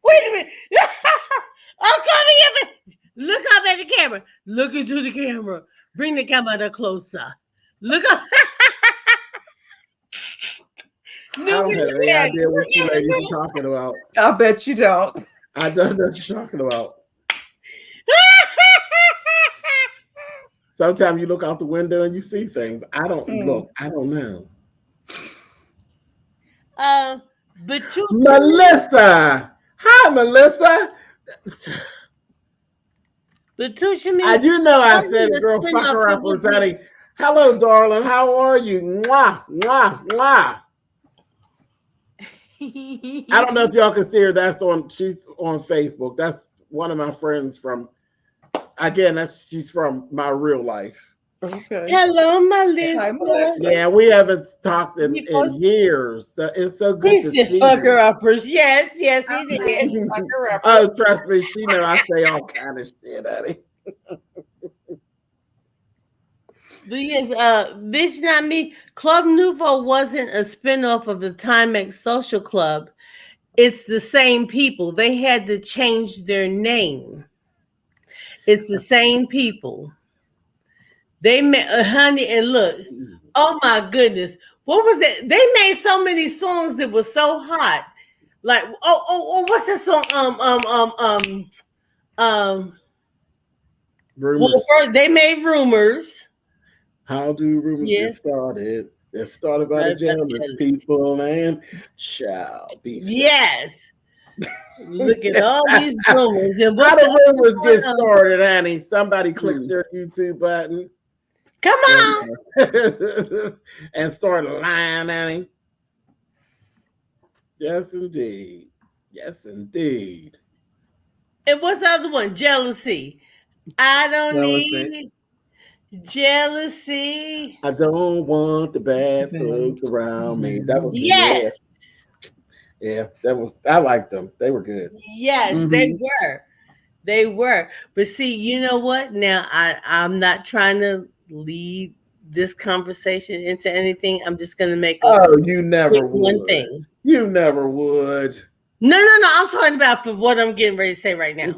Speaker 8: Wait a minute. I'm coming here. Look up at the camera. Look into the camera. Bring the camera closer. Look up.
Speaker 1: I don't have any idea what you ladies are talking about.
Speaker 13: I bet you don't.
Speaker 1: I don't know what you're talking about. Sometimes you look out the window and you see things. I don't look. I don't know.
Speaker 8: But you,
Speaker 1: Melissa. Hi, Melissa.
Speaker 8: But Trisha,
Speaker 1: you know I said it, girl. Fuck her up, Rossetti. Hello, darling. How are you? Mwah, mwah, mwah. I don't know if y'all can see her. She's on Facebook. That's one of my friends from. Again, she's from my real life.
Speaker 13: Okay.
Speaker 8: Hello, Melissa.
Speaker 1: Yeah, we haven't talked in years. So it's so good to see
Speaker 8: fuck her
Speaker 1: you.
Speaker 8: uppers. Yes, he did.
Speaker 1: Oh, trust me, she know I say all kind of shit, Eddie.
Speaker 8: But yes, bitch, not me. Club Nouveau wasn't a spinoff of the Timex Social Club. It's the same people. They had to change their name. It's the same people. They met, honey, and look. Oh my goodness, what was it? They made so many songs that was so hot. Like, what's that song?
Speaker 1: Rumors.
Speaker 8: Well, first they made Rumors.
Speaker 1: How do rumors get started? They're started by the jealous people and shall be.
Speaker 8: Yes. Look at all these rumors. And
Speaker 1: how do rumors get started, Annie? Somebody clicks their YouTube button.
Speaker 8: Come on.
Speaker 1: And start lying, Annie. Yes, indeed. Yes, indeed.
Speaker 8: And what's the other one? Jealousy. I don't need jealousy.
Speaker 1: I don't want the bad folks around me. That was
Speaker 8: yes.
Speaker 1: Yeah, I liked them. They were good.
Speaker 8: Yes, they were. They were. But see, you know what? Now I'm not trying to lead this conversation into anything. I'm just gonna make
Speaker 1: you never would.
Speaker 8: One thing.
Speaker 1: You never would.
Speaker 8: No. I'm talking about for what I'm getting ready to say right now.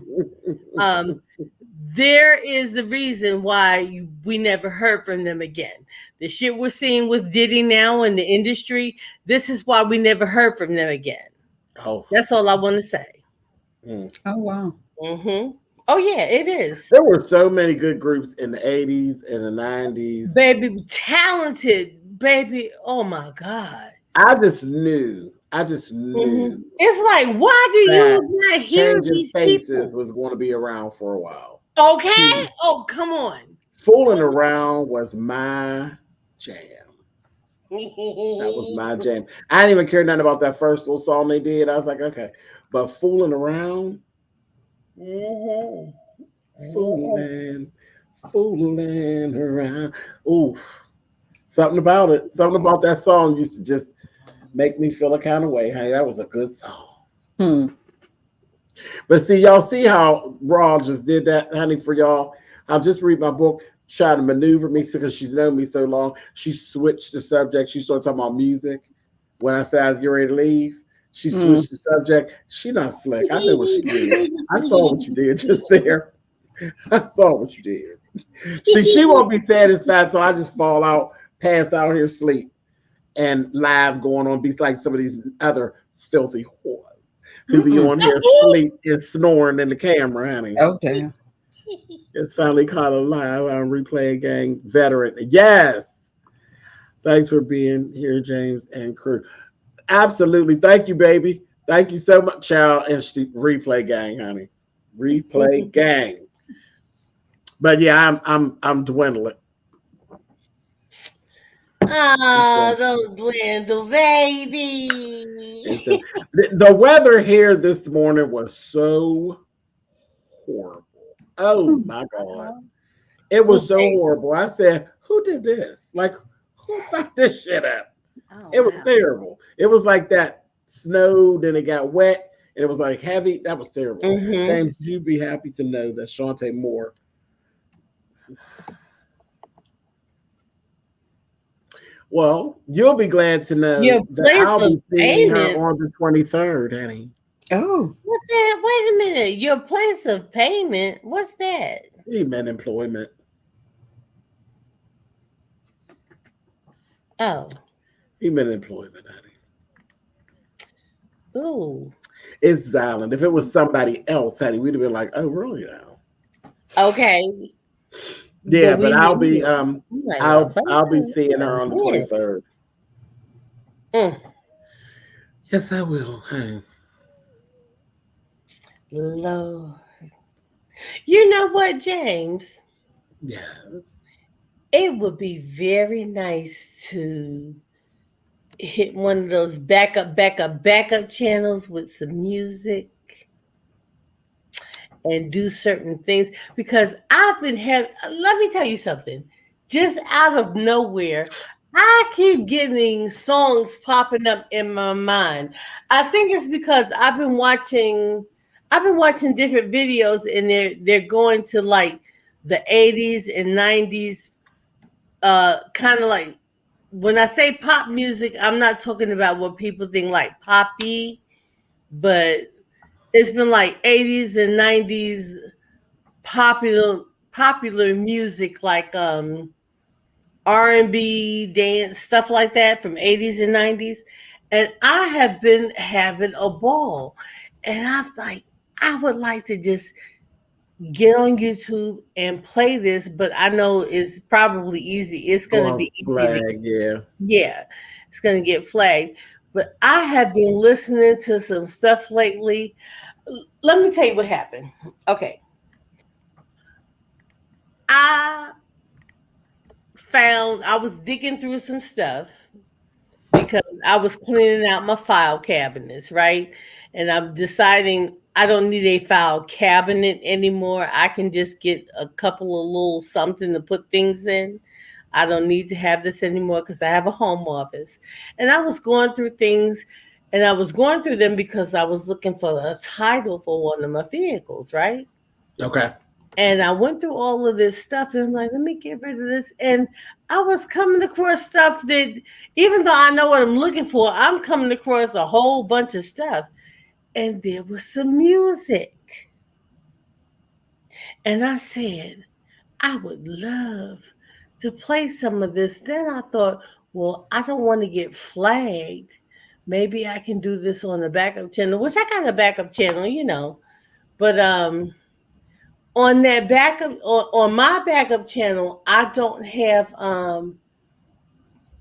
Speaker 8: There is the reason why we never heard from them again. The shit we're seeing with Diddy now in the industry, this is why we never heard from them again.
Speaker 1: Oh,
Speaker 8: that's all I want to say.
Speaker 13: Oh, wow.
Speaker 8: Mm-hmm. Oh, yeah, it is.
Speaker 1: There were so many good groups in the 80s and the 90s.
Speaker 8: Baby, talented, baby. Oh, my God.
Speaker 1: I just knew. Mm-hmm.
Speaker 8: It's like, why do you not hear these
Speaker 1: Faces
Speaker 8: people?
Speaker 1: Was going to be around for a while.
Speaker 8: Okay. Oh, come on.
Speaker 1: Fooling Around was my jam. That was my jam. I didn't even care nothing about that first little song they did. I was like, okay. But Fooling Around. Fooling around. Ooh. Something about it. Something about that song used to just make me feel a kind of way. Hey, that was a good song. But see, y'all see how Raw just did that, honey, for y'all. I'll just read my book, trying to maneuver me because she's known me so long. She switched the subject. She started talking about music. When I said I was getting ready to leave, she switched the subject. She not slick. I know what she did. I saw what you did just there. I saw what you did. See, she won't be satisfied, so I just fall out, pass out here, sleep, and live going on, be like some of these other filthy whores who be on here sleep and snoring in the camera, honey.
Speaker 13: Oh, damn.
Speaker 1: It's finally caught a live on Replay Gang veteran. Yes. Thanks for being here, James and crew. Absolutely. Thank you, baby. Thank you so much, child. And Replay Gang, honey. Replay Gang. But yeah, I'm dwindling.
Speaker 8: Oh, don't dwindle, baby.
Speaker 1: The weather here this morning was so horrible. Oh my God. It was so horrible. I said, who did this? Like, who fucked this shit up? It was terrible. It was like that snowed and it got wet and it was like heavy. That was terrible. James, you'd be happy to know that Shantae Moore Well, you'll be glad to know
Speaker 8: Your
Speaker 1: that
Speaker 8: place
Speaker 1: I'll
Speaker 8: of
Speaker 1: be seeing her
Speaker 8: payment.
Speaker 1: on the 23rd, honey.
Speaker 13: Oh.
Speaker 8: What's that? Wait a minute. Your place of payment. What's that?
Speaker 1: Amen. Employment.
Speaker 8: Oh.
Speaker 1: Amen. Employment, honey.
Speaker 8: Ooh.
Speaker 1: It's Zyland. If it was somebody else, honey, we'd have been like, oh, really now?
Speaker 8: Okay.
Speaker 1: Yeah, but I'll
Speaker 8: need
Speaker 1: be
Speaker 8: it.
Speaker 1: I'll be seeing her on the 23rd. Yes, I will, honey.
Speaker 8: Lord. You know what, James?
Speaker 1: Yes.
Speaker 8: It would be very nice to hit one of those backup channels with some music and do certain things, because I've been having, let me tell you something, just out of nowhere, I keep getting songs popping up in my mind. I think it's because I've been watching different videos, and they're going to like the 80s and 90s, kind of like, when I say pop music, I'm not talking about what people think like poppy, but it's been like 80s and 90s popular music, like R&B, dance, stuff like that from 80s and 90s. And I have been having a ball. And I was like, I would like to just get on YouTube and play this, but I know it's probably easy. It's going to be easy
Speaker 1: flag,
Speaker 8: yeah, it's going to get flagged. But I have been listening to some stuff lately. Let me tell you what happened. Okay. I was digging through some stuff because I was cleaning out my file cabinets, right? And I'm deciding I don't need a file cabinet anymore. I can just get a couple of little something to put things in. I don't need to have this anymore because I have a home office. And I was going through things, and I was going through them because I was looking for a title for one of my vehicles, right?
Speaker 1: Okay.
Speaker 8: And I went through all of this stuff, and I'm like, let me get rid of this. And I was coming across stuff that, even though I know what I'm looking for, I'm coming across a whole bunch of stuff. And there was some music. And I said, I would love to play some of this. Then I thought, well, I don't want to get flagged. Maybe I can do this on the backup channel, which I got a backup channel, you know. But on that backup, on my backup channel, I don't have I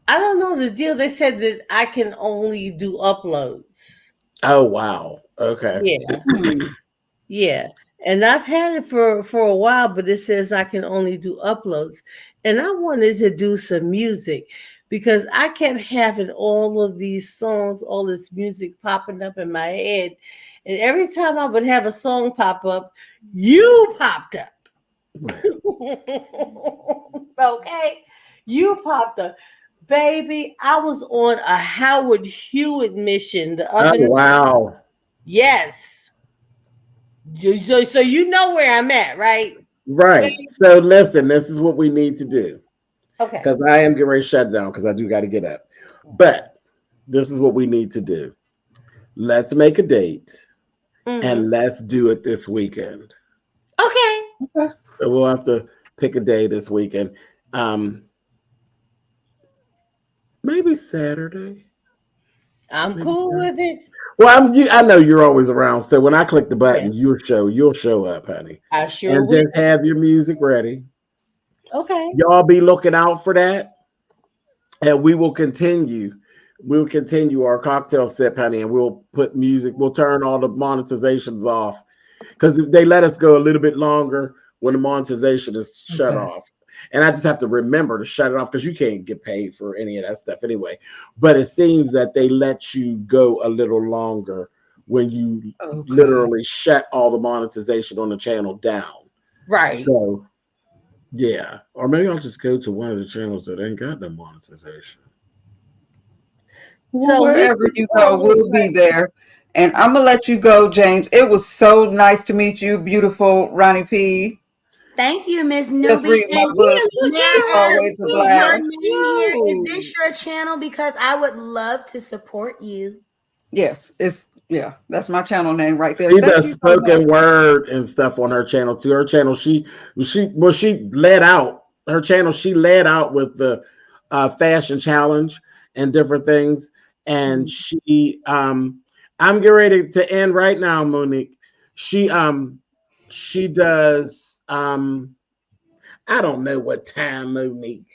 Speaker 8: don't know the deal. They said that I can only do uploads.
Speaker 1: Oh wow. Okay.
Speaker 8: Yeah. Yeah. And I've had it for a while, but it says I can only do uploads. And I wanted to do some music because I kept having all of these songs, all this music popping up in my head. And every time I would have a song pop up, you popped up. Okay? You popped up. Baby, I was on a Howard Hewitt mission the other night.
Speaker 1: Wow.
Speaker 8: Yes. So you know where I'm at, right?
Speaker 1: Right. So listen, this is what we need to do.
Speaker 8: Okay.
Speaker 1: Because I am getting ready to shut down because I do got to get up. But this is what we need to do. Let's make a date and let's do it this weekend.
Speaker 8: Okay.
Speaker 1: So we'll have to pick a day this weekend. Maybe Saturday.
Speaker 8: I'm cool with it.
Speaker 1: Well, I know you're always around, so when I click the button, you'll show up, honey.
Speaker 8: I sure
Speaker 1: and
Speaker 8: will.
Speaker 1: just have your music ready.
Speaker 8: Okay.
Speaker 1: Y'all be looking out for that, and we will continue. We'll continue our cocktail sip, honey, and we'll put music. We'll turn all the monetizations off because they let us go a little bit longer when the monetization is shut off. And I just have to remember to shut it off because you can't get paid for any of that stuff anyway. But it seems that they let you go a little longer when you literally shut all the monetization on the channel down.
Speaker 8: Right.
Speaker 1: So, yeah. Or maybe I'll just go to one of the channels that ain't got no monetization.
Speaker 13: Well, wherever you go, we'll be there. And I'm going to let you go, James. It was so nice to meet you, beautiful Ronnie P.
Speaker 6: Thank you, Miss
Speaker 13: Just
Speaker 6: Newbie.
Speaker 13: read my book.
Speaker 6: May I ask,
Speaker 13: Always a
Speaker 6: is your
Speaker 13: blast.
Speaker 6: name here? Is this your channel? Because I would love to support you.
Speaker 13: Yes, that's my channel name right there.
Speaker 1: She
Speaker 13: Thank
Speaker 1: does
Speaker 13: you so much.
Speaker 1: spoken word and stuff on her channel too. Her channel, she led out. Her channel, she led out with the fashion challenge and different things. And she, I'm getting ready to end right now, Monique. She does, I don't know what time, Monique.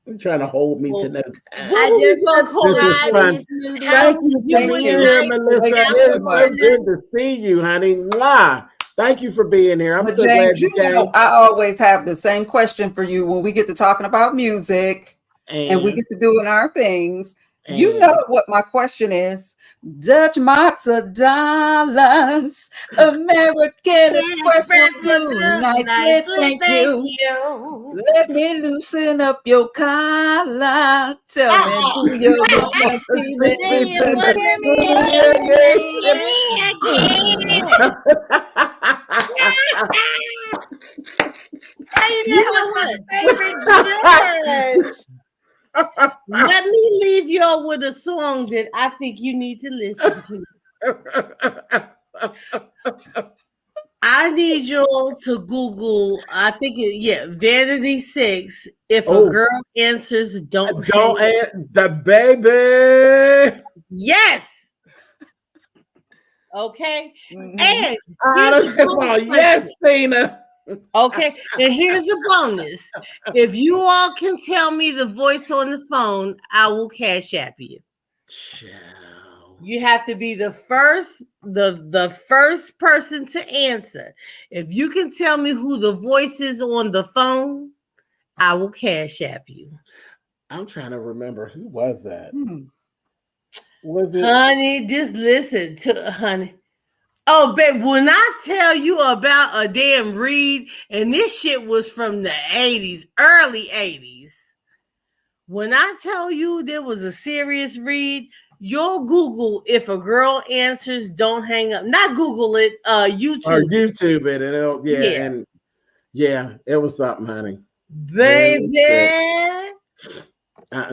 Speaker 1: You're trying to hold me to no time.
Speaker 6: I just subscribed, Miss Newbie.
Speaker 1: Thank you for being here, Melissa. It's so good to see you, honey. Mwah. Thank you for being here. I'm
Speaker 13: But
Speaker 1: so
Speaker 13: James,
Speaker 1: glad you came.
Speaker 13: I always have the same question for you when we get to talking about music and we get to doing our things. You know what my question is. Dutch marks or dollars? American Express will do nicely, thank you. Let me loosen up your collar. Tell me, do you want to see me?
Speaker 8: You know what? Favorite judge. Let me leave y'all with a song that I think you need to listen to. I need y'all to Google, I think Vanity 6. If a girl answers, don't
Speaker 1: the baby.
Speaker 8: Yes. Okay. And
Speaker 1: yes, Tina.
Speaker 8: Okay, and here's a bonus. If you all can tell me the voice on the phone, I will cash app you. You have to be the first person to answer. If you can tell me who the voice is on the phone, I will cash app you.
Speaker 1: I'm trying to remember who was that. Was it
Speaker 8: Honey? Just listen to honey. Oh, babe, when I tell you about a damn read, and this shit was from the 80s, early 80s. When I tell you there was a serious read, you'll Google if a girl answers, don't hang up. Not Google it, YouTube.
Speaker 1: Or YouTube it, and it'll, it was something, honey.
Speaker 8: Baby.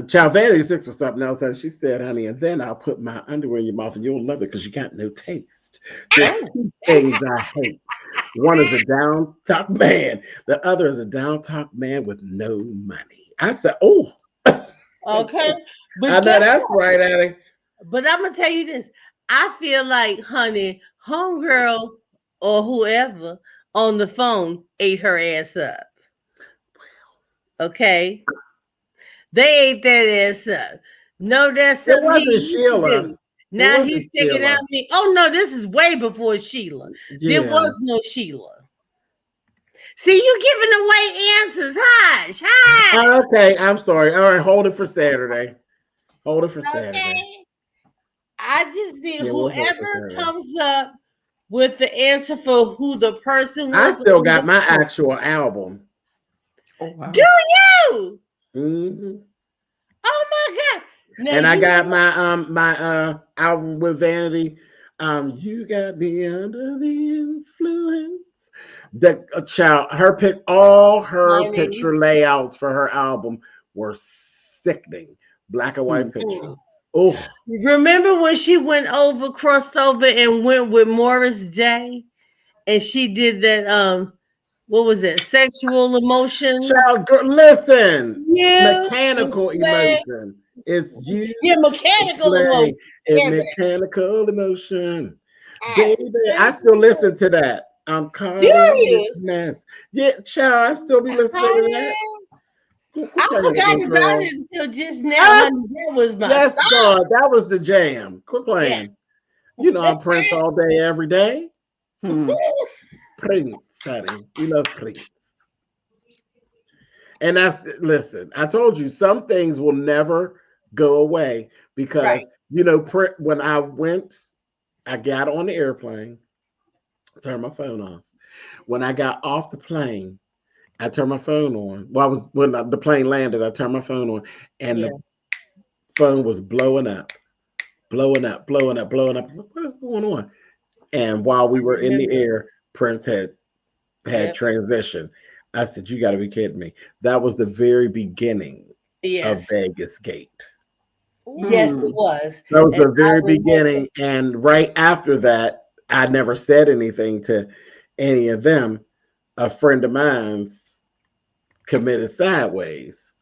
Speaker 1: Child Vanity 6 was something else. And she said, honey, and then I'll put my underwear in your mouth and you'll love it because you got no taste. There's two things I hate. One is a down talk man. The other is a down talk man with no money. I said, oh.
Speaker 8: Okay. But
Speaker 1: I know that's right, Annie.
Speaker 8: But I'm going to tell you this. I feel like, honey, homegirl or whoever on the phone ate her ass up. Okay. They ate that ass up. No, that's something he used to do. Now he's taking out me. Oh no, this is way before Sheila. There was no Sheila. See, you giving away answers. Hush, hush.
Speaker 1: Okay, I'm sorry. All right, hold it for Saturday. Hold it for Saturday.
Speaker 8: I just need whoever comes up with the answer for who the person was.
Speaker 1: I still got my actual album.
Speaker 8: Oh, wow. Do you?
Speaker 1: Mm-hmm.
Speaker 8: Oh my God!
Speaker 1: Now, and I got my album with Vanity. You got me under the influence. The child, all her picture layouts for her album were sickening. Black and white pictures. Oh,
Speaker 8: remember when she crossed over and went with Morris Day, and she did that? What was it? Sexual emotion.
Speaker 1: Child, listen. Mechanical emotion. It's you.
Speaker 8: Yeah, mechanical emotion.
Speaker 1: It's mechanical emotion. Baby, I still listen to that. I'm caught in this mess. Yeah, child, I still be listening to that.
Speaker 8: I forgot about it until just now. That was my
Speaker 1: God, that was the jam. Quit playing. Yeah. You know I'm Prince all day, every day. Prince, honey. We love Prince. And listen, I told you some things will never go away because when I got on the airplane, turned my phone off. When I got off the plane, I turned my phone on. Well, when the plane landed, I turned my phone on, and the phone was blowing up. What is going on? And while we were in the air, Prince had had transitioned. I said, you got to be kidding me. That was the very beginning of Vegas Gate.
Speaker 8: Yes, it was.
Speaker 1: That was the very beginning. And right after that, I never said anything to any of them. A friend of mine's committed sideways.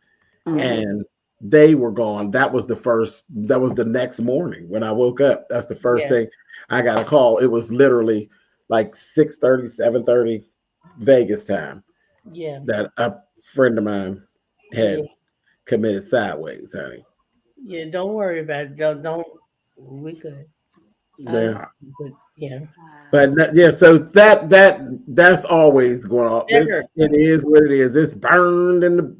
Speaker 1: And they were gone. That was the next morning when I woke up. That's the first thing I got a call. It was literally like 6:30, 7:30 Vegas time.
Speaker 8: Yeah.
Speaker 1: That a friend of mine had committed sideways, honey.
Speaker 8: Yeah, don't worry about it. Don't we good.
Speaker 1: Yeah.
Speaker 8: But
Speaker 1: so that's always going on. It is what it is. It's burned in the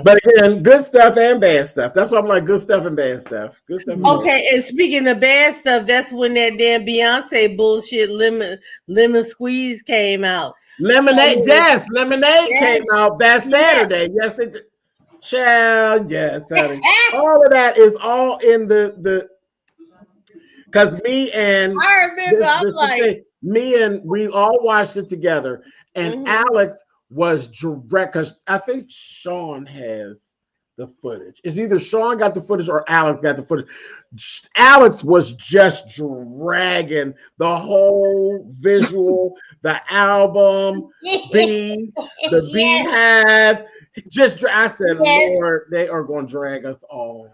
Speaker 1: But again, good stuff and bad stuff. That's why I'm like good stuff and bad stuff. Good stuff.
Speaker 8: Okay, and speaking of bad stuff, that's when that damn Beyonce bullshit lemon squeeze came out.
Speaker 1: Lemonade came out that Saturday. Yes, it did. Child, yes, honey. All of that is all in the because me and we all watched it together, and Alex was direct because I think Sean has the footage. It's either Sean got the footage or Alex got the footage. Alex was just dragging the whole visual, the album, the beehive. I said, Lord, they are going to drag us all.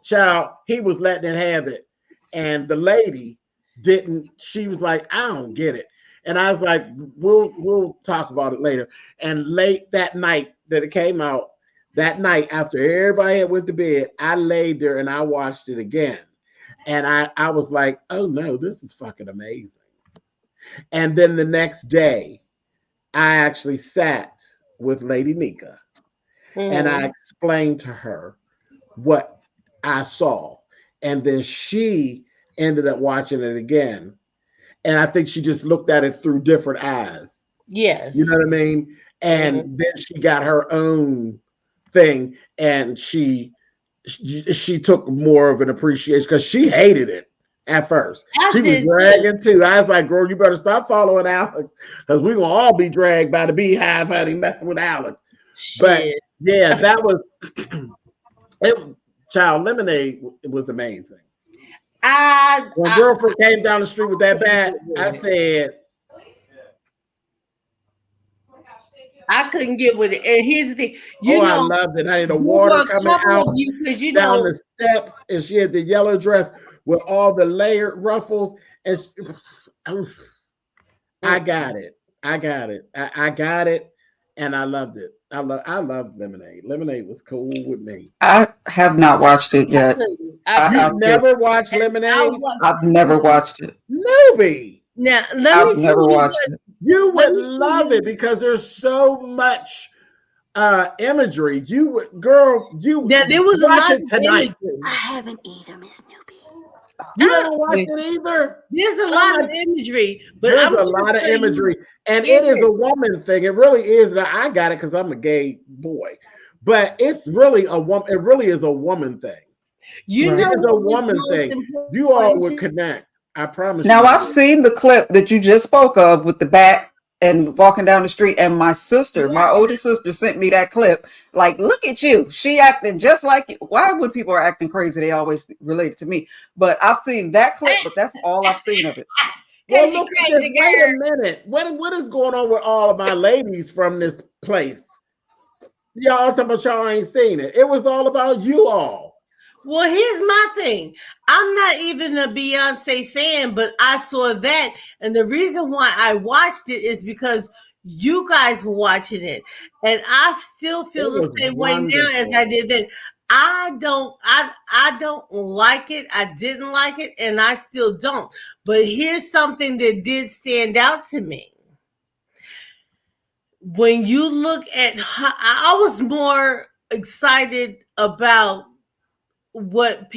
Speaker 1: Child, he was letting it have it. And the lady didn't, she was like, I don't get it. And I was like, we'll talk about it later. And late that night that it came out, that night after everybody had went to bed, I laid there and I watched it again. And I was like, oh no, this is fucking amazing. And then the next day, I actually sat with Lady Nika and I explained to her what I saw. And then she ended up watching it again. And I think she just looked at it through different eyes.
Speaker 8: Yes.
Speaker 1: You know what I mean? And then she got her own thing and she took more of an appreciation because she hated it at first. She was dragging too. I was like, girl, you better stop following Alex because we're gonna all be dragged by the beehive, honey, messing with Alex.
Speaker 8: Shit.
Speaker 1: But yeah, that was Child Lemonade was amazing. When girlfriend came down the street with that bat, I said,
Speaker 8: I couldn't get with it. And here's the thing,
Speaker 1: I loved it. Honey, the water coming out down the steps, and she had the yellow dress with all the layered ruffles. And I got it. I got it, and I loved it. I loved Lemonade. Lemonade was cool with me.
Speaker 13: I have not watched it yet.
Speaker 1: I've never watched Lemonade.
Speaker 13: I've never watched it.
Speaker 1: Newbie.
Speaker 8: Now,
Speaker 13: I've never watched it.
Speaker 1: You would love it because there's so much imagery. You would, girl.
Speaker 8: There was a lot
Speaker 1: it tonight.
Speaker 6: I haven't either, Miss Newbie.
Speaker 1: You haven't watched it either.
Speaker 8: There's a lot of imagery, but
Speaker 1: there's a lot of imagery, and it is a woman thing. It really is. That I got it because I'm a gay boy, but it's really a woman. It really is a woman thing.
Speaker 8: You know,
Speaker 1: it's a woman thing. You all would connect. I promise.
Speaker 13: Now I've seen the clip that you just spoke of with the bat and walking down the street, and my sister, my oldest sister, sent me that clip. Like, look at you, she acting just like you. Why when people are acting crazy, they always relate it to me? But I've seen that clip, but that's all I've seen of it.
Speaker 1: Well, look at this. Wait a minute. What is going on with all of my ladies from this place? Y'all talking about y'all ain't seen it. It was all about you all.
Speaker 8: Well, here's my thing. I'm not even a Beyonce fan, but I saw that. And the reason why I watched it is because you guys were watching it. And I still feel the same way now as I did then. I don't like it. I didn't like it, and I still don't. But here's something that did stand out to me. When you look at, I was more excited about what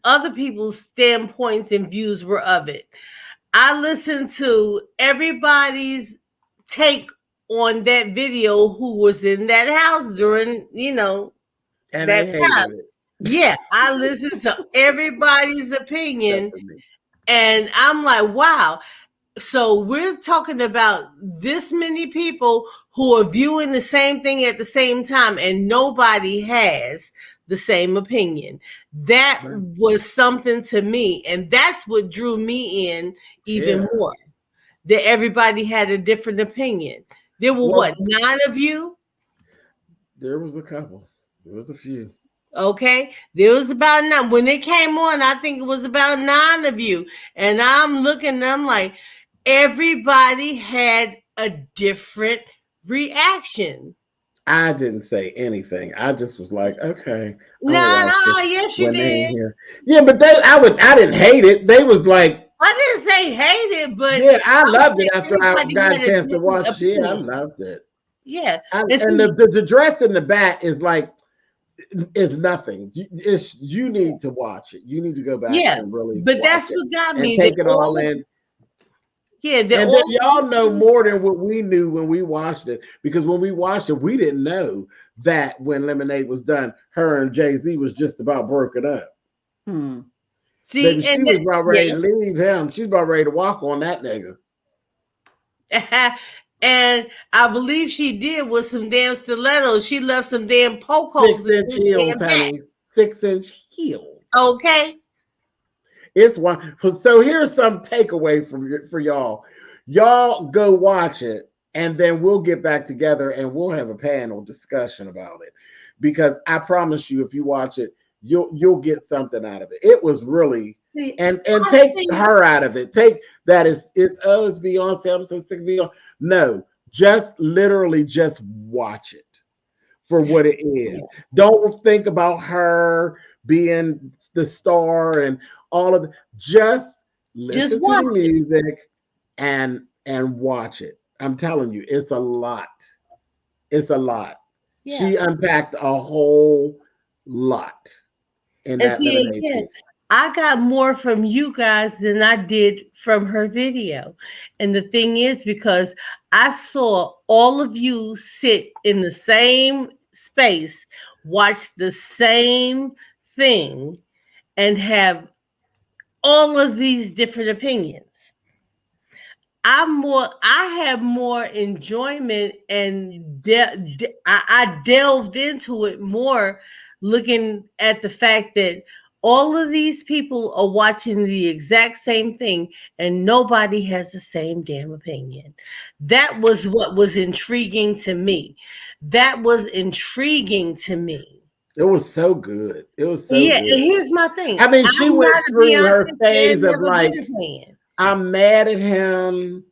Speaker 8: other people's standpoints and views were of it. I listened to everybody's take on that video who was in that house during,
Speaker 1: and
Speaker 8: that time. Yeah, I listened to everybody's opinion, and I'm like, wow. So we're talking about this many people who are viewing the same thing at the same time, and nobody has the same opinion. That was something to me, and that's what drew me in even more. That everybody had a different opinion. There were 9 of you?
Speaker 1: There was a couple. There was a few.
Speaker 8: Okay, there was about 9. When it came on, I think it was about 9 of you. And I'm looking, and I'm like, everybody had a different reaction.
Speaker 1: I didn't say anything. I just was like, okay.
Speaker 8: No, yes, you did.
Speaker 1: Here. Yeah, but I didn't hate it. They was like,
Speaker 8: I didn't say hate it, but
Speaker 1: yeah, I loved it after I got a chance to watch it. Yeah, I loved it.
Speaker 8: Yeah.
Speaker 1: And the dress in the back is like, is nothing. You need to watch it. You need to go back and really
Speaker 8: but that's what got me.
Speaker 1: Take it all in.
Speaker 8: Yeah,
Speaker 1: and then y'all know more than what we knew when we watched it, because when we watched it, we didn't know that when Lemonade was done, her and Jay-Z was just about broken up.
Speaker 8: See,
Speaker 1: baby, she was about ready to leave him. She's about ready to walk on that nigga.
Speaker 8: And I believe she did with some damn stilettos. She left some damn poke holes.
Speaker 1: 6-inch heels, honey. 6-inch heels.
Speaker 8: Okay.
Speaker 1: It's one. So here's some takeaway for y'all. Y'all go watch it, and then we'll get back together and we'll have a panel discussion about it. Because I promise you, if you watch it, you'll get something out of it. It was really and take her out of it. Take that it's Beyonce. I'm so sick of Beyonce. No, just literally just watch it for what it is. Don't think about her being the star and all of the. Just listen to the music and watch it. I'm telling you, it's a lot. It's a lot. Yeah. She unpacked a whole lot in that Lemonade piece.
Speaker 8: I got more from you guys than I did from her video. And the thing is, because I saw all of you sit in the same space, watch the same thing, and have all of these different opinions. I have more enjoyment, and I delved into it more, looking at the fact that all of these people are watching the exact same thing, and nobody has the same damn opinion. That was what was intriguing to me. That was intriguing to me.
Speaker 1: It was so good. It was so
Speaker 8: good.
Speaker 1: And
Speaker 8: here's my thing.
Speaker 1: I mean, she went through her phase of like, I'm mad at him.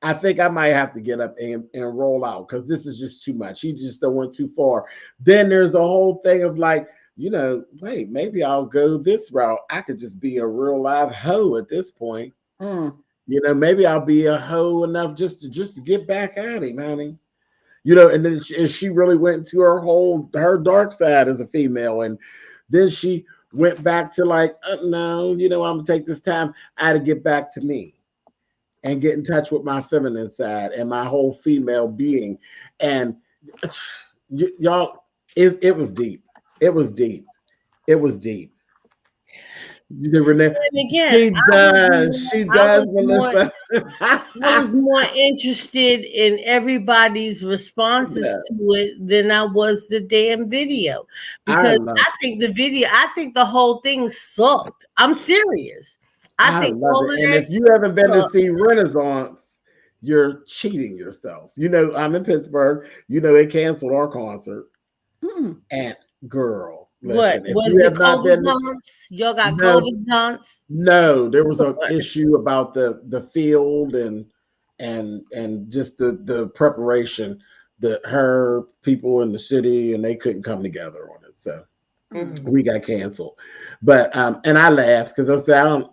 Speaker 1: I think I might have to get up and roll out because this is just too much. He just went too far. Then there's a whole thing of like, wait, maybe I'll go this route. I could just be a real live hoe at this point. Maybe I'll be a hoe enough just to get back at him, honey. And then she really went into her dark side as a female. And then she went back to like, no, I'm gonna take this time. I had to get back to me and get in touch with my feminine side and my whole female being. And y'all, it was deep. It was deep. It was deep. She does, Melissa.
Speaker 8: I was more interested in everybody's responses to it than I was the damn video. Because I think the whole thing sucked. I'm serious. I think all of
Speaker 1: it. And if you haven't been to see Renaissance, you're cheating yourself. I'm in Pittsburgh. They canceled our concert. And girl.
Speaker 8: Listen, what was it? COVID-zonts? Y'all got COVID-zonts?
Speaker 1: No, there was an issue about the field and just the preparation that her people in the city, and they couldn't come together on it, so we got canceled. But and I laughed because I said,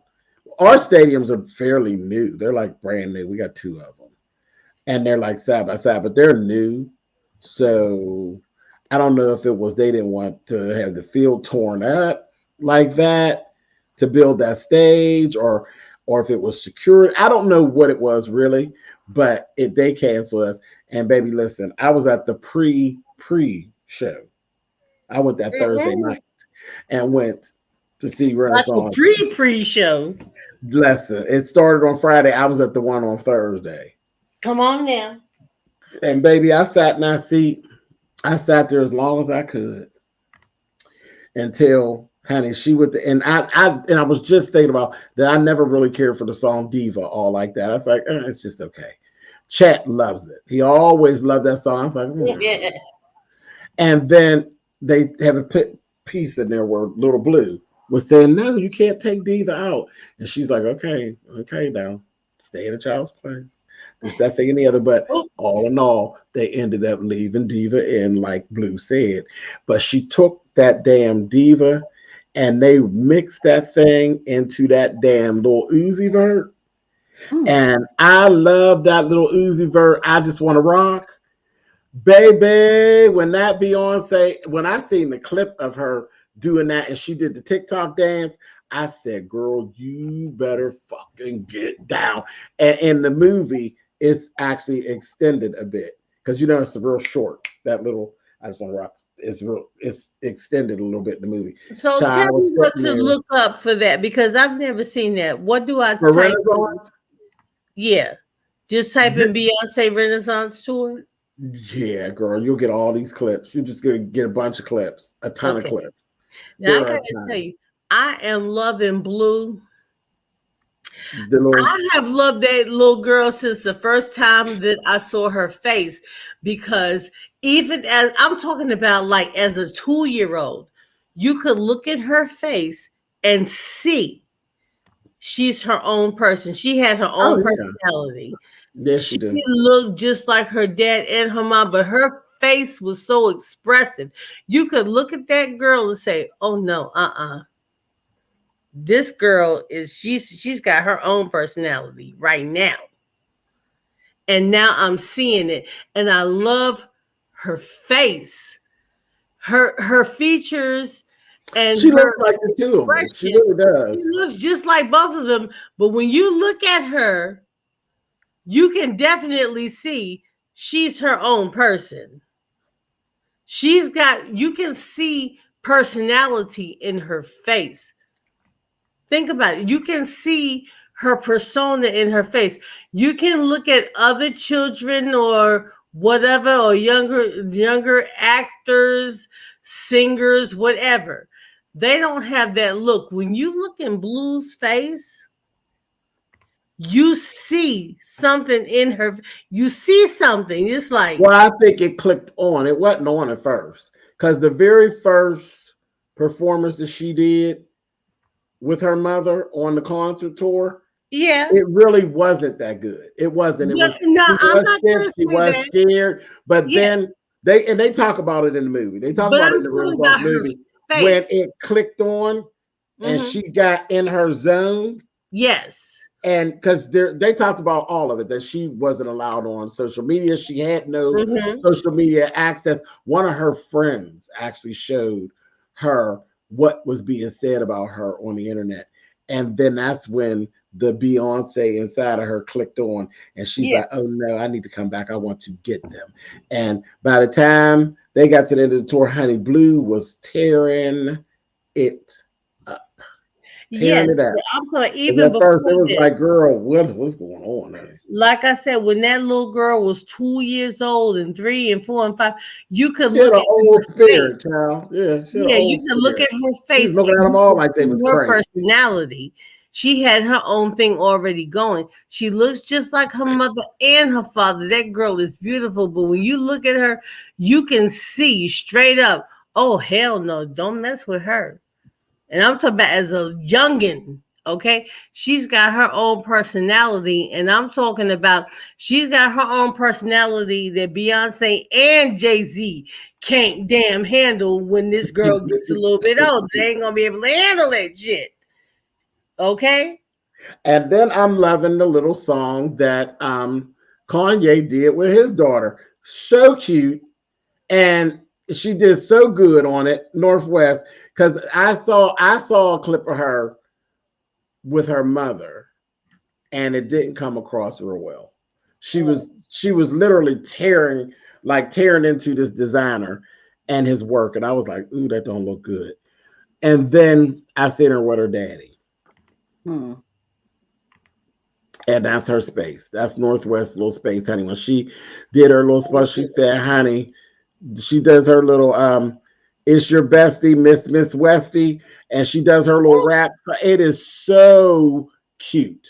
Speaker 1: our stadiums are fairly new. They're like brand new. We got 2 of them, and they're like side by side, but they're new, so. I don't know if it was they didn't want to have the field torn up like that to build that stage, or if it was secured. I don't know what it was really, but they canceled us. And baby, listen, I was at the pre show. I went that Thursday night and went to see
Speaker 8: Like a
Speaker 1: Renaissance.
Speaker 8: pre-show.
Speaker 1: Lesson. It started on Friday. I was at the one on Thursday.
Speaker 8: Come on now.
Speaker 1: And baby, I sat in that seat. I sat there as long as I could until, honey, she would. And I was just thinking about that. I never really cared for the song Diva all like that. I was like, it's just okay. Chet loves it. He always loved that song. I was like,
Speaker 8: Yeah.
Speaker 1: And then they have a piece in there where Little Blue was saying, no, you can't take Diva out. And she's like, okay now, stay in a child's place. This, that thing, and the other. But all in all, they ended up leaving Diva in, like Blue said. But she took that damn Diva and they mixed that thing into that damn little Uzi Vert. And I love that little Uzi Vert. I just want to rock. Baby, when that Beyonce, when I seen the clip of her doing that and she did the TikTok dance, I said, girl, you better fucking get down. And in the movie, it's actually extended a bit because it's real short. That little, I just want to rock. It's extended a little bit in the movie.
Speaker 8: So tell me what to look up for that because I've never seen that. What do I type in? Yeah. Just type in Beyonce Renaissance Tour.
Speaker 1: Yeah, girl, you'll get all these clips. You're just gonna get a bunch of clips, a ton of clips.
Speaker 8: Now I gotta tell you, I am loving Blue. I have loved that little girl since the first time that I saw her face, because even as I'm talking about, like as a 2-year-old, you could look at her face and see she's her own person. She had her own personality.
Speaker 1: Yes, she did.
Speaker 8: She looked just like her dad and her mom, but her face was so expressive. You could look at that girl and say, "Oh no, this girl she's got her own personality right now." And now I'm seeing it, and I love her face, her features, and
Speaker 1: she looks like the two of them. She really does.
Speaker 8: She looks just like both of them. But when you look at her, you can definitely see she's her own person. You can see personality in her face. Think about it. You can see her persona in her face. You can look at other children or whatever, or younger actors, singers, whatever. They don't have that look. When you look in Blue's face, you see something in her. You see something. It's like,
Speaker 1: well, I think it clicked on. It wasn't on at first, because the very first performance that she did with her mother on the concert tour, it really wasn't that good. It wasn't. It was.
Speaker 8: I'm not
Speaker 1: tense, she was scared, but then they talk about it in the movie. They talk about it in the Renaissance movie when it clicked on and she got in her zone.
Speaker 8: Yes.
Speaker 1: And because they talked about all of it, that she wasn't allowed on social media. She had no social media access. One of her friends actually showed her what was being said about her on the internet. And then that's when the Beyonce inside of her clicked on. And she's like, oh no, I need to come back. I want to get them. And by the time they got to the end of the tour, honey, Blue was tearing it up.
Speaker 8: Yes, I'm going even
Speaker 1: before first, it was like, girl, what's going on? Honey?
Speaker 8: Like I said, when that little girl was 2 years old and 3 and 4 and 5, you could look at
Speaker 1: old spirit, child. Yeah,
Speaker 8: you can look at her face.
Speaker 1: She's looking at them all like they was
Speaker 8: her
Speaker 1: crazy.
Speaker 8: Personality. She had her own thing already going. She looks just like her mother and her father. That girl is beautiful, but when you look at her, you can see straight up, oh hell no, don't mess with her. And I'm talking about as a youngin', okay? She's got her own personality, and I'm talking about she's got her own personality that Beyonce and Jay-Z can't damn handle when this girl gets a little bit older. They ain't gonna be able to handle that shit, okay?
Speaker 1: And then I'm loving the little song that Kanye did with his daughter. So cute, and she did so good on it, Northwest. Because I saw a clip of her with her mother, and it didn't come across real well. She was literally tearing into this designer and his work, and I was like, ooh, that don't look good. And then I seen her with her daddy. And that's her space. That's Northwest little space, honey. When she did her little spot, she said, honey, she does her little it's your bestie, Miss Westy, and she does her little rap. It is so cute.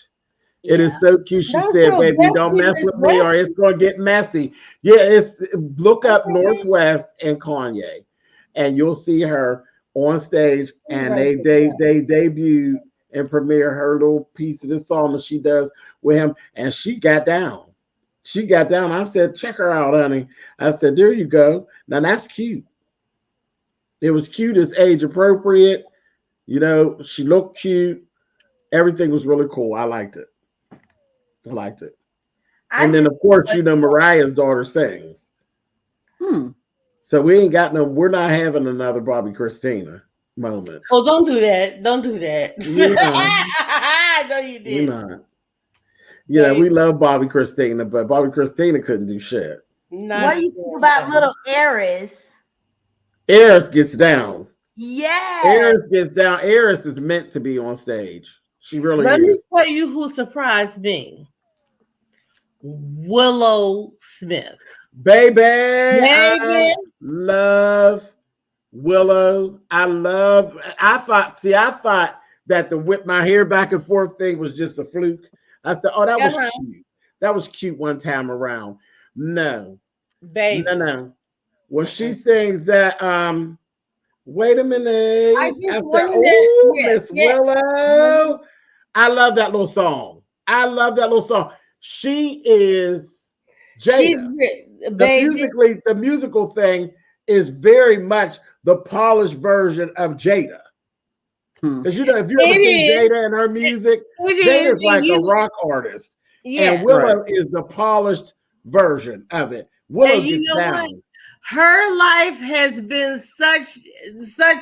Speaker 1: It is so cute. She said, baby, don't mess with me or it's gonna get messy. Yeah, it's look up Northwest and Kanye, and you'll see her on stage, and they debuted and premiere her little piece of the song that she does with him, and she got down. She got down. I said, check her out, honey. I said, there you go. Now that's cute. It was cute. It's age appropriate. You know, she looked cute. Everything was really cool. I liked it. I liked it. And then, of course, you know, Mariah's daughter sings. So we ain't got no, we're not having another Bobby Christina moment.
Speaker 8: Oh, don't do that. Don't do that. No, you didn't.
Speaker 1: We're not. Yeah, we love Bobby Christina, but Bobby Christina couldn't do shit.
Speaker 6: What do you think about little Eris?
Speaker 1: Eris gets down.
Speaker 6: Yeah.
Speaker 1: Eris gets down. Eris is meant to be on stage. She really
Speaker 8: Let
Speaker 1: is.
Speaker 8: me tell you who surprised me. Willow Smith.
Speaker 1: Baby. I love Willow. I thought that the whip my hair back and forth thing was just a fluke. I said, oh, that was cute. That was cute one time around. No.
Speaker 8: Baby.
Speaker 1: No. When she sings that, wait a minute.
Speaker 8: I just
Speaker 1: Miss Willow. I love that little song. She is Jada.
Speaker 8: She's
Speaker 1: The musical thing is very much the polished version of Jada. Because you know, if you ever seen Jada and her music, Jada's like a rock artist.
Speaker 8: Yeah.
Speaker 1: And Willow is the polished version of it. Willow gets down.
Speaker 8: What? Her life has been such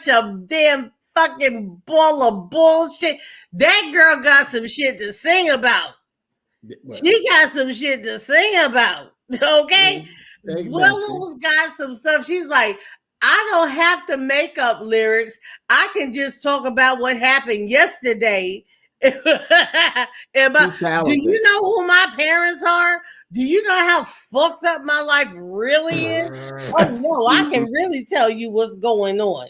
Speaker 8: a damn fucking ball of bullshit. That girl got some shit to sing about. She got some shit to sing about. Okay?
Speaker 1: Exactly.
Speaker 8: Willow's got some stuff. She's like, I don't have to make up lyrics. I can just talk about what happened yesterday. Do you know who my parents are? Do you know how fucked up my life really is? Oh no, I can really tell you what's going on.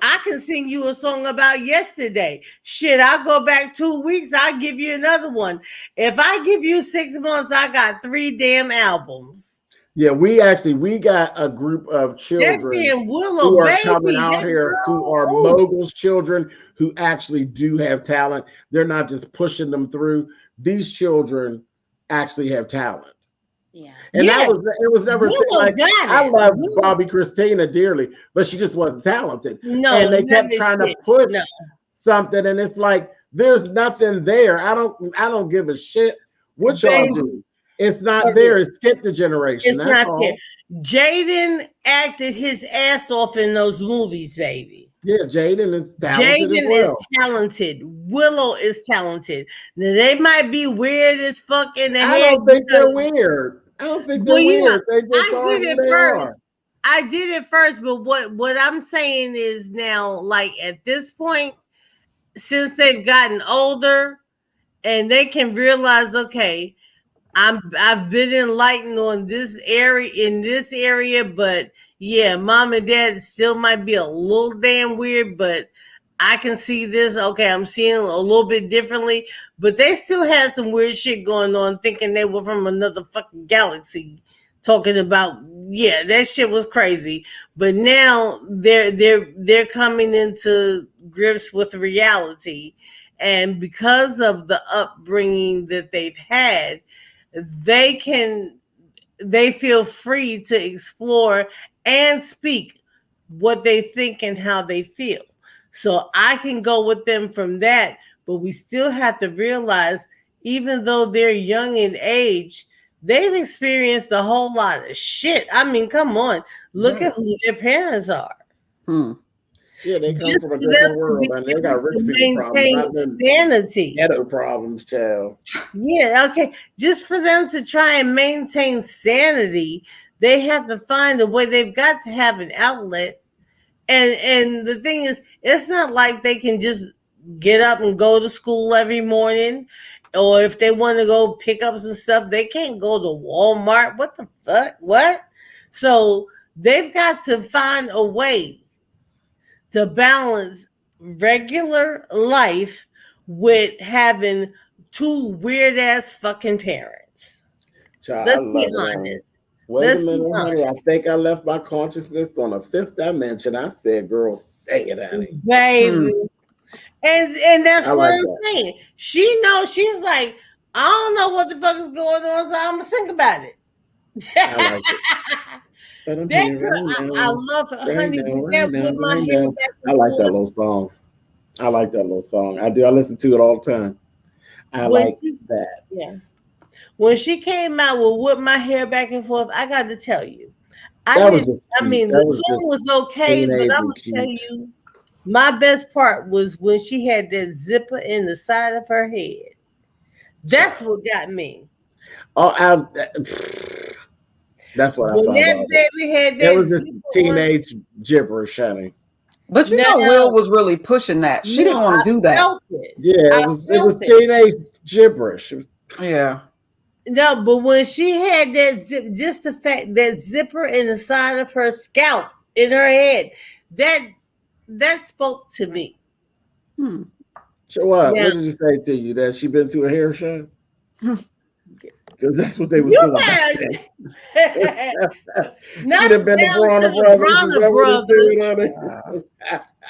Speaker 8: I can sing you a song about yesterday. Shit, I'll go back 2 weeks. I'll give you another one. If I give you 6 months, I got 3 damn albums.
Speaker 1: Yeah, we got a group of children who are coming out here who are moguls children who actually do have talent. They're not just pushing them through. These children actually have talent. Yeah. And it was never like I love Bobby Christina dearly, but she just wasn't talented.
Speaker 8: No,
Speaker 1: and they kept trying to push something, and it's like there's nothing there. I don't give a shit what y'all do. It's not there. It's skipped the generation.
Speaker 8: It's not there. Jaden acted his ass off in those movies, baby.
Speaker 1: Yeah, Jaden is talented.
Speaker 8: Is talented. Willow is talented. Now, they might be weird as fuck in the head.
Speaker 1: I don't think they're weird. I don't think they're weird. They just
Speaker 8: I did it first. I did it first, but what I'm saying is now, like at this point, since they've gotten older and they can realize, okay, I've been enlightened on this area, but yeah, mom and dad still might be a little damn weird, but I can see this. Okay, I'm seeing a little bit differently, but they still had some weird shit going on, thinking they were from another fucking galaxy, talking about, yeah, that shit was crazy. But now they're coming into grips with reality, and because of the upbringing that they've had, they feel free to explore and speak what they think and how they feel. So I can go with them from that, but we still have to realize, even though they're young in age, they've experienced a whole lot of shit. I mean, come on, look at who their parents are.
Speaker 1: Yeah, they come from a different world, and they got rich people problems.
Speaker 8: Sanity.
Speaker 1: Ghetto problems, child.
Speaker 8: Yeah, okay. Just for them to try and maintain sanity, they have to find a way. They've got to have an outlet, And the thing is, it's not like they can just get up and go to school every morning, or if they want to go pick up some stuff, they can't go to Walmart. What the fuck? What? So they've got to find a way to balance regular life with having two weird ass fucking parents.
Speaker 1: Child,
Speaker 8: Let's
Speaker 1: I
Speaker 8: be
Speaker 1: love it.
Speaker 8: honest.
Speaker 1: Wait
Speaker 8: Let's
Speaker 1: a
Speaker 8: be
Speaker 1: minute, honey. I think I left my consciousness on a fifth dimension. I said, girl, say it, honey.
Speaker 8: Baby. And that's
Speaker 1: I
Speaker 8: what
Speaker 1: like
Speaker 8: I'm
Speaker 1: that.
Speaker 8: saying. She knows, she's like, I don't know what the fuck is going on, so I'm gonna think about it.
Speaker 1: I like it.
Speaker 8: That girl, I love her, honey. With that, with my hair back
Speaker 1: I
Speaker 8: and
Speaker 1: like that
Speaker 8: forth.
Speaker 1: little song. I like that little song. I do. I listen to it all the time. I
Speaker 8: When
Speaker 1: like
Speaker 8: she-
Speaker 1: that.
Speaker 8: Yeah. When she came out with "Whip My Hair Back and Forth," I got to tell you,
Speaker 1: That was just
Speaker 8: I
Speaker 1: cute.
Speaker 8: mean,
Speaker 1: That
Speaker 8: the
Speaker 1: was
Speaker 8: song
Speaker 1: just
Speaker 8: was okay, but I'm
Speaker 1: teenage
Speaker 8: gonna tell
Speaker 1: cute.
Speaker 8: you, my best part was when she had that zipper in the side of her head. That's what got me.
Speaker 1: Oh, that's what I
Speaker 8: When
Speaker 1: found
Speaker 8: that
Speaker 1: out.
Speaker 8: baby had
Speaker 1: It
Speaker 8: that
Speaker 1: was just
Speaker 8: zipper
Speaker 1: teenage gibberish, honey.
Speaker 13: But you know, Will was really pushing that. She didn't want to do that.
Speaker 8: felt it.
Speaker 1: Yeah, it was teenage gibberish.
Speaker 13: Yeah.
Speaker 8: No, but when she had that zip, just the fact that zipper in the side of her scalp in her head, that spoke to me.
Speaker 1: So what?
Speaker 8: Now-
Speaker 1: What did you say to you? That she been to a hair show? Because that's what they was
Speaker 8: You
Speaker 1: doing. back
Speaker 8: guys,
Speaker 1: then.
Speaker 8: not
Speaker 1: She'd have been the
Speaker 8: down
Speaker 1: Bronner
Speaker 8: to the
Speaker 1: Brothers.
Speaker 8: Bronner
Speaker 1: Is that what they
Speaker 8: Brothers.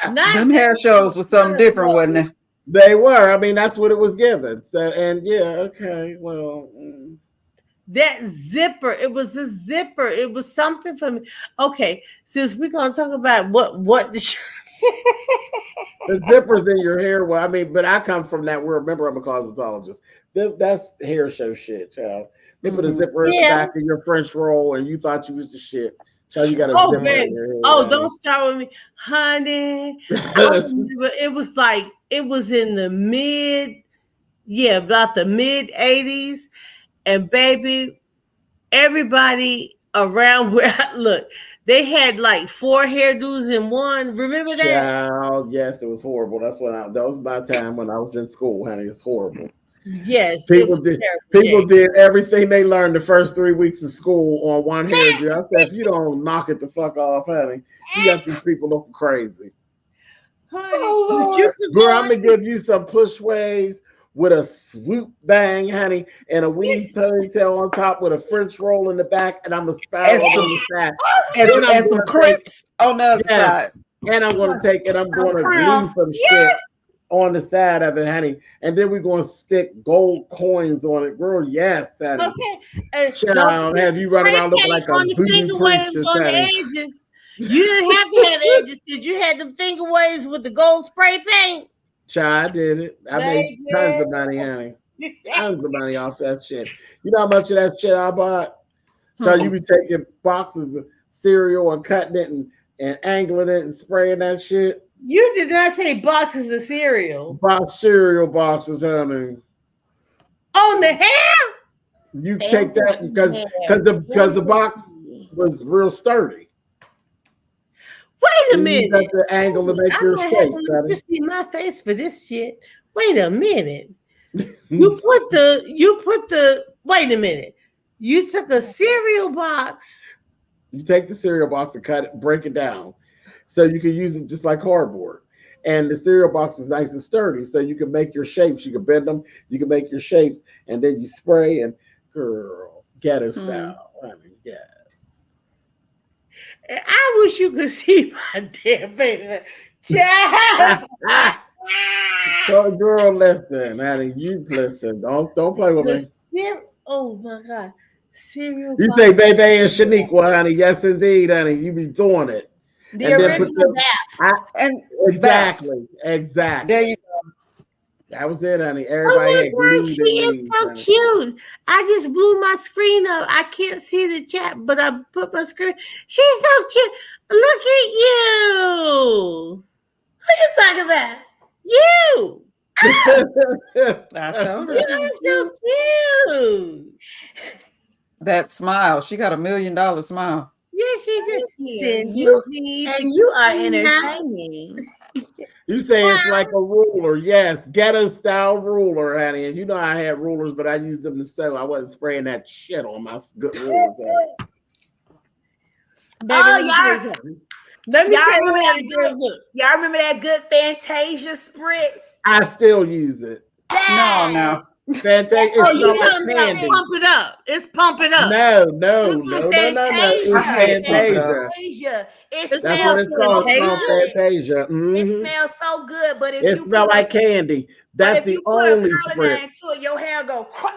Speaker 1: doing,
Speaker 8: Not
Speaker 13: Them hair shows was something different, wasn't it?
Speaker 1: They were. I mean, that's what it was given. So, and yeah, okay, well.
Speaker 8: that zipper, it was a zipper. It was something for me. Okay, since we're gonna talk about what the
Speaker 1: The zippers in your hair. Well, I mean, but I come from that. Remember, I'm a cosmetologist. That's hair show shit, child. They put a zipper in the
Speaker 8: Yeah.
Speaker 1: back of your French roll, and you thought you was the shit. Child, you got a
Speaker 8: Oh,
Speaker 1: zipper
Speaker 8: baby.
Speaker 1: in your hair.
Speaker 8: Oh,
Speaker 1: honey.
Speaker 8: don't start with me, honey. I remember it was like it was in the about the mid 80s, and baby, everybody around where I look, they had like 4 hairdos in one. Remember that?
Speaker 1: Child, yes, it was horrible. That was my time when I was in school, honey. It's horrible.
Speaker 8: Yes,
Speaker 1: People did everything they learned the first 3 weeks of school on one hairdo. I said, if you don't knock it the fuck off, honey, you got these people looking crazy.
Speaker 8: Honey,
Speaker 1: Girl, I'm gonna give you some push waves with a swoop bang, honey, and a weave ponytail on top with a French roll in the back, and I'm a spiral on the side.
Speaker 13: And some crepes on the other side.
Speaker 1: And I'm gonna take it. I'm going to glue some shit on the side of it, honey. And then we're gonna stick gold coins on it, girl. Yes, honey.
Speaker 8: Okay.
Speaker 1: Child, have you run around looking like a
Speaker 8: on the
Speaker 1: voodoo
Speaker 8: finger waves
Speaker 1: priestess,
Speaker 8: on the
Speaker 1: honey?
Speaker 8: edges. You didn't have to have the edges. Did you have them finger waves with the gold spray paint?
Speaker 1: Child, I did it. I made tons of money, honey. Tons of money off that shit. You know how much of that shit I bought? Child, you be taking boxes of cereal and cutting it and angling it and spraying that shit.
Speaker 8: You did not say boxes of cereal.
Speaker 1: Cereal boxes, honey.
Speaker 8: On the hair?
Speaker 1: You take that because the box was real sturdy.
Speaker 8: Wait a
Speaker 1: You
Speaker 8: minute.
Speaker 1: got the angle to make your shape, honey.
Speaker 8: You see my face for this shit. Wait a minute. You put the wait a minute. You took a cereal box.
Speaker 1: You take the cereal box and cut it, break it down. So you can use it just like cardboard. And the cereal box is nice and sturdy. So you can make your shapes. You can bend them. You can make your shapes. And then you spray and girl, ghetto style. I mean, yes.
Speaker 8: I wish you could see my damn face. Child.
Speaker 1: So girl, listen, honey, you listen. Don't play with me.
Speaker 8: Oh my God. Cereal
Speaker 1: You
Speaker 8: box.
Speaker 1: say baby and Shaniqua, honey. Yes, indeed, honey. You be doing it.
Speaker 8: The original Baps.
Speaker 1: Exactly.
Speaker 13: There you go.
Speaker 1: That was it, honey. Everybody had
Speaker 8: Oh my God,
Speaker 1: glued
Speaker 8: she
Speaker 1: and
Speaker 8: is
Speaker 1: weaved,
Speaker 8: so
Speaker 1: honey.
Speaker 8: cute. I just blew my screen up. I can't see the chat, but I put my screen. She's so cute. Look at you. Who you talking about? You.
Speaker 13: I told her.
Speaker 8: You're so cute.
Speaker 13: That smile. She got $1 million smile.
Speaker 8: Yes, she did.
Speaker 6: And you are entertaining.
Speaker 1: You say it's like a ruler. Yes, ghetto style ruler, honey. And you know I had rulers, but I used them to sew. I wasn't spraying that shit on my good rulers.
Speaker 8: Let me tell you
Speaker 6: remember
Speaker 8: how
Speaker 6: that
Speaker 8: to
Speaker 6: good,
Speaker 8: do it.
Speaker 6: y'all remember that good Fantasia spritz?
Speaker 1: I still use it.
Speaker 13: No.
Speaker 1: Fantasia.
Speaker 8: Oh,
Speaker 1: It's
Speaker 8: you
Speaker 1: not like
Speaker 8: talking about
Speaker 1: candy.
Speaker 8: pump it up? It's pump it up.
Speaker 1: No. It's
Speaker 6: Fantasia.
Speaker 1: Fantasia.
Speaker 6: It
Speaker 1: That's
Speaker 6: smells
Speaker 1: what it's
Speaker 6: so
Speaker 1: called. It's called
Speaker 6: good.
Speaker 1: Fantasia.
Speaker 6: It smells so good, but if
Speaker 1: It
Speaker 6: you
Speaker 1: smells
Speaker 6: put
Speaker 1: like candy. That's the
Speaker 6: put a
Speaker 1: only
Speaker 6: curling
Speaker 1: spritz.
Speaker 6: iron to it, your hair go crack.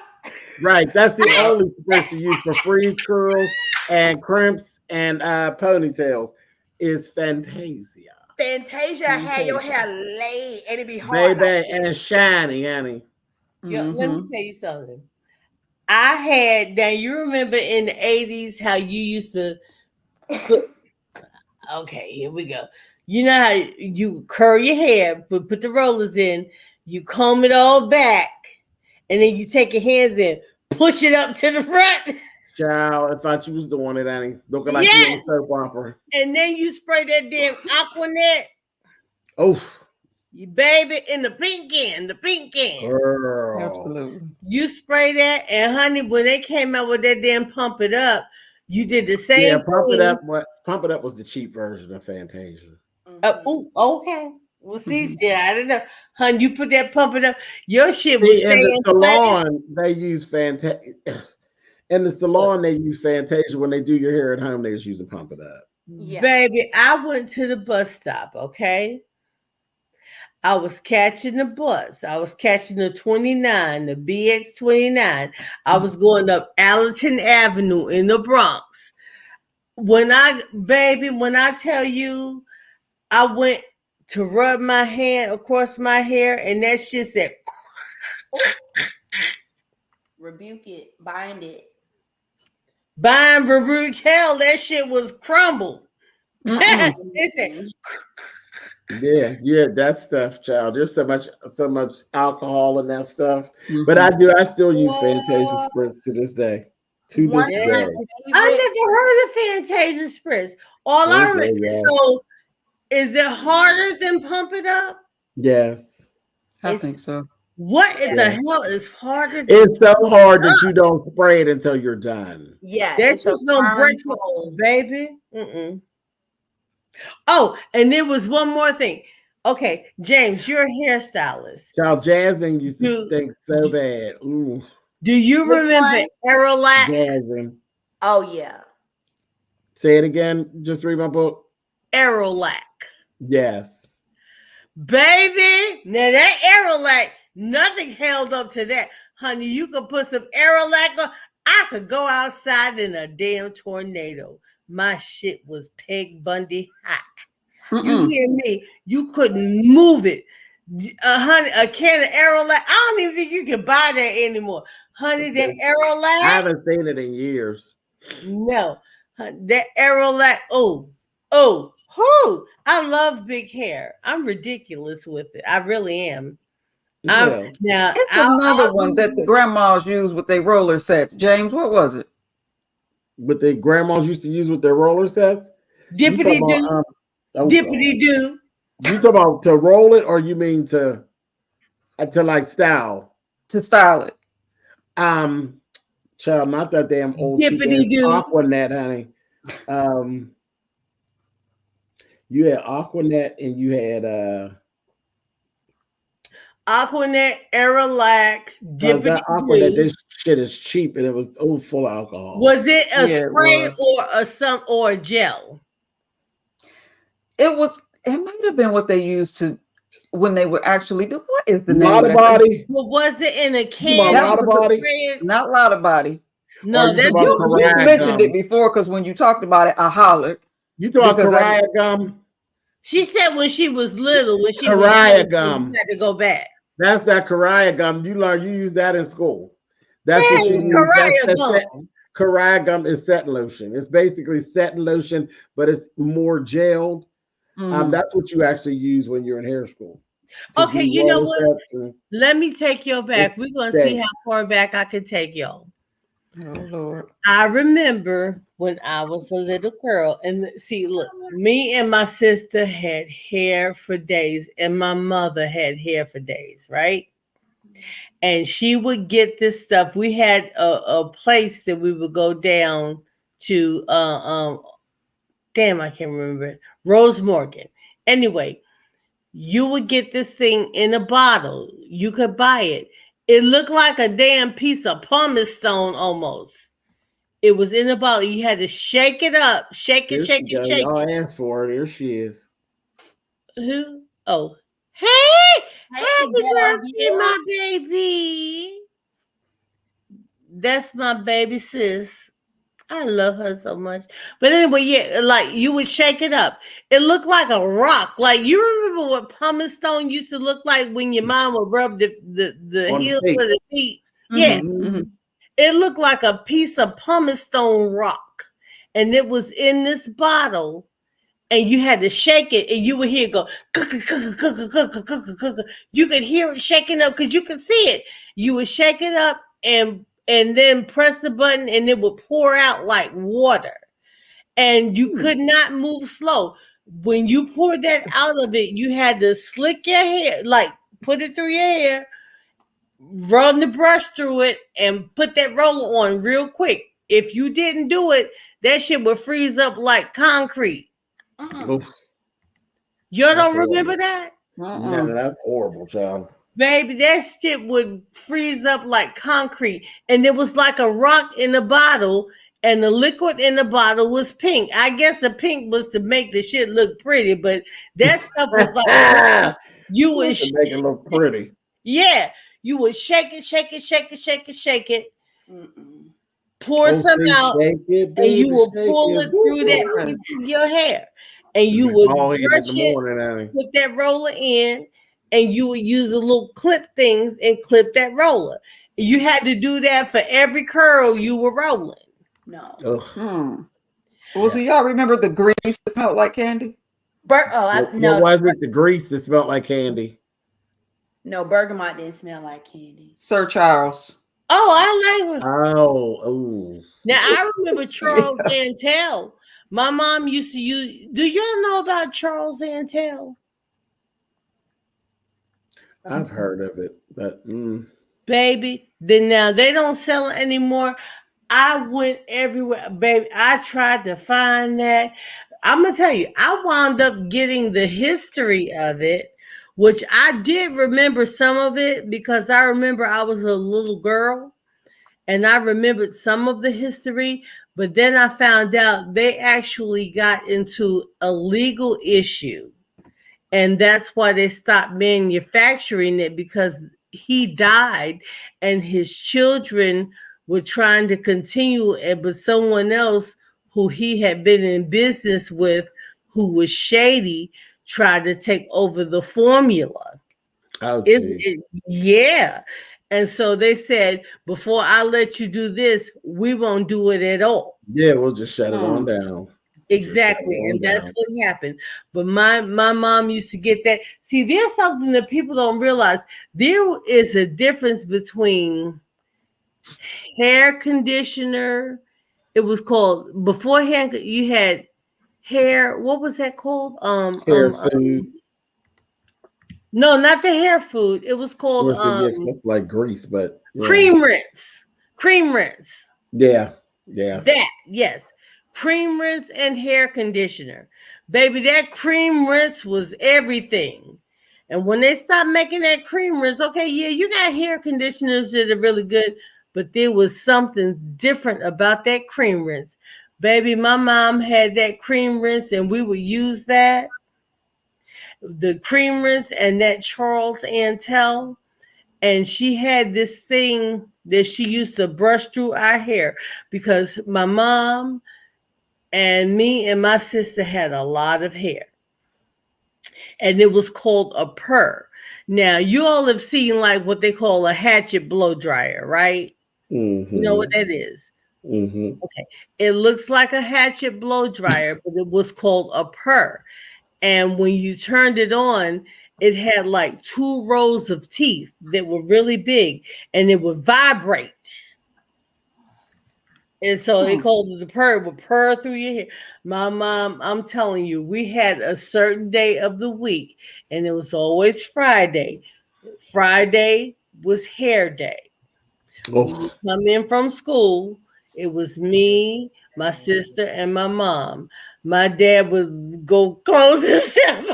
Speaker 1: Right. That's the only spritz to use for freeze curls and crimps and ponytails is Fantasia.
Speaker 6: Fantasia had your hair laid and it be hard.
Speaker 1: Baby, and shiny, honey.
Speaker 8: Yo, let me tell you something. I had now. You remember in the 80s how you used to put. Okay, here we go. You know how you curl your hair, put the rollers in, you comb it all back, and then you take your hands in, push it up to the front.
Speaker 1: Child, I thought you was doing it, honey. Looking like you in a soap opera.
Speaker 8: And then you spray that damn Aquanet.
Speaker 1: Oh.
Speaker 8: You baby in the pink can.
Speaker 1: Girl.
Speaker 13: Absolutely.
Speaker 8: You spray that, and honey, when they came out with that damn pump it up, you did the same thing.
Speaker 1: Pump it up. Pump it up was the cheap version of Fantasia.
Speaker 8: Okay. Well, see, I don't know. Honey, you put that pump it up, your shit
Speaker 1: See,
Speaker 8: was
Speaker 1: in the
Speaker 8: staying
Speaker 1: salon, they use Fantasia. In the salon, they use Fantasia. When they do your hair at home, they just use a pump it up.
Speaker 8: Yeah. Baby, I went to the bus stop, okay? I was catching the bus. I was catching the 29, the BX29. I was going up Allerton Avenue in the Bronx. When I tell you, I went to rub my hand across my hair, and that shit said,
Speaker 6: rebuke it, bind it.
Speaker 8: Bind, rebuke, hell, that shit was crumbled. It said,
Speaker 1: Yeah, that stuff, child. There's so much alcohol in that stuff. But I still use Fantasia spritz to this day. To this day.
Speaker 8: I never heard of Fantasia spritz. All I remember.
Speaker 1: Yeah.
Speaker 8: So, is it harder than pump it up?
Speaker 1: Yes.
Speaker 13: I think so.
Speaker 8: What in the hell is harder?
Speaker 1: It's so hard that you don't spray it until you're done.
Speaker 6: Yeah,
Speaker 8: that's just gonna break my baby. Oh, and there was one more thing. Okay, James, you're a hairstylist.
Speaker 1: Child, Jasmine used to stink so bad. Ooh.
Speaker 8: Do you remember Aerolac?
Speaker 1: Jasmine.
Speaker 6: Oh yeah.
Speaker 1: Say it again. Just read my book.
Speaker 8: Aerolac.
Speaker 1: Yes.
Speaker 8: Baby, now that Aerolac, nothing held up to that. Honey, you could put some Aerolac on. I could go outside in a damn tornado. My shit was Peg Bundy hot. You hear me? You couldn't move it. Honey, a can of Aerolac. I don't even think you can buy that anymore. Honey, that Aerolac.
Speaker 1: I haven't seen it in years.
Speaker 8: No. That Aerolac. I love big hair. I'm ridiculous with it. I really am.
Speaker 13: Now, it's another one that the grandmas use with their roller set. James, what was it?
Speaker 1: What the grandmas used to use with their roller sets?
Speaker 8: Dippity do. Dippity do.
Speaker 1: You talk about to roll it, or you mean to like style?
Speaker 13: To style it.
Speaker 1: Child, not that damn old
Speaker 8: Dippity do.
Speaker 1: Aquanet, honey. You had Aquanet and you had
Speaker 8: Aquanet, Aerolac, Dippity
Speaker 1: Aquanet. This shit is cheap and it was full of alcohol.
Speaker 8: Was it a spray or a gel?
Speaker 13: It might have been what they used to when they were actually what is the name?
Speaker 1: Lotta Body.
Speaker 8: Well, was it in a can?
Speaker 13: That was not Lotta Body.
Speaker 8: No,
Speaker 13: that's you mentioned it before because when you talked about it, I hollered.
Speaker 1: You talking about Karaya gum?
Speaker 8: She said when she was little, when she
Speaker 1: Karaya gum.
Speaker 8: She had to go back.
Speaker 1: That's that Karaya gum. You use that in school. That's
Speaker 8: yes,
Speaker 1: what you use.
Speaker 8: Karaya gum.
Speaker 1: Karaya gum is setting lotion. It's basically setting lotion, but it's more gelled. That's what you actually use when you're in hair school.
Speaker 8: Okay, you know what? Let me take y'all back. We're gonna see how far back I can take y'all.
Speaker 13: Oh Lord.
Speaker 8: I remember when I was a little girl, and see, look, me and my sister had hair for days, and my mother had hair for days, right? And she would get this stuff. We had a place that we would go down to. Damn, I can't remember it. Rose Morgan. Anyway, you would get this thing in a bottle. You could buy it. It looked like a damn piece of pumice stone almost. It was in a bottle. You had to shake it up, shake it, shake it, shake
Speaker 1: Y'all
Speaker 8: it.
Speaker 1: asked for it. Here she is.
Speaker 8: Who? Oh, hey, happy birthday, my baby. That's my baby sis. I love her so much. But anyway, yeah, like you would shake it up. It looked like a rock. Like you remember what pumice stone used to look like when your mom would rub the heels of the feet? Yeah.
Speaker 13: Mm-hmm.
Speaker 8: It looked like a piece of pumice stone rock. And it was in this bottle. And you had to shake it, and you would hear it go. You could hear it shaking up because you could see it. You would shake it up and then press the button, and it would pour out like water. And you could not move slow. When you poured that out of it, you had to slick your hair, like put it through your hair, run the brush through it, and put that roller on real quick. If you didn't do it, that shit would freeze up like concrete. You don't remember that?
Speaker 1: No, that's horrible, child.
Speaker 8: Baby, that shit would freeze up like concrete. And it was like a rock in a bottle, and the liquid in the bottle was pink. I guess the pink was to make the shit look pretty, but that stuff was like you would
Speaker 1: make it look pretty.
Speaker 8: Yeah, you would shake it, shake it, shake it, shake it, shake it. Pour some out, and you will pull it through that piece of your hair. And you would brush it, put that roller in, and you would use the little clip things and clip that roller. You had to do that for every curl you were rolling.
Speaker 6: No.
Speaker 13: Well, do y'all remember the grease that smelled like candy?
Speaker 6: No.
Speaker 1: Why is it the grease that smelled like candy?
Speaker 6: No, bergamot didn't smell like candy.
Speaker 13: Sir Charles.
Speaker 8: Oh, I like it.
Speaker 1: Oh.
Speaker 8: Now I remember Charles Antel. My mom used to use. Do y'all know about Charles Antel?
Speaker 1: I've heard of it, but
Speaker 8: baby, then now they don't sell it anymore. I went everywhere, baby. I tried to find that. I'm gonna tell you, I wound up getting the history of it, which I did remember some of it because I remember I was a little girl and I remembered some of the history. But then I found out they actually got into a legal issue. And that's why they stopped manufacturing it, because he died and his children were trying to continue it, but someone else who he had been in business with, who was shady, tried to take over the formula. Yeah. And so they said, before I let you do this, we won't do it at all.
Speaker 1: Yeah, we'll just shut it on down.
Speaker 8: Exactly. And that's what happened. But my mom used to get that. See, there's something that people don't realize. There is a difference between hair conditioner. It was called, beforehand, you had hair. What was that called?
Speaker 1: Hair food.
Speaker 8: No, not the hair food. It was called
Speaker 1: that's like grease, but
Speaker 8: cream rinse. Cream rinse.
Speaker 1: Yeah.
Speaker 8: That, yes. Cream rinse and hair conditioner. Baby, that cream rinse was everything. And when they stopped making that cream rinse, okay, yeah, you got hair conditioners that are really good, but there was something different about that cream rinse. Baby, my mom had that cream rinse and we would use that. The cream rinse and that Charles Antel. And she had this thing that she used to brush through our hair because my mom and me and my sister had a lot of hair. And it was called a purr. Now, you all have seen like what they call a hatchet blow dryer, right?
Speaker 1: Mm-hmm.
Speaker 8: You know what that is?
Speaker 1: Mm-hmm.
Speaker 8: Okay. It looks like a hatchet blow dryer, but it was called a purr. And when you turned it on, it had like 2 rows of teeth that were really big and it would vibrate. And so they called it the purr, would purr through your hair. My mom, I'm telling you, we had a certain day of the week, and it was always Friday. Friday was hair day. When you come in from school, it was me, my sister, and my mom. My dad would go close himself.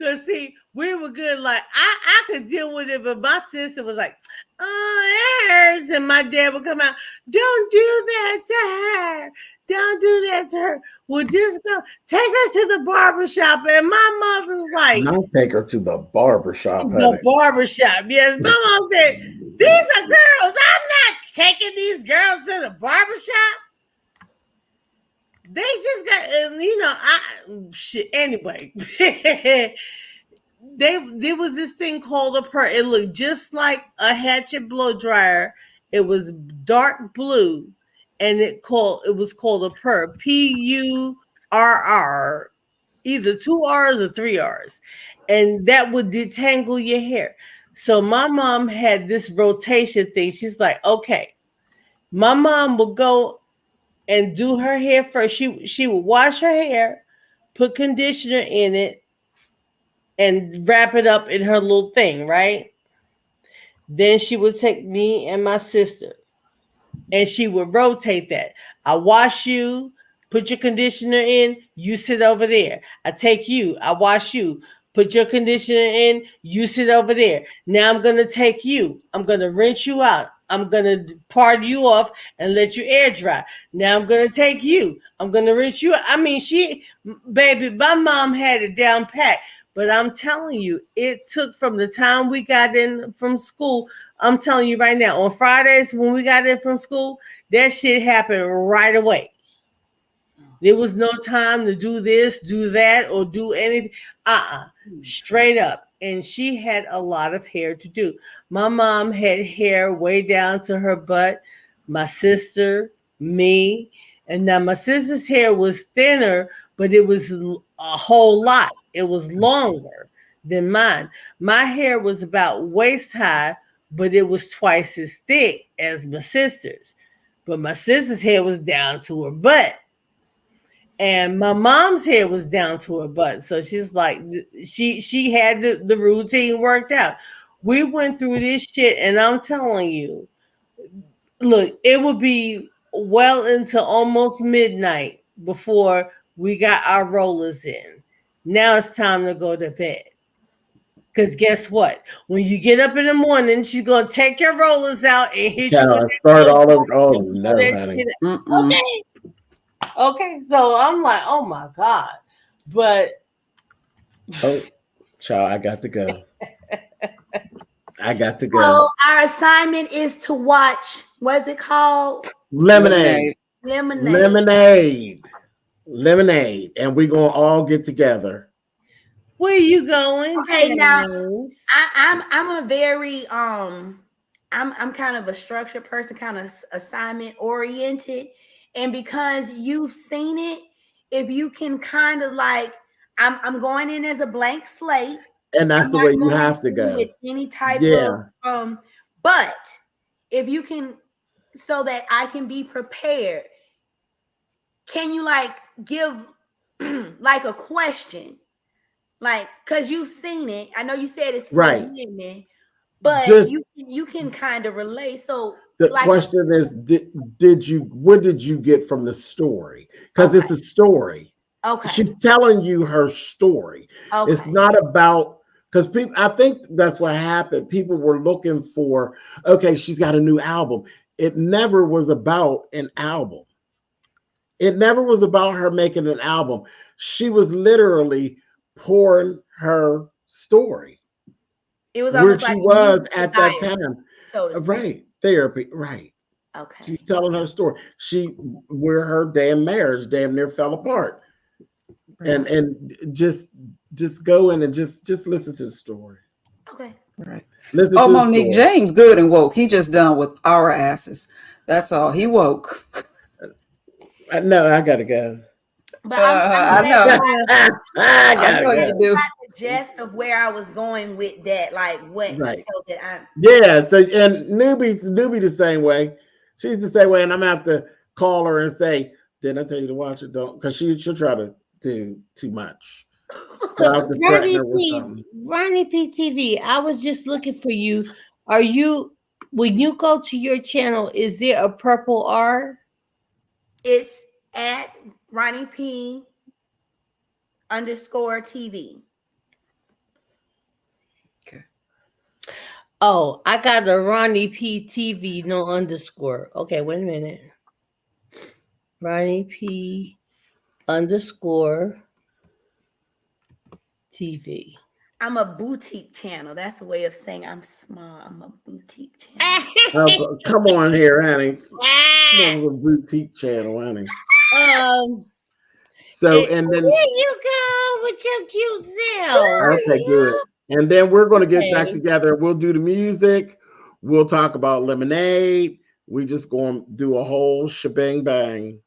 Speaker 8: Cause see, we were good. Like I could deal with it, but my sister was like, "Oh, it hurts," and my dad would come out. Don't do that to her. Don't do that to her. Well, just go take her to the barbershop. And my mother's like,
Speaker 1: I'll take her to the barbershop.
Speaker 8: The barbershop. Yes, my mom said, "These are girls. I'm not taking these girls to the barbershop." They just got, shit. Anyway, there was this thing called a purr. It looked just like a hatchet blow dryer. It was dark blue, and it was called a purr. PURR, either 2 R's or 3 R's, and that would detangle your hair. So my mom had this rotation thing. She's like, okay, my mom would go and do her hair first. She would wash her hair, put conditioner in it, and wrap it up in her little thing, right? Then she would take me and my sister, and she would rotate that. I wash you, put your conditioner in, you sit over there. I take you, I wash you, put your conditioner in, you sit over there. Now I'm going to take you, I'm going to rinse you out. I'm going to part you off and let you air dry. Now I'm going to take you. I'm going to rinse you out. I mean, baby, my mom had it down pat. But I'm telling you, it took from the time we got in from school. I'm telling you right now, on Fridays when we got in from school, that shit happened right away. There was no time to do this, do that, or do anything. Straight up. And she had a lot of hair to do. My mom had hair way down to her butt. My sister, me. And now my sister's hair was thinner, but it was a whole lot. It was longer than mine. My hair was about waist high, but it was twice as thick as my sister's. But my sister's hair was down to her butt. And my mom's hair was down to her butt. So she's like, she had the routine worked out. We went through this shit, and I'm telling you, look, it would be well into almost midnight before we got our rollers in. Now it's time to go to bed. Because guess what? When you get up in the morning, she's going to take your rollers out and hit you with
Speaker 1: start all over. Oh, no, honey.
Speaker 8: Okay. Okay, so I'm like, oh my God. But
Speaker 1: child, I got to go. I got to go.
Speaker 6: So our assignment is to watch, what's it called?
Speaker 1: Lemonade.
Speaker 6: Lemonade.
Speaker 1: And we're gonna all get together.
Speaker 8: Where you going?
Speaker 6: Okay, now I'm a very I'm kind of a structured person, kind of assignment oriented. And because you've seen it, if you can kind of like, I'm going in as a blank slate.
Speaker 1: And that's the way you have to go.
Speaker 6: With any type of, but if you can, so that I can be prepared, can you like give like a question? Like, cause you've seen it. I know you said it's for women, but you can kind of relate. So
Speaker 1: the question is, what did you get from the story? Because it's a story.
Speaker 6: Okay.
Speaker 1: She's telling you her story. Okay. It's not about, because people, I think that's what happened. People were looking for, okay, she's got a new album. It never was about an album. It never was about her making an album. She was literally pouring her story.
Speaker 6: It was
Speaker 1: where she
Speaker 6: like
Speaker 1: was at that time.
Speaker 6: So to speak.
Speaker 1: Right. Therapy. Right.
Speaker 6: Okay.
Speaker 1: She's telling her story. Where her damn marriage damn near fell apart. Right. And just go in and just listen to the story.
Speaker 6: Okay.
Speaker 13: Right.
Speaker 1: Listen
Speaker 13: to
Speaker 1: story.
Speaker 13: Monique, James good and woke. He just done with our asses. That's all. He woke.
Speaker 1: No, I gotta go.
Speaker 6: But
Speaker 13: I know.
Speaker 1: I know
Speaker 13: you do.
Speaker 6: gist of where I was going with that, like what,
Speaker 1: Right.
Speaker 6: so that I.
Speaker 1: Yeah. So and newbie the same way. She's the same way, and I'm gonna have to call her and say, "Didn't I tell you to watch it?" Don't, because she'll try to do too much. So I'll have to threaten her with something.
Speaker 8: Ronnie PTV, I was just looking for you. Are you, when you go to your channel, is there a purple R?
Speaker 6: It's at Ronnie P _TV.
Speaker 8: Oh, I got a Ronnie PTV, no underscore. Okay, wait a minute. Ronnie P _ TV.
Speaker 6: I'm a boutique channel. That's a way of saying I'm small. I'm a boutique channel.
Speaker 1: Oh, come on here, honey. Come on, a boutique channel, honey. So and then
Speaker 8: there you go with your cute self.
Speaker 1: okay, good. And then we're going to get back together. We'll do the music. We'll talk about lemonade. We just going to do a whole shebang bang.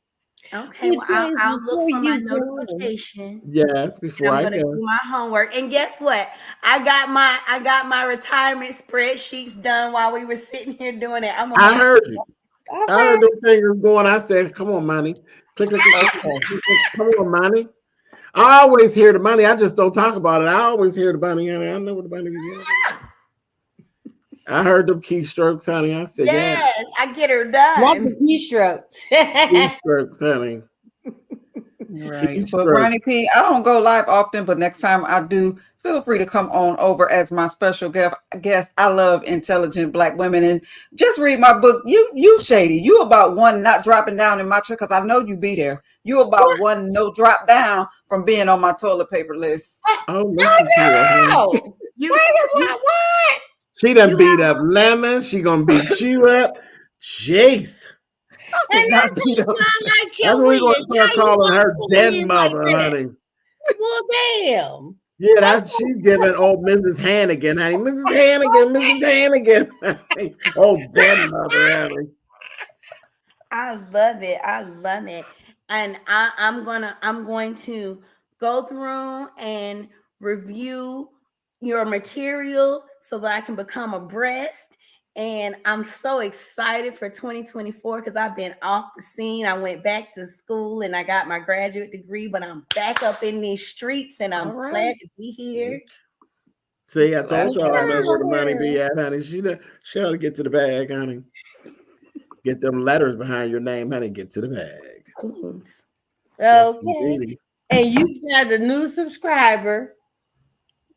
Speaker 6: Okay, well, I'll look for my notification.
Speaker 1: Yes, before I
Speaker 6: I'm gonna
Speaker 1: go.
Speaker 6: do my homework. And guess what? I got my retirement spreadsheets done while we were sitting here doing it.
Speaker 1: I heard you. I heard those fingers going. I said, "Come on, money. Click, click, click, click, click, click. Come on, money." I always hear the money. I just don't talk about it. I always hear the money, honey. I know what the money is. I heard them keystrokes, honey. I said,
Speaker 6: yes, I get her done.
Speaker 8: Not the keystrokes.
Speaker 1: Keystrokes, honey.
Speaker 13: Right. But Ronnie P, I don't go live often, but next time I do, feel free to come on over as my special guest. I love intelligent Black women, and just read my book. You shady. You about one not dropping down in my chair, because I know you be there. You about one no drop down from being on my toilet paper list.
Speaker 1: Oh, no.
Speaker 8: What?
Speaker 1: She done beat up Lemon. She gonna beat you up. Jeez.
Speaker 8: And that's why I like your
Speaker 1: We're gonna
Speaker 8: wig.
Speaker 1: start calling her dead mother, honey.
Speaker 8: Well, damn.
Speaker 1: Yeah, she's giving old Mrs. Hannigan, honey. Mrs. Hannigan, Mrs. Hannigan. Oh, dead mother, honey.
Speaker 6: I love it. I love it. And I'm going to go through and review your material so that I can become abreast. And I'm so excited for 2024 because I've been off the scene. I went back to school and I got my graduate degree, but I'm back up in these streets and I'm glad to be here.
Speaker 1: See, I told y'all I know where the money be at, honey. She ought to get to the bag, honey. Get them letters behind your name, honey. Get to the bag.
Speaker 8: Okay. And you've got a new subscriber.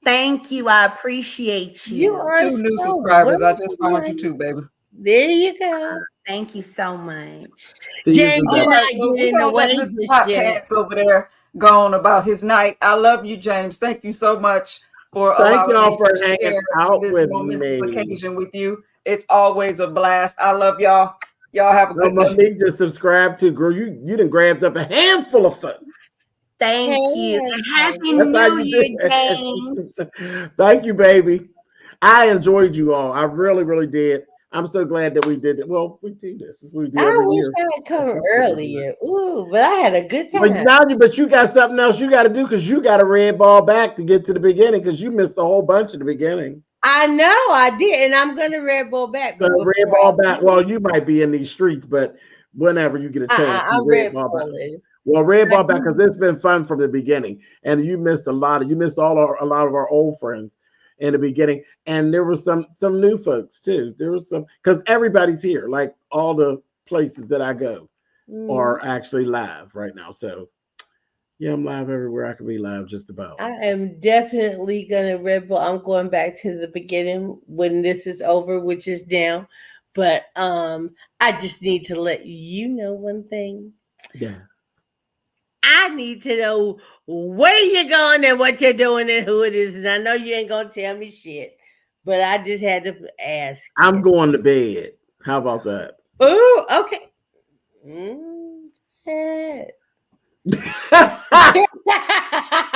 Speaker 6: Thank you. I appreciate you.
Speaker 8: You are
Speaker 13: two new subscribers. I just found you too, baby.
Speaker 8: There you go.
Speaker 6: Thank you so much.
Speaker 8: James, you're not
Speaker 13: So
Speaker 8: getting away
Speaker 13: this
Speaker 8: just
Speaker 13: hot
Speaker 8: yet.
Speaker 13: pants over there going about his night. I love you, James. Thank you so much for
Speaker 1: Thank y'all
Speaker 13: me
Speaker 1: for
Speaker 13: to
Speaker 1: hanging
Speaker 13: share
Speaker 1: out
Speaker 13: this
Speaker 1: with
Speaker 13: momentous
Speaker 1: me.
Speaker 13: occasion with you. It's always a blast. I love y'all. Y'all have a good day.
Speaker 1: Monique just subscribed to, girl. You done grabbed up a handful of fun.
Speaker 6: Thank you. And Happy New Year, James.
Speaker 1: Thank you, baby. I enjoyed you all. I really, really did. I'm so glad that we did it. Well, we do this. We do
Speaker 8: I
Speaker 1: every
Speaker 8: wish
Speaker 1: year.
Speaker 8: I had come earlier. Ooh, but I had a good time.
Speaker 1: But you got something else you got to do because you got a red ball back to get to the beginning because you missed a whole bunch of the beginning.
Speaker 8: I know I did, and I'm gonna red ball back.
Speaker 1: So red ball back. Well, you might be in these streets, but whenever you get a chance,
Speaker 8: I'm
Speaker 1: red ball back. Well, red ball back because it's been fun from the beginning, and you missed a lot of a lot of our old friends in the beginning, and there were some new folks too. There was some because everybody's here, like all the places that I go are actually live right now. So yeah, I'm live everywhere I can be live, just about.
Speaker 8: I am definitely gonna red ball. I'm going back to the beginning when this is over, which is now. But I just need to let you know one thing.
Speaker 1: Yeah.
Speaker 8: I need to know where you're going and what you're doing and who it is. And I know you ain't gonna tell me shit, but I just had to ask.
Speaker 1: I'm going to bed. How about that?
Speaker 8: Oh, okay.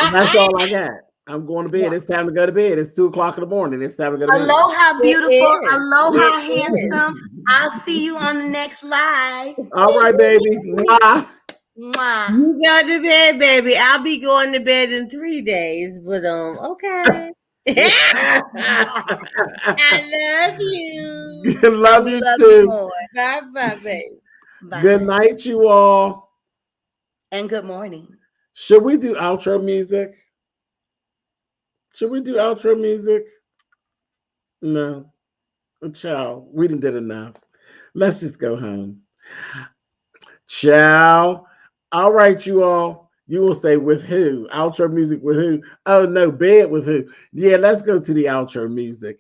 Speaker 1: That's all I got. I'm going to bed. It's time to go to bed. It's 2:00 in the morning. It's time to go to bed.
Speaker 6: Aloha, beautiful. Aloha, handsome. I'll see you on the next live.
Speaker 1: All right, baby. Mwah.
Speaker 6: Mwah.
Speaker 8: You go to bed, baby. I'll be going to bed in 3 days, but okay. I love you.
Speaker 1: Love you
Speaker 8: Love
Speaker 1: too.
Speaker 8: you more. Bye bye, baby.
Speaker 6: Bye.
Speaker 1: Good night, you all.
Speaker 6: And good morning.
Speaker 1: Should we do outro music? Should we do outro music? No. Ciao. We done did enough. Let's just go home. Ciao. All right, you all. You will say with who? Outro music with who? Oh, no, bed with who? Yeah, let's go to the outro music.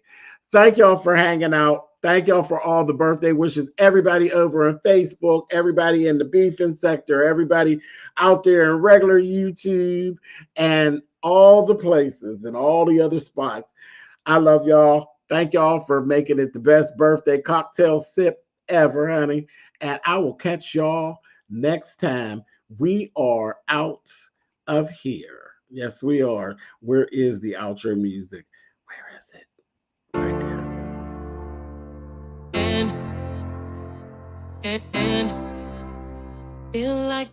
Speaker 1: Thank y'all for hanging out. Thank y'all for all the birthday wishes. Everybody over on Facebook, everybody in the beefing sector, everybody out there in regular YouTube, and all the places and all the other spots. I love y'all. Thank y'all for making it the best birthday cocktail sip ever, honey. And I will catch y'all next time. We are out of here. Yes, we are. Where is the outro music? Where is it? Right there.
Speaker 10: And feel like